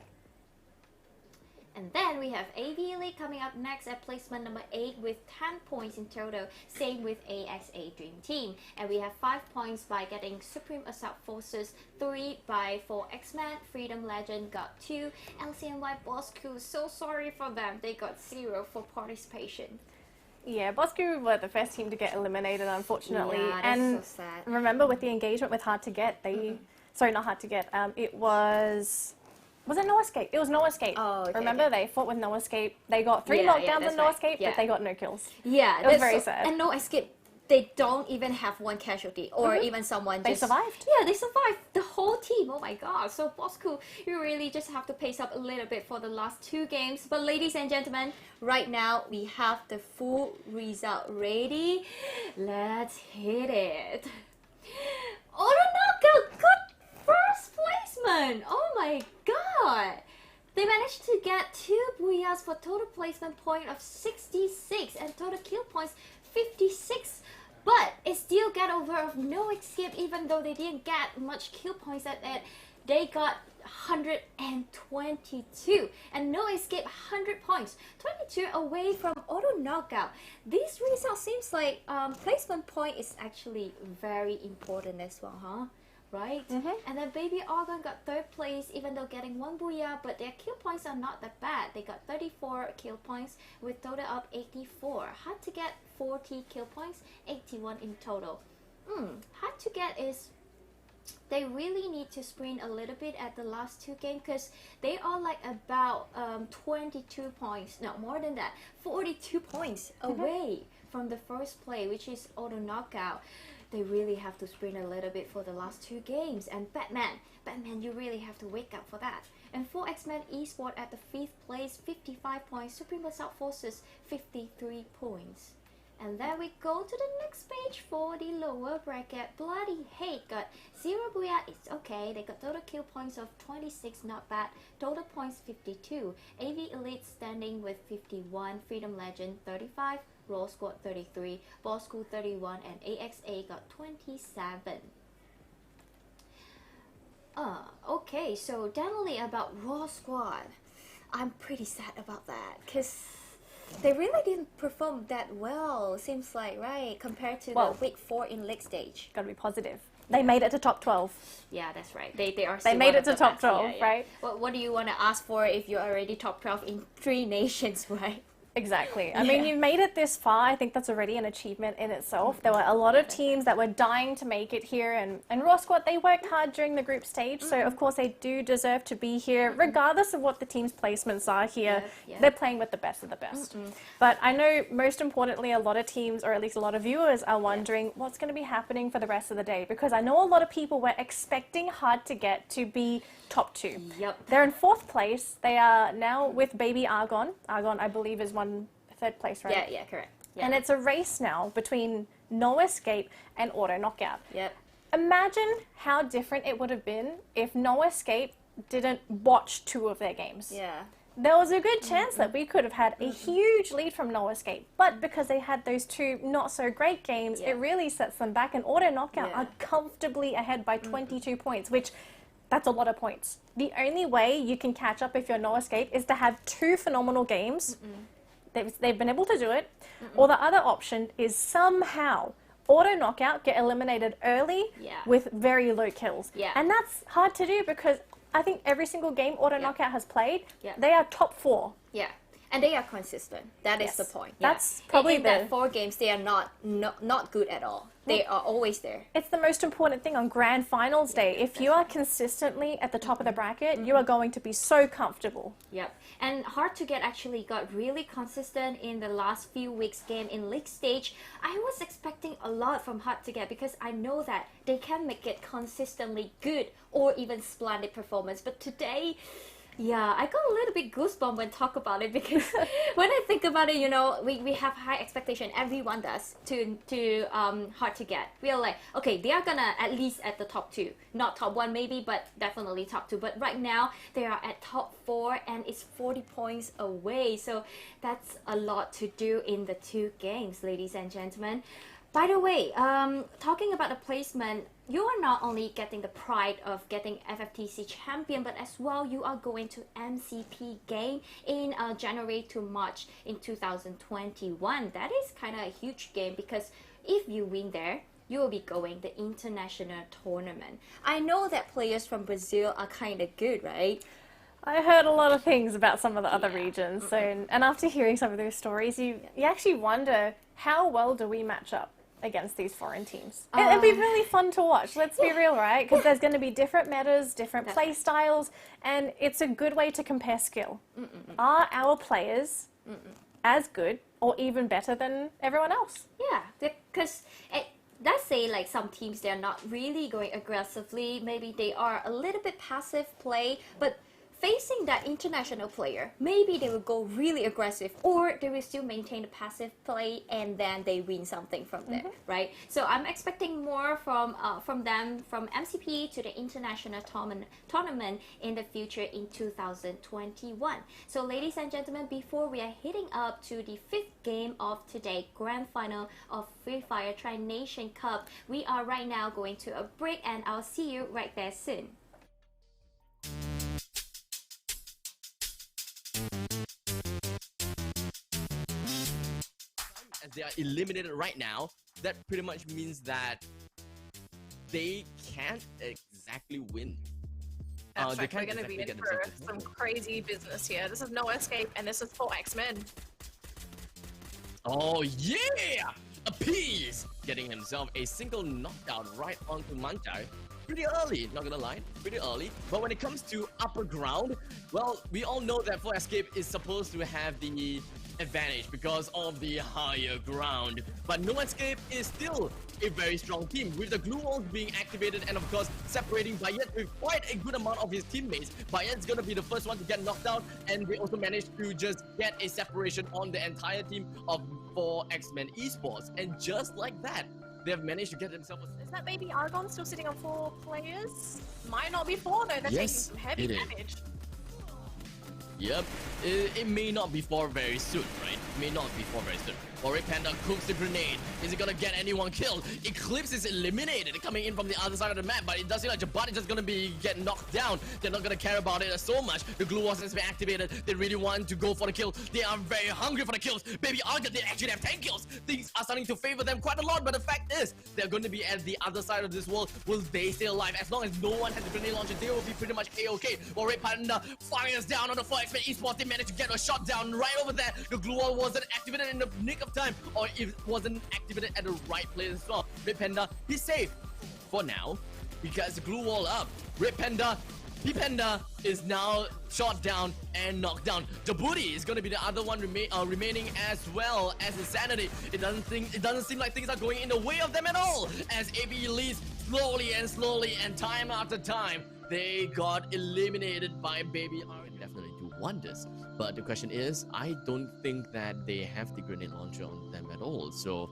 And then we have AV Elite coming up next at placement number 8 with 10 points in total. Same with AXA Dream Team. And we have 5 points by getting Supreme Assault Forces, 3 for X-Men. Freedom Legend got 2. LCNY Boss Crew, so sorry for them. They got 0 for participation. Yeah, Boss Crew were the first team to get eliminated, unfortunately. Yeah, that's and so sad. remember, with the engagement with Hard to Get, they... Sorry, not Hard to Get. It was... Was it No Escape? It was No Escape. Oh, okay, Remember, they fought with No Escape. They got 3 knockdowns in No Escape, but they got no kills. Yeah, it was very sad. And No Escape, they don't even have 1 casualty or even someone They just... survived. Yeah, they survived. The whole team. Oh my god. So Bosco, you really just have to pace up a little bit for the last 2 games. But ladies and gentlemen, right now we have the full result ready. Let's hit it. Auto Knockout got first placement. Oh my god. They managed to get 2 booyahs for total placement point of 66 and total kill points 56. But it still got over of No Escape, even though they didn't get much kill points at it. They got 122 and No Escape 100 points, 22 away from Auto Knockout. This result seems like placement point is actually very important as well, huh? Right? And then Baby Argon got 3rd place, even though getting 1 booyah, but their kill points are not that bad. They got 34 kill points with total of 84. Hard to Get 40 kill points, 81 in total. Hard to Get is, they really need to sprint a little bit at the last 2 games, because they are like about 22 points, no more than that, 42 points away from the first play, which is Auto Knockout. they really have to sprint a little bit for the last 2 games. And Batman, you really have to wake up for that. And 4X-Men Esport at the 5th place, 55 points. Supreme Assault Forces, 53 points. And then we go to the next page for the lower bracket. Bloody Hate got 0 booyah, it's okay. They got total kill points of 26, not bad. Total points 52. AV Elite standing with 51. Freedom Legend 35. Raw Squad 33. Boss School 31. And AXA got 27. Okay, so definitely about Raw Squad. I'm pretty sad about that because they really didn't perform that well, seems like, right? Compared to the week 4 in league stage. Gotta be positive. They made it to top 12. Yeah, that's right. They are. They still made one it of to the top best. 12, right? What do you want to ask for if you're already top 12 in 3 nations, right? Exactly. I mean, you've made it this far. I think that's already an achievement in itself. There were a lot of teams that were dying to make it here, and Raw Squad, they worked hard during the group stage, so of course they do deserve to be here, regardless of what the team's placements are here. They're playing with the best of the best. But I know, most importantly, a lot of teams, or at least a lot of viewers, are wondering what's going to be happening for the rest of the day, because I know a lot of people were expecting Hard to Get to be top 2. Yep. They're in 4th place. They are now with Baby Argon. Argon, I believe, is 3rd place, right? Yeah, correct. Yeah. And it's a race now between No Escape and Auto Knockout. Yep. Imagine how different it would have been if No Escape didn't watch 2 of their games. Yeah. There was a good chance that we could have had a huge lead from No Escape, but because they had those 2 not so great games, it really sets them back, and Auto Knockout are comfortably ahead by 22 points, which that's a lot of points. The only way you can catch up if you're No Escape is to have 2 phenomenal games. They've been able to do it. Or the other option is somehow Auto Knockout get eliminated early with very low kills. And that's hard to do because I think every single game Auto Knockout has played, they are top 4. Yeah. And they are consistent. That is the point. That's probably in that 4 games, they are not good at all. They are always there. It's the most important thing on Grand Finals day. If you are consistently at the top of the bracket, you are going to be so comfortable. Yep. And Hard to Get actually got really consistent in the last few weeks game in league stage. I was expecting a lot from Hard to Get because I know that they can make it consistently good or even splendid performance. But today, yeah, I got a little bit goosebump when talk about it because when I think about it, you know, we have high expectation. Everyone does to Hard to Get. We are like, okay, they are gonna at least at the top 2, not top 1 maybe, but definitely top 2. But right now they are at top 4 and it's 40 points away. So that's a lot to do in the 2 games, ladies and gentlemen. By the way, talking about the placement, you are not only getting the pride of getting FFTC champion, but as well you are going to MCP game in January to March in 2021. That is kind of a huge game because if you win there, you will be going the international tournament. I know that players from Brazil are kind of good, right? I heard a lot of things about some of the other regions, so, and after hearing some of those stories, you actually wonder how well do we match up against these foreign teams. It'd be really fun to watch, let's be real, right? Because there's going to be different metas, different play styles, and it's a good way to compare skill. Are our players as good or even better than everyone else? Yeah, because let's say like some teams, they're not really going aggressively, maybe they are a little bit passive play, but facing that international player, maybe they will go really aggressive, or they will still maintain a passive play and then they win something from there, right? So I'm expecting more from them, from MCP to the international tournament in the future in 2021. So ladies and gentlemen, before we are heading up to the 5th game of today, Grand Final of Free Fire Tri-Nation Cup, we are right now going to a break and I'll see you right there soon. As they are eliminated right now, that pretty much means that they can't exactly win. That's They right, we're can't going to be exactly in get for themselves some crazy business here. This is No Escape and this is 4X-Men. Oh yeah! Appease! Getting himself a single knockout right onto Manchai. Pretty early, not gonna lie, pretty early. But when it comes to upper ground, well, we all know that 4Escape is supposed to have the advantage because of the higher ground. But No Escape is still a very strong team, with the glue walls being activated and of course separating Bayet with quite a good amount of his teammates. Bayet's gonna be the first one to get knocked out, and they also managed to just get a separation on the entire team of 4 X-Men Esports. And just like that, they have managed to get themselves. Is that baby Argon still sitting on 4 players? Might not be 4 though, they're taking some heavy damage. Yep, it may not be for very soon, right? May not be for very soon. Red Panda cooks the grenade. Is it gonna get anyone killed? Eclipse is eliminated, coming in from the other side of the map, but it does seem like Jabat is just gonna be getting knocked down. They're not gonna care about it so much. The glue walls has been activated. They really want to go for the kill. They are very hungry for the kills. Baby Argon, they actually have 10 kills. Things are starting to favor them quite a lot, but the fact is, they're going to be at the other side of this world. Will they stay alive? As long as no one has the grenade launcher, they will be pretty much A-okay. While Red Panda fires down on the 4 X-Men Esports, they managed to get a shot down right over there. The glue wall wasn't activated in the nick of time, or it wasn't activated at the right place as well. Red Panda, he's safe for now because the glue wall up. Red Panda, P-Panda is now shot down and knocked down. Djibouti is going to be the other one remaining, as well as Insanity. It doesn't seem like things are going in the way of them at all, as AB leads slowly and time after time. They got eliminated by Baby R. Definitely do wonders. But the question is, I don't think that they have the grenade launcher on them at all. So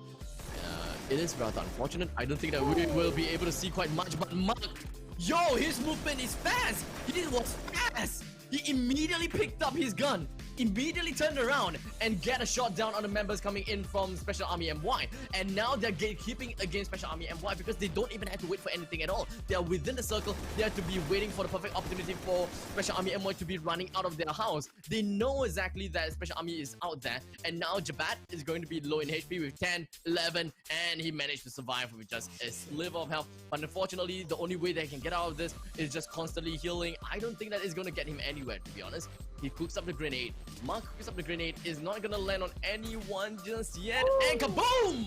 it is rather unfortunate. I don't think that we will be able to see quite much. But Mark, yo, his movement is fast. He was fast. He immediately picked up his gun, immediately turned around and get a shot down on the members coming in from Special Army MY. And now they're gatekeeping against Special Army MY because they don't even have to wait for anything at all. They are within the circle. They have to be waiting for the perfect opportunity for Special Army MY to be running out of their house. They know exactly that Special Army is out there. And now Jabat is going to be low in HP with 10, 11, and he managed to survive with just a sliver of health. But unfortunately, the only way they can get out of this is just constantly healing. I don't think that is going to get him anywhere, to be honest. He cooks up the grenade. Mark cooks up the grenade, is not gonna land on anyone just yet. And kaboom!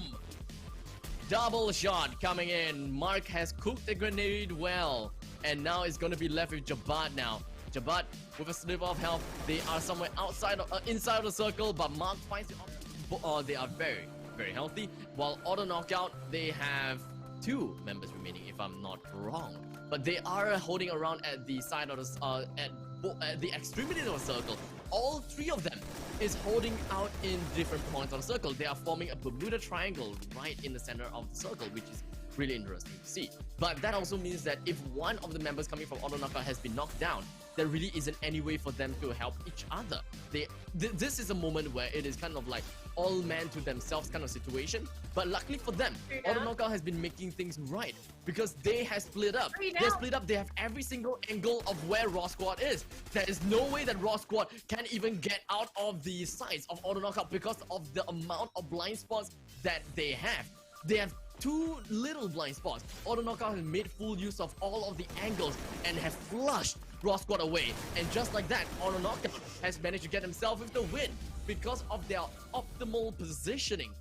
Double shot coming in. Mark has cooked the grenade well. And now it's gonna be left with Jabat now. Jabat with a sliver of health. They are somewhere outside of, inside of the circle, but Mark finds the option. They are very, very healthy. While auto knockout, they have 2 members remaining, if I'm not wrong. But they are holding around at the side of the at the extremity of the circle. All 3 of them is holding out in different points of the circle. They are forming a Bermuda Triangle right in the center of the circle, which is really interesting to see. But that also means that if one of the members coming from auto knockout has been knocked down, there really isn't any way for them to help each other. This is a moment where it is kind of like all man to themselves kind of situation. But luckily for them, auto knockout has been making things right because they have split up. They split up. They have every single angle of where Raw Squad is. There is no way that Raw Squad can even get out of the sights of auto knockout because of the amount of blind spots that they have. They have 2 little blind spots. Auto knockout has made full use of all of the angles and have flushed Raw Squad away. And just like that, auto knockout has managed to get himself with the win because of their optimal positioning.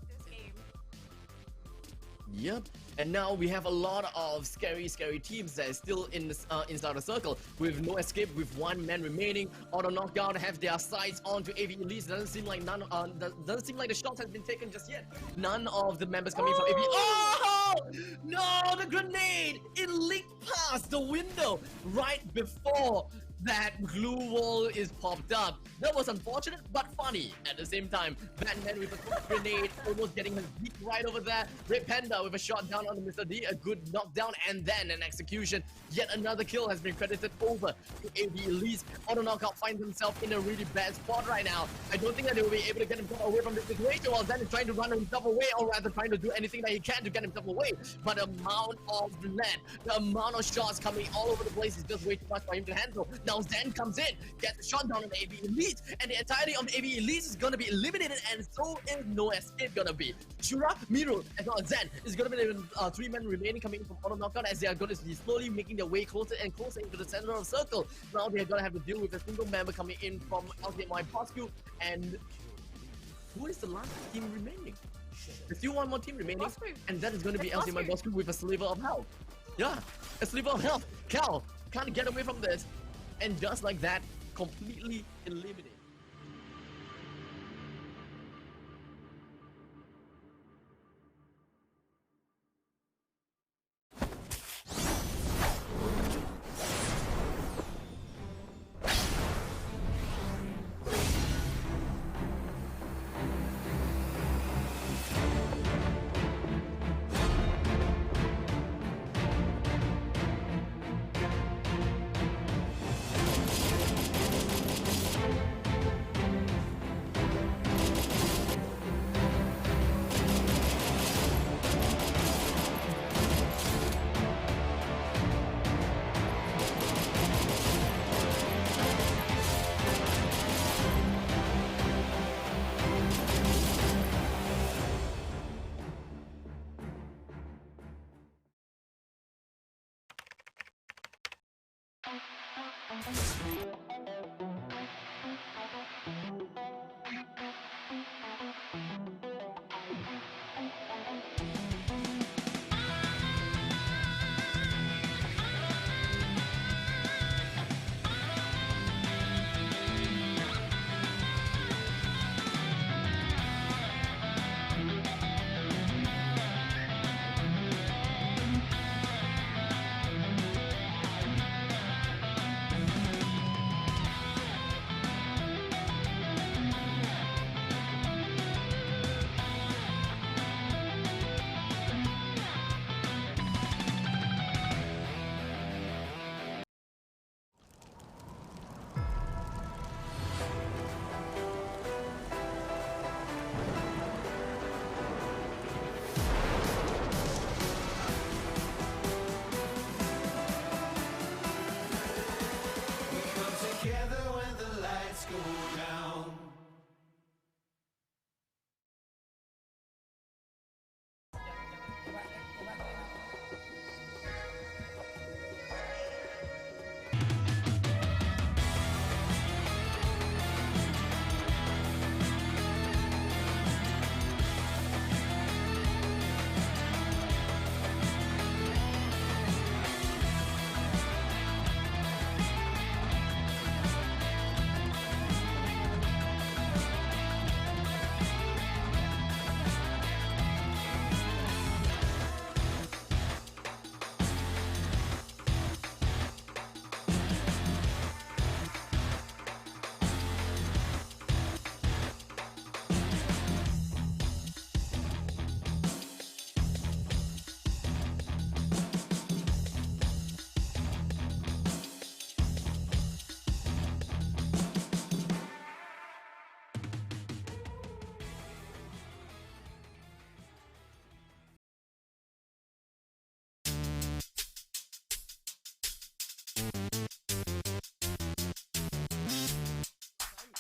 Yep. And now we have a lot of scary teams that is still in this, inside the circle with No Escape, with 1 man remaining. Auto knockout have their sights onto AV Elite. Doesn't seem like doesn't seem like the shots has been taken just yet. None of the members coming from AV. Oh no! The grenade! It leaked past the window right before that glue wall is popped up. That was unfortunate but funny at the same time. Batman with a grenade almost getting his beat right over there. Red Panda with a shot down on Mr. D, a good knockdown and then an execution. Yet another kill has been credited over to AV Elise. Auto knockout finds himself in a really bad spot right now. I don't think that they will be able to get himself away from this situation while Zen is trying to run himself away, or rather trying to do anything that he can to get himself away. But the amount of lead, the amount of shots coming all over the place is just way too much for him to handle. Now Zen comes in, gets a shot down on the AV Elite, and the entirety of the AV Elite is gonna be eliminated, and so is No Escape gonna be. Shura, Miru, as well as Zen is gonna be the 3 men remaining coming from auto knockout, as they are gonna be slowly making their way closer and closer into the center of the circle. Now they're gonna have to deal with a single member coming in from LTMY Bosku, and who is the last team remaining? There's still 1 more team remaining, and that is gonna be LTMY Bosku with a sliver of health. Yeah, a sliver of health. Cal can't get away from this. And just like that, completely eliminated.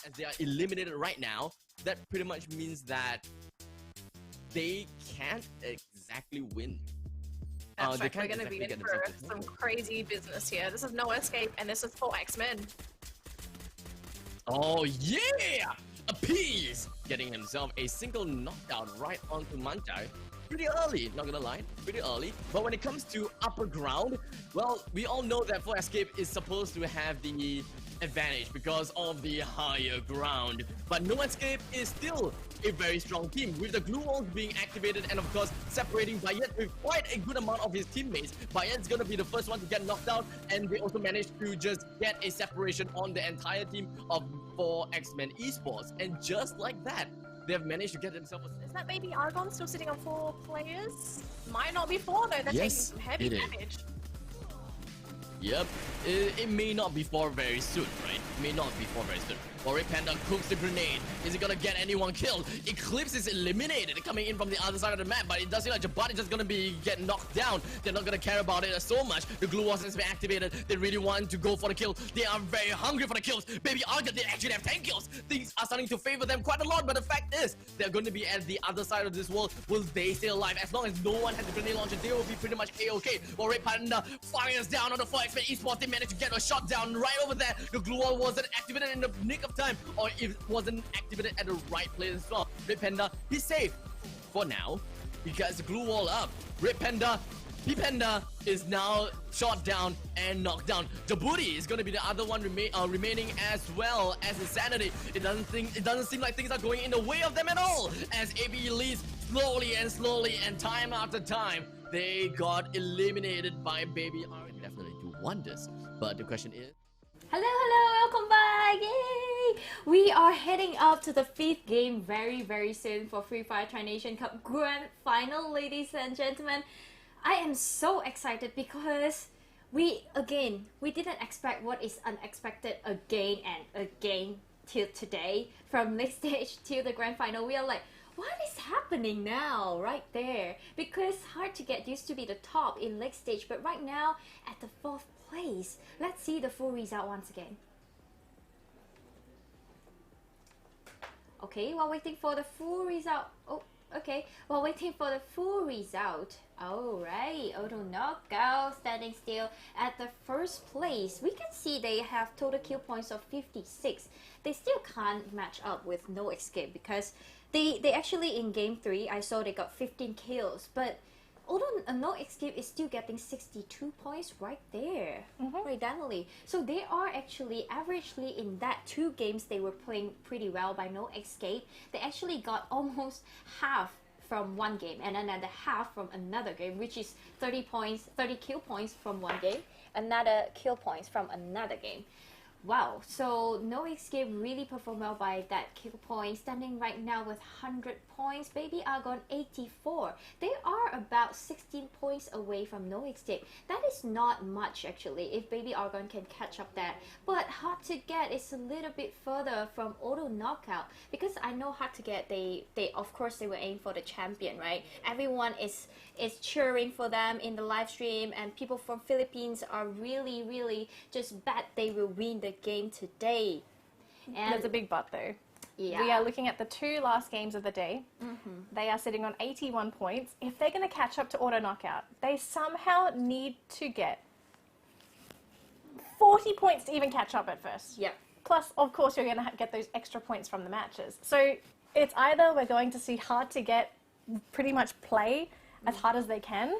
As they are eliminated right now, that pretty much means that they can't exactly win. That's They right, can't we're going to exactly be get in for themselves some crazy business here. This is No Escape, and this is for X-Men. Oh yeah! Appease! Getting himself a single knockdown right onto Mantai. Pretty early, not gonna lie, pretty early. But when it comes to upper ground, well, we all know that For Escape is supposed to have the advantage because of the higher ground. But No Escape is still a very strong team, with the glue walls being activated and of course separating Bayet with quite a good amount of his teammates. Bayet's gonna be the first one to get knocked out, and they also managed to just get a separation on the entire team of 4 X-Men Esports. And just like that, they have managed to get themselves Is that baby Argon still sitting on 4 players? Might not be 4 though, they're taking some heavy damage. Yep, it may not be for very soon, right? It may not be for very soon. Red Panda cooks the grenade. Is he gonna get anyone killed? Eclipse is eliminated, coming in from the other side of the map, but it does seem like Jabbar is just gonna be getting knocked down. They're not gonna care about it so much. The glue wall has been activated. They really want to go for the kill. They are very hungry for the kills. Baby Arga, they actually have 10 kills. Things are starting to favor them quite a lot, but the fact is, they're going to be at the other side of this world. Will they stay alive? As long as no one has the grenade launcher, they will be pretty much A-okay. Red Panda fires down on the 4X Esports. They managed to get a shot down right over there. The glue wall wasn't activated in the nick of time, or it wasn't activated at the right place as well. Red Panda, he's safe for now. He gets the glue wall up. Red Panda, P-Panda is now shot down and knocked down. Djibouti is going to be the other one remaining, as well as Insanity. It doesn't seem like things are going in the way of them at all, as AB leads slowly and time after time. They got eliminated by Baby R. Definitely do wonders, but the question is, Hello, welcome back! Yay! We are heading up to the 5th game very soon for Free Fire Tri-Nation Cup Grand Final, ladies and gentlemen. I am so excited because we didn't expect what is unexpected again and again till today. From next stage till the Grand Final, we are like, what is happening now right there? Because hard to get used to be the top in leg stage, but right now at the 4th place. Let's see the full result once again. Okay, while waiting for the full result. Oh, Okay, while waiting for the full result. Alright, Auto Knockout standing still at the first place. We can see they have total kill points of 56. They still can't match up with No Escape because they actually in game 3 I saw they got 15 kills, but although No Escape is still getting 62 points right there, right, Danielle. So they are actually averagely in that 2 games they were playing pretty well by No Escape. They actually got almost half from one game and another half from another game, which is 30 points, 30 kill points from one game, another kill points from another game. Wow, so No Escape really performed well by that kill point, standing right now with 100 points. Baby Argon 84. They are about 16 points away from No Escape. That is not much actually, if Baby Argon can catch up that. But Hard to Get is a little bit further from Auto Knockout, because I know Hard to Get, they of course they will aim for the champion, right? Everyone is cheering for them in the live stream, and people from Philippines are really just bet they will win the game today. And there's a big but though. Yeah. We are looking at the 2 last games of the day. They are sitting on 81 points. If they're going to catch up to Auto Knockout, they somehow need to get 40 points to even catch up at first. Yep. Plus, of course, you're going to get those extra points from the matches. So it's either we're going to see Hard to Get pretty much play as hard as they can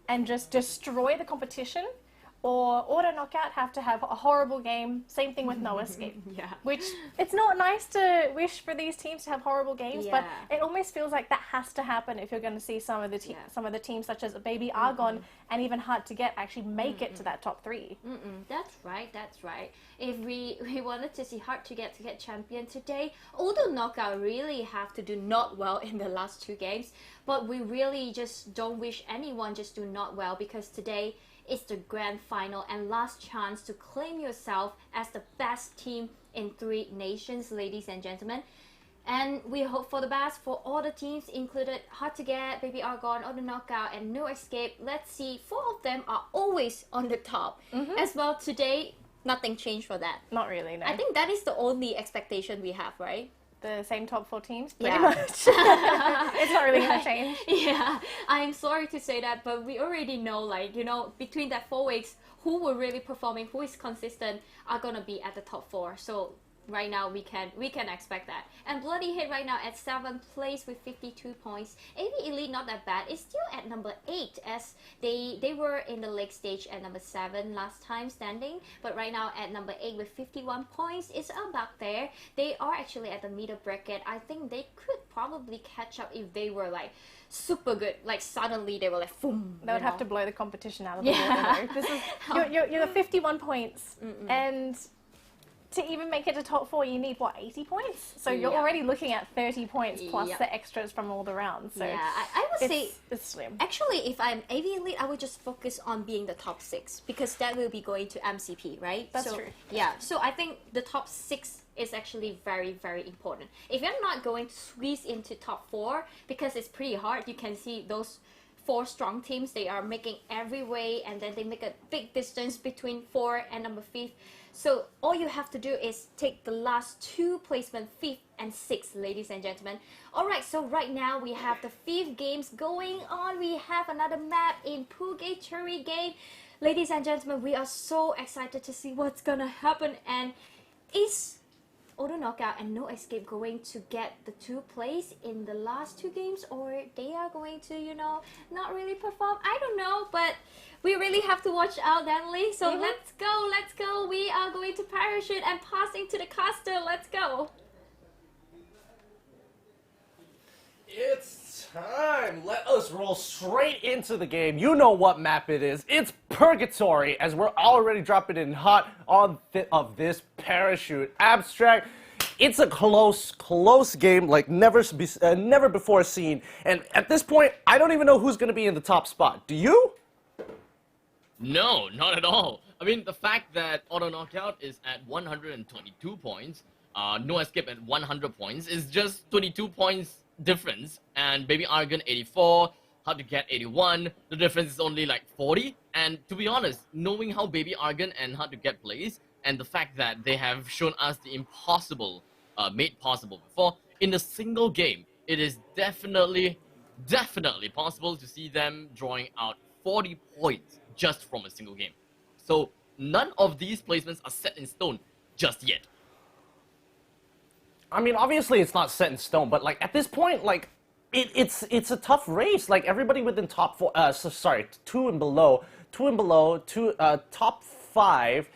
and just destroy the competition, or Auto Knockout have to have a horrible game. Same thing with No Escape. Yeah. Which, it's not nice to wish for these teams to have horrible games, but Yeah. it almost feels like that has to happen if you're going to see some of the some of the teams such as Baby Argon and even Hard to Get actually make it to that top 3. That's right, that's right. If we wanted to see Hard to get champion today, Auto Knockout really have to do not well in the last 2 games, but we really just don't wish anyone just do not well, because today is the grand final and last chance to claim yourself as the best team in 3 nations, ladies and gentlemen. And we hope for the best for all the teams, included Hard to Get, Baby Argon, Auto Knockout, and No Escape. Let's see, 4 of them are always on the top. As well, today, nothing changed for that. Not really, no. I think that is the only expectation we have, right? The same top 4 teams, pretty Yeah. much. It's not really going to change. Yeah, I'm sorry to say that, but we already know, like, you know, between that 4 weeks, who were really performing, who is consistent, are gonna be at the top 4. So right now we can expect that. And Bloody Hate right now at 7th place with 52 points. AV Elite not that bad. It's still at number 8, as they were in the league stage at number 7 last time standing, but right now at number 8 with 51 points. It's about there. They are actually at the middle bracket. I think they could probably catch up if they were like super good, like suddenly they were like boom. They would have to blow the competition out of the water though. This is, you're 51 points, and to even make it to top 4, you need, what, 80 points? So you're already looking at 30 points plus the extras from all the rounds. So yeah, I would say it's slim. actually, if I'm AV Elite, I would just focus on being the top 6, because that will be going to MCP, right? That's so, true. Yeah, so I think the top 6 is actually very important. If you're not going to squeeze into top 4, because it's pretty hard, you can see those 4 strong teams, they are making every way, and then they make a big distance between 4 and number 5. So all you have to do is take the last 2 placement, 5th and 6th, ladies and gentlemen. Alright, so right now we have the 5th games going on. We have another map in Purgatory game. Ladies and gentlemen, we are so excited to see what's gonna happen. And is Auto Knockout and No Escape going to get the 2 place in the last 2 games, or they are going to, you know, not really perform? I don't know, but we really have to watch out, Danley. So let's go. We are going to parachute and passing to the caster. Let's go. It's time. Let us roll straight into the game. You know what map it is. It's Purgatory, as we're already dropping in hot on of this parachute abstract. It's a close game like never before seen. And at this point, I don't even know who's going to be in the top spot. Do you? No, not at all. I mean, the fact that Auto Knockout is at 122 points, No Escape at 100 points, is just 22 points difference, and Baby Argon 84, Hard to Get 81, the difference is only like 40, and to be honest, knowing how Baby Argon and Hard to Get plays, and the fact that they have shown us the impossible made possible before, in a single game, it is definitely possible to see them drawing out 40 points just from a single game. So none of these placements are set in stone just yet. I mean, obviously it's not set in stone, but like at this point, like it's a tough race. Like everybody within top four, two and below, top five,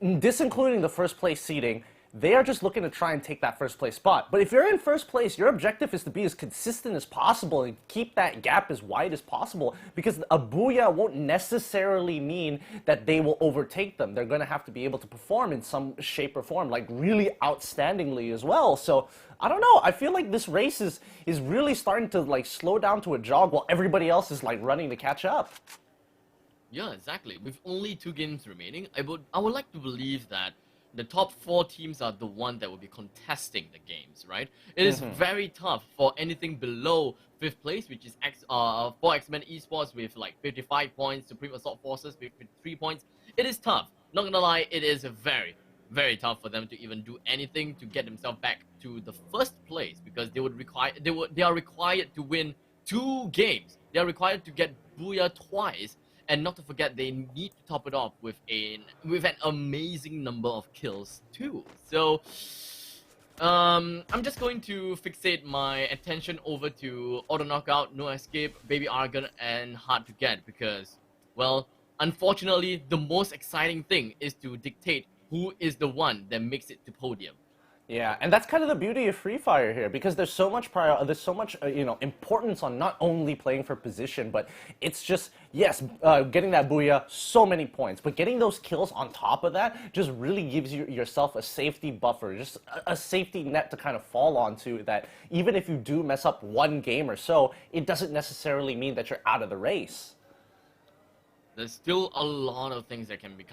this including the first place seeding. They are just looking to try and take that first place spot. But if you're in first place, your objective is to be as consistent as possible and keep that gap as wide as possible, because a booyah won't necessarily mean that they will overtake them. They're going to have to be able to perform in some shape or form, like really outstandingly as well. So I don't know. I feel like this race is really starting to like slow down to a jog while everybody else is like running to catch up. Yeah, exactly. With only 2 games remaining, I would like to believe that the top 4 teams are the one that will be contesting the games, right? It is very tough for anything below 5th place, which is for X-Men Esports with like 55 points, Supreme Assault Forces with 53 points. It is tough. Not gonna lie, it is very, very tough for them to even do anything to get themselves back to the 1st place, because they are required to win 2 games. They are required to get Booyah twice. And not to forget, they need to top it off with an amazing number of kills too. So, I'm just going to fixate my attention over to Auto Knockout, No Escape, Baby Argon, and Hard to Get, because, well, unfortunately, the most exciting thing is to dictate who is the one that makes it to podium. Yeah, and that's kind of the beauty of Free Fire here, because there's so much importance on not only playing for position, but it's just, yes, getting that booyah, so many points, but getting those kills on top of that just really gives yourself a safety buffer, just a safety net to kind of fall onto, that even if you do mess up one game or so, it doesn't necessarily mean that you're out of the race. There's still a lot of things that can be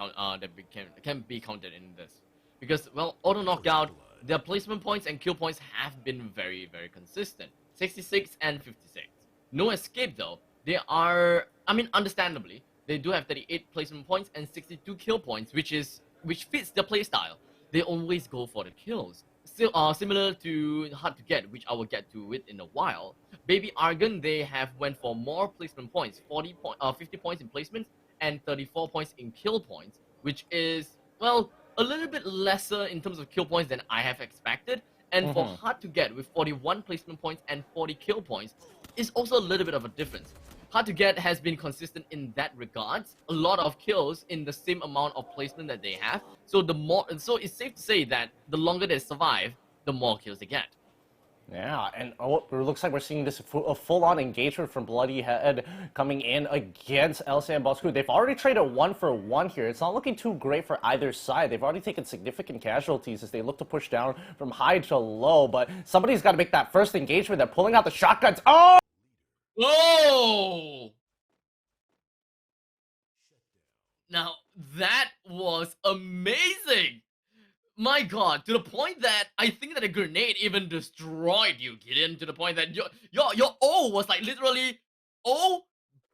counted in this. Because, well, Auto Knockout, their placement points and kill points have been very, very consistent. 66 and 56. No Escape, though. They are, I mean, understandably, they do have 38 placement points and 62 kill points, which fits their playstyle. They always go for the kills. Still, similar to Hard to Get, which I will get to it in a while. Baby Argon, they have went for more placement points, 50 points in placements and 34 points in kill points, which is, well, a little bit lesser in terms of kill points than I have expected. And for Hard to Get, with 41 placement points and 40 kill points, is also a little bit of a difference. Hard to Get has been consistent in that regards. A lot of kills in the same amount of placement that they have. So it's safe to say that the longer they survive, the more kills they get. Yeah, and it looks like we're seeing this a full-on engagement from Bloody Head coming in against LC and Bosku. They've already traded 1-for-1 here. It's not looking too great for either side. They've already taken significant casualties as they look to push down from high to low, but somebody's got to make that first engagement. They're pulling out the shotguns. Oh! Whoa! Now, that was amazing! My god, to the point that I think that a grenade even destroyed you, Gideon, to the point that your O was like literally O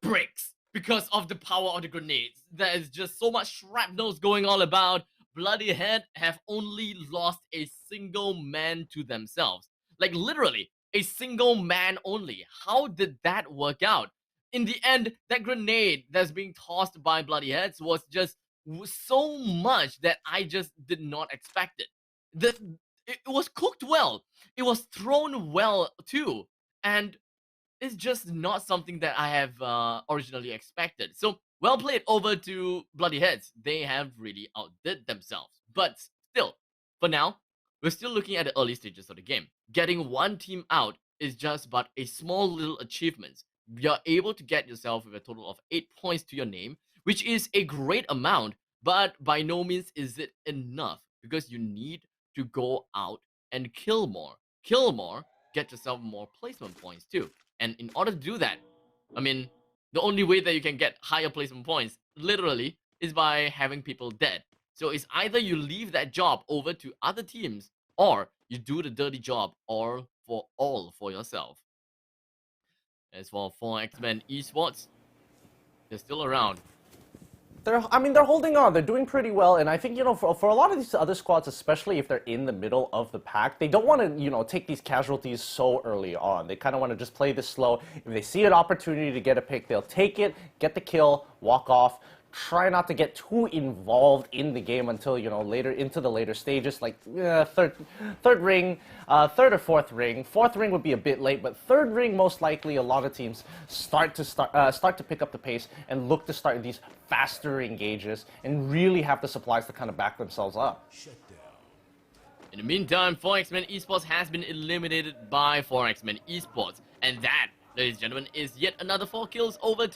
bricks because of the power of the grenades. There is just so much shrapnels going all about. Bloody Head have only lost a single man to themselves. Like literally, a single man only. How did that work out? In the end, that grenade that's being tossed by Bloody Heads was just so much that I just did not expect it. It was cooked well. It was thrown well too. And it's just not something that I have originally expected. So, well played over to Bloody Heads. They have really outdid themselves. But still, for now, we're still looking at the early stages of the game. Getting one team out is just but a small little achievement. You're able to get yourself with a total of 8 points to your name, which is a great amount, but by no means is it enough, because you need to go out and kill more. Kill more, get yourself more placement points too. And in order to do that, I mean, the only way that you can get higher placement points, literally, is by having people dead. So it's either you leave that job over to other teams, or you do the dirty job or for yourself. As for X-Men Esports, they're still around. they're holding on. They're doing pretty well, and I think, for a lot of these other squads, especially if they're in the middle of the pack, they don't want to, take these casualties so early on. They kind of want to just play this slow. If they see an opportunity to get a pick, they'll take it, get the kill, walk off. Try not to get too involved in the game until, later into the later stages, like third ring, third or fourth ring. Fourth ring would be a bit late, but third ring, most likely, a lot of teams start to pick up the pace and look to start these faster engages and really have the supplies to kind of back themselves up. In the meantime, 4X-Men Esports has been eliminated by 4X-Men Esports, and that, ladies and gentlemen, is yet another 4 kills over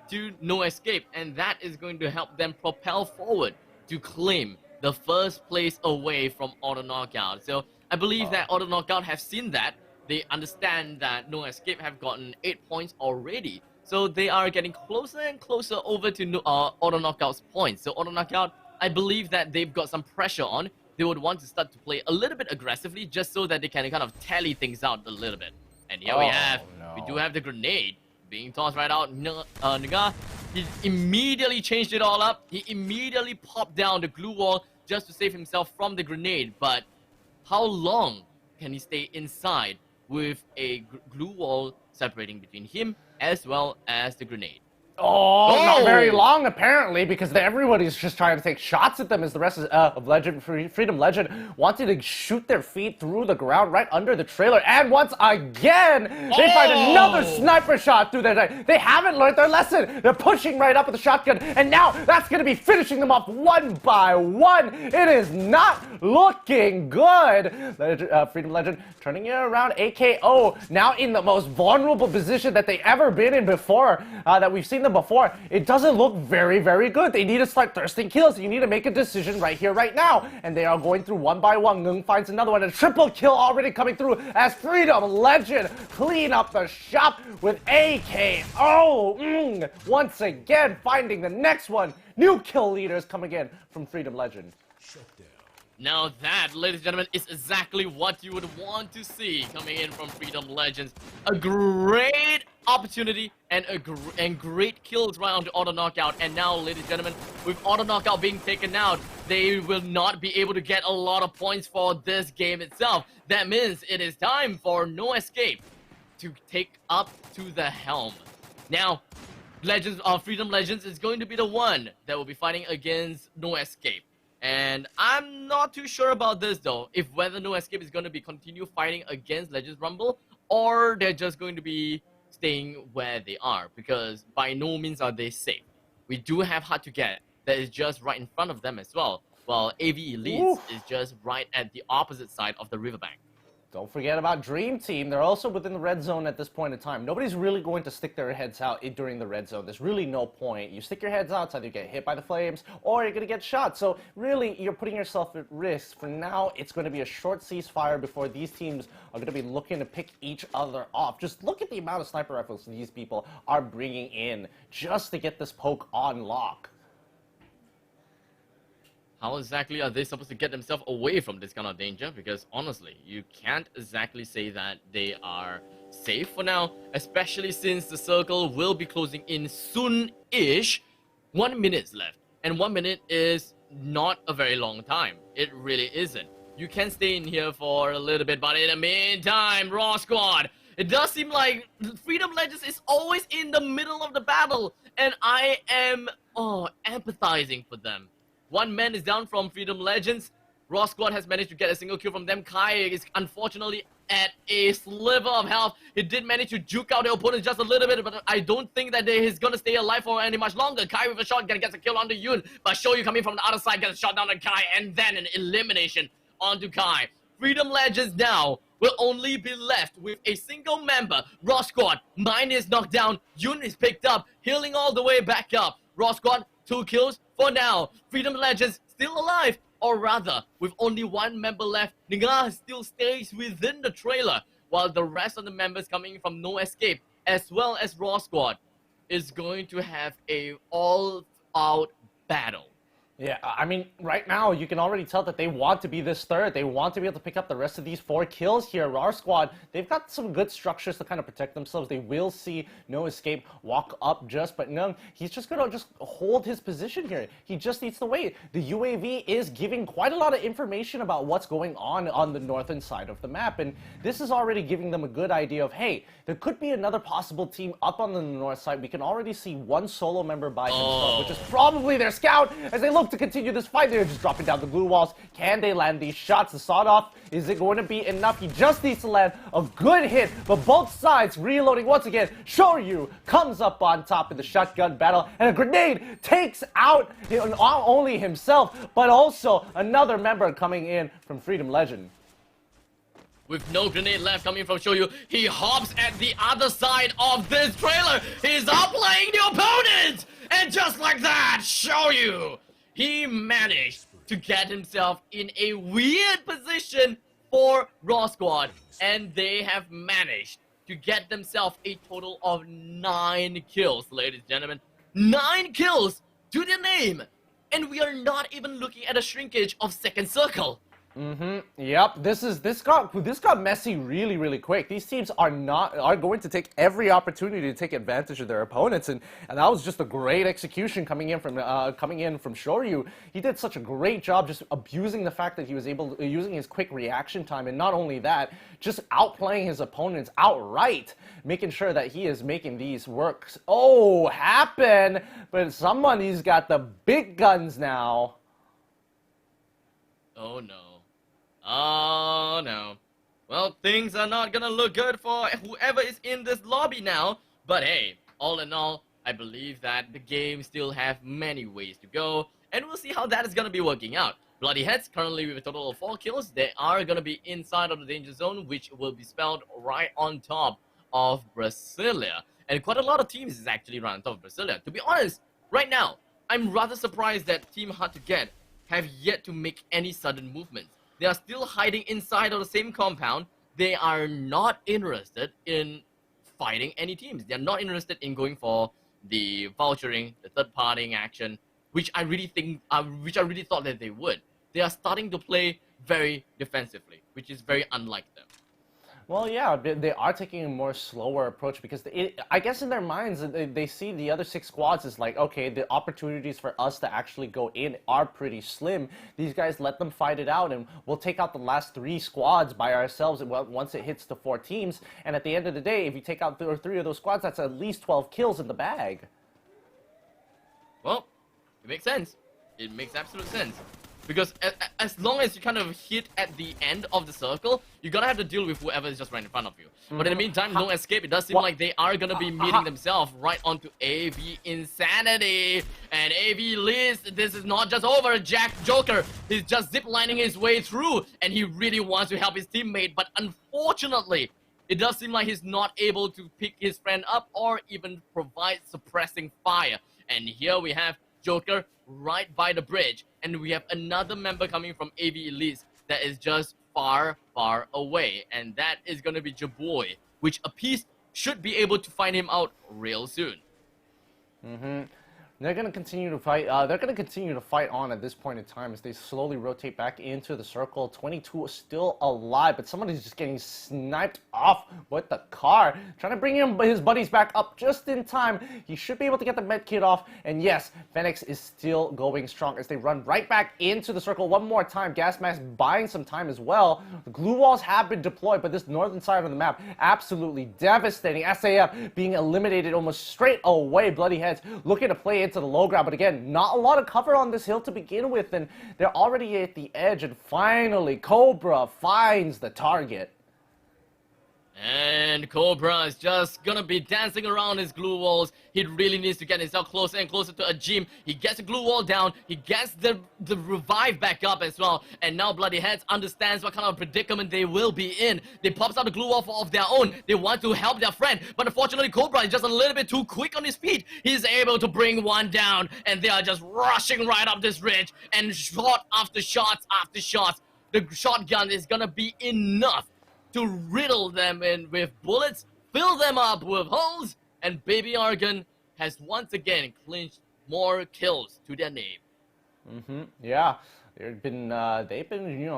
to No Escape, and that is going to help them propel forward to claim the first place away from Auto Knockout. So I believe that Auto Knockout have seen that. They understand that No Escape have gotten 8 points already. So they are getting closer and closer over to Auto Knockout's points. So Auto Knockout, I believe that they've got some pressure on. They would want to start to play a little bit aggressively just so that they can kind of tally things out a little bit. And here we do have the grenade being tossed right out. Nga, he immediately changed it all up. He immediately popped down the glue wall just to save himself from the grenade. But how long can he stay inside with a glue wall separating between him as well as the grenade? Oh, not very long, apparently, because everybody's just trying to take shots at them as the rest of Freedom Legend wanted to shoot their feet through the ground right under the trailer. And once again, they find another sniper shot through their... They haven't learned their lesson. They're pushing right up with the shotgun, and now that's going to be finishing them off one by one. It is not looking good. Freedom Legend turning it around. AKO now in the most vulnerable position that they ever been in before, that we've seen them before. It doesn't look very, very good. They need to start thirsting kills. You need to make a decision right here, right now. And they are going through one by one. Ngung finds another one. A triple kill already coming through as Freedom Legend clean up the shop with AKO. Once again, finding the next one. New kill leaders coming in from Freedom Legend. Now that, ladies and gentlemen, is exactly what you would want to see coming in from Freedom Legends. A great opportunity and great kills right onto Auto Knockout. And now, ladies and gentlemen, with Auto Knockout being taken out, they will not be able to get a lot of points for this game itself. That means it is time for No Escape to take up to the helm. Now, Freedom Legends is going to be the one that will be fighting against No Escape. And I'm not too sure about this though, if whether No Escape is going to be continue fighting against Legends Rumble, or they're just going to be staying where they are, because by no means are they safe. We do have Hard to Get that is just right in front of them as well, while AV Elites is just right at the opposite side of the riverbank. Don't forget about Dream Team. They're also within the red zone at this point in time. Nobody's really going to stick their heads out during the red zone. There's really no point. You stick your heads out, it's either you get hit by the flames or you're going to get shot. So really, you're putting yourself at risk. For now, it's going to be a short ceasefire before these teams are going to be looking to pick each other off. Just look at the amount of sniper rifles these people are bringing in just to get this poke on lock. How exactly are they supposed to get themselves away from this kind of danger? Because honestly, you can't exactly say that they are safe for now, especially since the circle will be closing in soon-ish. 1 minute's left, and 1 minute is not a very long time. It really isn't. You can stay in here for a little bit, but in the meantime, Raw Squad, it does seem like Freedom Legends is always in the middle of the battle, and I am empathizing for them. One man is down from Freedom Legends. Raw Squad has managed to get a single kill from them. Kai is unfortunately at a sliver of health. He did manage to juke out the opponent just a little bit, but I don't think that he's going to stay alive for any much longer. Kai with a shotgun gets a kill onto Yoon, but Shoyu coming from the other side gets a shot down on Kai, and then an elimination onto Kai. Freedom Legends now will only be left with a single member. Raw Squad, mine is knocked down. Yoon is picked up, healing all the way back up. Raw Squad, 2 kills for now. Freedom Legends still alive, or rather, with only 1 member left, Nga still stays within the trailer, while the rest of the members coming from No Escape, as well as Raw Squad, is going to have a all-out battle. Yeah, I mean, right now, you can already tell that they want to be this third. They want to be able to pick up the rest of these 4 kills here. Our squad, they've got some good structures to kind of protect themselves. They will see No Escape walk up but no, he's just going to just hold his position here. He just needs to wait. The UAV is giving quite a lot of information about what's going on the northern side of the map, and this is already giving them a good idea of, hey, there could be another possible team up on the north side. We can already see one solo member by himself, which is probably their scout, as they look to continue this fight. They're just dropping down the glue walls. Can they land these shots? The sawed-off, is it going to be enough? He just needs to land a good hit, but both sides reloading once again. Shoryu comes up on top in the shotgun battle, and a grenade takes out not only himself, but also another member coming in from Freedom Legend. With no grenade left coming from Shoryu, he hops at the other side of this trailer. He's outplaying the opponent! And just like that, Shoryu, he managed to get himself in a weird position for Raw Squad. And they have managed to get themselves a total of 9 kills, ladies and gentlemen. 9 kills to the name! And we are not even looking at a shrinkage of second circle. Yep. This got messy really quick. These teams are going to take every opportunity to take advantage of their opponents, and that was just a great execution coming in from Shoryu. He did such a great job just abusing the fact that he was using his quick reaction time, and not only that, just outplaying his opponents outright, making sure that he is making these work. Oh, happen! But somebody's got the big guns now. Oh no. Oh no. Well, things are not gonna look good for whoever is in this lobby now. But hey, all in all, I believe that the game still have many ways to go, and we'll see how that is gonna be working out. Bloody Heads currently with a total of 4 kills. They are gonna be inside of the danger zone, which will be spelled right on top of Brasilia. And quite a lot of teams is actually right on top of Brasilia. To be honest, right now, I'm rather surprised that Team Hard to Get have yet to make any sudden movements. They are still hiding inside of the same compound. They are not interested in fighting any teams. They are not interested in going for the vouchering, the third-party action, which I really thought that they would. They are starting to play very defensively, which is very unlike them. Well, yeah, they are taking a more slower approach because I guess in their minds, they see the other 6 squads as like, okay, the opportunities for us to actually go in are pretty slim. These guys, let them fight it out, and we'll take out the last 3 squads by ourselves once it hits the 4 teams. And at the end of the day, if you take out 3 of those squads, that's at least 12 kills in the bag. Well, it makes sense. It makes absolute sense. Because as long as you kind of hit at the end of the circle, you're gonna have to deal with whoever is just right in front of you. But in the meantime, No Escape, it does seem like they are gonna be meeting themselves right onto AV Insanity. And AV Liz, this is not just over. Jack Joker, he's just ziplining his way through, and he really wants to help his teammate, but unfortunately, it does seem like he's not able to pick his friend up or even provide suppressing fire. And here we have Joker right by the bridge, and we have another member coming from AV Elite that is just far away, and that is going to be Jaboy, which a piece should be able to find him out real soon. They're going to continue to fight. They're going to continue to fight on at this point in time as they slowly rotate back into the circle. 22 is still alive, but somebody's just getting sniped off with the car. Trying to bring his buddies back up just in time. He should be able to get the med kit off. And yes, Phoenix is still going strong as they run right back into the circle one more time. Gas mask buying some time as well. The glue walls have been deployed, but this northern side of the map absolutely devastating. SAF being eliminated almost straight away. Bloody Heads looking to play into the low ground, but again, not a lot of cover on this hill to begin with, and they're already at the edge, and finally Cobra finds the target. And Cobra is just gonna be dancing around his glue walls. He really needs to get himself closer and closer to a gym. He gets the glue wall down. He gets the revive back up as well. And now Bloody Heads understands what kind of predicament they will be in. They pops out the glue wall of their own. They want to help their friend. But unfortunately, Cobra is just a little bit too quick on his feet. He's able to bring one down. And they are just rushing right up this ridge. And shot after shots after shots. The shotgun is gonna be enough to riddle them in with bullets, fill them up with holes, and Baby Argon has once again clinched more kills to their name. Yeah, they've been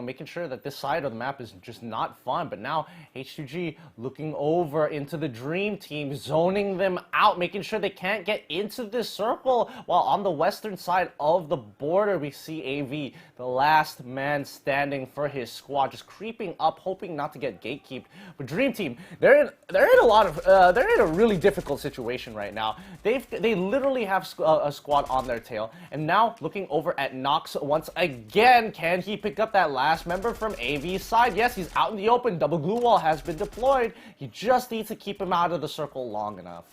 making sure that this side of the map is just not fun. But now H2G looking over into the Dream Team, zoning them out, making sure they can't get into this circle. While on the western side of the border, we see AV, the last man standing for his squad, just creeping up, hoping not to get gatekeeped. But Dream Team, they're in a really difficult situation right now. They literally have a squad on their tail, and now looking over at Nox once again. Can he pick up that last member from AV's side? Yes, he's out in the open. Double glue wall has been deployed. He just needs to keep him out of the circle long enough.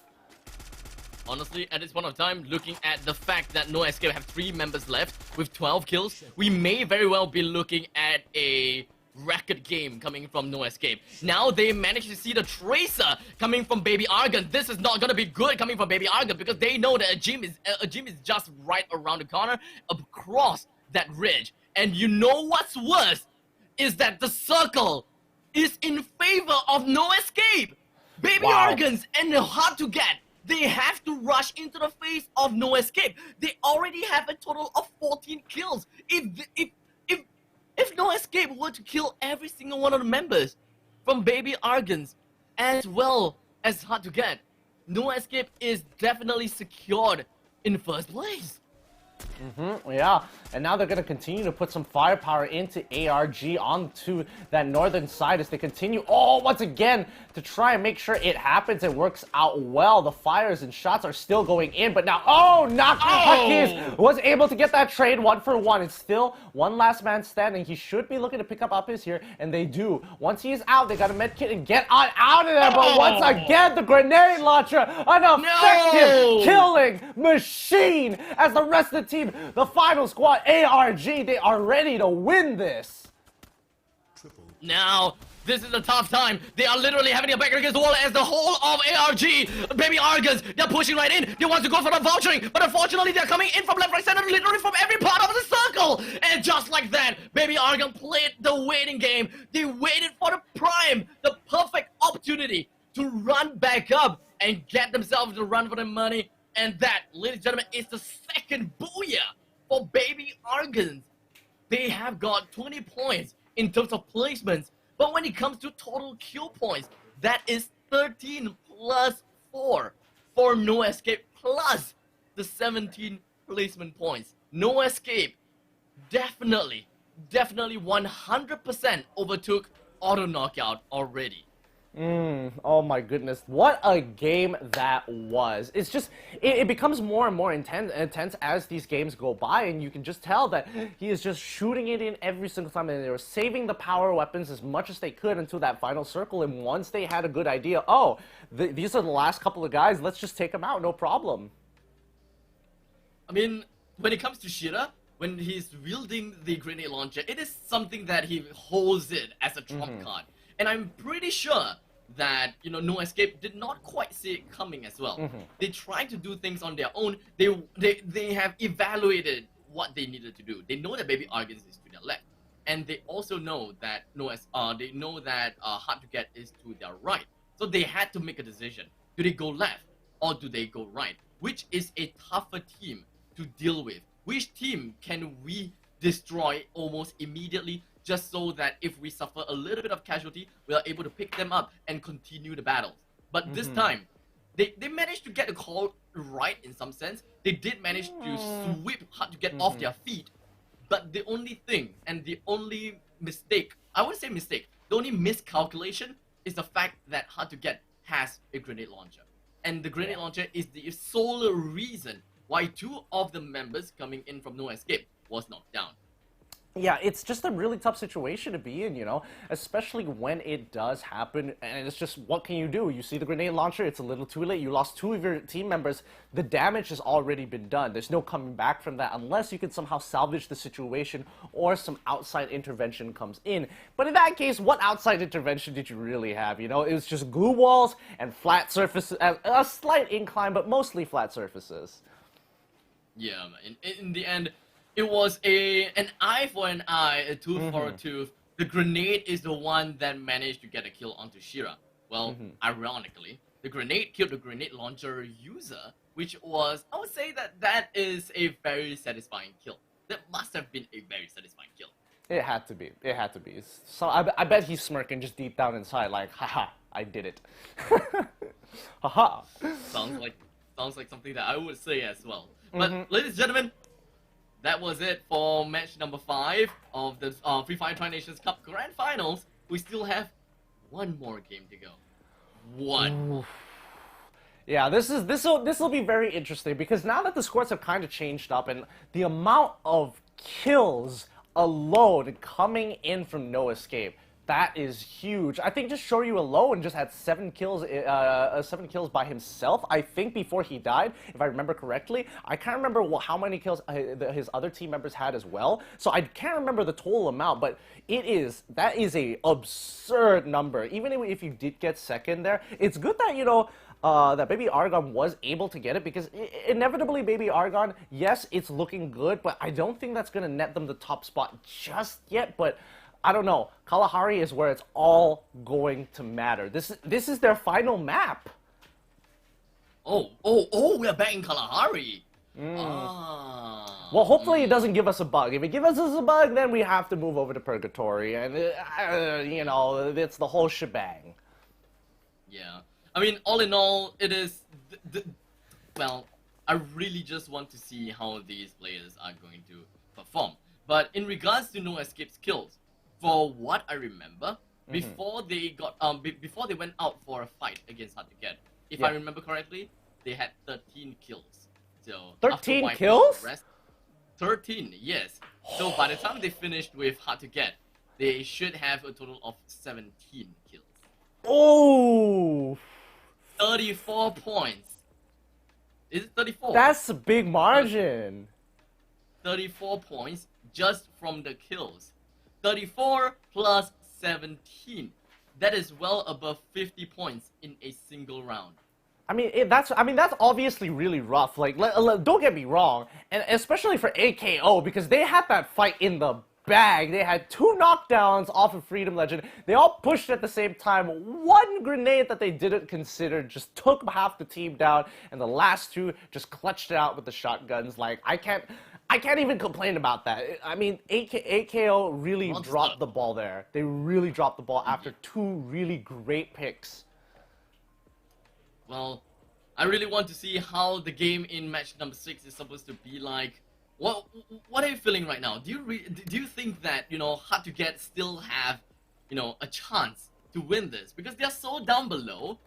Honestly, at this point of time, looking at the fact that No Escape have 3 members left with 12 kills, we may very well be looking at a record game coming from No Escape. Now they managed to see the Tracer coming from Baby Argon. This is not gonna be good coming from Baby Argon because they know that a gym is just right around the corner across that ridge. And you know what's worse is that the circle is in favor of No Escape. Baby Argons and hard to get. They have to rush into the face of No Escape. They already have a total of 14 kills. If No Escape were to kill every single one of the members from Baby Argons as well as hard to get, No Escape is definitely secured in first place. Yeah, and now they're going to continue to put some firepower into ARG onto that northern side as they continue, once again, to try and make sure it happens and works out well. The fires and shots are still going in, but now, Nakis was able to get that trade 1-for-1. It's still one last man standing. He should be looking to pick up Uppis here, and they do. Once he's out, they got a med kit and get on out of there, but once again, the grenade launcher, an effective killing machine as the rest of the team, the final squad, ARG, they are ready to win this. Now, this is a tough time. They are literally having a back against the wall as the whole of ARG, Baby Argons, they're pushing right in. They want to go for the vouchering, but unfortunately they're coming in from left, right, center, literally from every part of the circle. And just like that, Baby Argon played the waiting game. They waited for the prime, the perfect opportunity to run back up and get themselves to run for the money. And that, ladies and gentlemen, is the second booyah for Baby Argons. They have got 20 points in terms of placements, but when it comes to total kill points, that is 13 plus 4 for No Escape, plus the 17 placement points. No Escape definitely 100% overtook Auto Knockout already. Oh my goodness, what a game that was. It's just, it becomes more and more intense as these games go by, and you can just tell that he is just shooting it in every single time, and they were saving the power weapons as much as they could until that final circle, and once they had a good idea, these are the last couple of guys, let's just take them out, no problem. I mean, when it comes to Shira, when he's wielding the grenade launcher, it is something that he holds it as a trump card. And I'm pretty sure that, No Escape did not quite see it coming as well. They tried to do things on their own. They have evaluated what they needed to do. They know that Baby Argons is to their left. And they also know that Hard to Get is to their right. So they had to make a decision. Do they go left or do they go right? Which is a tougher team to deal with? Which team can we destroy almost immediately, just so that if we suffer a little bit of casualty, we are able to pick them up and continue the battles? But this time, they managed to get the call right in some sense. They did manage to sweep Hard to Get off their feet. But the only thing, and the only mistake, I wouldn't say mistake, the only miscalculation is the fact that Hard to Get has a grenade launcher. And the grenade launcher is the sole reason why 2 of the members coming in from No Escape was knocked down. Yeah, it's just a really tough situation to be in, especially when it does happen, and it's just, what can you do? You see the grenade launcher, it's a little too late, you lost 2 of your team members, the damage has already been done, there's no coming back from that unless you can somehow salvage the situation or some outside intervention comes in. But in that case, what outside intervention did you really have? It was just glue walls and flat surfaces, a slight incline, but mostly flat surfaces. Yeah, in the end, it was an eye for an eye, a tooth for a tooth. The grenade is the one that managed to get a kill onto Shira. Well, ironically, the grenade killed the grenade launcher user, which was, I would say that is a very satisfying kill. That must have been a very satisfying kill. It had to be. It had to be. So I bet he's smirking just deep down inside, like, haha, I did it. Haha. Sounds like something that I would say as well. But ladies and gentlemen, that was it for match number 5 of the Free Fire Tri-Nations Cup Grand Finals. We still have one more game to go. One. Oof. Yeah, this will be very interesting because now that the scores have kind of changed up and the amount of kills alone coming in from No Escape, that is huge. I think just Shoryu alone just had 7 kills by himself, I think, before he died, if I remember correctly. I can't remember how many kills his other team members had as well, so I can't remember the total amount, but that is a absurd number. Even if you did get second there, it's good that, you know, that Baby Argon was able to get it because inevitably Baby Argon, yes, it's looking good, but I don't think that's going to net them the top spot just yet, but I don't know. Kalahari is where it's all going to matter. This is their final map. Oh, we are back in Kalahari. Well, hopefully it doesn't give us a bug. If it gives us a bug, then we have to move over to Purgatory, and, you know, it's the whole shebang. Yeah. I mean, all in all, it is... well, I really just want to see how these players are going to perform. But in regards to No Escape skills, for what I remember, before they got before they went out for a fight against Hard to Get, if I remember correctly, they had 13 kills. So 13 kills? 13, yes. So by the time they finished with Hard to Get, they should have a total of 17 kills. Oh! 34 points. Is it 34? That's a big margin. 34 points just from the kills. 34 plus 17. That is well above 50 points in a single round. I mean, that's obviously really rough. Like, don't get me wrong, and especially for AKO because they had that fight in the bag. They had 2 knockdowns off of Freedom Legend. They all pushed at the same time. One grenade that they didn't consider just took half the team down, and the last 2 just clutched it out with the shotguns. Like, I can't even complain about that. I mean, AKO really dropped the ball there. They really dropped the ball after 2 really great picks. Well, I really want to see how the game in match number 6 is supposed to be like. What are you feeling right now? Do you think that, you know, Hard to Get still have, you know, a chance to win this because they are so down below?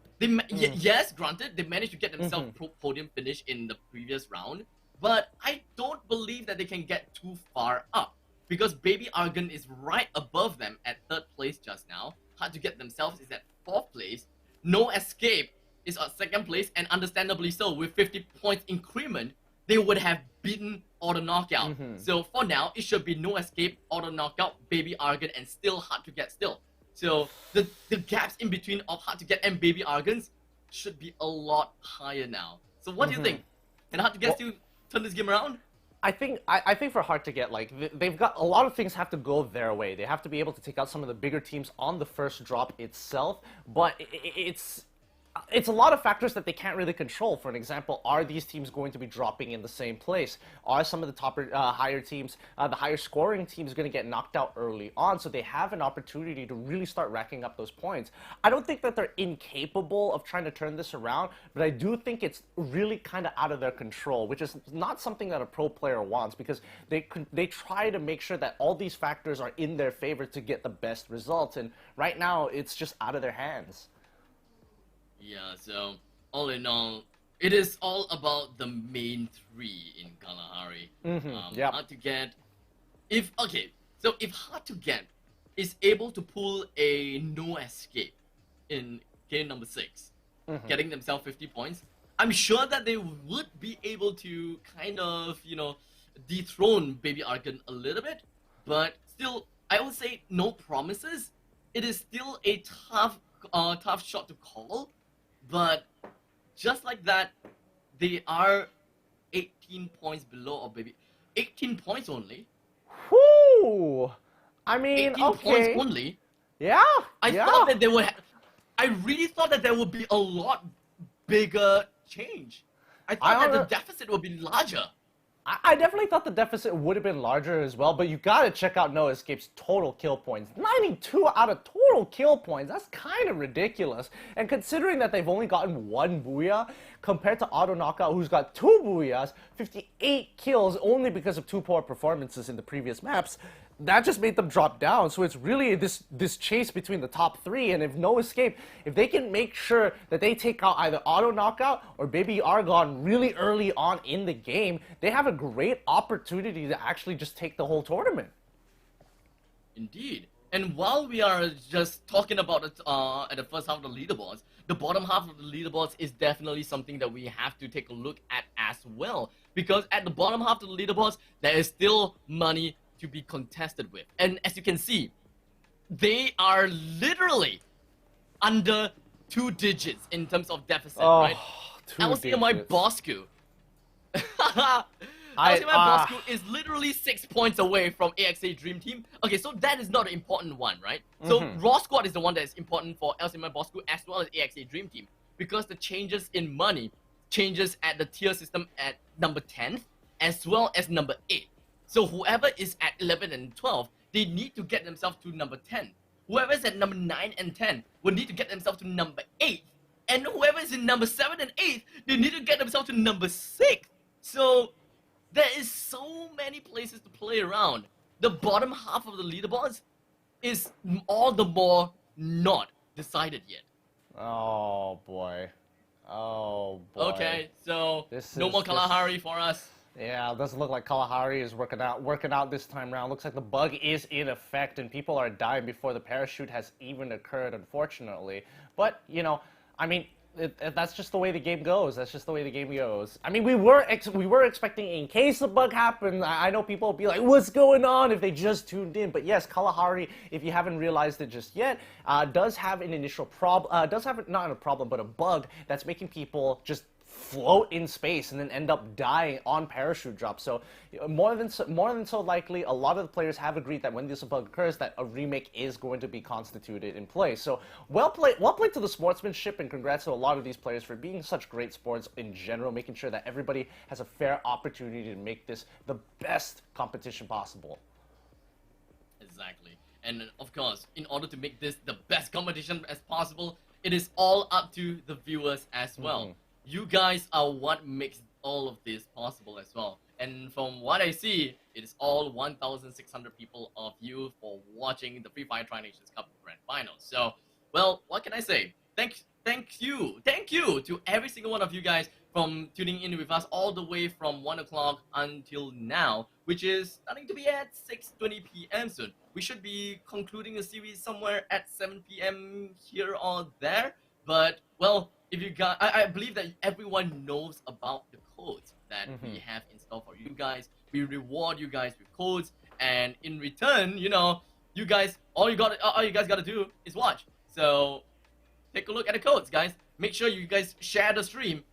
Yes, granted, they managed to get themselves podium finish in the previous round, but I don't believe that they can get too far up because Baby Argon is right above them at 3rd place just now. Hard to Get themselves is at 4th place. No Escape is at 2nd place, and understandably so, with 50 points increment, they would have beaten Auto Knockout. So for now, it should be No Escape, Auto Knockout, Baby Argon, and still Hard to Get still. So the gaps in between of Hard to Get and Baby Argons should be a lot higher now. So what do you think? Can Hard to Get still turn this game around? I think for Hard to Get, like, they've got a lot of things have to go their way. They have to be able to take out some of the bigger teams on the first drop itself, but it's a lot of factors that they can't really control. For an example, are these teams going to be dropping in the same place? Are some of the higher teams, the higher scoring teams, going to get knocked out early on? So they have an opportunity to really start racking up those points. I don't think that they're incapable of trying to turn this around, but I do think it's really kind of out of their control, which is not something that a pro player wants because they try to make sure that all these factors are in their favor to get the best results. And right now, it's just out of their hands. Yeah, so all in all, it is all about the main 3 in Kalahari. Hard to Get. If Hard to Get is able to pull a No Escape in game number 6, getting themselves 50 points, I'm sure that they would be able to kind of, you know, dethrone Baby Argon a little bit. But still, I would say no promises. It is still a tough shot to call. But just like that, they are 18 points below or Baby. 18 points only. Whoo! I mean, 18 okay. points only. Yeah. I thought that they would. I really thought that there would be a lot bigger change. I thought that the deficit would be larger. I definitely thought the deficit would have been larger as well, but you gotta check out No Escape's total kill points. 92 out of total kill points, that's kind of ridiculous. And considering that they've only gotten 1 booyah, compared to Auto Knockout, who's got 2 booyahs, 58 kills only because of 2 poor performances in the previous maps, that just made them drop down. So it's really this chase between the top 3, and if No Escape, if they can make sure that they take out either Auto Knockout or Baby Argon really early on in the game, they have a great opportunity to actually just take the whole tournament. Indeed. And while we are just talking about it at the first half of the leaderboards, the bottom half of the leaderboards is definitely something that we have to take a look at as well. Because at the bottom half of the leaderboards, there is still money to be contested with. And as you can see, they are literally under 2 digits in terms of deficit, right? 2 LCMI digits. Bosku. LCMI Bosku is literally 6 points away from AXA Dream Team. Okay, so that is not an important one, right? So Raw Squad is the one that is important for LCMI Bosku as well as AXA Dream Team. Because the changes in money changes at the tier system at number 10 as well as number 8. So whoever is at 11 and 12, they need to get themselves to number 10. Whoever is at number 9 and 10 will need to get themselves to number 8. And whoever is in number 7 and 8, they need to get themselves to number 6. So there is so many places to play around. The bottom half of the leaderboards is all the more not decided yet. Oh boy. Oh boy. Okay, so This no is more just- Kalahari for us. Yeah, it doesn't look like Kalahari is working out this time around. Looks like the bug is in effect and people are dying before the parachute has even occurred, unfortunately. But, you know, I mean, that's just the way the game goes. That's just the way the game goes. I mean, we were expecting, in case the bug happens, I know people will be like, what's going on, if they just tuned in. But yes, Kalahari, if you haven't realized it just yet, does have an initial problem, not a problem, but a bug that's making people just float in space and then end up dying on parachute drop. So more than so likely, a lot of the players have agreed that when this bug occurs, that a remake is going to be constituted in place. So well played to the sportsmanship, and congrats to a lot of these players for being such great sports in general, making sure that everybody has a fair opportunity to make this the best competition possible. Exactly. And of course, in order to make this the best competition as possible, it is all up to the viewers as well. You guys are what makes all of this possible as well. And from what I see, it is all 1,600 people of you for watching the Free Fire Tri-Nations Cup Grand Finals. So, well, what can I say? Thank you to every single one of you guys from tuning in with us all the way from 1 o'clock until now, which is starting to be at 6:20 p.m. soon. We should be concluding the series somewhere at 7 p.m. here or there, but, well, if you guys, I believe that everyone knows about the codes that we have in store for you guys. We reward you guys with codes, and in return, you know, you guys, all you guys gotta do is watch. So take a look at the codes, guys. Make sure you guys share the stream,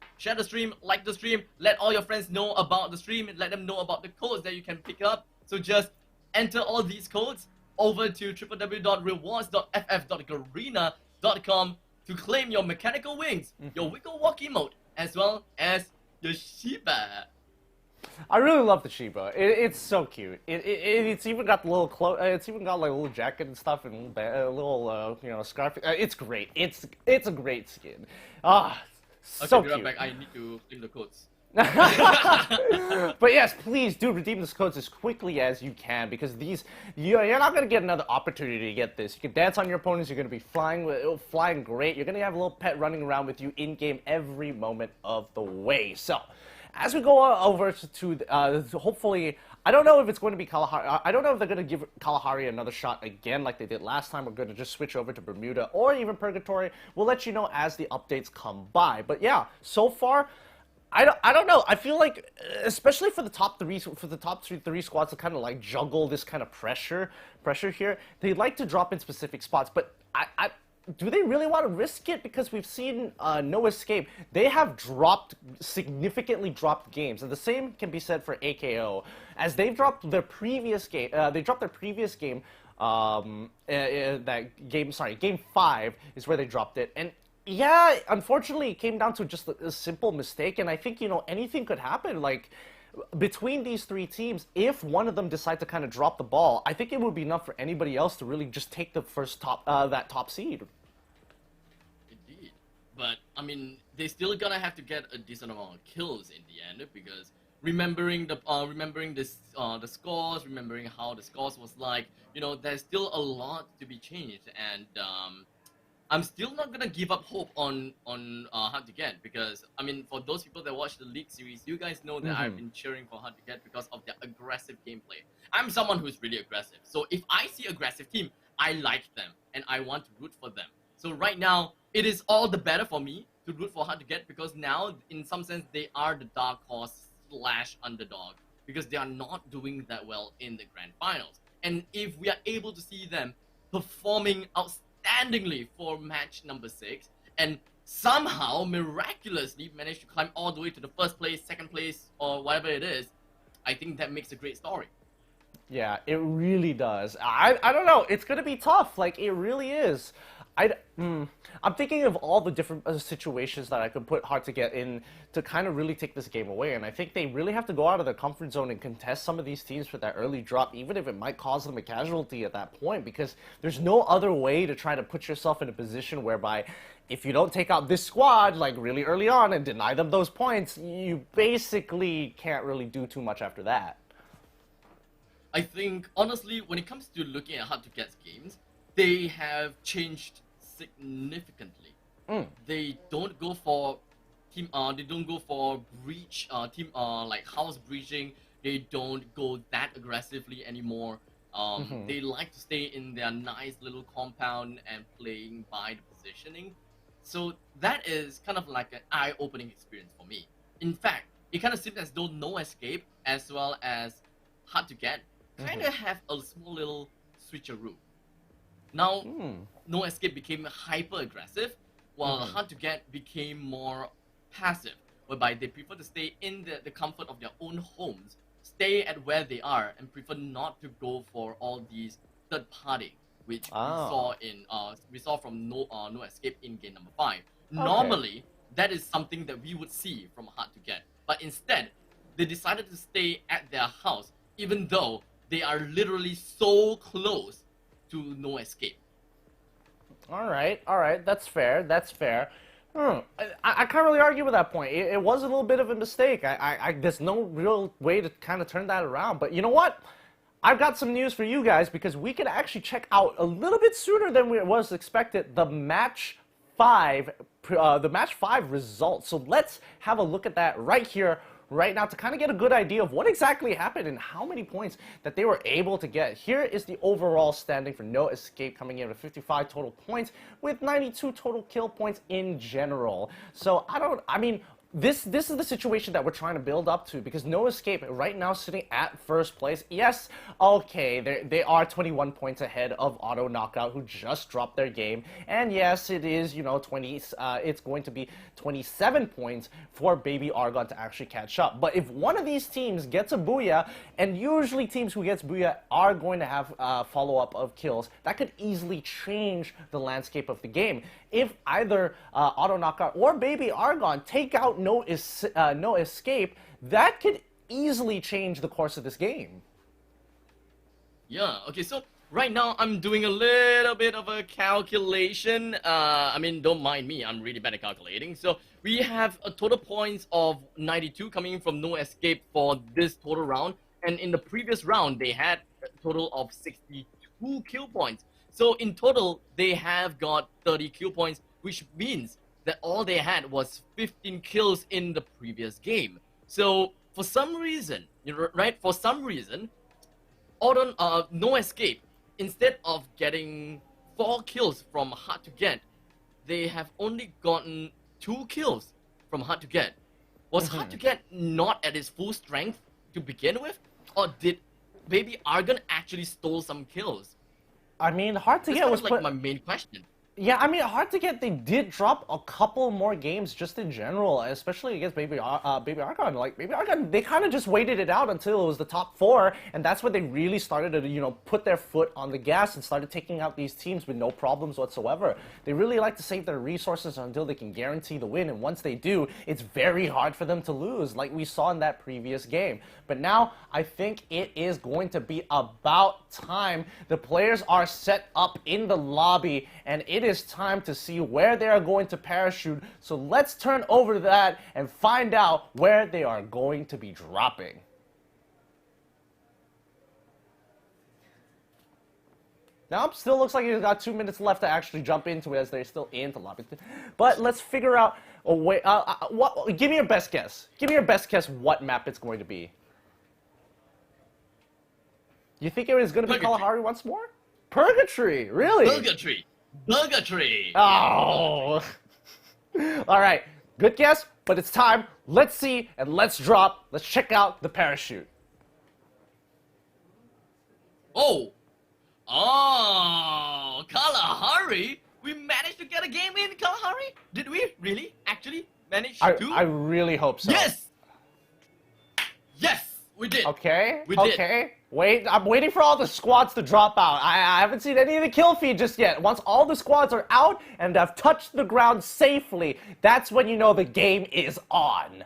like the stream, let all your friends know about the stream, and let them know about the codes that you can pick up. So just enter all these codes over to www.rewards.ff.garena.com to claim your mechanical wings, your wiggle walk emote, as well as your Shiba. I really love the Shiba. It's so cute. It's even got the little it's even got like a little jacket and stuff and a little you know, scarf. It's great. It's a great skin. So Okay, be right cute. back. I need to claim the codes. But yes, please do redeem these codes as quickly as you can, because you're not going to get another opportunity to get this. You can dance on your opponents, you're going to be flying great, you're going to have a little pet running around with you in-game every moment of the way. So, as we go over to hopefully, I don't know if it's going to be Kalahari, I don't know if they're going to give Kalahari another shot again like they did last time. We're going to just switch over to Bermuda or even Purgatory. We'll let you know as the updates come by. But yeah, so far, I don't know. I feel like, especially for the top three squads to kind of like juggle this kind of pressure here, they like to drop in specific spots. But do they really want to risk it? Because we've seen No Escape. They have significantly dropped games, and the same can be said for AKO, as they've dropped their previous game. Game 5 is where they dropped it, and yeah, unfortunately, it came down to just a simple mistake, and I think, you know, anything could happen. Like, between these three teams, if one of them decide to kind of drop the ball, I think it would be enough for anybody else to really just take the first that top seed. Indeed. But, I mean, they're still gonna have to get a decent amount of kills in the end, because remembering the scores, remembering how the scores was like, you know, there's still a lot to be changed, and I'm still not gonna give up hope on Hard to Get, because I mean, for those people that watch the League series, you guys know that I've been cheering for Hard to Get because of their aggressive gameplay. I'm someone who's really aggressive, so if I see aggressive team, I like them and I want to root for them. So right now, it is all the better for me to root for Hard to Get, because now, in some sense, they are the dark horse / underdog, because they are not doing that well in the Grand Finals. And if we are able to see them performing outstandingly for match number 6, and somehow miraculously manage to climb all the way to the first place, second place, or whatever it is, I think that makes a great story. Yeah, it really does. I don't know. It's going to be tough. Like, it really is. I'm thinking of all the different situations that I could put Hard to Get in to kind of really take this game away. And I think they really have to go out of their comfort zone and contest some of these teams for that early drop, even if it might cause them a casualty at that point, because there's no other way to try to put yourself in a position whereby if you don't take out this squad like really early on and deny them those points, you basically can't really do too much after that. I think, honestly, when it comes to looking at Hard to Get's games, they have changed significantly. They don't go for breach, like house breaching. They don't go that aggressively anymore. They like to stay in their nice little compound and playing by the positioning. So that is kind of like an eye-opening experience for me. In fact, it kind of seems as though No Escape as well as Hard to Get kind of have a small little switcheroo. Now, No Escape became hyper-aggressive, while Hard to Get became more passive, whereby they prefer to stay in the comfort of their own homes, stay at where they are, and prefer not to go for all these third-party, which we saw from No Escape in game number 5. Normally, that is something that we would see from Hard to Get, but instead, they decided to stay at their house, even though they are literally so close to No Escape. All right, that's fair. I can't really argue with that point. It was a little bit of a mistake. There's no real way to kind of turn that around. But you know what? I've got some news for you guys, because we can actually check out a little bit sooner than it was expected the match 5 results. So let's have a look at that right here, right now, to kind of get a good idea of what exactly happened and how many points that they were able to get. Here is the overall standing for No Escape, coming in with 55 total points with 92 total kill points in general. So this is the situation that we're trying to build up to, because No Escape right now sitting at first place. Yes, okay, they are 21 points ahead of Auto Knockout, who just dropped their game. And yes, it is, it's going to be 27 points for Baby Argon to actually catch up. But if one of these teams gets a booyah, and usually teams who gets booyah are going to have follow-up of kills, that could easily change the landscape of the game. If either Auto Knockout or Baby Argon take out No Escape, that could easily change the course of this game. Yeah, okay, so right now I'm doing a little bit of a calculation. Don't mind me, I'm really bad at calculating. So we have a total points of 92 coming from No Escape for this total round. And in the previous round, they had a total of 62 kill points. So in total, they have got 30 kill points, which means that all they had was 15 kills in the previous game. So for some reason, No Escape, instead of getting 4 kills from Hard to Get, they have only gotten 2 kills from Hard to Get. Was Hard to Get not at its full strength to begin with? Or did Baby Argon actually stole some kills? Hard to Get was like my main question. Yeah, I mean, hard to get. They did drop a couple more games just in general, especially against Baby Archon. Like Baby Archon, they kind of just waited it out until it was the top 4, and that's when they really started to, you know, put their foot on the gas and started taking out these teams with no problems whatsoever. They really like to save their resources until they can guarantee the win, and once they do, it's very hard for them to lose, like we saw in that previous game. But now, I think it is going to be about time. The players are set up in the lobby, and it is time to see where they are going to parachute. So let's turn over to that and find out where they are going to be dropping. Now, still looks like he's got 2 minutes left to actually jump into it as they're still in the lobby. But let's figure out a way. Give me your best guess. Give me your best guess what map it's going to be. You think it is going to be Kalahari once more? Purgatory, really? Purgatory. Purgatory. Oh. All right. Good guess, but it's time. Let's see and let's drop. Let's check out the parachute. Oh. Oh, Kalahari. We managed to get a game in Kalahari? Did we really actually manage to? I really hope so. Yes. Yes, we did. Okay. We did. Okay. Wait, I'm waiting for all the squads to drop out. I haven't seen any of the kill feed just yet. Once all the squads are out and have touched the ground safely, that's when you know the game is on.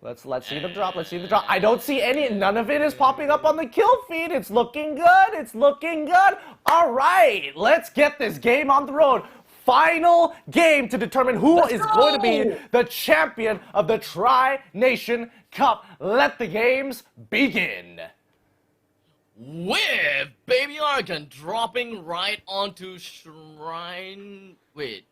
Let's see the drop. Let's see the drop. I don't see any. None of it is popping up on the kill feed. It's looking good. It's looking good. All right, let's get this game on the road. Final game to determine who is going to be the champion of the Tri-Nation Cup. Let the games begin. With Baby Archon dropping right onto Shrine. Wait.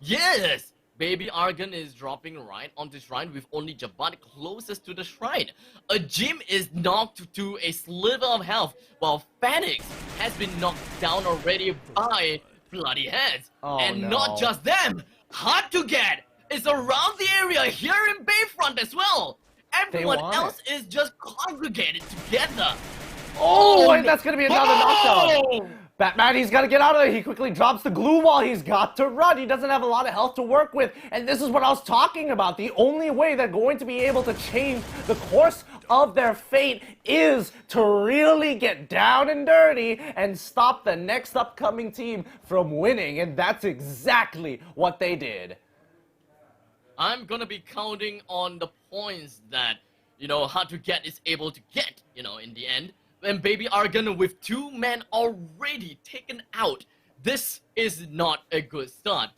Yes! Baby Archon is dropping right onto Shrine with only Jabat closest to the Shrine. A Jim is knocked to a sliver of health, while Phoenix has been knocked down already by Bloody Heads. Oh, and no. not just them, Hard to Get is around the area here in Bayfront as well. Everyone else is just congregated together. Oh, and that's going to be another knockdown. Oh! Batman, he's got to get out of there. He quickly drops the glue wall. He's got to run. He doesn't have a lot of health to work with. And this is what I was talking about. The only way they're going to be able to change the course of their fate is to really get down and dirty and stop the next upcoming team from winning. And that's exactly what they did. I'm gonna be counting on the points that, you know, Hard to Get is able to get, you know, in the end. And Baby Archon with 2 men already taken out. This is not a good start.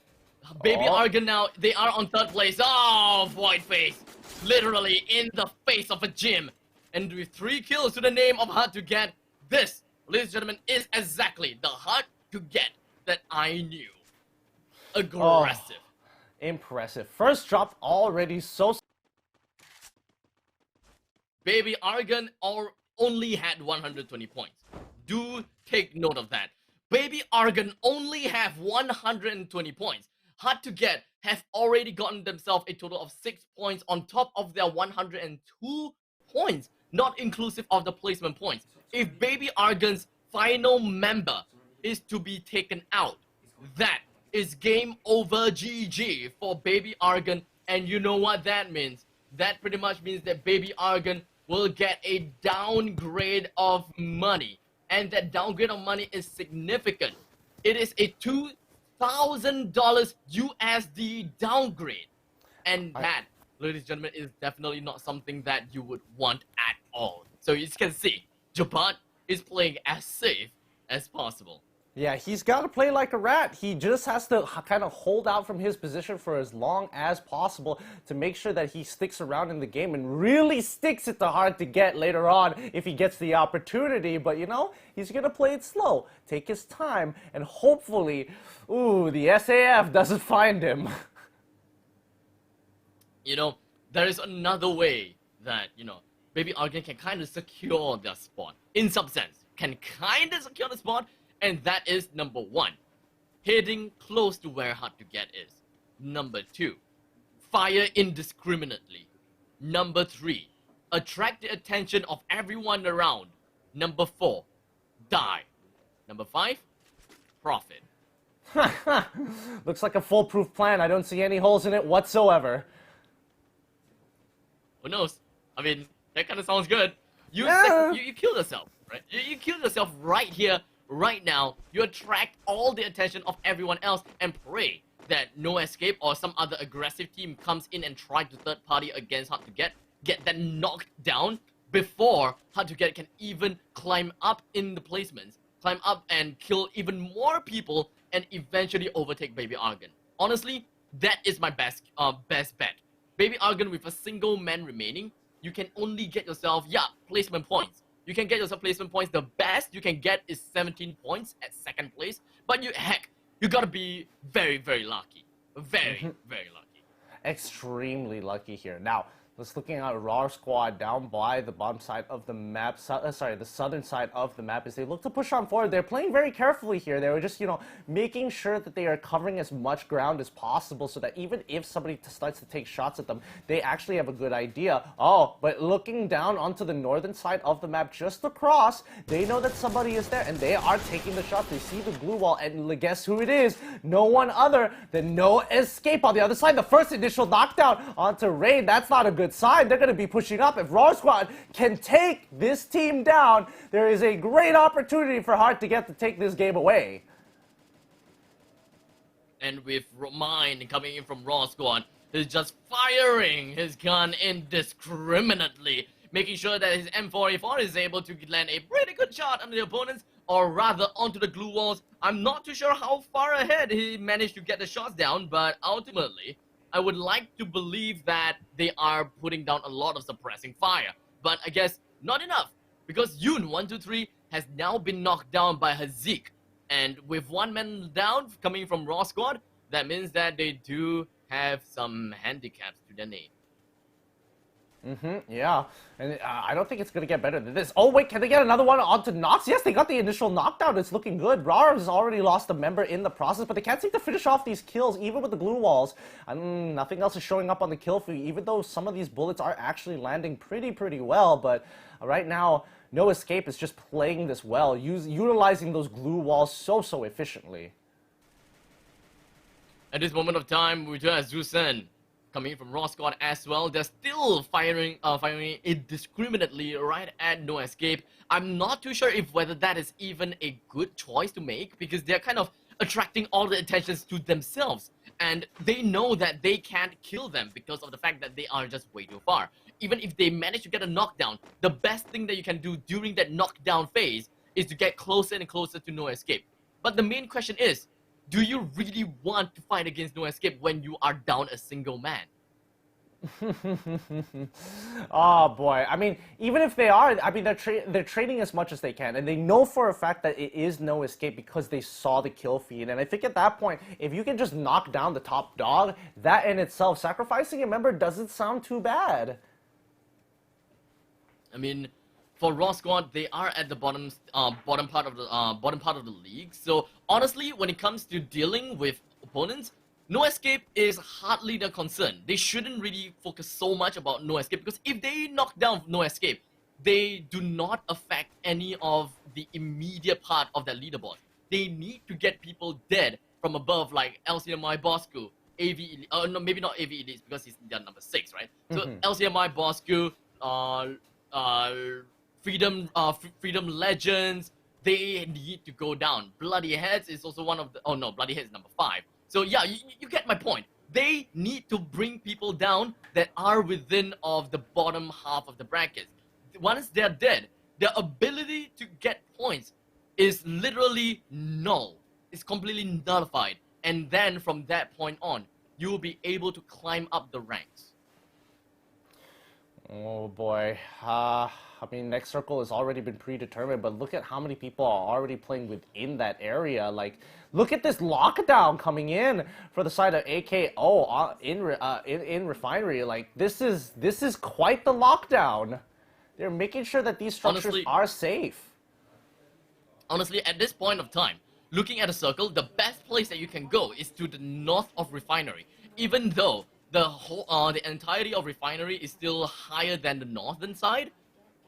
Baby Archon now, they are on 3rd place. Oh, Void Face. Literally in the face of a gym. And with 3 kills to the name of Hard to Get, this, ladies and gentlemen, is exactly the Hard to Get that I knew. Aggressive. Impressive. First drop already so... Baby Archon only had 120 points. Do take note of that. Baby Archon only have 120 points. Hard to Get have already gotten themselves a total of 6 points on top of their 102 points, not inclusive of the placement points. If Baby Archon's final member is to be taken out, that is game over GG for Baby Archon, and you know what that means? That pretty much means that Baby Archon will get a downgrade of money. And that downgrade of money is significant. It is a $2,000 USD downgrade. And that, ladies and gentlemen, is definitely not something that you would want at all. So you can see, Jabat is playing as safe as possible. Yeah, he's got to play like a rat. He just has to kind of hold out from his position for as long as possible to make sure that he sticks around in the game and really sticks it to Hard to Get later on if he gets the opportunity. But, you know, he's going to play it slow, take his time, and hopefully, the SAF doesn't find him. You know, there is another way that, you know, Baby Archon can kind of secure their spot. In some sense, can kind of secure the spot. And that is number 1, heading close to where Hard to Get is. Number 2, fire indiscriminately. Number 3, attract the attention of everyone around. Number 4, die. Number 5, profit. Looks like a foolproof plan. I don't see any holes in it whatsoever. Who knows? I mean, that kind of sounds good. You killed yourself, right? You killed yourself right here, right now. You attract all the attention of everyone else and pray that No Escape or some other aggressive team comes in and try to third party against Hard to get that knocked down before Hard to Get can even climb up in the placements, climb up and kill even more people and eventually overtake Baby Argon. Honestly, that is my best bet. Baby Argon with a single man remaining, you can only get yourself, placement points. You can get yourself placement points. The best you can get is 17 points at second place. But you gotta be very, very lucky. Very, very lucky. Extremely lucky here. Now, let's looking at Raw Squad down by the bottom side of the map. The southern side of the map as they look to push on forward. They're playing very carefully here. They were just, making sure that they are covering as much ground as possible so that even if somebody starts to take shots at them, they actually have a good idea. Oh, but looking down onto the northern side of the map just across, they know that somebody is there and they are taking the shots. They see the glue wall and guess who it is? No one other than No Escape on the other side. The first initial knockdown onto Raid. That's not a good sign. They're going to be pushing up. If Raw Squad can take this team down, there is a great opportunity for Hard to Get to take this game away. And with Mine coming in from Raw Squad, he's just firing his gun indiscriminately, making sure that his M4A4 is able to land a pretty good shot on the opponents, or rather onto the glue walls. I'm not too sure how far ahead he managed to get the shots down, but ultimately, I would like to believe that they are putting down a lot of suppressing fire. But I guess not enough, because Yoon123 has now been knocked down by Hazik. And with one man down coming from Raw Squad, that means that they do have some handicaps to their name. Yeah. And I don't think it's going to get better than this. Oh, wait, can they get another one onto Nox? Yes, they got the initial knockdown. It's looking good. Rar has already lost a member in the process, but they can't seem to finish off these kills, even with the glue walls. Nothing else is showing up on the kill feed, even though some of these bullets are actually landing pretty well. But right now, No Escape is just playing this well, utilizing those glue walls so efficiently. At this moment of time, we do have Zusen coming in from Raw Squad as well. They're still firing indiscriminately right at No Escape. I'm not too sure if whether that is even a good choice to make, because they're kind of attracting all the attentions to themselves. And they know that they can't kill them because of the fact that they are just way too far. Even if they manage to get a knockdown, the best thing that you can do during that knockdown phase is to get closer and closer to No Escape. But the main question is, do you really want to fight against No Escape when you are down a single man? Oh boy, I mean, even if they are, I mean, they're trading as much as they can, and they know for a fact that it is No Escape because they saw the kill feed. And I think at that point, if you can just knock down the top dog, that in itself, sacrificing a member doesn't sound too bad. I mean, for Raw Squad, they are at the bottom part of the league. So honestly, when it comes to dealing with opponents, No Escape is hardly their concern. They shouldn't really focus so much about No Escape, because if they knock down No Escape, they do not affect any of the immediate part of that leaderboard. They need to get people dead from above, like LCMI Bosku, AV Elite, no, maybe not AV Elites because he's their number 6, right? So LCMI Bosku, Freedom Legends, they need to go down. Bloody Heads is also one of the, oh no, Bloody Heads is number 5. So yeah, you get my point. They need to bring people down that are within of the bottom half of the brackets. Once they're dead, their ability to get points is literally null. It's completely nullified. And then from that point on, you will be able to climb up the ranks. Oh boy. I mean, next circle has already been predetermined, but look at how many people are already playing within that area. Like, look at this lockdown coming in for the side of AKO in Refinery. Like, this is quite the lockdown. They're making sure that these structures are safe. Honestly, at this point of time, looking at a circle, the best place that you can go is to the north of Refinery. Even though the entirety of Refinery is still higher than the northern side,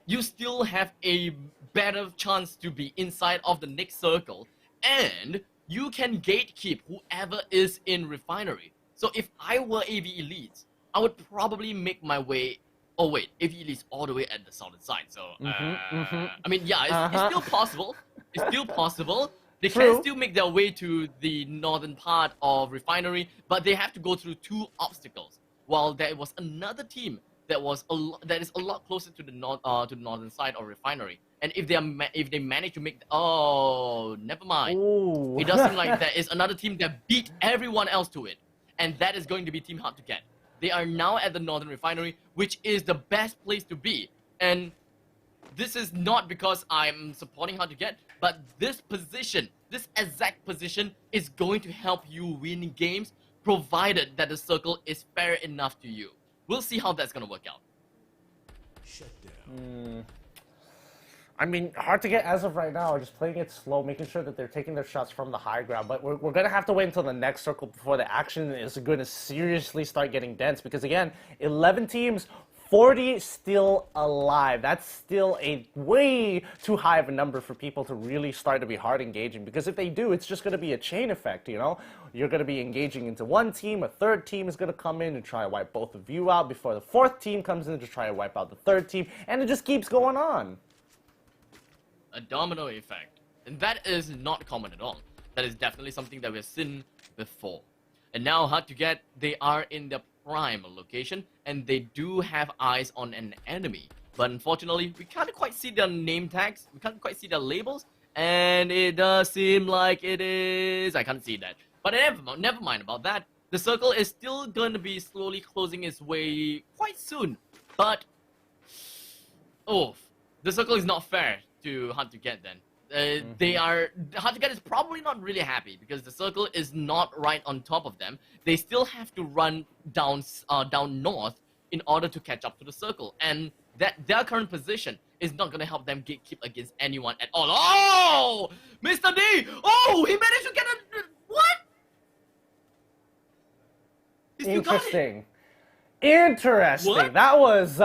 you still have a better chance to be inside of the next circle, and you can gatekeep whoever is in Refinery. So if I were AV Elites, I would probably make my way. Oh wait, AV Elites all the way at the southern side. So I mean, yeah, it's still possible. It's still possible. They True. can still make their way to the northern part of Refinery, but they have to go through 2 obstacles. While there was another team that is a lot closer to the northern side of Refinery, and if they manage to make, never mind. Ooh. It does seem like there is another team that beat everyone else to it, and that is going to be Team Hard to Get. They are now at the northern Refinery, which is the best place to be, and this is not because I'm supporting Hard to Get, but this exact position is going to help you win games, provided that the circle is fair enough to you. We'll see how that's gonna work out. I mean, Hard to Get as of right now are just playing it slow, making sure that they're taking their shots from the high ground. But we're going to have to wait until the next circle before the action is going to seriously start getting dense. Because again, 11 teams, 40 still alive. That's still a way too high of a number for people to really start to be hard engaging. Because if they do, it's just going to be a chain effect, you know? You're going to be engaging into one team, a third team is going to come in and try to wipe both of you out before the fourth team comes in to try to wipe out the third team. And it just keeps going on. A domino effect. And that is not common at all. That is definitely something that we've seen before. And now, Hard to Get, they are in their prime location, and they do have eyes on an enemy. But unfortunately, we can't quite see their name tags, we can't quite see their labels, and it does seem like it is... I can't see that. But never mind about that. The circle is still going to be slowly closing its way quite soon. But... oh, the circle is not fair to Hard to Get then. Hard to Get is probably not really happy because the circle is not right on top of them. They still have to run down north in order to catch up to the circle, and that their current position is not going to help them gatekeep against anyone at all. Oh, Mr. D! Oh, he managed to get a what? He still got it. Interesting. What? That was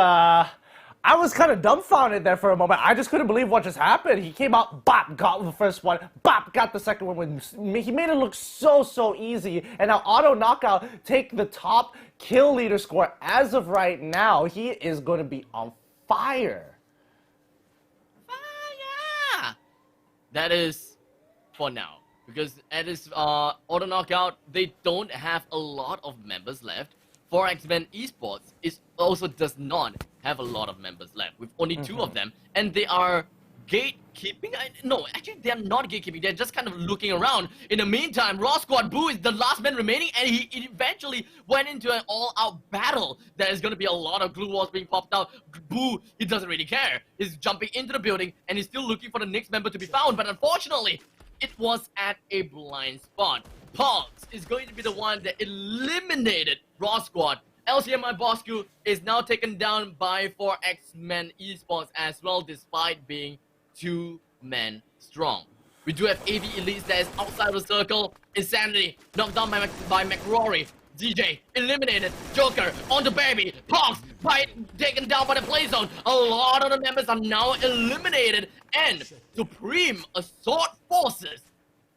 I was kind of dumbfounded there for a moment. I just couldn't believe what just happened. He came out, bop, got the first one, bop, got the second one. He made it look so easy. And now Auto Knockout take the top kill leader score as of right now. He is going to be on fire. Fire! That is for now. Because at this Auto Knockout, they don't have a lot of members left. 4X-Men Esports also does not have a lot of members left, with only 2 of them, and they are gatekeeping. No, actually, they're not gatekeeping. They're just kind of looking around. In the meantime, Raw Squad Boo is the last man remaining, and he eventually went into an all-out battle. There is going to be a lot of glue walls being popped out. Boo, he doesn't really care. He's jumping into the building, and he's still looking for the next member to be found, but unfortunately, it was at a blind spot. Pogs is going to be the one that eliminated Raw Squad. LCMI Bosku is now taken down by 4X-Men Esports as well, despite being 2 men strong. We do have AV Elites that is outside of the circle. Insanity knocked down by McRory. DJ eliminated. Joker onto Baby. Pogs taken down by the play zone. A lot of the members are now eliminated. And Supreme Assault Forces,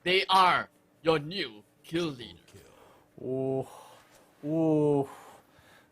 they are your new kill leader. Ooh.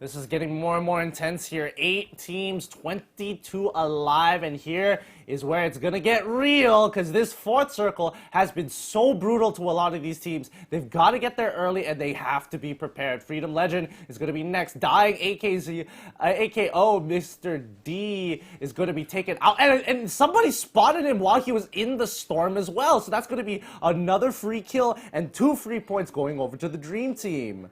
This is getting more and more intense here. 8 teams, 22 alive, and here is where it's gonna get real, because this 4th circle has been so brutal to a lot of these teams. They've got to get there early, and they have to be prepared. Freedom Legend is gonna be next. Dying AKO Mr. D is gonna be taken out, and somebody spotted him while he was in the storm as well, so that's gonna be another free kill and 2 free points going over to the Dream Team.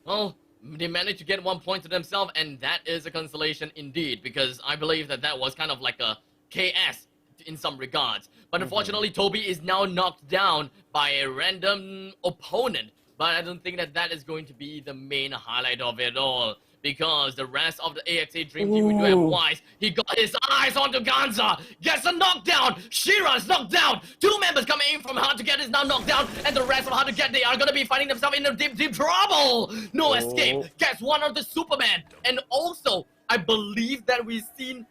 Well, they managed to get 1 point to themselves, and that is a consolation indeed, because I believe that that was kind of like a KS in some regards. But unfortunately, Toby is now knocked down by a random opponent. But I don't think that that is going to be the main highlight of it all, because the rest of the AXA Dream Team, we do have Wise. He got his eyes onto Ganza, gets a knockdown. Shira's knocked down. 2 members coming in from Hard to Get is now knocked down, and the rest of Hard to Get, they are going to be finding themselves in a deep trouble. No escape. Gets one of the Superman. And also, I believe that we've seen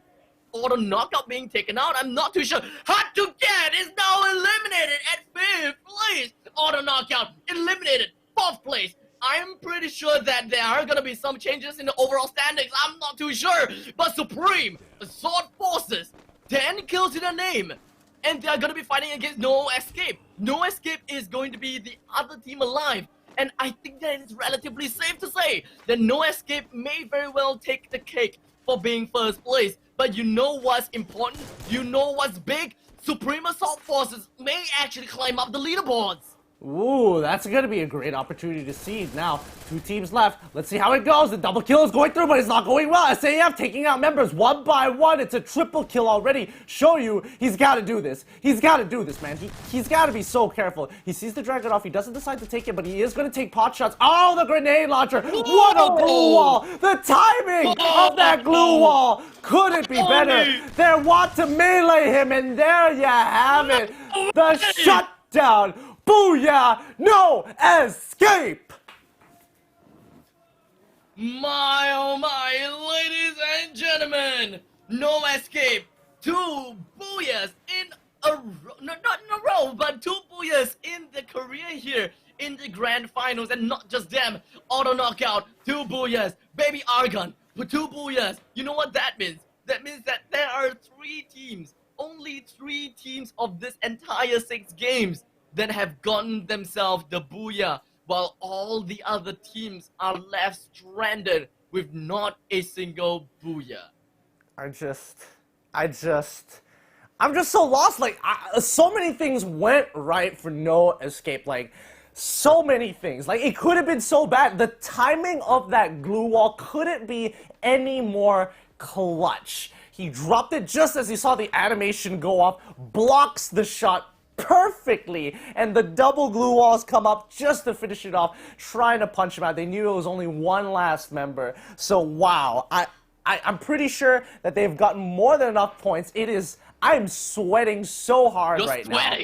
auto knockout being taken out? I'm not too sure. Hard to Get is now eliminated at 5th place. Auto knockout eliminated 4th place. I'm pretty sure that there are gonna be some changes in the overall standings. I'm not too sure. But Supreme Assault Forces, 10 kills to their name. And they are gonna be fighting against No Escape. No Escape is going to be the other team alive. And I think that it's relatively safe to say that No Escape may very well take the cake for being 1st place. But you know what's important? You know what's big? Supreme Assault Forces may actually climb up the leaderboards. Ooh, that's going to be a great opportunity to see. Now, 2 teams left. Let's see how it goes. The double kill is going through, but it's not going well. SAF taking out members one by one. It's a triple kill already. Show you, he's got to do this. He's got to do this, man. He's got to be so careful. He sees the Dragon off. He doesn't decide to take it, but he is going to take pot shots. Oh, the grenade launcher. What a glue wall. The timing of that glue wall. Couldn't be better. They want to melee him, and there you have it. The shutdown. Booyah! No escape! My oh my, ladies and gentlemen! No Escape! 2 booyahs in a row, no, not in a row, but 2 booyahs in the career here in the Grand Finals, and not just them. Auto knockout, 2 booyahs. Baby Argon, 2 booyahs. You know what that means? That means that there are 3 teams, only 3 teams of this entire 6 games that have gotten themselves the booyah, while all the other teams are left stranded with not a single booyah. I'm just so lost. Like, so many things went right for No Escape. Like, so many things. Like, it could have been so bad. The timing of that glue wall couldn't be any more clutch. He dropped it just as he saw the animation go off, blocks the shot perfectly, and the double glue walls come up just to finish it off, trying to punch him out. They knew it was only one last member. So wow, I'm pretty sure that they've gotten more than enough points. I'm sweating so hard right now.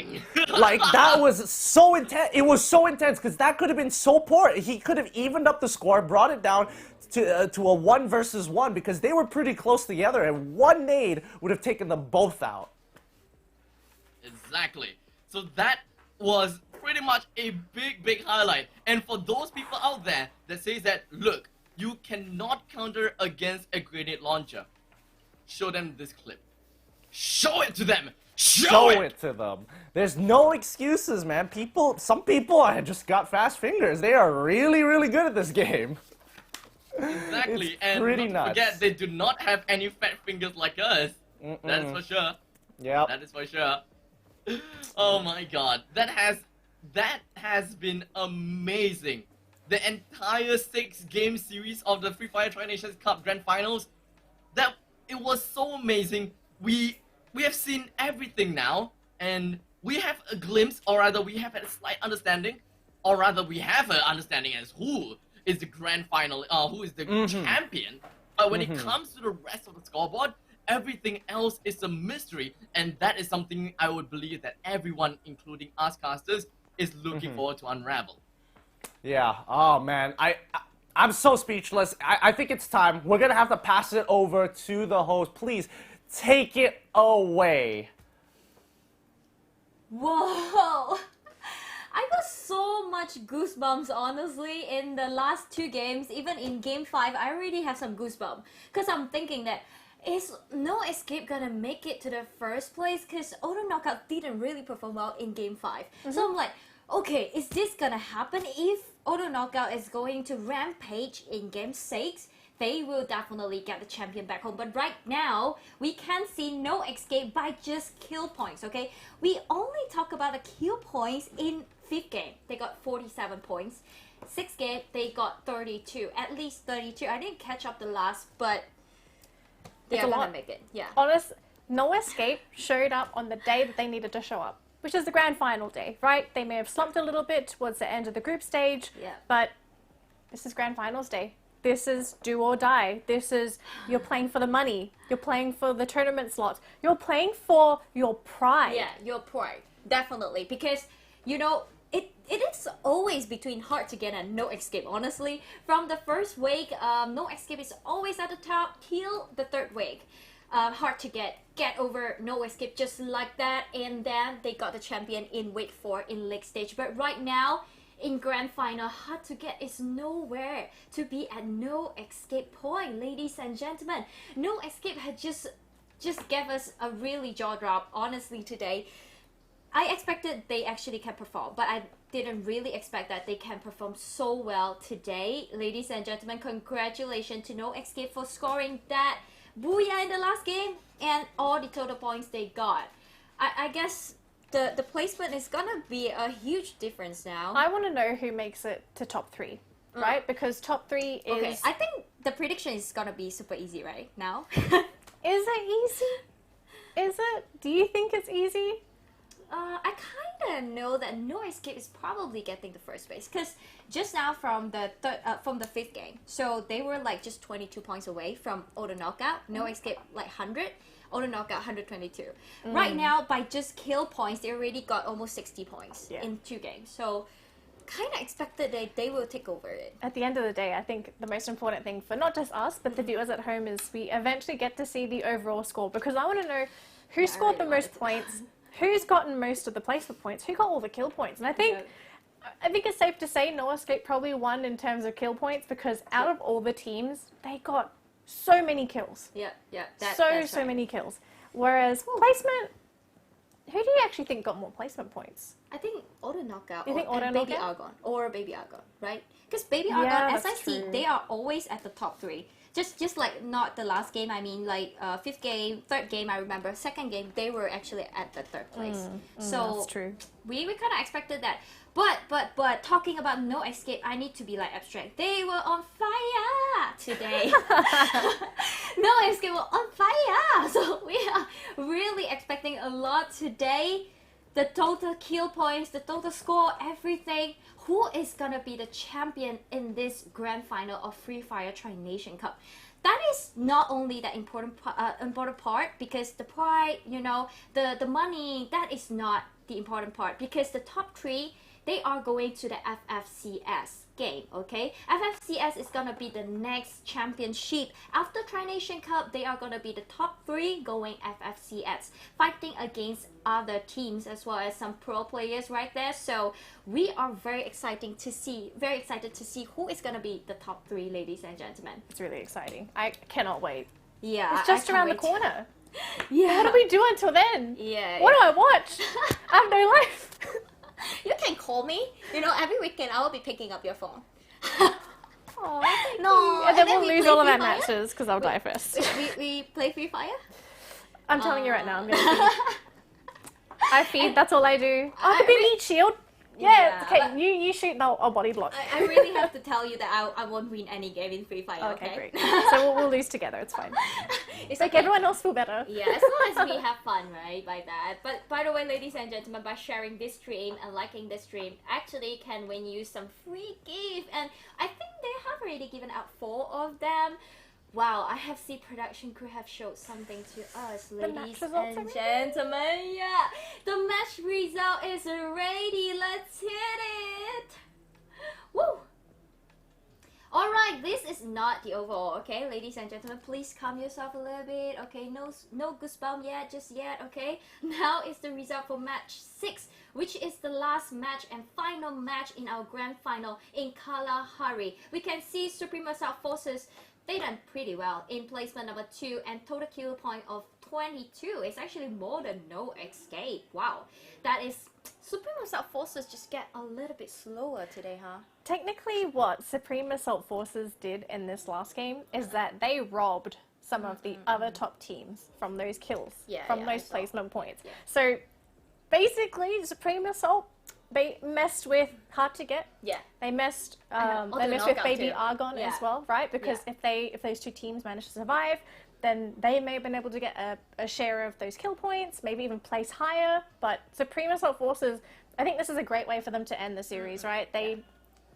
Like, that was so intense. It was so intense because that could have been so poor. He could have evened up the score, brought it down to a 1 versus 1 because they were pretty close together, and one nade would have taken them both out. Exactly. So that was pretty much a big highlight. And for those people out there that says that, look, you cannot counter against a grenade launcher, show them this clip. Show it to them. Show it to them. There's no excuses, man. Some people just got fast fingers. They are really, really good at this game. Exactly. It's and pretty don't nuts. forget, they do not have any fat fingers like us. That's for sure. Yeah. That is for sure. Oh my god, that has been amazing. The entire 6-game series of the Free Fire Tri-Nations Cup Grand Finals, it was so amazing. We have seen everything now, and we have a glimpse, or rather we have a slight understanding, or rather we have an understanding as who is the grand final, who is the champion. But when it comes to the rest of the scoreboard, everything else is a mystery, and that is something I would believe that everyone, including us casters, is looking forward to unravel. Yeah. Oh man, I'm so speechless. I think it's time. We're gonna have to pass it over to the host. Please take it away. Whoa! I got so much goosebumps, honestly, in the last 2 games. Even in Game 5, I already have some goosebumps. Because I'm thinking that, is No Escape gonna make it to the first place? Because Auto Knockout didn't really perform well in Game 5. So I'm like, okay, is this gonna happen? If Auto Knockout is going to rampage in Game 6, they will definitely get the champion back home. But right now, we can see No Escape by just kill points, okay? We only talk about the kill points in 5th game. They got 47 points. 6th game, they got 32. At least 32. I didn't catch up the last, but they're gonna make it. Yeah. Honest, No Escape showed up on the day that they needed to show up, which is the grand final day, right? They may have slumped a little bit towards the end of the group stage, but this is grand finals day. This is do or die. This is, you're playing for the money. You're playing for the tournament slots. You're playing for your pride. Yeah, your pride. Definitely. Because, you know, it is always between hard to get and No Escape, honestly. From the first wave, No Escape is always at the top till the 3rd wave. hard to get over, no escape, just like that, and then they got the champion in wait for in league stage. But right now in grand final, hard to get is nowhere to be at no escape point, ladies and gentlemen. No escape had just gave us a really jaw drop, honestly, today. I expected they actually can perform, but I didn't really expect that they can perform so well today. Ladies and gentlemen, congratulations to No Escape for scoring that booyah in the last game and all the total points they got. I guess the placement is gonna be a huge difference now. I want to know who makes it to top 3, right? Because top 3 is... Okay, I think the prediction is gonna be super easy right now. Is it easy? Is it? Do you think it's easy? I kind of know that No Escape is probably getting the first place, because just now from the fifth game, so they were like just 22 points away from auto knockout. No Escape like 100, auto knockout 122. Right now, by just kill points, they already got almost 60 points in 2 games. So kind of expected that they will take over it. At the end of the day, I think the most important thing for not just us, but the viewers at home is we eventually get to see the overall score, because I want to know who scored the most points, who's gotten most of the placement points, who got all the kill points. And I think it's safe to say No Escape probably won in terms of kill points, because out of all the teams, they got so many kills. That's so many kills. Whereas placement, who do you actually think got more placement points? I think auto knockout You think or auto Baby knockout? Argon or Baby Argon, right? Because Baby Argon, as I that's see, true. they are always at the top 3. Just like not the last game, I mean like 5th game, 3rd game, I remember, 2nd game, they were actually at the 3rd place. So That's true. we kind of expected that. But talking about No Escape, I need to be like abstract. They were on fire today. No Escape were on fire. So we are really expecting a lot today. The total kill points, the total score, everything. Who is gonna be the champion in this grand final of Free Fire Tri-Nation Cup? That is not only the important part, because the pride, the money, that is not the important part, because the top 3, they are going to the FFCS game, okay? FFCS is gonna be the next championship. After Tri-Nation Cup, they are gonna be the top 3 going FFCS, fighting against other teams as well as some pro players right there. So we are very excited to see who is gonna be the top 3, ladies and gentlemen. It's really exciting. I cannot wait. Yeah, It's just I can't around the wait. corner. Yeah. What do we do until then? Yeah. What do I watch? I have no life. You can call me. Every weekend I will be picking up your phone. Oh, No, and then we we'll lose play all of Free our Fire? matches because I'll die first. We play Free Fire? I'm telling you right now, I'm gonna feed. I feed, that's all I do. Oh, I could be meat shield. Yeah, Yeah, okay, you shoot and I'll body block. I really have to tell you that I won't win any game in Free Fire, Okay, okay? great. So we'll lose together, it's fine. It's Make okay. everyone else feel better. Yeah, as long as we have fun, right, by that. But by the way, ladies and gentlemen, by sharing this stream and liking this stream, actually can win you some free gift. And I think they have already given out 4 of them. Wow, I have seen production crew have showed something to us, ladies match results and are gentlemen. Yeah, the match result is ready. Let's hit it. Woo! Alright, this is not the overall, okay? Ladies and gentlemen, please calm yourself a little bit, okay? No goosebump yet, just yet, okay? Now is the result for match 6, which is the last match and final match in our grand final in Kalahari. We can see Supreme Assault Forces, they done pretty well in placement number 2 and total kill point of 22. It's actually more than No Escape. Wow, that is... Supreme Assault Forces just get a little bit slower today, huh? Technically, what Supreme Assault Forces did in this last game is that they robbed some of the other top teams from those kills, from those placement points. Yeah. So basically, Supreme Assault, they messed with hard to get. Yeah. They messed. And They messed with knockout Baby too. Argon Yeah. as well, right? Because if those 2 teams managed to survive, then they may have been able to get a share of those kill points, maybe even place higher. But Supreme Assault Forces, I think this is a great way for them to end the series, right? They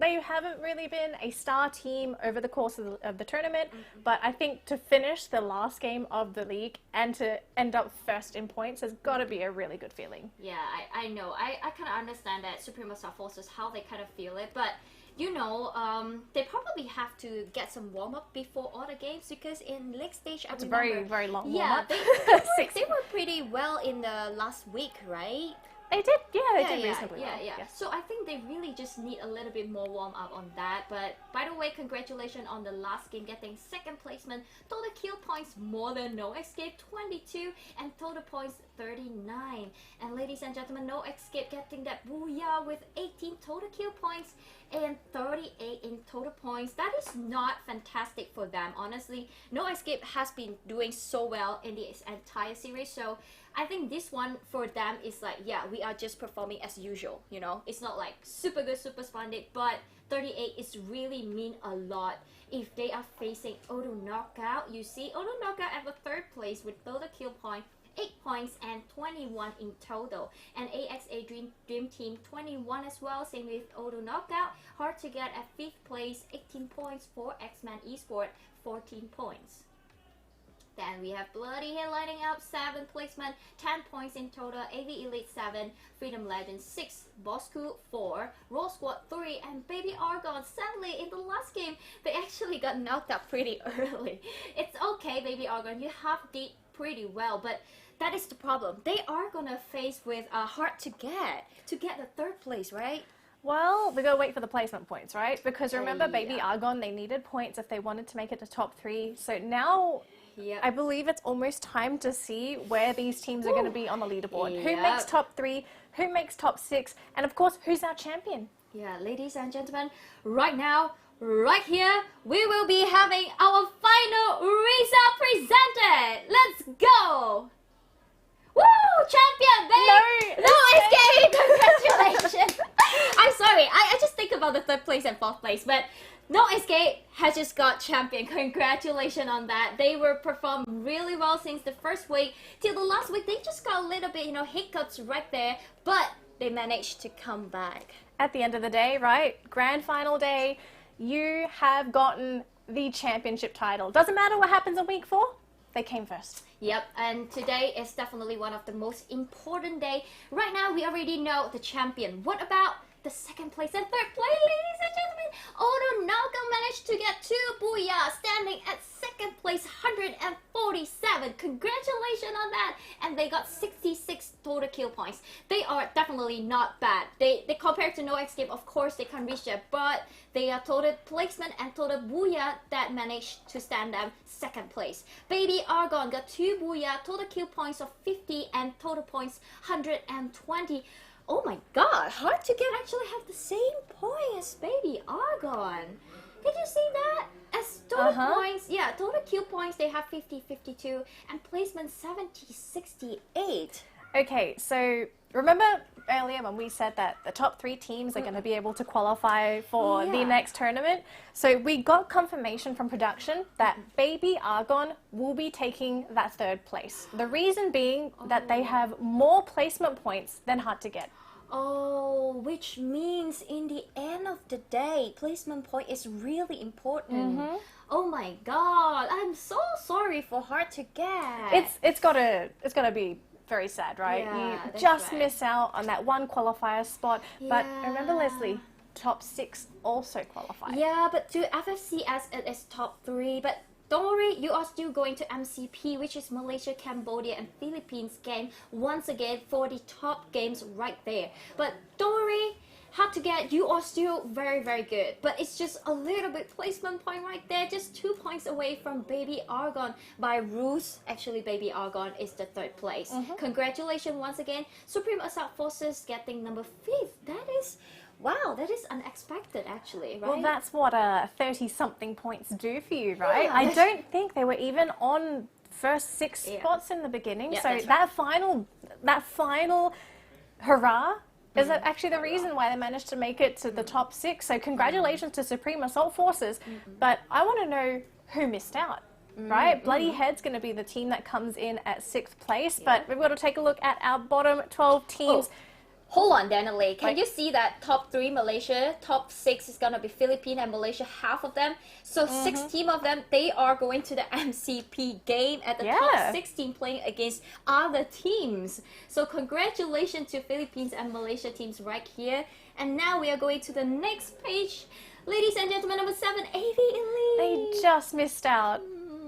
haven't really been a star team over the course of the tournament, but I think to finish the last game of the league and to end up first in points has got to be a really good feeling. Yeah, I know. I kind of understand that Supreme Assault Forces, how they kind of feel it, but you know, they probably have to get some warm up before all the games because in league stage, It's a very, very long warm yeah, up. they were pretty well in the last week, right? They did, they did reasonably well. Yeah. So I think they really just need a little bit more warm up on that. But by the way, congratulations on the last game getting second placement. Total kill points more than No Escape 22 and total points 39. And ladies and gentlemen, No Escape getting that booyah with 18 total kill points and 38 in total points. That is not fantastic for them, honestly. No Escape has been doing so well in the entire series, so I think this one for them is like, yeah, we are just performing as usual, you know? It's not like super good, super splendid, but 38 is really mean a lot if they are facing Auto Knockout. You see, Auto Knockout at the third place with total kill point 8 points and 21 in total, and AXA Dream Team 21 as well, same with Auto Knockout. Hard to get at 5th place, 18 points for X-Man Esport, 14 points. Then we have Bloody Hell lighting up 7th placement, 10 points in total, AV Elite 7, Freedom Legends 6, Boss Crew 4, Roll Squad 3, and Baby Argon. Sadly, in the last game, they actually got knocked out pretty early. It's okay, Baby Argon, you have did pretty well, but that is the problem. They are gonna face with hard to get the 3rd place, right? Well, we gotta wait for the placement points, right? Because remember, Baby yeah. Argon, they needed points if they wanted to make it to top 3. So now, I believe it's almost time to see where these teams are going to be on the leaderboard. Who makes top 3, who makes top 6, and of course, who's our champion? Yeah, ladies and gentlemen, right now, right here, we will be having our final result presented. Let's go! Woo! Champion, babe! No escape! Congratulations! I'm sorry, I just think about the 3rd place and 4th place, but No Escape has just got champion. Congratulations on that. They were performed really well since the first week till the last week. They just got a little bit, hiccups right there, but they managed to come back. At the end of the day, right? Grand final day, you have gotten the championship title. Doesn't matter what happens in week 4, they came first. Yep, and today is definitely one of the most important day. Right now, we already know the champion. What about the 2nd place and 3rd place, ladies and gentlemen? Auto Knockout managed to get 2 booyah, standing at 2nd place, 147. Congratulations on that. And they got 66 total kill points. They are definitely not bad. They compared to No Escape, of course, they can't reach that, but they are total placement and total booyah that managed to stand them 2nd place. Baby Argon got 2 booyah, total kill points of 50 and total points 120. Oh my god, Hard to Get actually have the same point as Baby Argon. Did you see that? As total points, total kill points, they have 50, 52, and placement 70, 68. Okay, so remember earlier when we said that the top 3 teams are going to be able to qualify for the next tournament? So we got confirmation from production that Baby Argon will be taking that 3rd place. The reason being that they have more placement points than Hard to Get. Oh, which means in the end of the day, placement point is really important. Oh my god, I'm so sorry for Hard to Get. It's gotta be very sad, right? Yeah, You that's just right. miss out on that one qualifier spot. But remember, Leslie, top 6 also qualified. Yeah, but to FFCS it is top 3. But don't worry, you are still going to MCP, which is Malaysia, Cambodia, and Philippines game once again for the top games right there. But don't worry, Hard to Get, you are still very, very good. But it's just a little bit placement point right there, just 2 points away from Baby Argon. By rules, actually Baby Argon is the 3rd place. Congratulations once again. Supreme Assault Forces getting number 5th. That is, wow, that is unexpected actually, right? Well, that's what 30-something points do for you, right? Yeah, I don't think they were even on first 6 spots in the beginning. Yeah, So that's that final hurrah is actually the reason why they managed to make it to the top 6. So congratulations to Supreme Assault Forces. But I want to know who missed out. Right? Bloody Head's going to be the team that comes in at 6th place. But we've got to take a look at our bottom 12 teams. Hold on, Danielle. Can you see that top 3 Malaysia, top 6 is gonna be Philippines and Malaysia, half of them. So 6 team of them, they are going to the MCP game at the top 16 playing against other teams. So congratulations to Philippines and Malaysia teams right here. And now we are going to the next page. Ladies and gentlemen, number 7, AV Elite. They just missed out.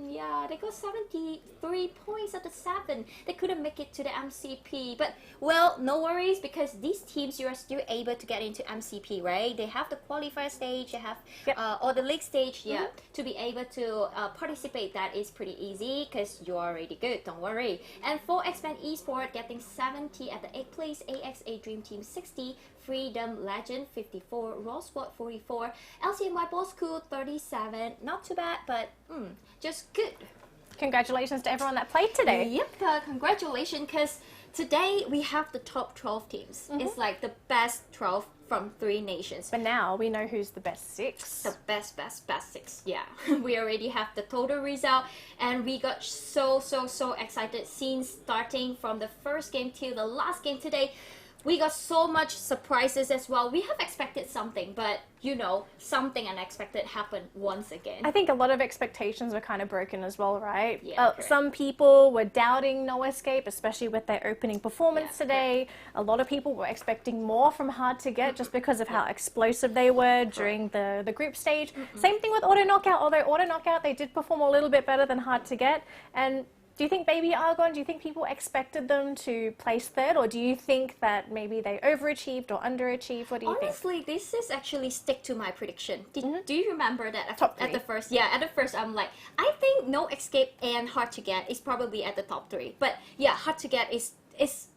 Yeah, they got 73 points at the 7. They couldn't make it to the MCP. But, well, no worries, because these teams, you are still able to get into MCP, right? They have the qualifier stage, they have, or the league stage, to be able to participate. That is pretty easy, because you're already good, don't worry. And for Expand Esport, getting 70 at the 8th place, AXA Dream Team 60, Freedom Legend 54, Raw Squad 44, LCMY Boss Cool 37. Not too bad, but just good. Congratulations to everyone that played today. Yep, congratulations, because today we have the top 12 teams. It's like the best 12 from 3 nations. But now we know who's the best 6. The best 6, yeah. We already have the total result, and we got so excited since starting from the first game till the last game today. We got so much surprises as well. We have expected something, but you know, something unexpected happened once again. I think a lot of expectations were kind of broken as well, right? Yeah, some people were doubting No Escape, especially with their opening performance today. A lot of people were expecting more from Hard to Get just because of how explosive they were during the group stage. Same thing with Auto Knockout, although Auto Knockout, they did perform a little bit better than Hard to Get. And do you think Baby Argon, do you think people expected them to place 3rd, or do you think that maybe they overachieved or underachieved? What do you think? Honestly, this is actually stick to my prediction. Do you remember that Top 3. at the first? Yeah, at the first I'm like, I think No Escape and Hard to Get is probably at the top 3. But yeah, Hard to Get is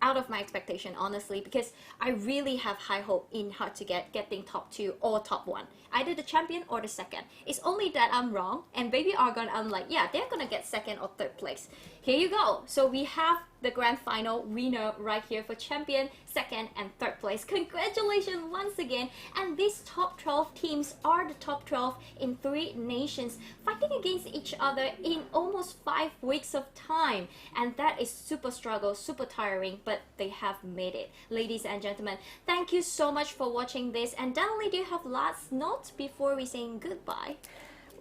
out of my expectation, honestly, because I really have high hope in Hard to Get getting top 2 or top 1. Either the champion or the 2nd. It's only that I'm wrong, and Baby Argon, I'm like, yeah, they're gonna get 2nd or 3rd place. Here you go. So we have the grand final winner right here for champion, 2nd and 3rd place. Congratulations once again. And these top 12 teams are the top 12 in 3 nations, fighting against each other in almost 5 weeks of time. And that is super struggle, super tiring, but they have made it. Ladies and gentlemen, thank you so much for watching this. And Donnelly, do you have last notes before we saying goodbye?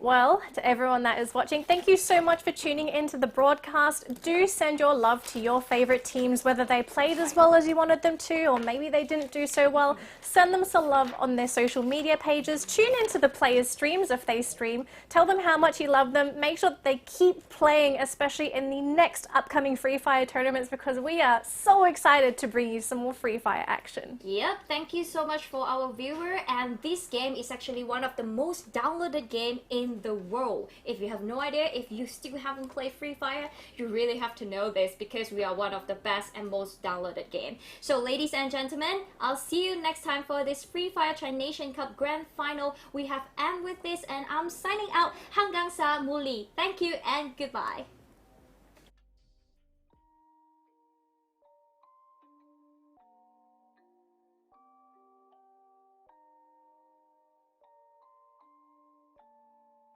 Well, to everyone that is watching, thank you so much for tuning into the broadcast. Do send your love to your favorite teams, whether they played as well as you wanted them to, or maybe they didn't do so well. Send them some love on their social media pages. Tune into the players' streams if they stream. Tell them how much you love them. Make sure that they keep playing, especially in the next upcoming Free Fire tournaments, because we are so excited to bring you some more Free Fire action. Yep, thank you so much for our viewer. And this game is actually one of the most downloaded game in the world. If you have no idea, if you still haven't played Free Fire, you really have to know this, because we are one of the best and most downloaded game. So ladies and gentlemen, I'll see you next time for this Free Fire Tri-Nation Cup Grand Final. We have end with this, and I'm signing out. Hanggang sa muli. Thank you and goodbye.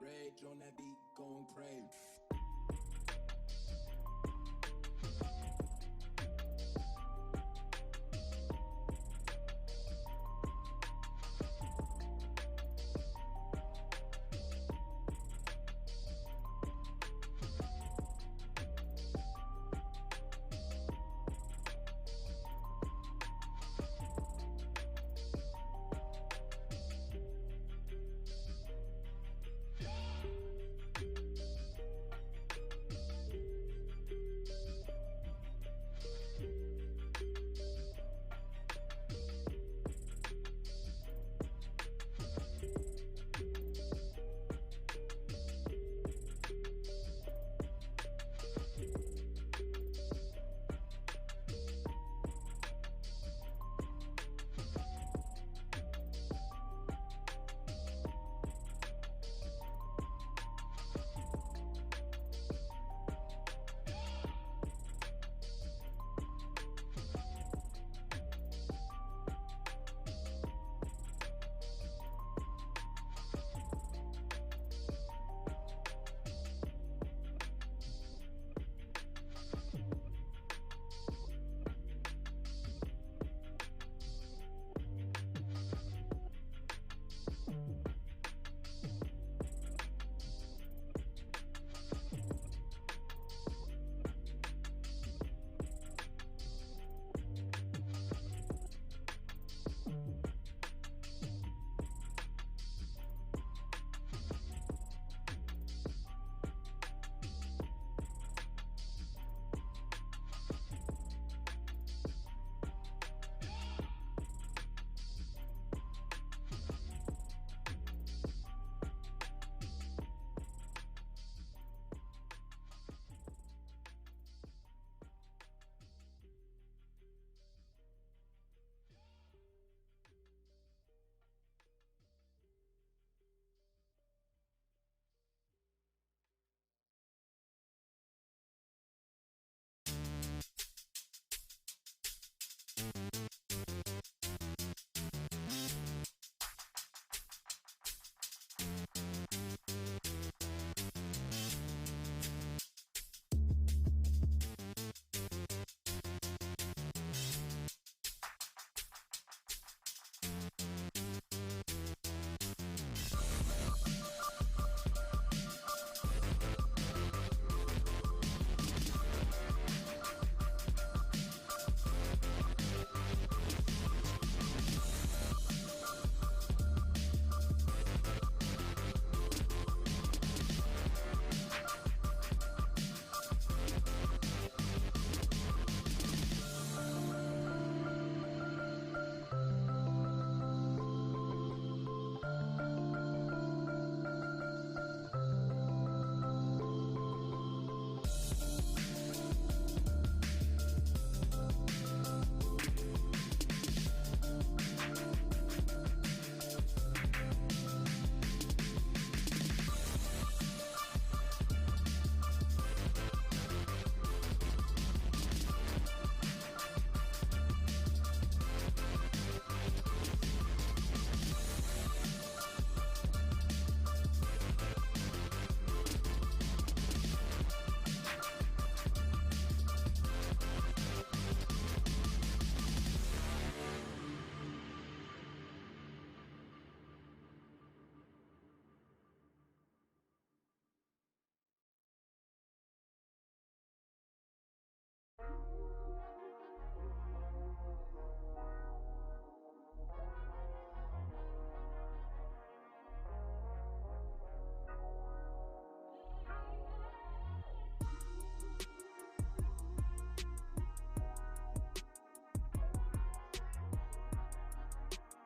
Rage on that beat, going crazy.